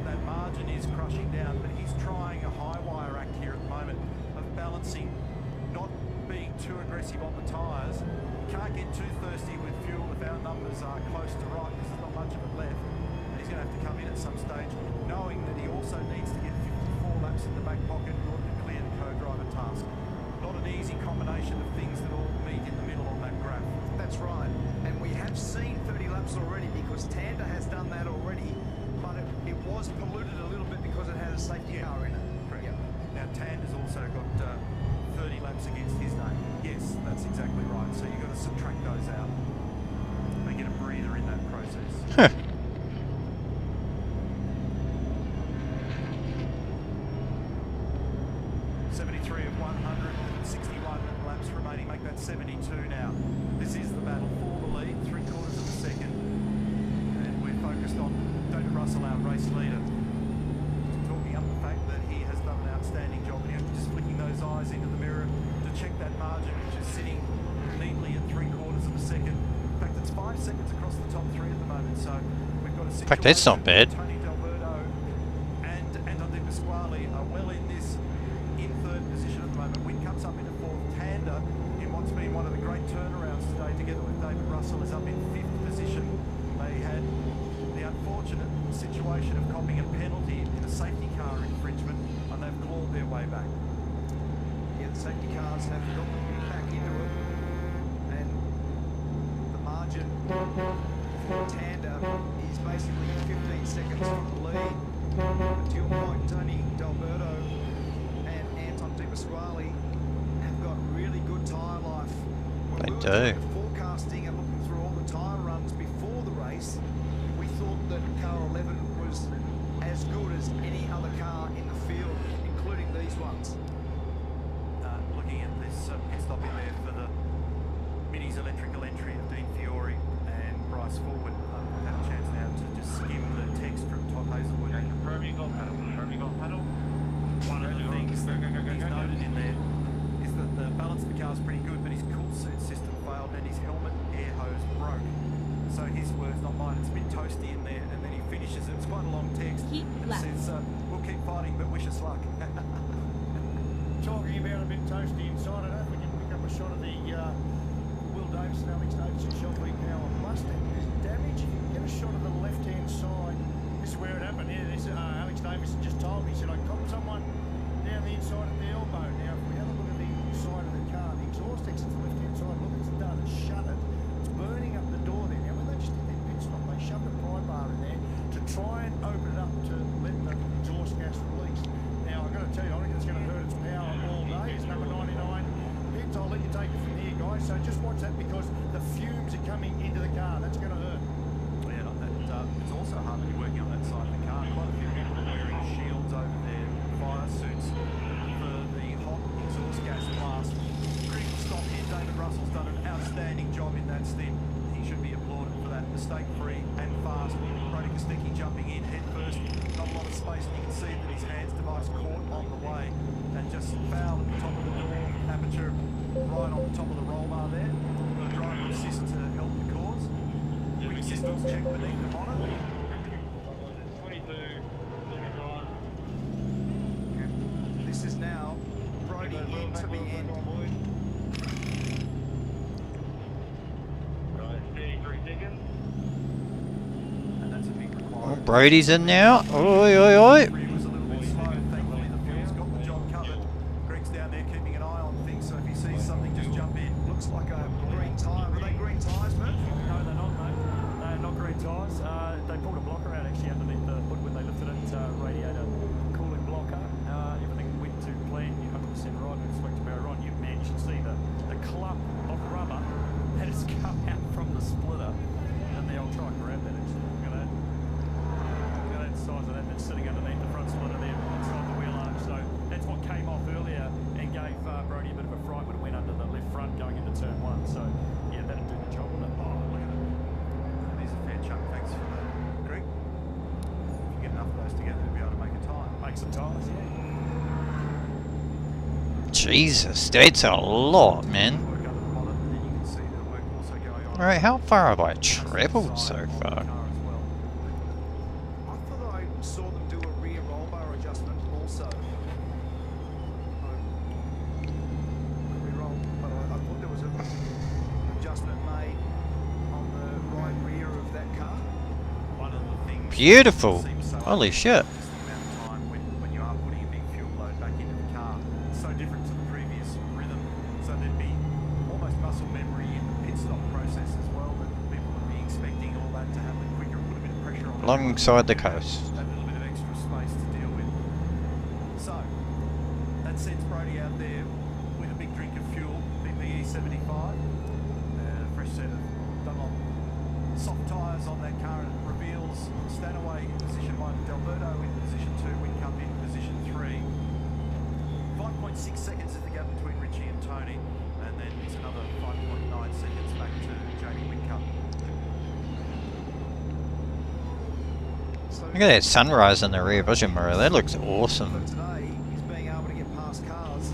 That margin is crushing down, but he's trying a high wire act here at the moment of balancing, not being too aggressive on the tyres. Can't get too thirsty with fuel if our numbers are close to right, because there's not much of it left. And he's going to have to come in at some stage, knowing that he also needs to get 54 laps in the back pocket in order to clear the co-driver task. Not an easy combination of things that all meet in the middle on that graph.
That's right. And we have seen 30 laps already because Tanda has done that already, but it was polluted a little bit because it had a safety car in it.
Correct. Yeah. Now, Tanda's also got 30 laps against his name. Yes, that's exactly right. So you've got to subtract those out. They get a breather in that process. 73 of 100, 61 laps remaining, make that 72 now. This is the battle for the lead, 3/4 of a second. And we're focused on David Russell, our race leader, talking up the fact that he has done an outstanding job. And he's just flicking those eyes into the mirror to check that margin, which is sitting neatly at 3/4 of a second. In fact, it's 5 seconds across the top 3 at the moment, so we've got a situation.
In fact, that's not bad.
Tony D'Alberto and Anton De Pasquale are well in this in 3rd position at the moment. Whincup's up into 4th. Tanda, in what's been one of the great turnarounds today, together with David Russell, is up in 5th position. They had the unfortunate situation of copping a penalty in a safety car infringement, and they've clawed their way back.
Yeah, the safety cars have got back into it, and the margin for Tanda is basically 15 seconds from the lead. But to your point, Tony D'Alberto and Anton De Pasquale have got really good tyre life. When
They
we were
do.
doing the forecasting and looking through all the tyre runs before the race, we thought that car 11 was as good as any other car in the field, including these ones.
Looking at this pit stop in there for the Minis electrical entry of Dean Fiore and Bryce Forward. I've had a chance now to just skim the text from Todd Hazelwood.
Confirm you got paddle. Confirm you got paddle.
One of the things that he's noted in there is that the balance of the car is pretty good, but his cool suit system failed and his helmet air hose broke. So his words, not mine. It's a bit toasty in there, and then he finishes it. It's quite a long text.
Keep
and it
left.
says, "We'll keep fighting, but wish us luck."
Talking about a bit toasty inside, I don't know if we can pick up a shot of the Will Davison, Alex Davison, Shelby Power Mustang. There's damage. If you can get a shot of the left-hand side, this is where it happened. Yeah, this Alex Davison just told me, he said, I caught someone down the inside of the elbow. Now, if we have a look at the side of the car, the exhaust exit's the left-hand side. Look, it's done. It's shut it. It's burning up the door there. Now, when they just did their pit stop, they shoved a pry bar in there to try and open it up to let the exhaust gas release. Now, I've got to tell you, I think it's going to hurt its power all day. It's number 99. Pits, I'll let you take it from here, guys. So just watch that because the fumes are coming into the car. That's going to hurt.
Yeah, it's also hard when you're working on that side of the car. Quite a few people are wearing shields over their fire suits for the hot exhaust gas blast. Great stop here. David Russell's done an outstanding job in that stint. He should be applauded for that. Mistake-free and fast. Brody Kostecki jumping in head first. Not a lot of space, and you can see that his hands device caught on the way and just fouled at the top of the door aperture, right on the top of the roll bar there. The driver assist to help the cause. Quick systems check beneath the monitor.
This is now Brody into the end.
Right, 33 seconds.
And that's a big requirement.
Oh, Brody's in now. Oi, oi, oi.
Was a little bit slow. Thankfully, the fuel's got the job covered. Greg's down there keeping an eye on things, so if he sees something, just jump in.
Looks like a green tyre. Are they green tyres, Murph?
No, they're not, mate. They're not green tyres. They pulled a blocker out actually underneath the hood when they lifted it. Radiator cooling blocker. Everything went to plan. You're 100% right. We spoke to Ron. You should see the clump of rubber that has come out from the splitter. And there, I'll try and grab that actually. Look at that. Look at that size of that that's sitting underneath the front splitter there inside the wheel arch. So that's what came off earlier and gave Brody a bit of a fright when it went under the left front going into turn one. So yeah, that'd do the job on it. Oh, look at it.
That is a fair chunk. Thanks for that, Greg. If you get enough of those together, you'll be able to make a time.
Make some tyres, yeah.
Jesus, that's a lot, man.
Work under the bonnet, and then you can see the work also going on.
Alright, how far have I travelled so
On the
far?
car as well.
I thought I saw them do a rear roll bar adjustment also. Re-roll, but I thought there was an adjustment made on the right rear of that car.
One of the things
Beautiful.
that seems so
Holy
obvious
shit.
is the amount of time when you are putting a big fuel load back into the car. It's so different to the previous rhythm. So there'd be almost muscle memory in the pit stop process as well, that people would be expecting all that to happen quicker and put a bit of pressure on
Alongside the coast.
a little bit of extra space to deal with. So that sends Brody out there with a big drink of fuel, BPE 75, a fresh set of Dunlop soft tyres on that car, and it reveals Stanaway in position 1, Delberto in position 2, Whincup in position 3. 5.6 seconds is the gap between Richie and Tony, and then it's another 5.9 seconds back to Jamie Whincup.
Look at that sunrise in the rear vision mirror. That looks awesome.
Today is being able to get past cars.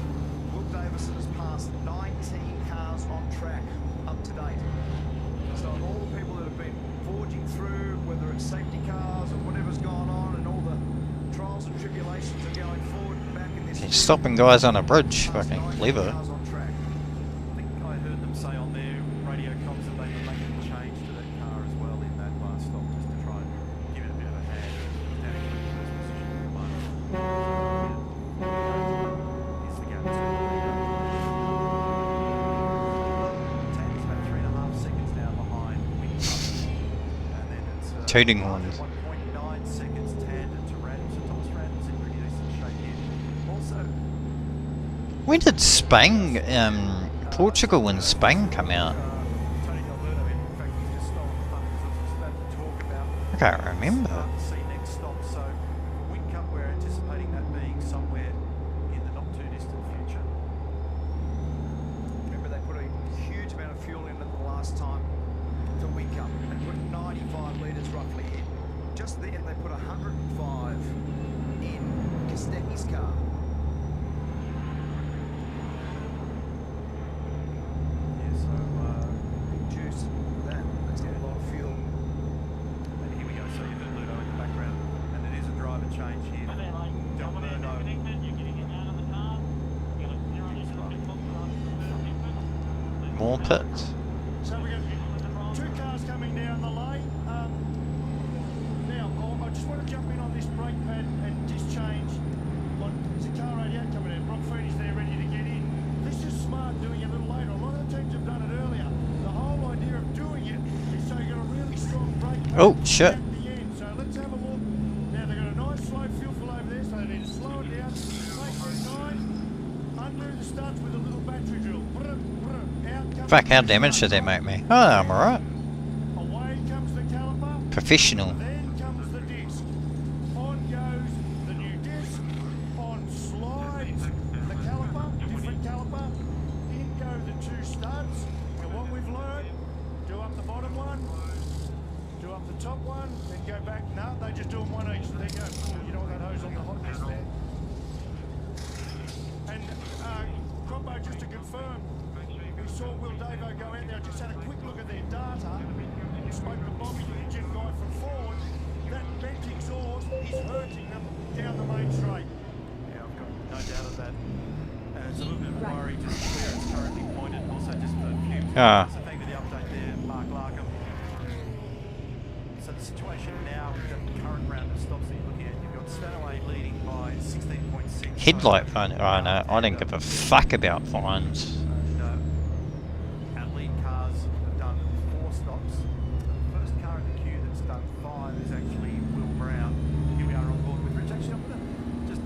Will Davison has passed 19 cars on track up to date. So of all the people that have been forging through, whether it's safety cars or whatever's gone on, and all the trials and tribulations are going forward and back in this.
He's stopping guys on a bridge. Fucking clever.
I think I heard them say on their radio comms that they were making a change to that car as well in that last stop, just to try and give it a bit of a hand. Down in first position at the moment. Here's the gap to Tan's about 3.5 seconds now behind Whincup. And then it's
Tooting ones.
1.9 seconds Tan to Random. So Thomas Random's in pretty decent shape here. Also,
When did Spain, Portugal and Spain come out?
Tony Delberto, in fact, he's just stolen the thunder because I was just about to talk about
I can't remember.
see next stop. So for Whincup, we're anticipating that being somewhere in the not too distant future.
Remember, they put a huge amount of fuel in it the last time to Whincup. They put 95 litres roughly in. Just then, they put 105 in Kostecki's car.
Yeah, so
Big juice for that. That's a lot of fuel.
and here we go. So you heard Ludo in the background, and it is a driver change here. Delberto.
More pits.
So we've got two cars coming down the lane. Now, I just want to jump in on this brake pad and just change. Is the car radio coming
Oh shit!
So let's have a look. Now they've got a nice slow fuel flow over there, so they need to slow it down, take their time, undo the studs with a little battery drill. Brr, brr, out comes
Fuck, how
the
damaged did
stud.
they make me? Oh, I'm alright.
Away comes the caliper.
Professional.
Then comes the disc. On goes the new disc. On slides the caliper, different caliper. In go the two studs. And what we've learned, do up the bottom one, do up the top one, then go back. No, they just do them one each. There you go. You know that hose on the hot disc there. And Crombo, just to confirm, we saw Will Davo go out there. I just had a quick look at their data. Spoke to Bobby, the engine guy from Ford. That bent exhaust is hurting them down the main straight.
Yeah, I've got no doubt of that. And it's a little bit of a worry just where it's currently pointed, and also just for fumes.
Ah.
So thank you for the update there, Mark Larkham. So the situation now with the current round of stops that you're looking at, you've got Stanaway leading by 16.6.
Headlight fine. Oh no, I didn't give a fuck about fines.
And our lead cars have done 4 stops. The first car in the queue that's done 5 is actually Will Brown. Here we are on board with Rich. Actually, I'm going to just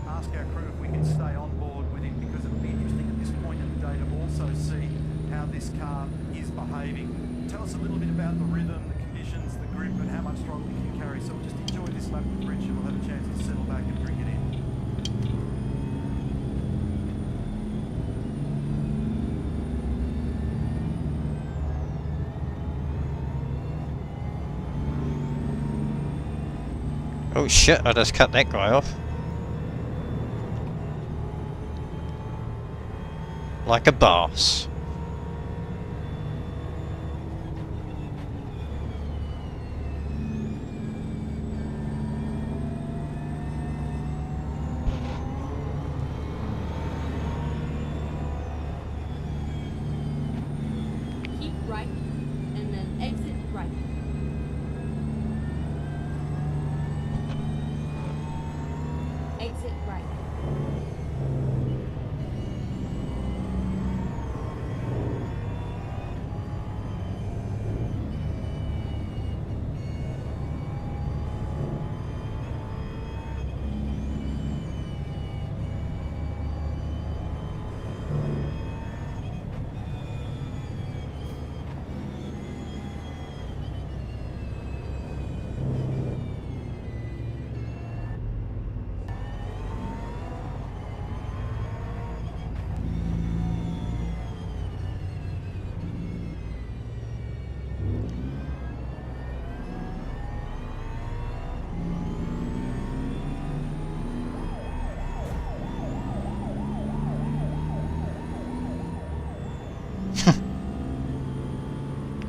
ask our crew if we can stay on board with him, because it'll be interesting at this point in the day to also see how this car is behaving. Tell us a little bit about the rhythm, the conditions, the grip, and how much throttle we can carry. So we'll just enjoy this lap with Rich, and we'll have a chance to settle back and drink it in.
Oh shit, I just cut that guy off. Like a boss.
Keep right, and then exit right. Exit right.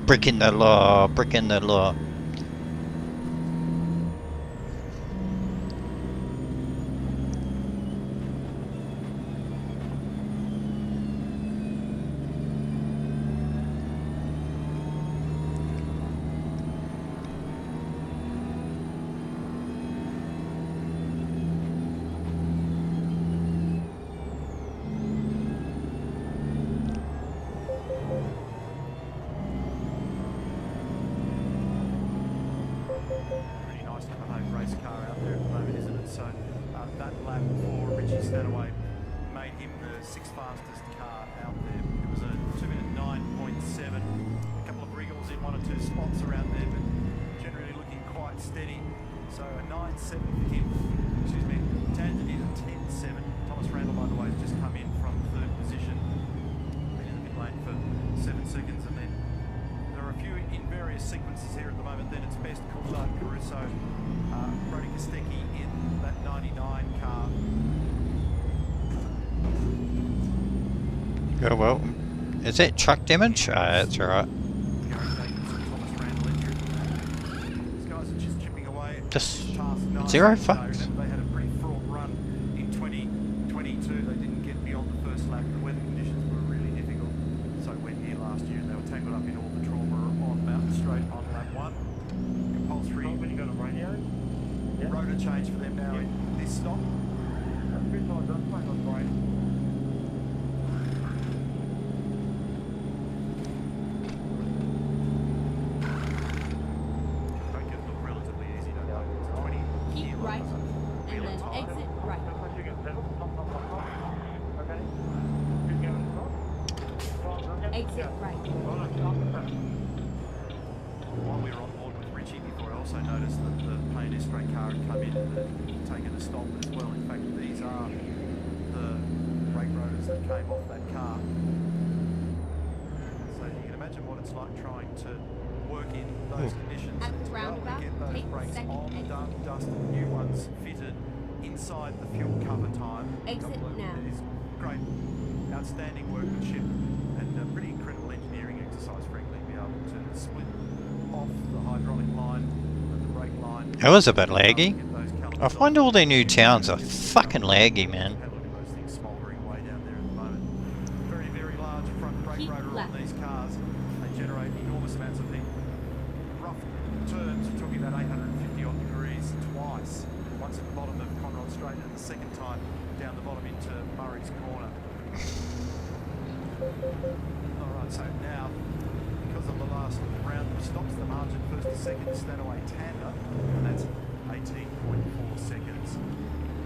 Breaking the law, breaking the law.
Pretty nicely behaved race car out there at the moment, isn't it? So that lap for Richie Stanaway made him the 6th fastest car out there. It was a 2-minute 9.7. A couple of wriggles in 1 or 2 spots around there, but generally looking quite steady. So a 9.7 for him. Excuse me. Tangent in a 10.7. Thomas Randall, by the way, has just come in from 3rd position. Been in the pit lane for 7 seconds, and then there are a few in various sequences here at the moment. Then it's Best, Coulthard, Caruso, Brody Kostecki in that 99 car.
Oh well. Is that truck damage? Ah, that's alright.
These guys are just chipping away.
Just
Task 9.
0 fucks.
They had a pretty fraught run in 2022. They didn't get beyond the first lap. The weather conditions were really difficult. So went here last year, and they were tangled up in all the trauma on Mountain Straight on lap 1. Compulsory.
When you got a radio?
Rotor change for them now in this stop.
That's a bit like that, mate, on radio.
Exit right.
While we were on board with Richie before, I also noticed that the Payne S-Ray car had come in and had taken a stop as well. In fact, these are the brake rotors that came off that car. So you can imagine what it's like trying to work in those conditions
At
and
the
to be able to
roundabout,
get those
take the
brakes
second
on,
exit.
done, dusted, new ones fitted inside the fuel cover time.
Exit now.
It is great, outstanding workmanship and a pretty incredible engineering exercise, frankly, to be able to split off the hydraulic line and the brake line.
It was a bit laggy. I find all their new towns are fucking laggy, man.
Have a look at those things smouldering away down there at the moment. Very, very large front brake rotor on these cars. They generate enormous amounts of heat. Rough turns, you're talking about 850 odd degrees twice. Once at the bottom of Conrod Straight and the second time down the bottom into Murray's Corner. Alright, so now, because of the last round of stops, the margin first to second Stanaway Tanda, and that's 18.4 seconds.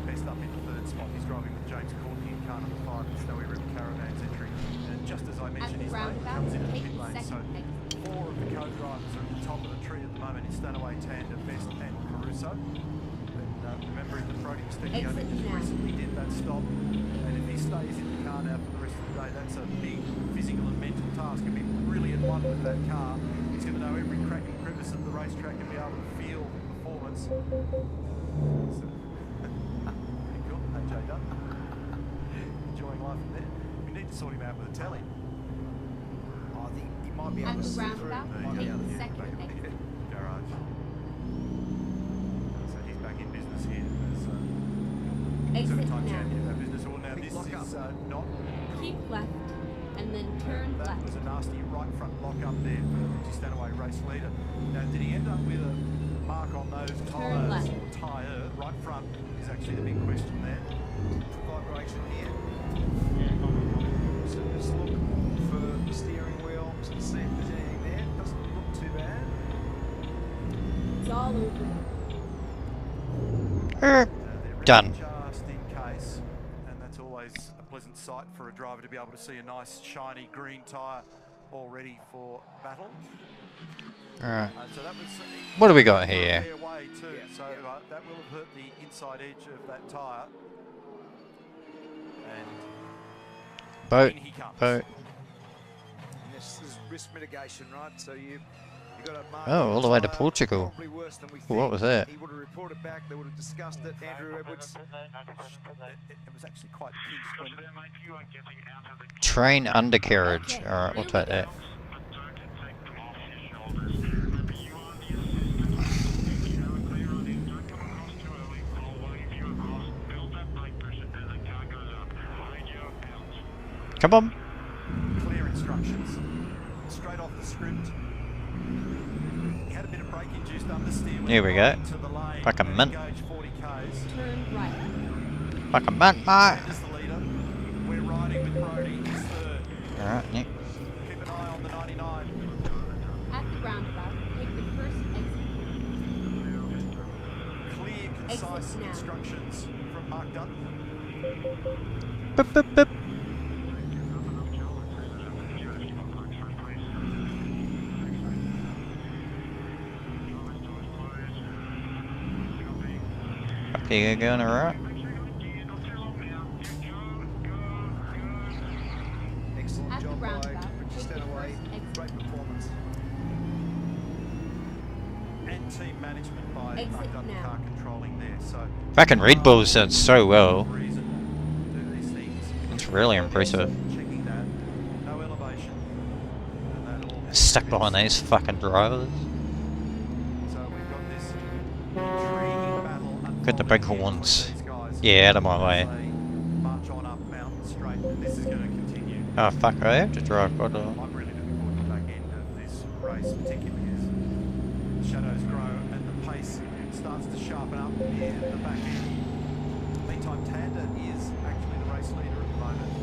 Best up in the third spot, he's driving with James Courtney in car number 5 in Snowy River Caravan's entry. And just as I mentioned, his name comes in at the pit lane, so 4 of the co-drivers are at the top of the tree at the moment in Stanaway Tanda, Best and Caruso. And remember in the Brody Mistecchio, he just recently did that stop, and if he stays in the car now for the rest of the day, that's a big physical and mental task. He'll be really at one with that car. He's going to know every crack and crevice of the racetrack and be able to feel performance. So, pretty cool. Hey, Jay Dunn. Enjoying life in there. We need to sort him out with a telly.
I think he might be able to see through.
Garage. So he's back in business here as two-time champion of business. Well, now this is not.
Keep left and then turn
that
left.
was a nasty right front lock up there for the Stanaway race leader. Now, did he end up with a mark on those tyres or tyre? Right front is actually the big question there.
Vibration here. So just look for the steering wheel, just to see if there's anything there. Doesn't look too bad.
It's all over.
Done.
Just in case, and that's always a pleasant sight for a driver to be able to see a nice shiny green tyre all ready for battle.
Alright.
So that was
What do we got here?
fair way too. So that will have hurt the inside edge of that tyre. And
Boat.
in he comes.
Boat.
And this is risk mitigation, right? So you got a mark.
Oh, all the way to Portugal.
Probably worse than we
Ooh, what was that?
He would have reported back. They would have discussed it. Andrew Edwards.
It was actually quite pinched when
Train undercarriage. Alright, we'll take that. Come on.
clear instructions. Straight off the script. He had a bit of brake induced understeer.
Here we go.
To the lane.
Fucking mint.
Engage 40 Ks.
Turn right.
Fucking mint, mate.
Is the leader. We're riding with Brody. He's third.
Alright, yeah.
Keep an eye on the 99.
At the roundabout, take the first exit.
Clear, concise
Exit now.
instructions from Mark Dutton.
Boop, boop, boop. Okay, you going alright?
Excellent
At the
job by
roundabout,
Richie
take the
Stanaway.
first exit.
Great performance.
And team management by
Exit
Mark Dutton,
now.
car controlling there. So
Fucking Red Bull's done so well.
reason to do these things.
It's really impressive.
Checking that. No elevation. And that all
Stuck behind these fucking drivers.
So we've got this intriguing battle
Got the big
unfolding here
horns.
between these guys
Yeah, out of my way.
as they march on up Mountain Straight, and this is going to continue.
Oh fuck, I have to drive quite a
I'm really looking forward to the back end of this race, particularly as the shadows grow and the pace starts to sharpen up here at the back end. Meantime, Tanda is actually the race leader at the moment.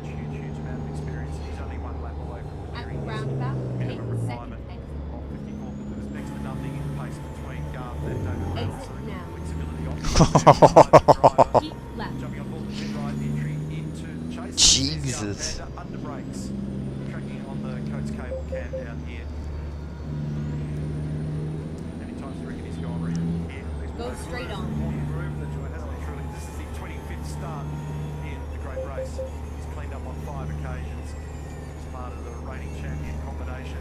Huge amount of experience. He's only one lap away from
At the
clearing his
roundabout, take
minimum
the
requirement
second exit.
of 54, but there was next to nothing in pace between Garth and David Reynolds.
Exit now.
Flexibility option.
Keep left.
Jumping on board the pit right entry into the chase.
Jesus.
under brakes, tracking on the coach cable cam down here. Anytime you reckon he's gone around here.
Go straight on.
This is the 25th start in the Great Race. He's cleaned up on 5 occasions as part of the reigning champion combination.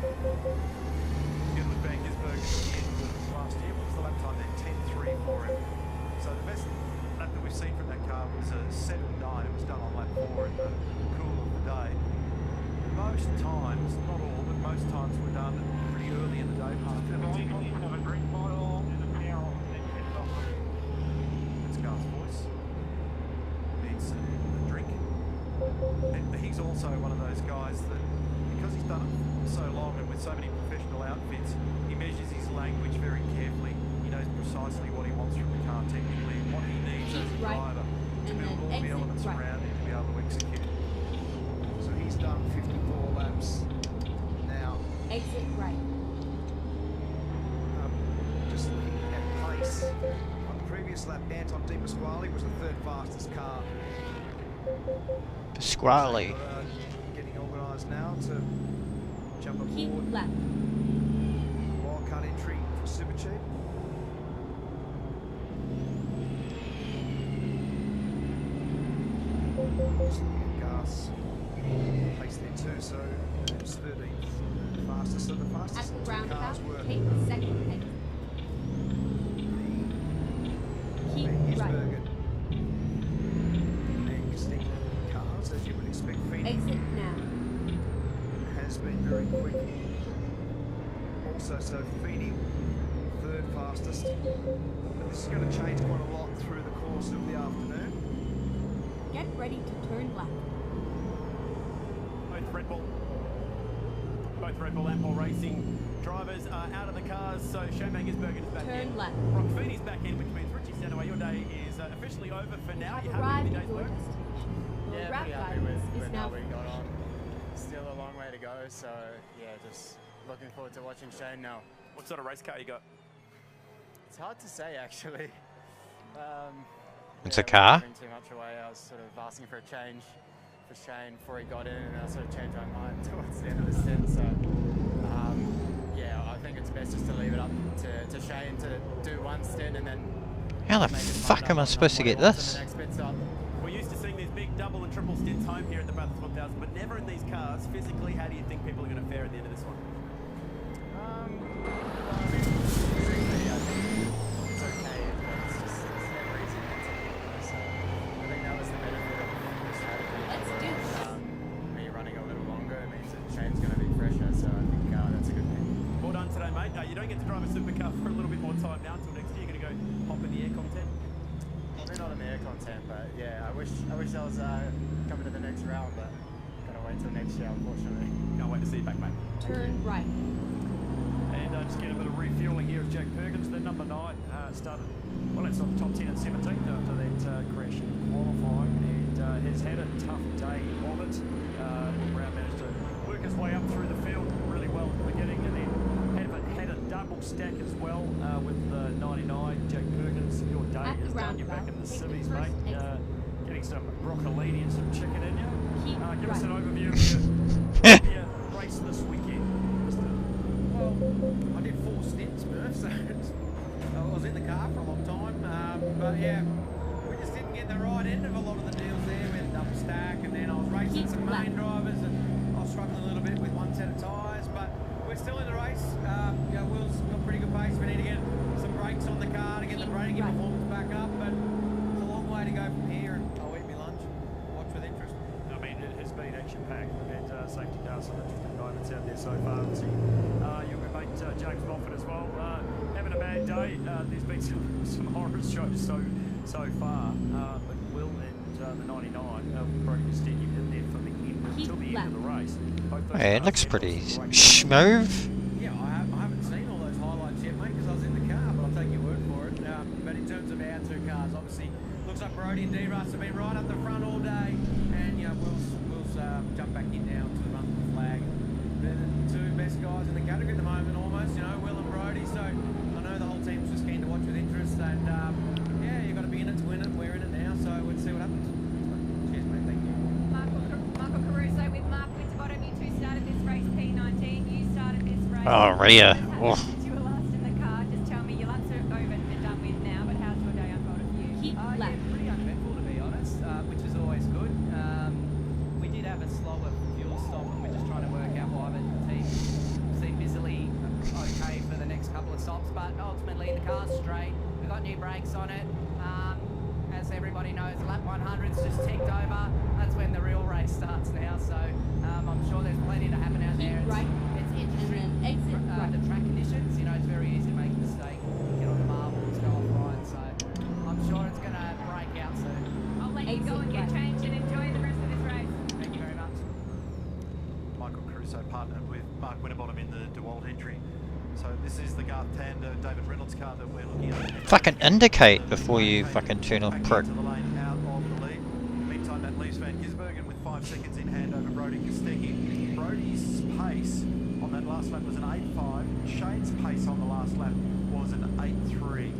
Good with Van Gisbergen at the end of last year. What was the lap time then? 10.3 for him. So the best lap that we've seen from that car was a 7.9. It was done on lap 4 in the cool of the day. Most times, not all, but most times were done pretty early in the day. That's Garth's voice. Needs a drink. And he's also one of those guys that, because he's done it so long and with so many professional outfits, he measures his language very carefully. He knows precisely what he wants from the car technically and what he needs as a driver to build all the elements around him to be able to execute.
So he's done 54 laps now.
Exit right.
Just looking at pace, on the previous lap, Anton Di Pasquale was the 3rd fastest car.
Pasquale.
Getting organised now to jump aboard.
Keep left.
Wildcard entry for Supercheap. Just looking at Garth's pace there too, so it was 13th fastest. So the fastest
At the
two
roundabout,
cars were
take the second exit. Keep right.
And cars, as you would expect.
Exit now.
Has been very quick. Also, so Feeney, 3rd fastest. But this is going to change quite a lot through the course of the afternoon.
Get ready to turn left.
Both Red Bull and Bull Racing drivers are out of the cars, so Shane Van Gisbergen is back in.
Turn left.
Brock Feeney's back in, which means Richie Stanaway, your day is officially over for now. You happy
Arrived
with
at
your
your
day's work?
destination. Your
Yeah,
route
pretty happy
guidance
with
is
how
now
we
finished.
got on. Still a long way to go, so yeah, just looking forward to watching Shane now.
What sort of race car you got?
It's hard to say actually.
It's a car?
Giving too much away. I was sort of asking for a change for Shane before he got in, and I sort of changed my mind towards the end of the stint. So yeah, I think it's best just to leave it up to Shane to do one stint and then.
How the fuck am I supposed to get this?
We're used to seeing these big double and triple stints home here at the Bathurst 1000, but never in these cars. Physically, how do you think people are going to fare at the end of this one?
Well, I mean, physically, I think it's okay, but it's just it's never easy mentally. So I think that was the benefit of the strategy.
Let's do this.
Me running a little longer means that Shane's going to be fresher, so I think that's a good thing.
Well done today, mate. You don't get to drive a supercar for a little bit more time now until next year. You're going to go hop in the air content.
Probably not in the air content, but yeah, I wish I was coming to the next round, but gotta wait till next year, unfortunately.
Can't wait to see you back, mate.
Turn right.
And just get a bit of refueling here of Jack Perkins, the number 9, started, well, it's on the top 10 and 17th after that crash in qualifying, and has had a tough day of it. Brown managed to work his way up through the field really well at the beginning, and then had a double stack as well with the 99. Jack Perkins, your day is done. You're back in the civvies, mate. Getting some broccolini and some chicken in you. Give us an overview of your race this weekend.
Well, I did 4 stints, Murph, so I was in the car for a long time. But yeah, we just didn't get the right end of a lot of the deals there. We had a double stack, and then I was racing some main drivers, and I was struggling a little bit with one set of tyres. But we're still in the race. Will's got pretty good pace. We need to get some brakes on the car to get the braking performance back up. But it's a long way to go from here, and I'll eat my lunch and watch with interest.
I mean, it has been action-packed. We've had safety cars, some interesting moments out there so far. See, your mate James Moffat as well, having a bad day. There's been some horror shows so far, but Will and the 99 probably just keep in there for the end until the end of the race.
Hey, it looks pretty smooth.
Yeah, I haven't seen all those highlights yet, mate, because I was in the car, but I'll take your word for it. But in terms of our 2 cars, obviously, looks like Brody and D-Russ have been right up the front all day, and Will's jumped back in now to run the flag. They're the 2 best guys in the category at the moment, almost, Will and Brody, so I know the whole team's just keen to watch with interest, and yeah, you've got to be in it to win it. We're in it now, so we'll see what happens. Cheers, mate, thank you.
Marco Caruso with Mark
Oh, Rhea. Oh.
You were last in the car. Just tell me your laps are over and done with now, but how's your day unfolded for you?
Yeah, pretty uneventful to be honest, which is always good. We did have a slower fuel stop and we're just trying to work out why the team seemed busily okay for the next couple of stops, but ultimately the car's straight. We've got new brakes on it. As everybody knows, lap 100's just ticked over. That's when the real race starts now, so I'm sure there's plenty to happen out there. It's interesting. The track conditions, you know, it's very easy to make a mistake, get on the marbles, go offline, so I'm sure it's going to break out soon.
I'll let you go and get changed and enjoy the rest of this race.
Thank you very much.
Michael Crusoe partnered with Mark Winterbottom in the DeWalt entry. So this is the Garth Tander, David Reynolds car that we're looking at.
Fucking indicate before you fucking turn off prick.
To the lane out of the lead. Meantime, that leaves Van Gisbergen with 5 seconds in hand over Brody Kostecki. Brody's pace on that last lap was an 8.5. Shane's pace on the last lap was an 8.3.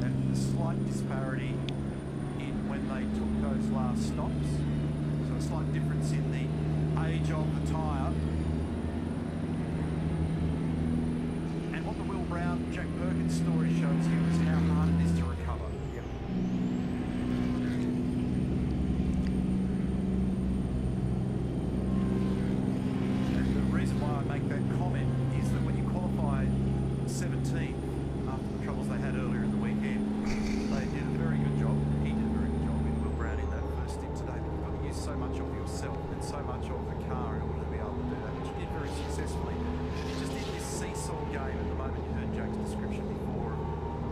And a slight disparity in when they took those last stops. So a slight difference in the age of the tyre. Brown, Jack Perkins' story shows you is how hard it is to recover. And the reason why I make that comment is that when you qualify 17th after the troubles they had earlier in the weekend, they did a very good job. He did a very good job with Will Brown in that first stint today. But you've got to use so much of yourself and so much of the car in order to be able to do that, which you did very successfully. Just in this seesaw game at the moment. Jack's description before,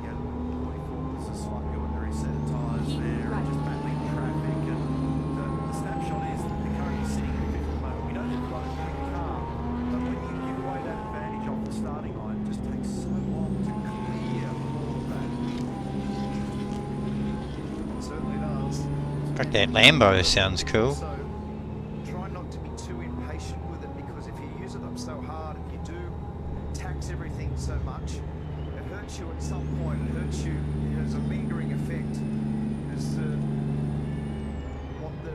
you know, what he thought was a slightly ordinary set of tyres there, and just battling traffic, and the snapshot is that the car is sitting in fifth at the moment. We know they've got a good car, but when you give away that advantage off the starting line, it just takes so long to clear all of that. It certainly does.
Fuck, that Lambo sounds cool.
So try not to be too impatient with it, because if you use it up so hard, if you do tax everything so much, it hurts you at some point. It hurts you. There's a lingering effect as to what the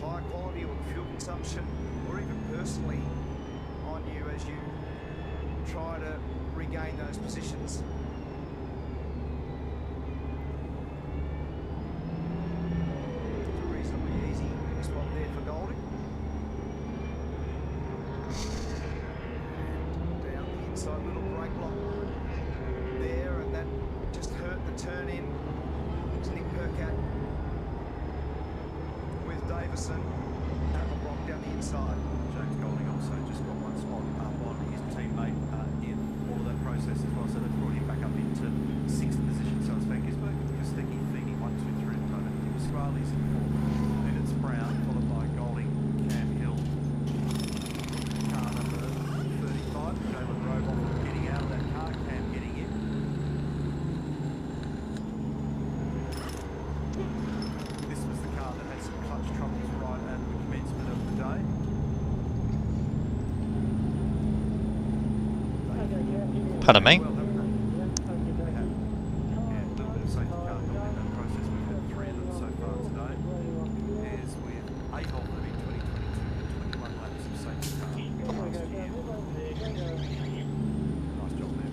tyre quality or the fuel consumption, or even personally on you as you try to regain those positions. It's a reasonably easy spot there for Golding. Inside little brake block there, and that just hurt the turn in. It's Nick Percat with Davison. That will block down the inside.
James Golding also just got one spot up on his teammate in all of that process as well, so that's brought him back up into 6th position. So it's Van Gisbergen, Kostecki, Feeney, 1, 2, 3 at the moment. Squarley's in 4th, then it's Brown, followed by Golding, Cam Hill, car number 35, Jalen Roboff getting out of that car, Cam getting in. This was the car that had some clutch troubles right at the commencement of the day.
Pardon me?
Yeah, a little bit of safety car help in that process. We've had 3 of them so far today. As with 8 of them in 2022 and 21 laps of safety car last year. Nice job there.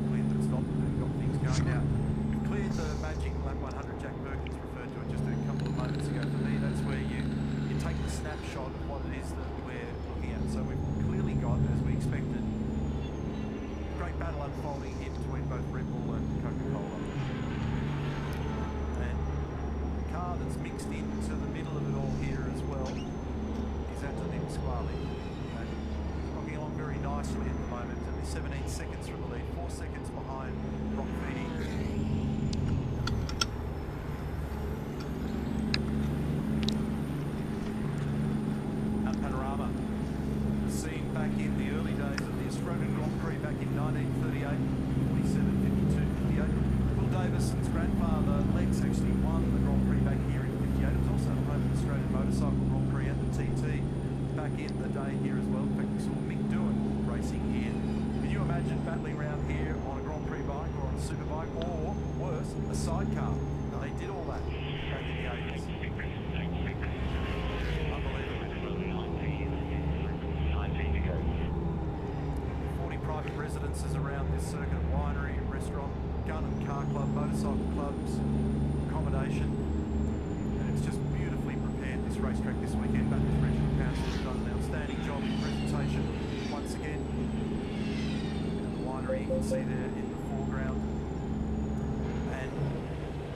Cleared the stop and got things going. Now, we've cleared the magic lap 100 Jack Perkins referred to it just a couple of moments ago for me. That's where you take the snapshot of what it is that we're looking at. So we've clearly got, as we expected, great battle unfolding here between both Red Bull and Coca-Cola. And the car that's mixed into the middle of it all here as well is Antonin Squarley. And rocking along very nicely at the moment. Only 17 seconds from the lead, 4 seconds behind Brock Feeney. Panorama. Seen back in the early days of the Australian Grand Prix back in 1938, 47, 52, 58. Will Davison's grandfather, Lex, actually won the Grand Prix back here in 58. It was also home of the Australian Motorcycle Grand Prix at the TT back in the day here as well. In fact, we saw Mick Doohan racing here. Can you imagine battling around here on a Grand Prix bike or on a superbike, or worse, a sidecar? They did all that back in the 80s. sponsors around this circuit: winery, restaurant, gun and car club, motorcycle clubs, accommodation. And it's just beautifully prepared, this racetrack this weekend. Bathurst Regional Council has done an outstanding job in presentation once again. And the winery you can see there in the foreground. And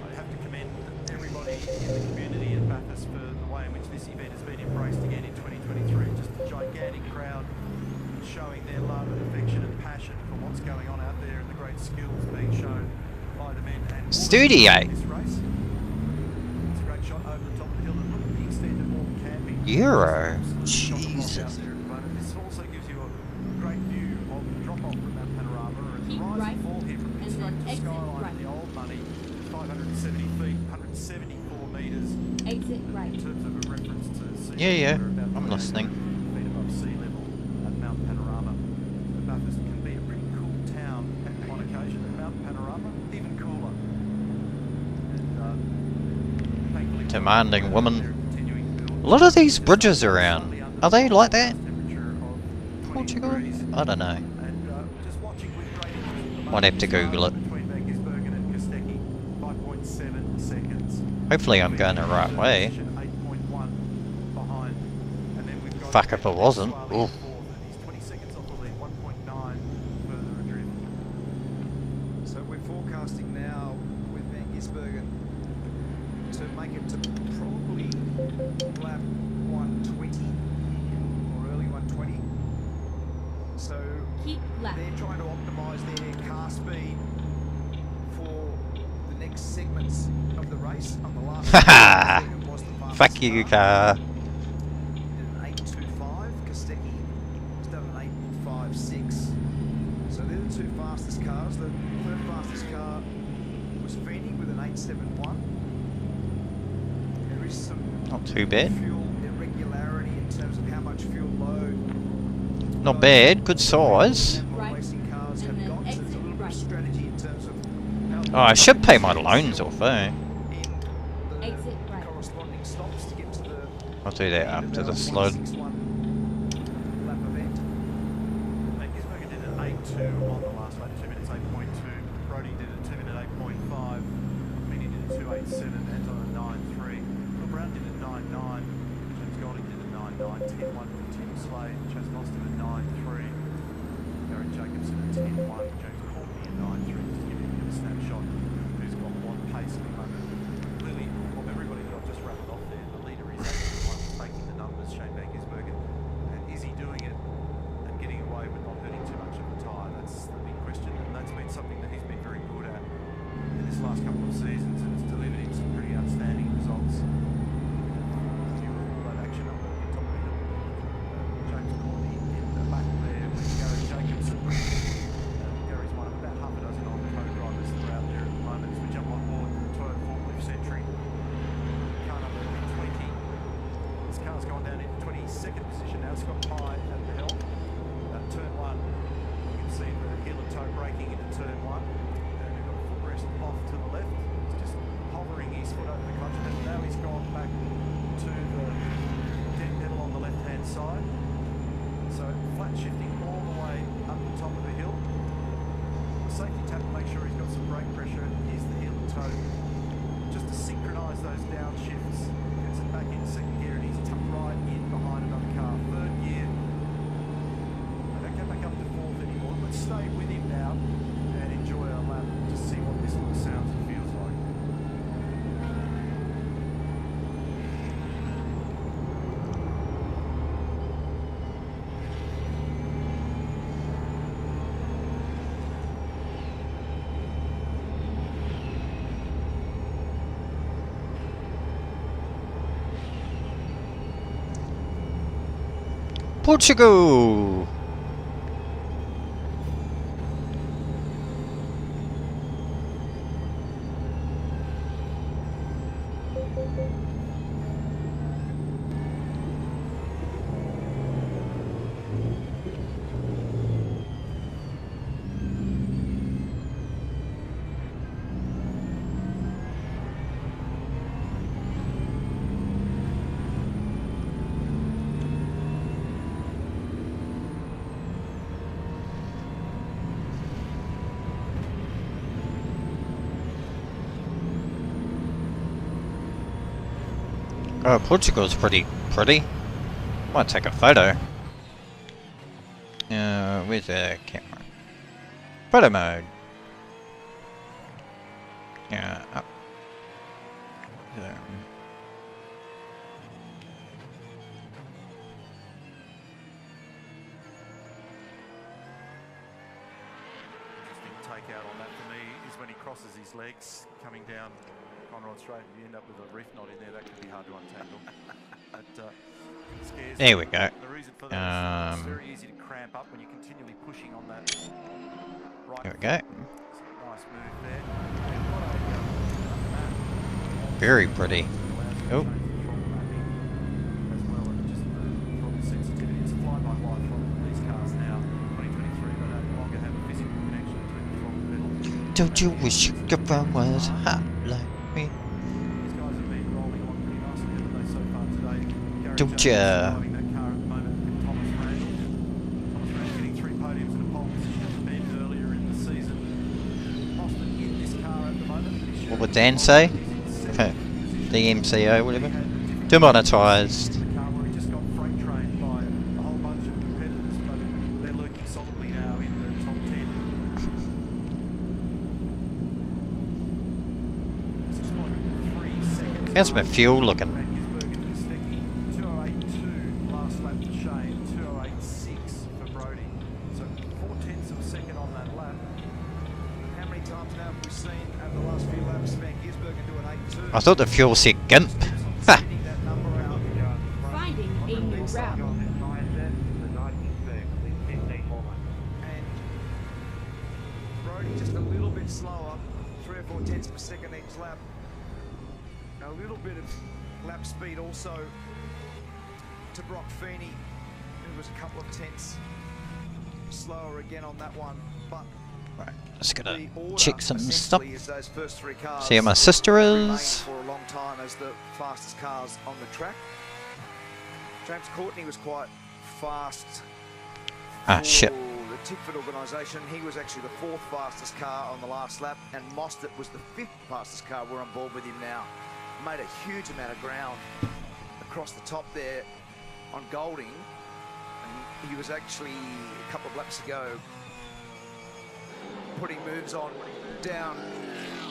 I have to commend everybody in the community at Bathurst for the way in which this event has been embraced again in 2023. Just a gigantic crowd showing their love and affection and passion for what's going on out there and the great skills being shown by the men and
Studio.
this race. It's a great shot over the top of the hill, and look at the extended wall camping.
Euro.
Jesus. This also gives you a great view of the drop off from that panorama and the rise and fall here from Pittsburgh to Skyline, the old money, 570 feet, 174 metres.
Exit right.
In terms of a reference to sea
Yeah,
level, we're about
I'm listening.
feet above sea level at Mount Panorama. Bathurst can be a pretty cool town on occasion. Mount Panorama, even cooler. And thankfully,
Demanding woman. A lot of these bridges around, are they like that? Portugal? I don't know. Might have to Google it. Hopefully I'm going the right way. Fuck if it wasn't. Ooh.
So we're forecasting now with Van Gisbergen to make it to probably lap 120 or early 120. So they're trying to optimise their car speed for the next segments of the race. On the last segment was the fastest
Fuck you, car.
Did an 8.25. Kostecki has done an 8.56. So they're the two fastest cars. The third fastest car was Feeney with an 8.71. There is some
Not too bad.
fuel irregularity in terms of how much fuel load
Not bad. Good size.
racing cars have got. So there's a little bit of strategy in terms of
Oh, I should pay my loans off, eh?
Exit right.
corresponding stops to get to the
I'll do that after the slide.
161 lap event.
Gisbergen did an 8.2 on the last lap, 2 minutes 8.2. Brody did a 2 minute 8.5. Meany did a 2.87 and on a 9.3. Will Brown did a 9.9. James Golding did a 9.9. 10.1 for Tim Slade. Chas Boston a 9.3. Gary Jacobson a 10.1. James Courtney a 9.3. Just to give you a bit of a snapshot who's got what pace at the moment. Clearly, of everybody that I've just rattled off there, the leader is actually the one taking the numbers, Shane Van Gisbergen. And is he doing it and getting away with not hurting too much of the tyre? That's the big question, and that's been something that he's been very good at in this last couple of seasons, and it's delivered him some pretty outstanding results. If you recall that action up at the top of the hill, James Courtney in the back there with Gary Jacobson. Gary's one of about half a dozen on co-drivers that are out there at the moment as we jump on board the Toyota Forklift Century. Car number 20. This car's gone down into 22nd position now. It's got high at the helm. Turn 1, you can see the heel and toe braking into turn 1. And we've got footrest off to the left. It's just hovering his foot over the clutch pedal. Now he's gone back to the deck pedal on the left-hand side. So flat shifting all the way up the top of the hill. Safety tap to make sure he's got some brake pressure. Here's the heel and toe. Just to synchronise those downshifts. Gets it back into second gear and he's tucked right in behind another car. Third gear. I don't get back up to fourth anymore. Let's stay with him now and enjoy our lap to see what this little sounds and feels like.
Portugal! Oh, Portugal's pretty. Might take a photo. Where's the camera? Photo mode. Yeah, up. There.
Take out on that for me is when he crosses his legs coming down Conrod Straight. You end up with a reef knot in there. That can be hard to untangle. But scares
There
me.
we go.
The reason for that is it's very easy to cramp up when you're continually pushing on that right.
There we go.
Nice move there.
Very pretty. Oh. Don't you wish your girlfriend was hot like me? Don't ya? What would Dan say? Okay. The MCO, whatever. Demonetized. How's my fuel looking?
208.2 last lap for Shane, 208.6 for Brody. So 0.4 of a second on that lap.
How many times now have we seen over the last few laps Van Gisbergen do an 8.2?
I thought the fuel said GIMP. Ha!
Finding a new route.
And Brody just a little bit slower, 3 or 4 tenths per second each lap. A little bit of lap speed also to Brock Feeney, who was a couple of tenths slower again on that one. But
right, just gotta check some stuff.
is those first 3 cars
See how my sister
remain
is.
for a long time as the fastest cars on the track. James Courtney was quite fast.
Ah, shit.
The Tickford organisation, he was actually the 4th fastest car on the last lap, and Mostert was the 5th fastest car. We're on board with him now. Made a huge amount of ground across the top there on Golding, and he was actually a couple of laps ago putting moves on down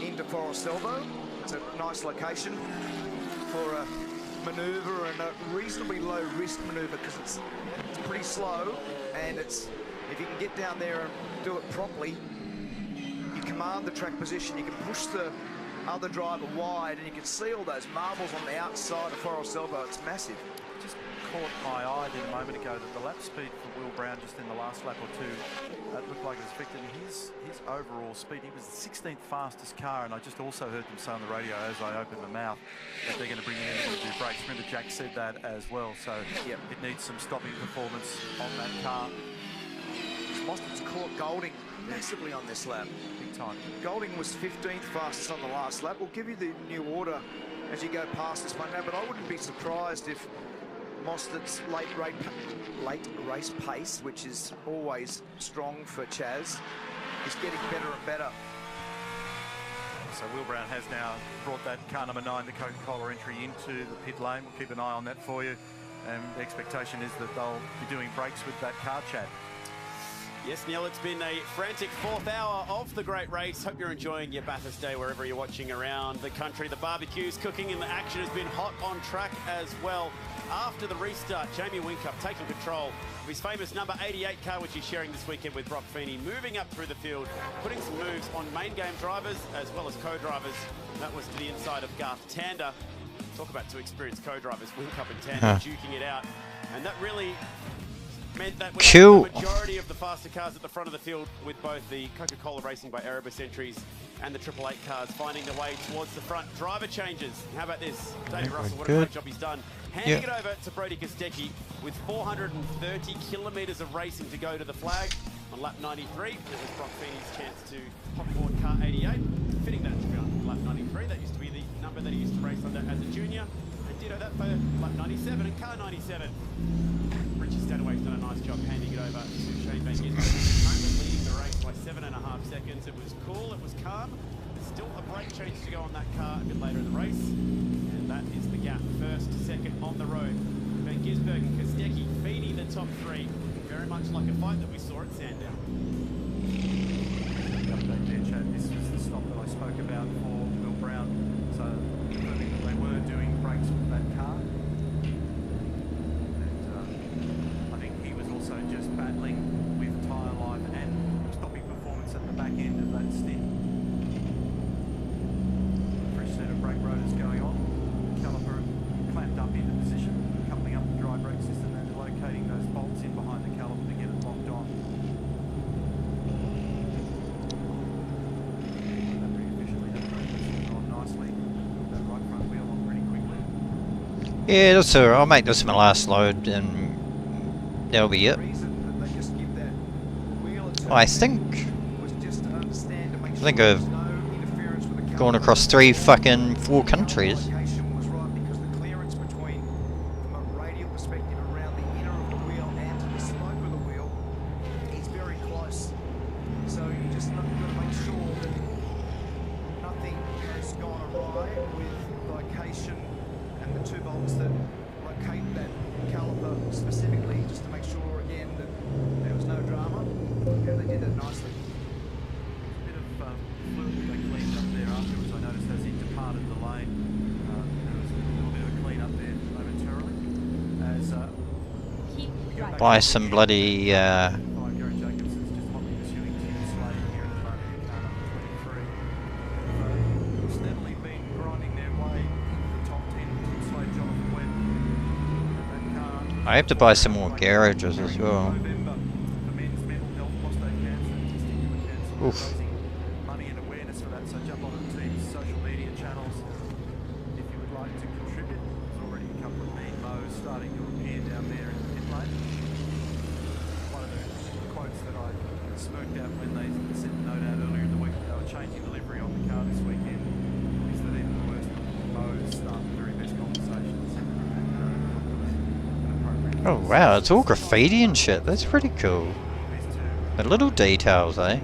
into Forest Elbow. It's a nice location for a manoeuvre and a reasonably low risk manoeuvre because it's pretty slow, and it's if you can get down there and do it properly, you command the track position, you can push the other driver wide, and you can see all those marbles on the outside of Forest Elbow. It's massive.
Just caught my eye then a moment ago that the lap speed for Will Brown just in the last lap or two, it looked like it was affecting his overall speed. He was the 16th fastest car, and I just also heard them say on the radio as I opened my mouth that they're going to bring him in to do brakes. Remember, Jack said that as well, so it needs some stopping performance on that car.
Mostert's caught Golding massively on this lap.
Big time.
Golding was 15th fastest on the last lap. We'll give you the new order as you go past this one now, but I wouldn't be surprised if Mostert's late race pace, which is always strong for Chaz, is getting better and better.
So Will Brown has now brought that car number 9, the Coca-Cola entry, into the pit lane. We'll keep an eye on that for you. And the expectation is that they'll be doing brakes with that car, Chad.
Yes, Neil, it's been a frantic 4th hour of the great race. Hope you're enjoying your Bathurst Day wherever you're watching around the country. The barbecue's cooking and the action has been hot on track as well. After the restart, Jamie Whincup taking control of his famous number 88 car, which he's sharing this weekend with Brock Feeney, moving up through the field, putting some moves on main game drivers as well as co-drivers. That was to the inside of Garth Tander. Talk about 2 experienced co-drivers, Whincup and Tander, duking it out. And that really meant that we had the majority of the faster cars at the front of the field, with both the Coca-Cola Racing by Erebus entries and the 888 cars finding their way towards the front. Driver changes. How about this? David Russell, what a great job he's done. Handing it over to Brody Kostecki with 430 kilometres of racing to go to the flag. On lap 93, it was Brock Feeney's chance to hop aboard car 88. Fitting that to be on lap 93. That used to be the number that he used to race under as a junior. And ditto that for lap 97 and car 97. Richie Stanaway's done a nice job handing it over to Shane Van Gisbergen. Currently leading the race by 7.5 seconds. It was cool, it was calm. Still a brake change to go on that car a bit later in the race. And that is the gap. First, on the road. Van Gisbergen and Kostecki feeding the top three, very much like a fight that we saw at Sandown.
The update there, Chad. This was the stop that I spoke about for Will Brown. So they were doing brakes with that car. And I think he was also just battling with tyre life and stopping performance at the back end of that stint. Fresh set of brake rotors going on. Caliper clamped up into position, coupling up the dry brake system and locating those bolts in behind the caliper to get it locked on.
Yeah, that's alright. I'll make this my last load and that'll be it. I think I've gone across 4 countries. Buy some bloody I have to buy some more garages as well. Oof.
Money and awareness for that, so jump on the team's social media channels if you would like to contribute. There's already a couple of mean mows starting to appear down there in the pit lane. One of the quotes that I smirked at when they sent the note out earlier in the week that they were changing the livery on the car this weekend is that even the worst mows start the very best conversations.
Oh wow, it's all graffiti and shit. That's pretty cool. The little details, eh?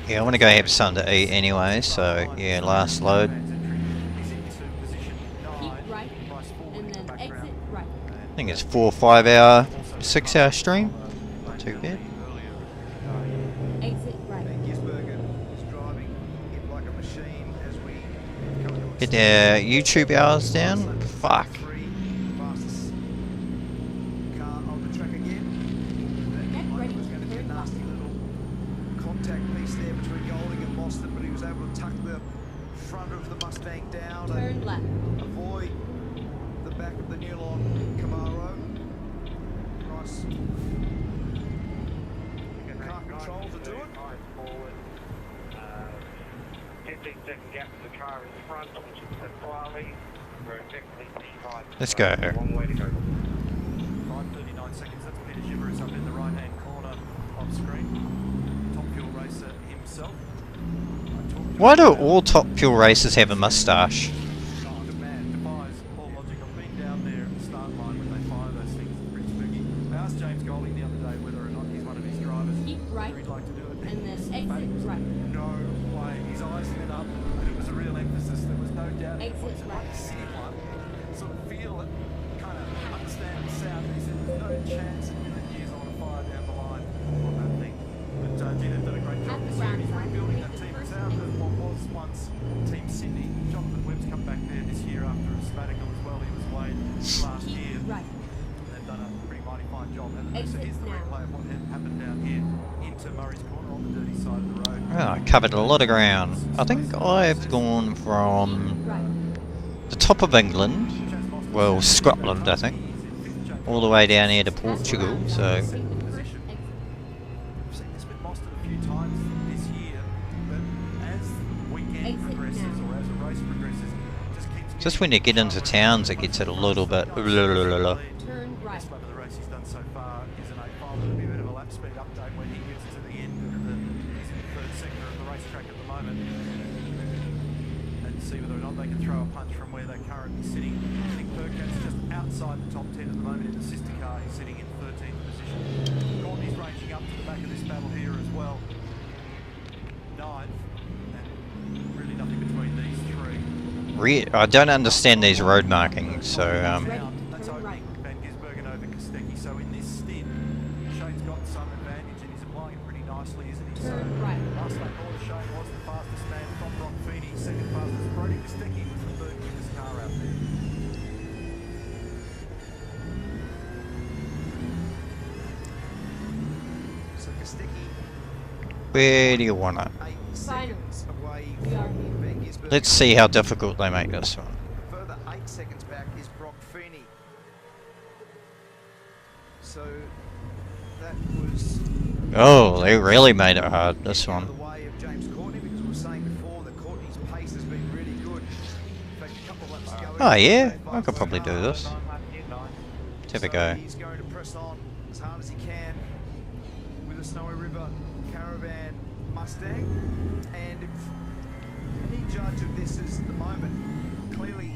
Yeah, I want to go have something to eat anyway, so yeah, last load. I think it's 4 or 5 hour, 6 hour stream. Not too bad. Get their YouTube hours down. Fuck. Let's go.
5:39 seconds. That's Peter Gibbers up in the right-hand corner of screen. Top Fuel racer himself.
Why do all Top Fuel racers have a mustache?
Defies all logic. I've been down there at the start line when they fire those things. It's pretty spooky. I asked James Golding the other day whether or not he's one of his drivers.
Keep right,
he'd like to do it.
and then exit right.
No way. His eyes lit up, and it was a real emphasis. There was no doubt.
Exit right.
City one. Sort of feel it, kind of understand the sound. He said there's no chance in a million years I want to fire down the line on that thing. But Gina did a great job this year. He's rebuilding that team. It's out of what was once Team Sydney. Jonathan Webb's come back there this year after a sabbatical as well. He was away last year.
Right.
They've done a pretty mighty fine job. And so here's the replay of what happened down here into Murray's Corner on the dirty side of the road.
Oh, I covered a lot of ground. I think I've gone from the top of England, well, Scotland, I think, all the way down here to Portugal, so... Just when you get into towns, it gets it a little bit...
Turn right. Best lap of the race he's done so far is an 8.5. There'll be a bit of a lap speed update when he gets to the end of he's in the third sector of the racetrack at the moment. And see whether or not they can throw a punch from where they're currently sitting. I think Perkat's just outside the top 10 at the moment in the sister car. He's sitting in 13th position. Courtney's ranging up to the back of this battle here as well. 9th. And really nothing between
I don't understand these road markings, so
That's opening Van Gisbergen over Kostecki. So in this stint, Shane's got some advantage and he's applying it pretty nicely, isn't he? So last lap order, Shane was the fastest man from Brockfini, second fastest. Brody Kostecki was the third quickest car out there.
So Kostecki,
where do you want it?
8 seconds away from Van Gisbergen.
Let's see how difficult they make this one.
Further 8 seconds back is Brock Feeney. So that was
Oh, they really made it hard, this one.
the way of James Courtney, because we were saying before that Courtney's pace has been really good. In fact, a couple of laps ago.
Oh yeah, I could probably do this. There we go.
He's going to press on as hard as he can with a Snowy River Caravan Mustang. And if any judge of this is at the moment, clearly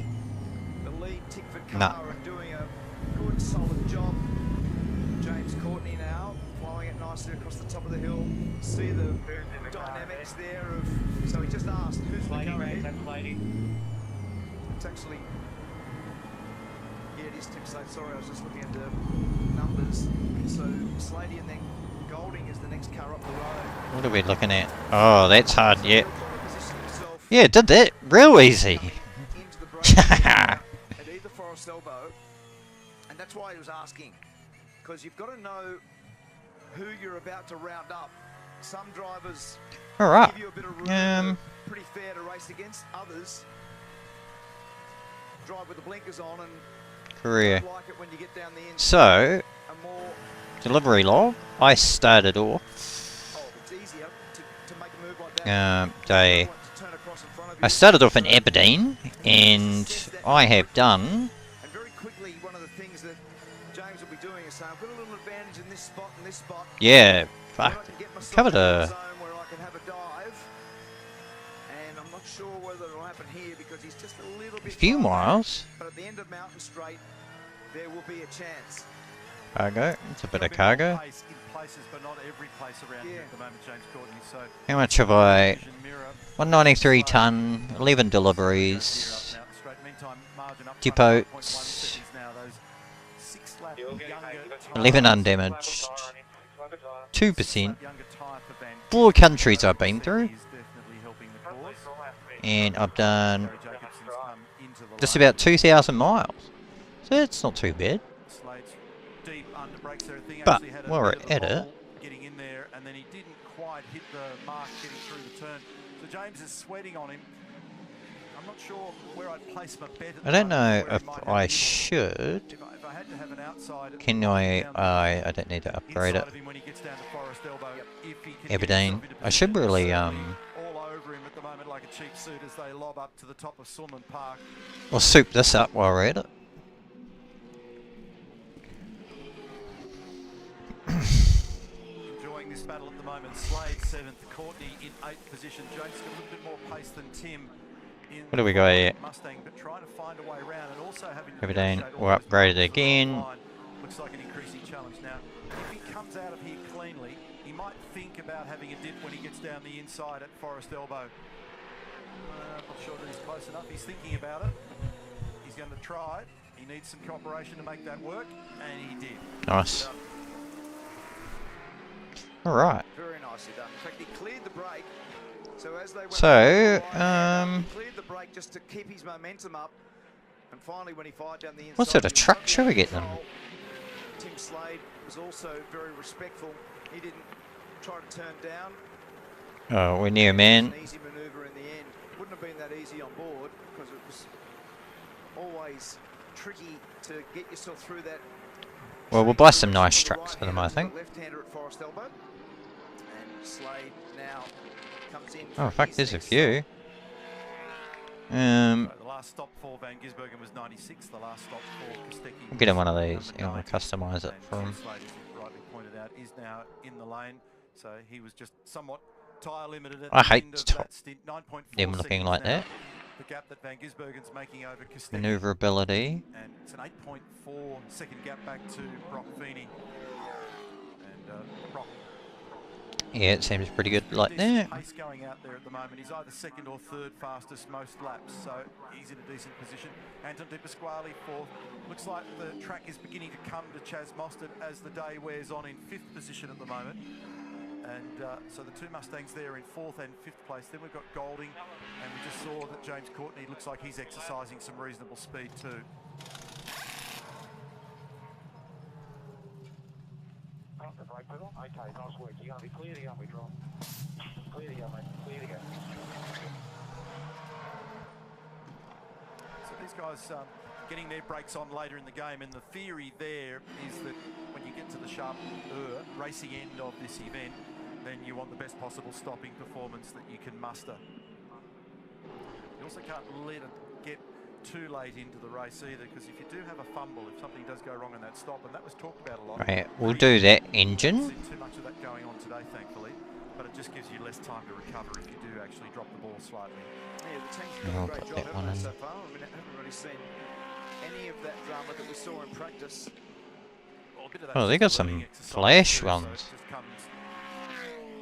the lead Tickford car
Nah.
are doing a good solid job. James Courtney now flowing it nicely across the top of the hill. See the dynamics there of, so he just asked who's the go ahead. It's actually, yeah, it is Tim Slade. Sorry, I was just looking at the numbers. So Slady and then Golding is the next car up the road.
What are we looking at? Oh, that's hard, yeah. Yeah, it did that real easy.
At either Forest Elbow, and that's why he was asking, because you've got to know who you're about to round up. Some drivers
Alright.
give you a bit of room, pretty fair to race against. Others drive with the blinkers on and
Career.
don't like it when you get down the inside.
So,
A more,
delivery log. I started off.
it's easier to make a move like that.
I started off in Aberdeen, and I have done.
And very quickly, one of the things that James will be doing is saying, I've got a little advantage in this spot and this spot.
Yeah, fuck. Covered a.
Where I can have a dive. And I'm not sure whether it'll happen here because he's just a little bit
Few
far back.
miles.
But at the end of Mountain Straight, there will be a chance.
Cargo. It's a bit of cargo.
Pace in places, but not every place around here at the moment, James Courtney. So
How much have I? 193 ton, 11 deliveries. Depots. 11 undamaged. 2%. 4 countries I've been through. And I've done just about 2,000 miles. So that's not too bad. But while we're at it,
getting in there, and then he didn't quite hit the mark getting through the turn. So James is sweating on him. I'm not sure where I'd place my bet.
I don't know if I should.
If I had to have an outside,
Can I don't need to upgrade it. Aberdeen. I should really
all over him at the moment like a cheap suit as they lob up to the top of Sulman Park.
I'll soup this up while we're at it.
Enjoying this battle at the moment. Slade 7th, Courtney in 8th position. Jones got a little bit more pace than Tim in
What do we got here?
Mustang, but trying to find a way around and also having to
Aberdeen.
negotiate
We're
all those
upgraded
marks
again.
line. Looks like an increasing challenge now. If he comes out of here cleanly, he might think about having a dip when he gets down the inside at Forest Elbow. I'm not sure that he's close enough. He's thinking about it. He's going to try it. He needs some cooperation to make that work, and he did.
Nice. Alright.
Very nicely done. In fact, he cleared the brake. So as they went
So,
he cleared the brake just to keep his momentum up. And finally, when he fired down the inside,
what sort of truck should we get them?
Tim Slade was also very respectful. He didn't try to turn down.
Oh, we're near, man.
An easy manoeuvre in the end. Wouldn't have been that easy on board because it was always tricky to get yourself through that.
Well, we'll buy some nice trucks for them, I think.
Left-hander at Forest Elbow. And Slade now comes in.
Oh, fuck, there's a few.
So the last stop for Van Gisbergen was 96. The last stop for Kostecki.
We'll get him one of these. You want to customise it for him.
Slade, as you rightly pointed out, is now in the lane. So he was just somewhat tyre limited at
I
the
hate
end of
top
that stint. 9.4
them looking
seconds
like
now.
that.
The gap that Van Gisbergen's making over Kostecki.
Manoeuvrability.
And it's an 8.4 second gap back to Brock Feeney. And Brock
Yeah, it seems pretty good like that.
Pace going out there at the moment. He's either second or third fastest most laps, so he's in a decent position. Anton De Pasquale fourth. Looks like the track is beginning to come to Chaz Mostert as the day wears on in 5th position at the moment. And so the 2 Mustangs there in 4th and 5th place. Then we've got Golding, and we just saw that James Courtney looks like he's exercising some reasonable speed too.
Off the brake pedal. Okay, nice work. You're going to be clear to go, mate. Clear to go, mate. Clear to go.
So these guys getting their brakes on later in the game, and the theory there is that when you get to the sharp racing end of this event, then you want the best possible stopping performance that you can muster. You also can't let it get too late into the race either, because if you do have a fumble, if something does go wrong in that stop, and that was talked about a lot.
Right, we'll do that engine.
Too much of that going on today, thankfully, but it just gives you less time to recover if you do actually drop the ball slightly.
Yeah, the team's done a great job, haven't they, so far? I mean, I haven't really seen any of that drama that we saw in practice.
Oh, they got some flash ones.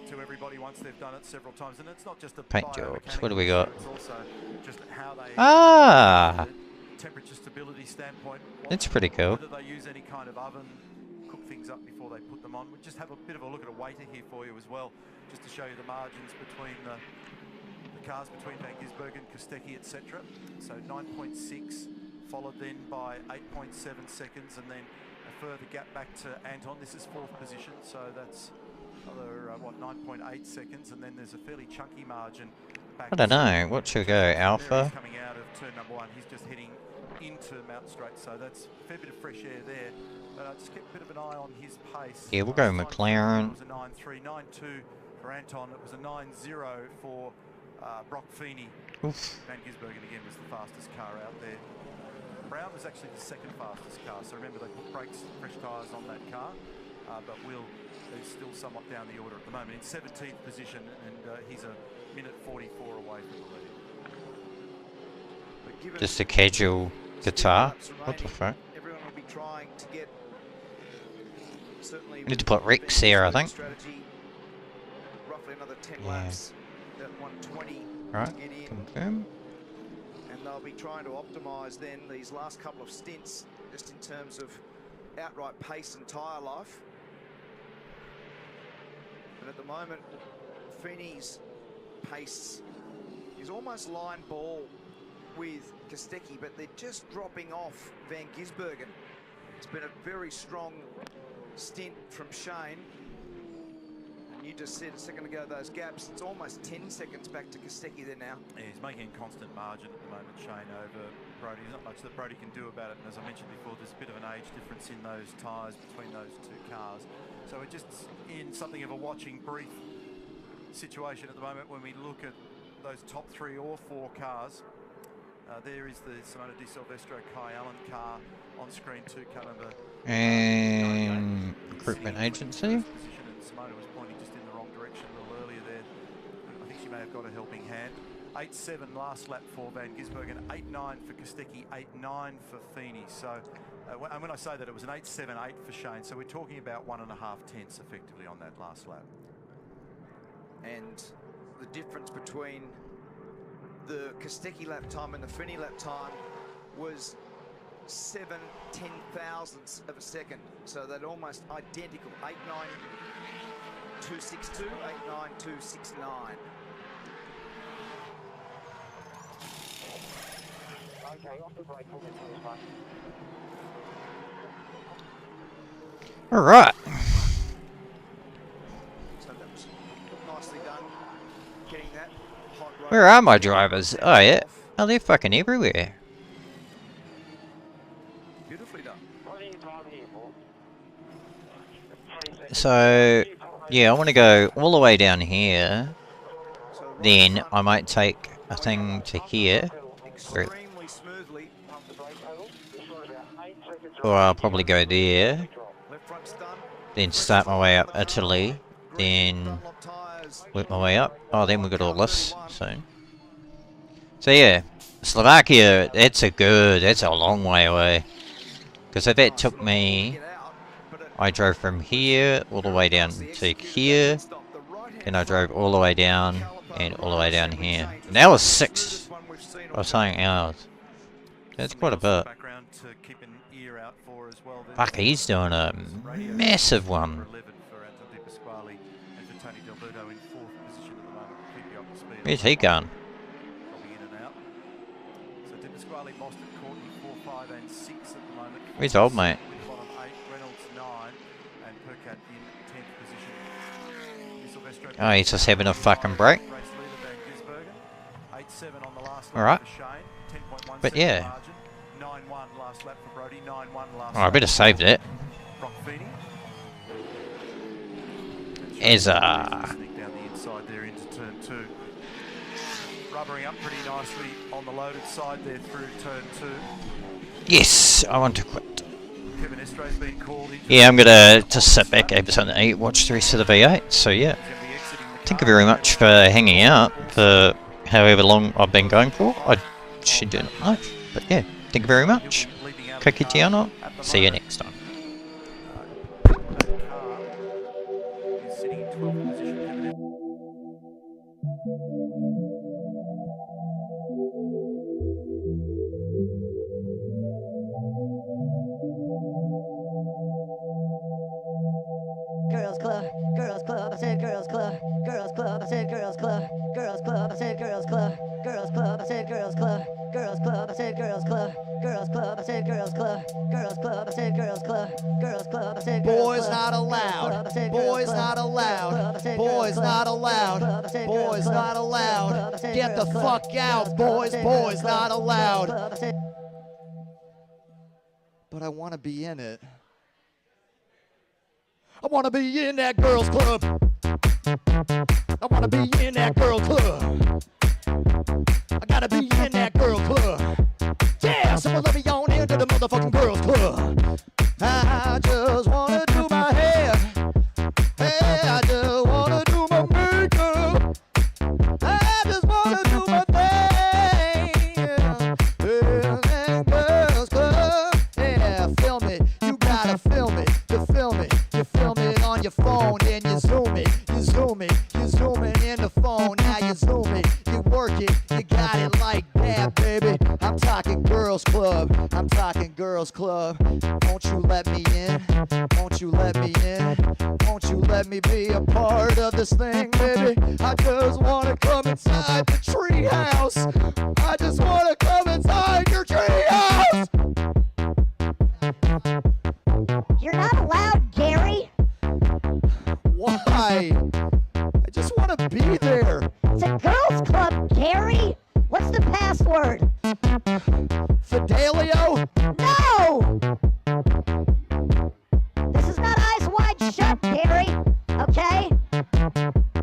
To everybody once they've done it several times, and it's not just a
paint jobs. What do we got?
It's also just how they temperature stability standpoint.
That's pretty cool.
Whether they use any kind of oven, cook things up before they put them on. We just have a bit of a look at a weighter here for you as well, just to show you the margins between the cars between Van Gisbergen, Kostecki, etc. So 9.6, followed then by 8.7 seconds, and then a further gap back to Anton. This is 4th position, so that's another, 9.8 seconds, and then there's a fairly chunky margin back.
I don't know, what should we go, Alpha?
Coming out of turn number 1, he's just heading into Mountain Straight, so that's a fair bit of fresh air there. But just keep a bit of an eye on his pace.
Yeah, we'll go McLaren.
It was a 9.3, 9.2 for Anton. It was a 9.0 for Brock Feeney.
Oof.
Van Gisbergen again was the fastest car out there. Brown was actually the 2nd fastest car, so remember they put brakes, fresh tyres on that car, but Will is still somewhat down the order at the moment in 17th position, and he's a minute 44 away from the lead.
Just a casual guitar. What the fuck?
Everyone will be trying to get certainly.
We need to put Rex here, I think.
Strategy, roughly another 10 laps at 120
Right,
to get in.
confirm.
And they'll be trying to optimise then these last couple of stints, just in terms of outright pace and tyre life. But at the moment, Feeney's pace is almost line ball with Kostecki, but they're just dropping off Van Gisbergen. It's been a very strong stint from Shane. And you just said a second ago, those gaps, it's almost 10 seconds back to Kostecki there now.
Yeah, he's making a constant margin at the moment, Shane, over Brody. There's not much that Brody can do about it, and as I mentioned before, there's a bit of an age difference in those tyres between those 2 cars. So we're just in something of a watching brief situation at the moment when we look at those top 3 or 4 cars. There is the Simona Di Silvestro Kai Allen car on screen, 2 car number.
And recruitment agency.
Simona was pointing just in the wrong direction a little earlier there. I think she may have got a helping hand. 8.7 last lap for Van Gisbergen, 8.9 for Kostecki, 8.9 for Feeney. So, and when I say that, it was an 8.78 for Shane. So we're talking about 1.5 tenths effectively on that last lap.
And the difference between the Kostecki lap time and the Feeney lap time was 7 ten-thousandths of a second. So they're almost identical. 8.9262, 8.9269.
Okay, off the brake, we'll get to this one.
All right.
So that was nicely done. Getting that hot road.
Where are my drivers? Oh yeah. Oh, they're fucking everywhere.
Beautifully done.
What are you driving here for?
So, yeah, I want to go all the way down here. Then I might take a thing to here.
Extremely smoothly.
Or I'll probably go there. Then start my way up Italy. Then work my way up. Oh, then we've got all this soon. So yeah, Slovakia, that's a long way away. Because if that took me, I drove from here all the way down to here. Then I drove all the way down and all the way down here. An hour 6. I was saying hours. That's quite a bit. Fuck, he's doing a massive one. Where's he going? Where's old mate? Oh, he's just having a fucking break. Alright. But yeah. Oh, I better save that. As
Rubbering up pretty nicely on the loaded side there through turn 2.
yes, I want to quit.
Kevin Estro's been called into
Yeah, I'm gonna just sit back, episode 8, watch the rest of the V8. So yeah, thank you very much for hanging out for however long I've been going for. I should do not know, but yeah, thank you very much. Kakitiano. See you next time.
Girls club, girls club, I said girls club, girls club, I said girls club, girls club, I said girls club, girls club, I said girls club, girls club, I said girls club, girls club, I said girls club, girls club, I said girls club, girls club, I said
boys not allowed, boys not allowed, boys not allowed, boys not allowed, get the fuck out, boys, boys not allowed. But I want to be in it. I want to be in that girls club. I want to be in that girl club. I gotta be in that girl club. Yeah, someone let me on into the motherfucking girls club. I just wanna do my hair. Hey, I just wanna do my makeup. I just wanna do my thing. Yeah, girls club. Yeah, film it. You gotta film it. You film it. You film it on your phone, then you zoom it. You zoom it. You zoom it in the phone. Now you zoom it. You work it. You got it like that, baby. I'm talking girls club. I'm talking girls club. Won't you let me in? Won't you let me in? Won't you let me be a part of this thing, baby? I just wanna come inside the treehouse. I just wanna come inside your treehouse.
You're not allowed, Gary.
Why? I just want to be there.
It's a girls club, Gary. What's the password?
Fidelio?
No! This is not Eyes Wide Shut, Gary. Okay?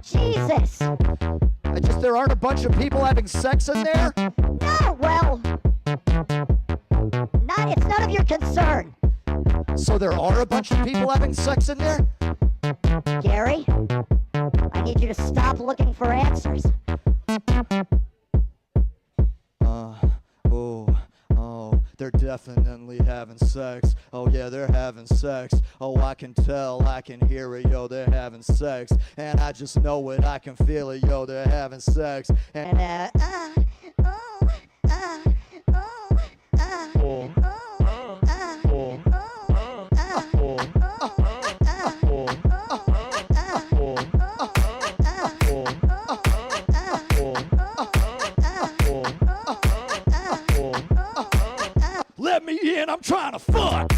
Jesus.
There aren't a bunch of people having sex in there?
No, well, it's none of your concern.
So there are a bunch of people having sex in there?
Gary, I need you to stop looking for answers.
They're definitely having sex. Oh yeah, they're having sex. Oh, I can tell, I can hear it, yo, they're having sex. And I just know it, I can feel it, yo, they're having sex. And let me in, I'm trying to fuck.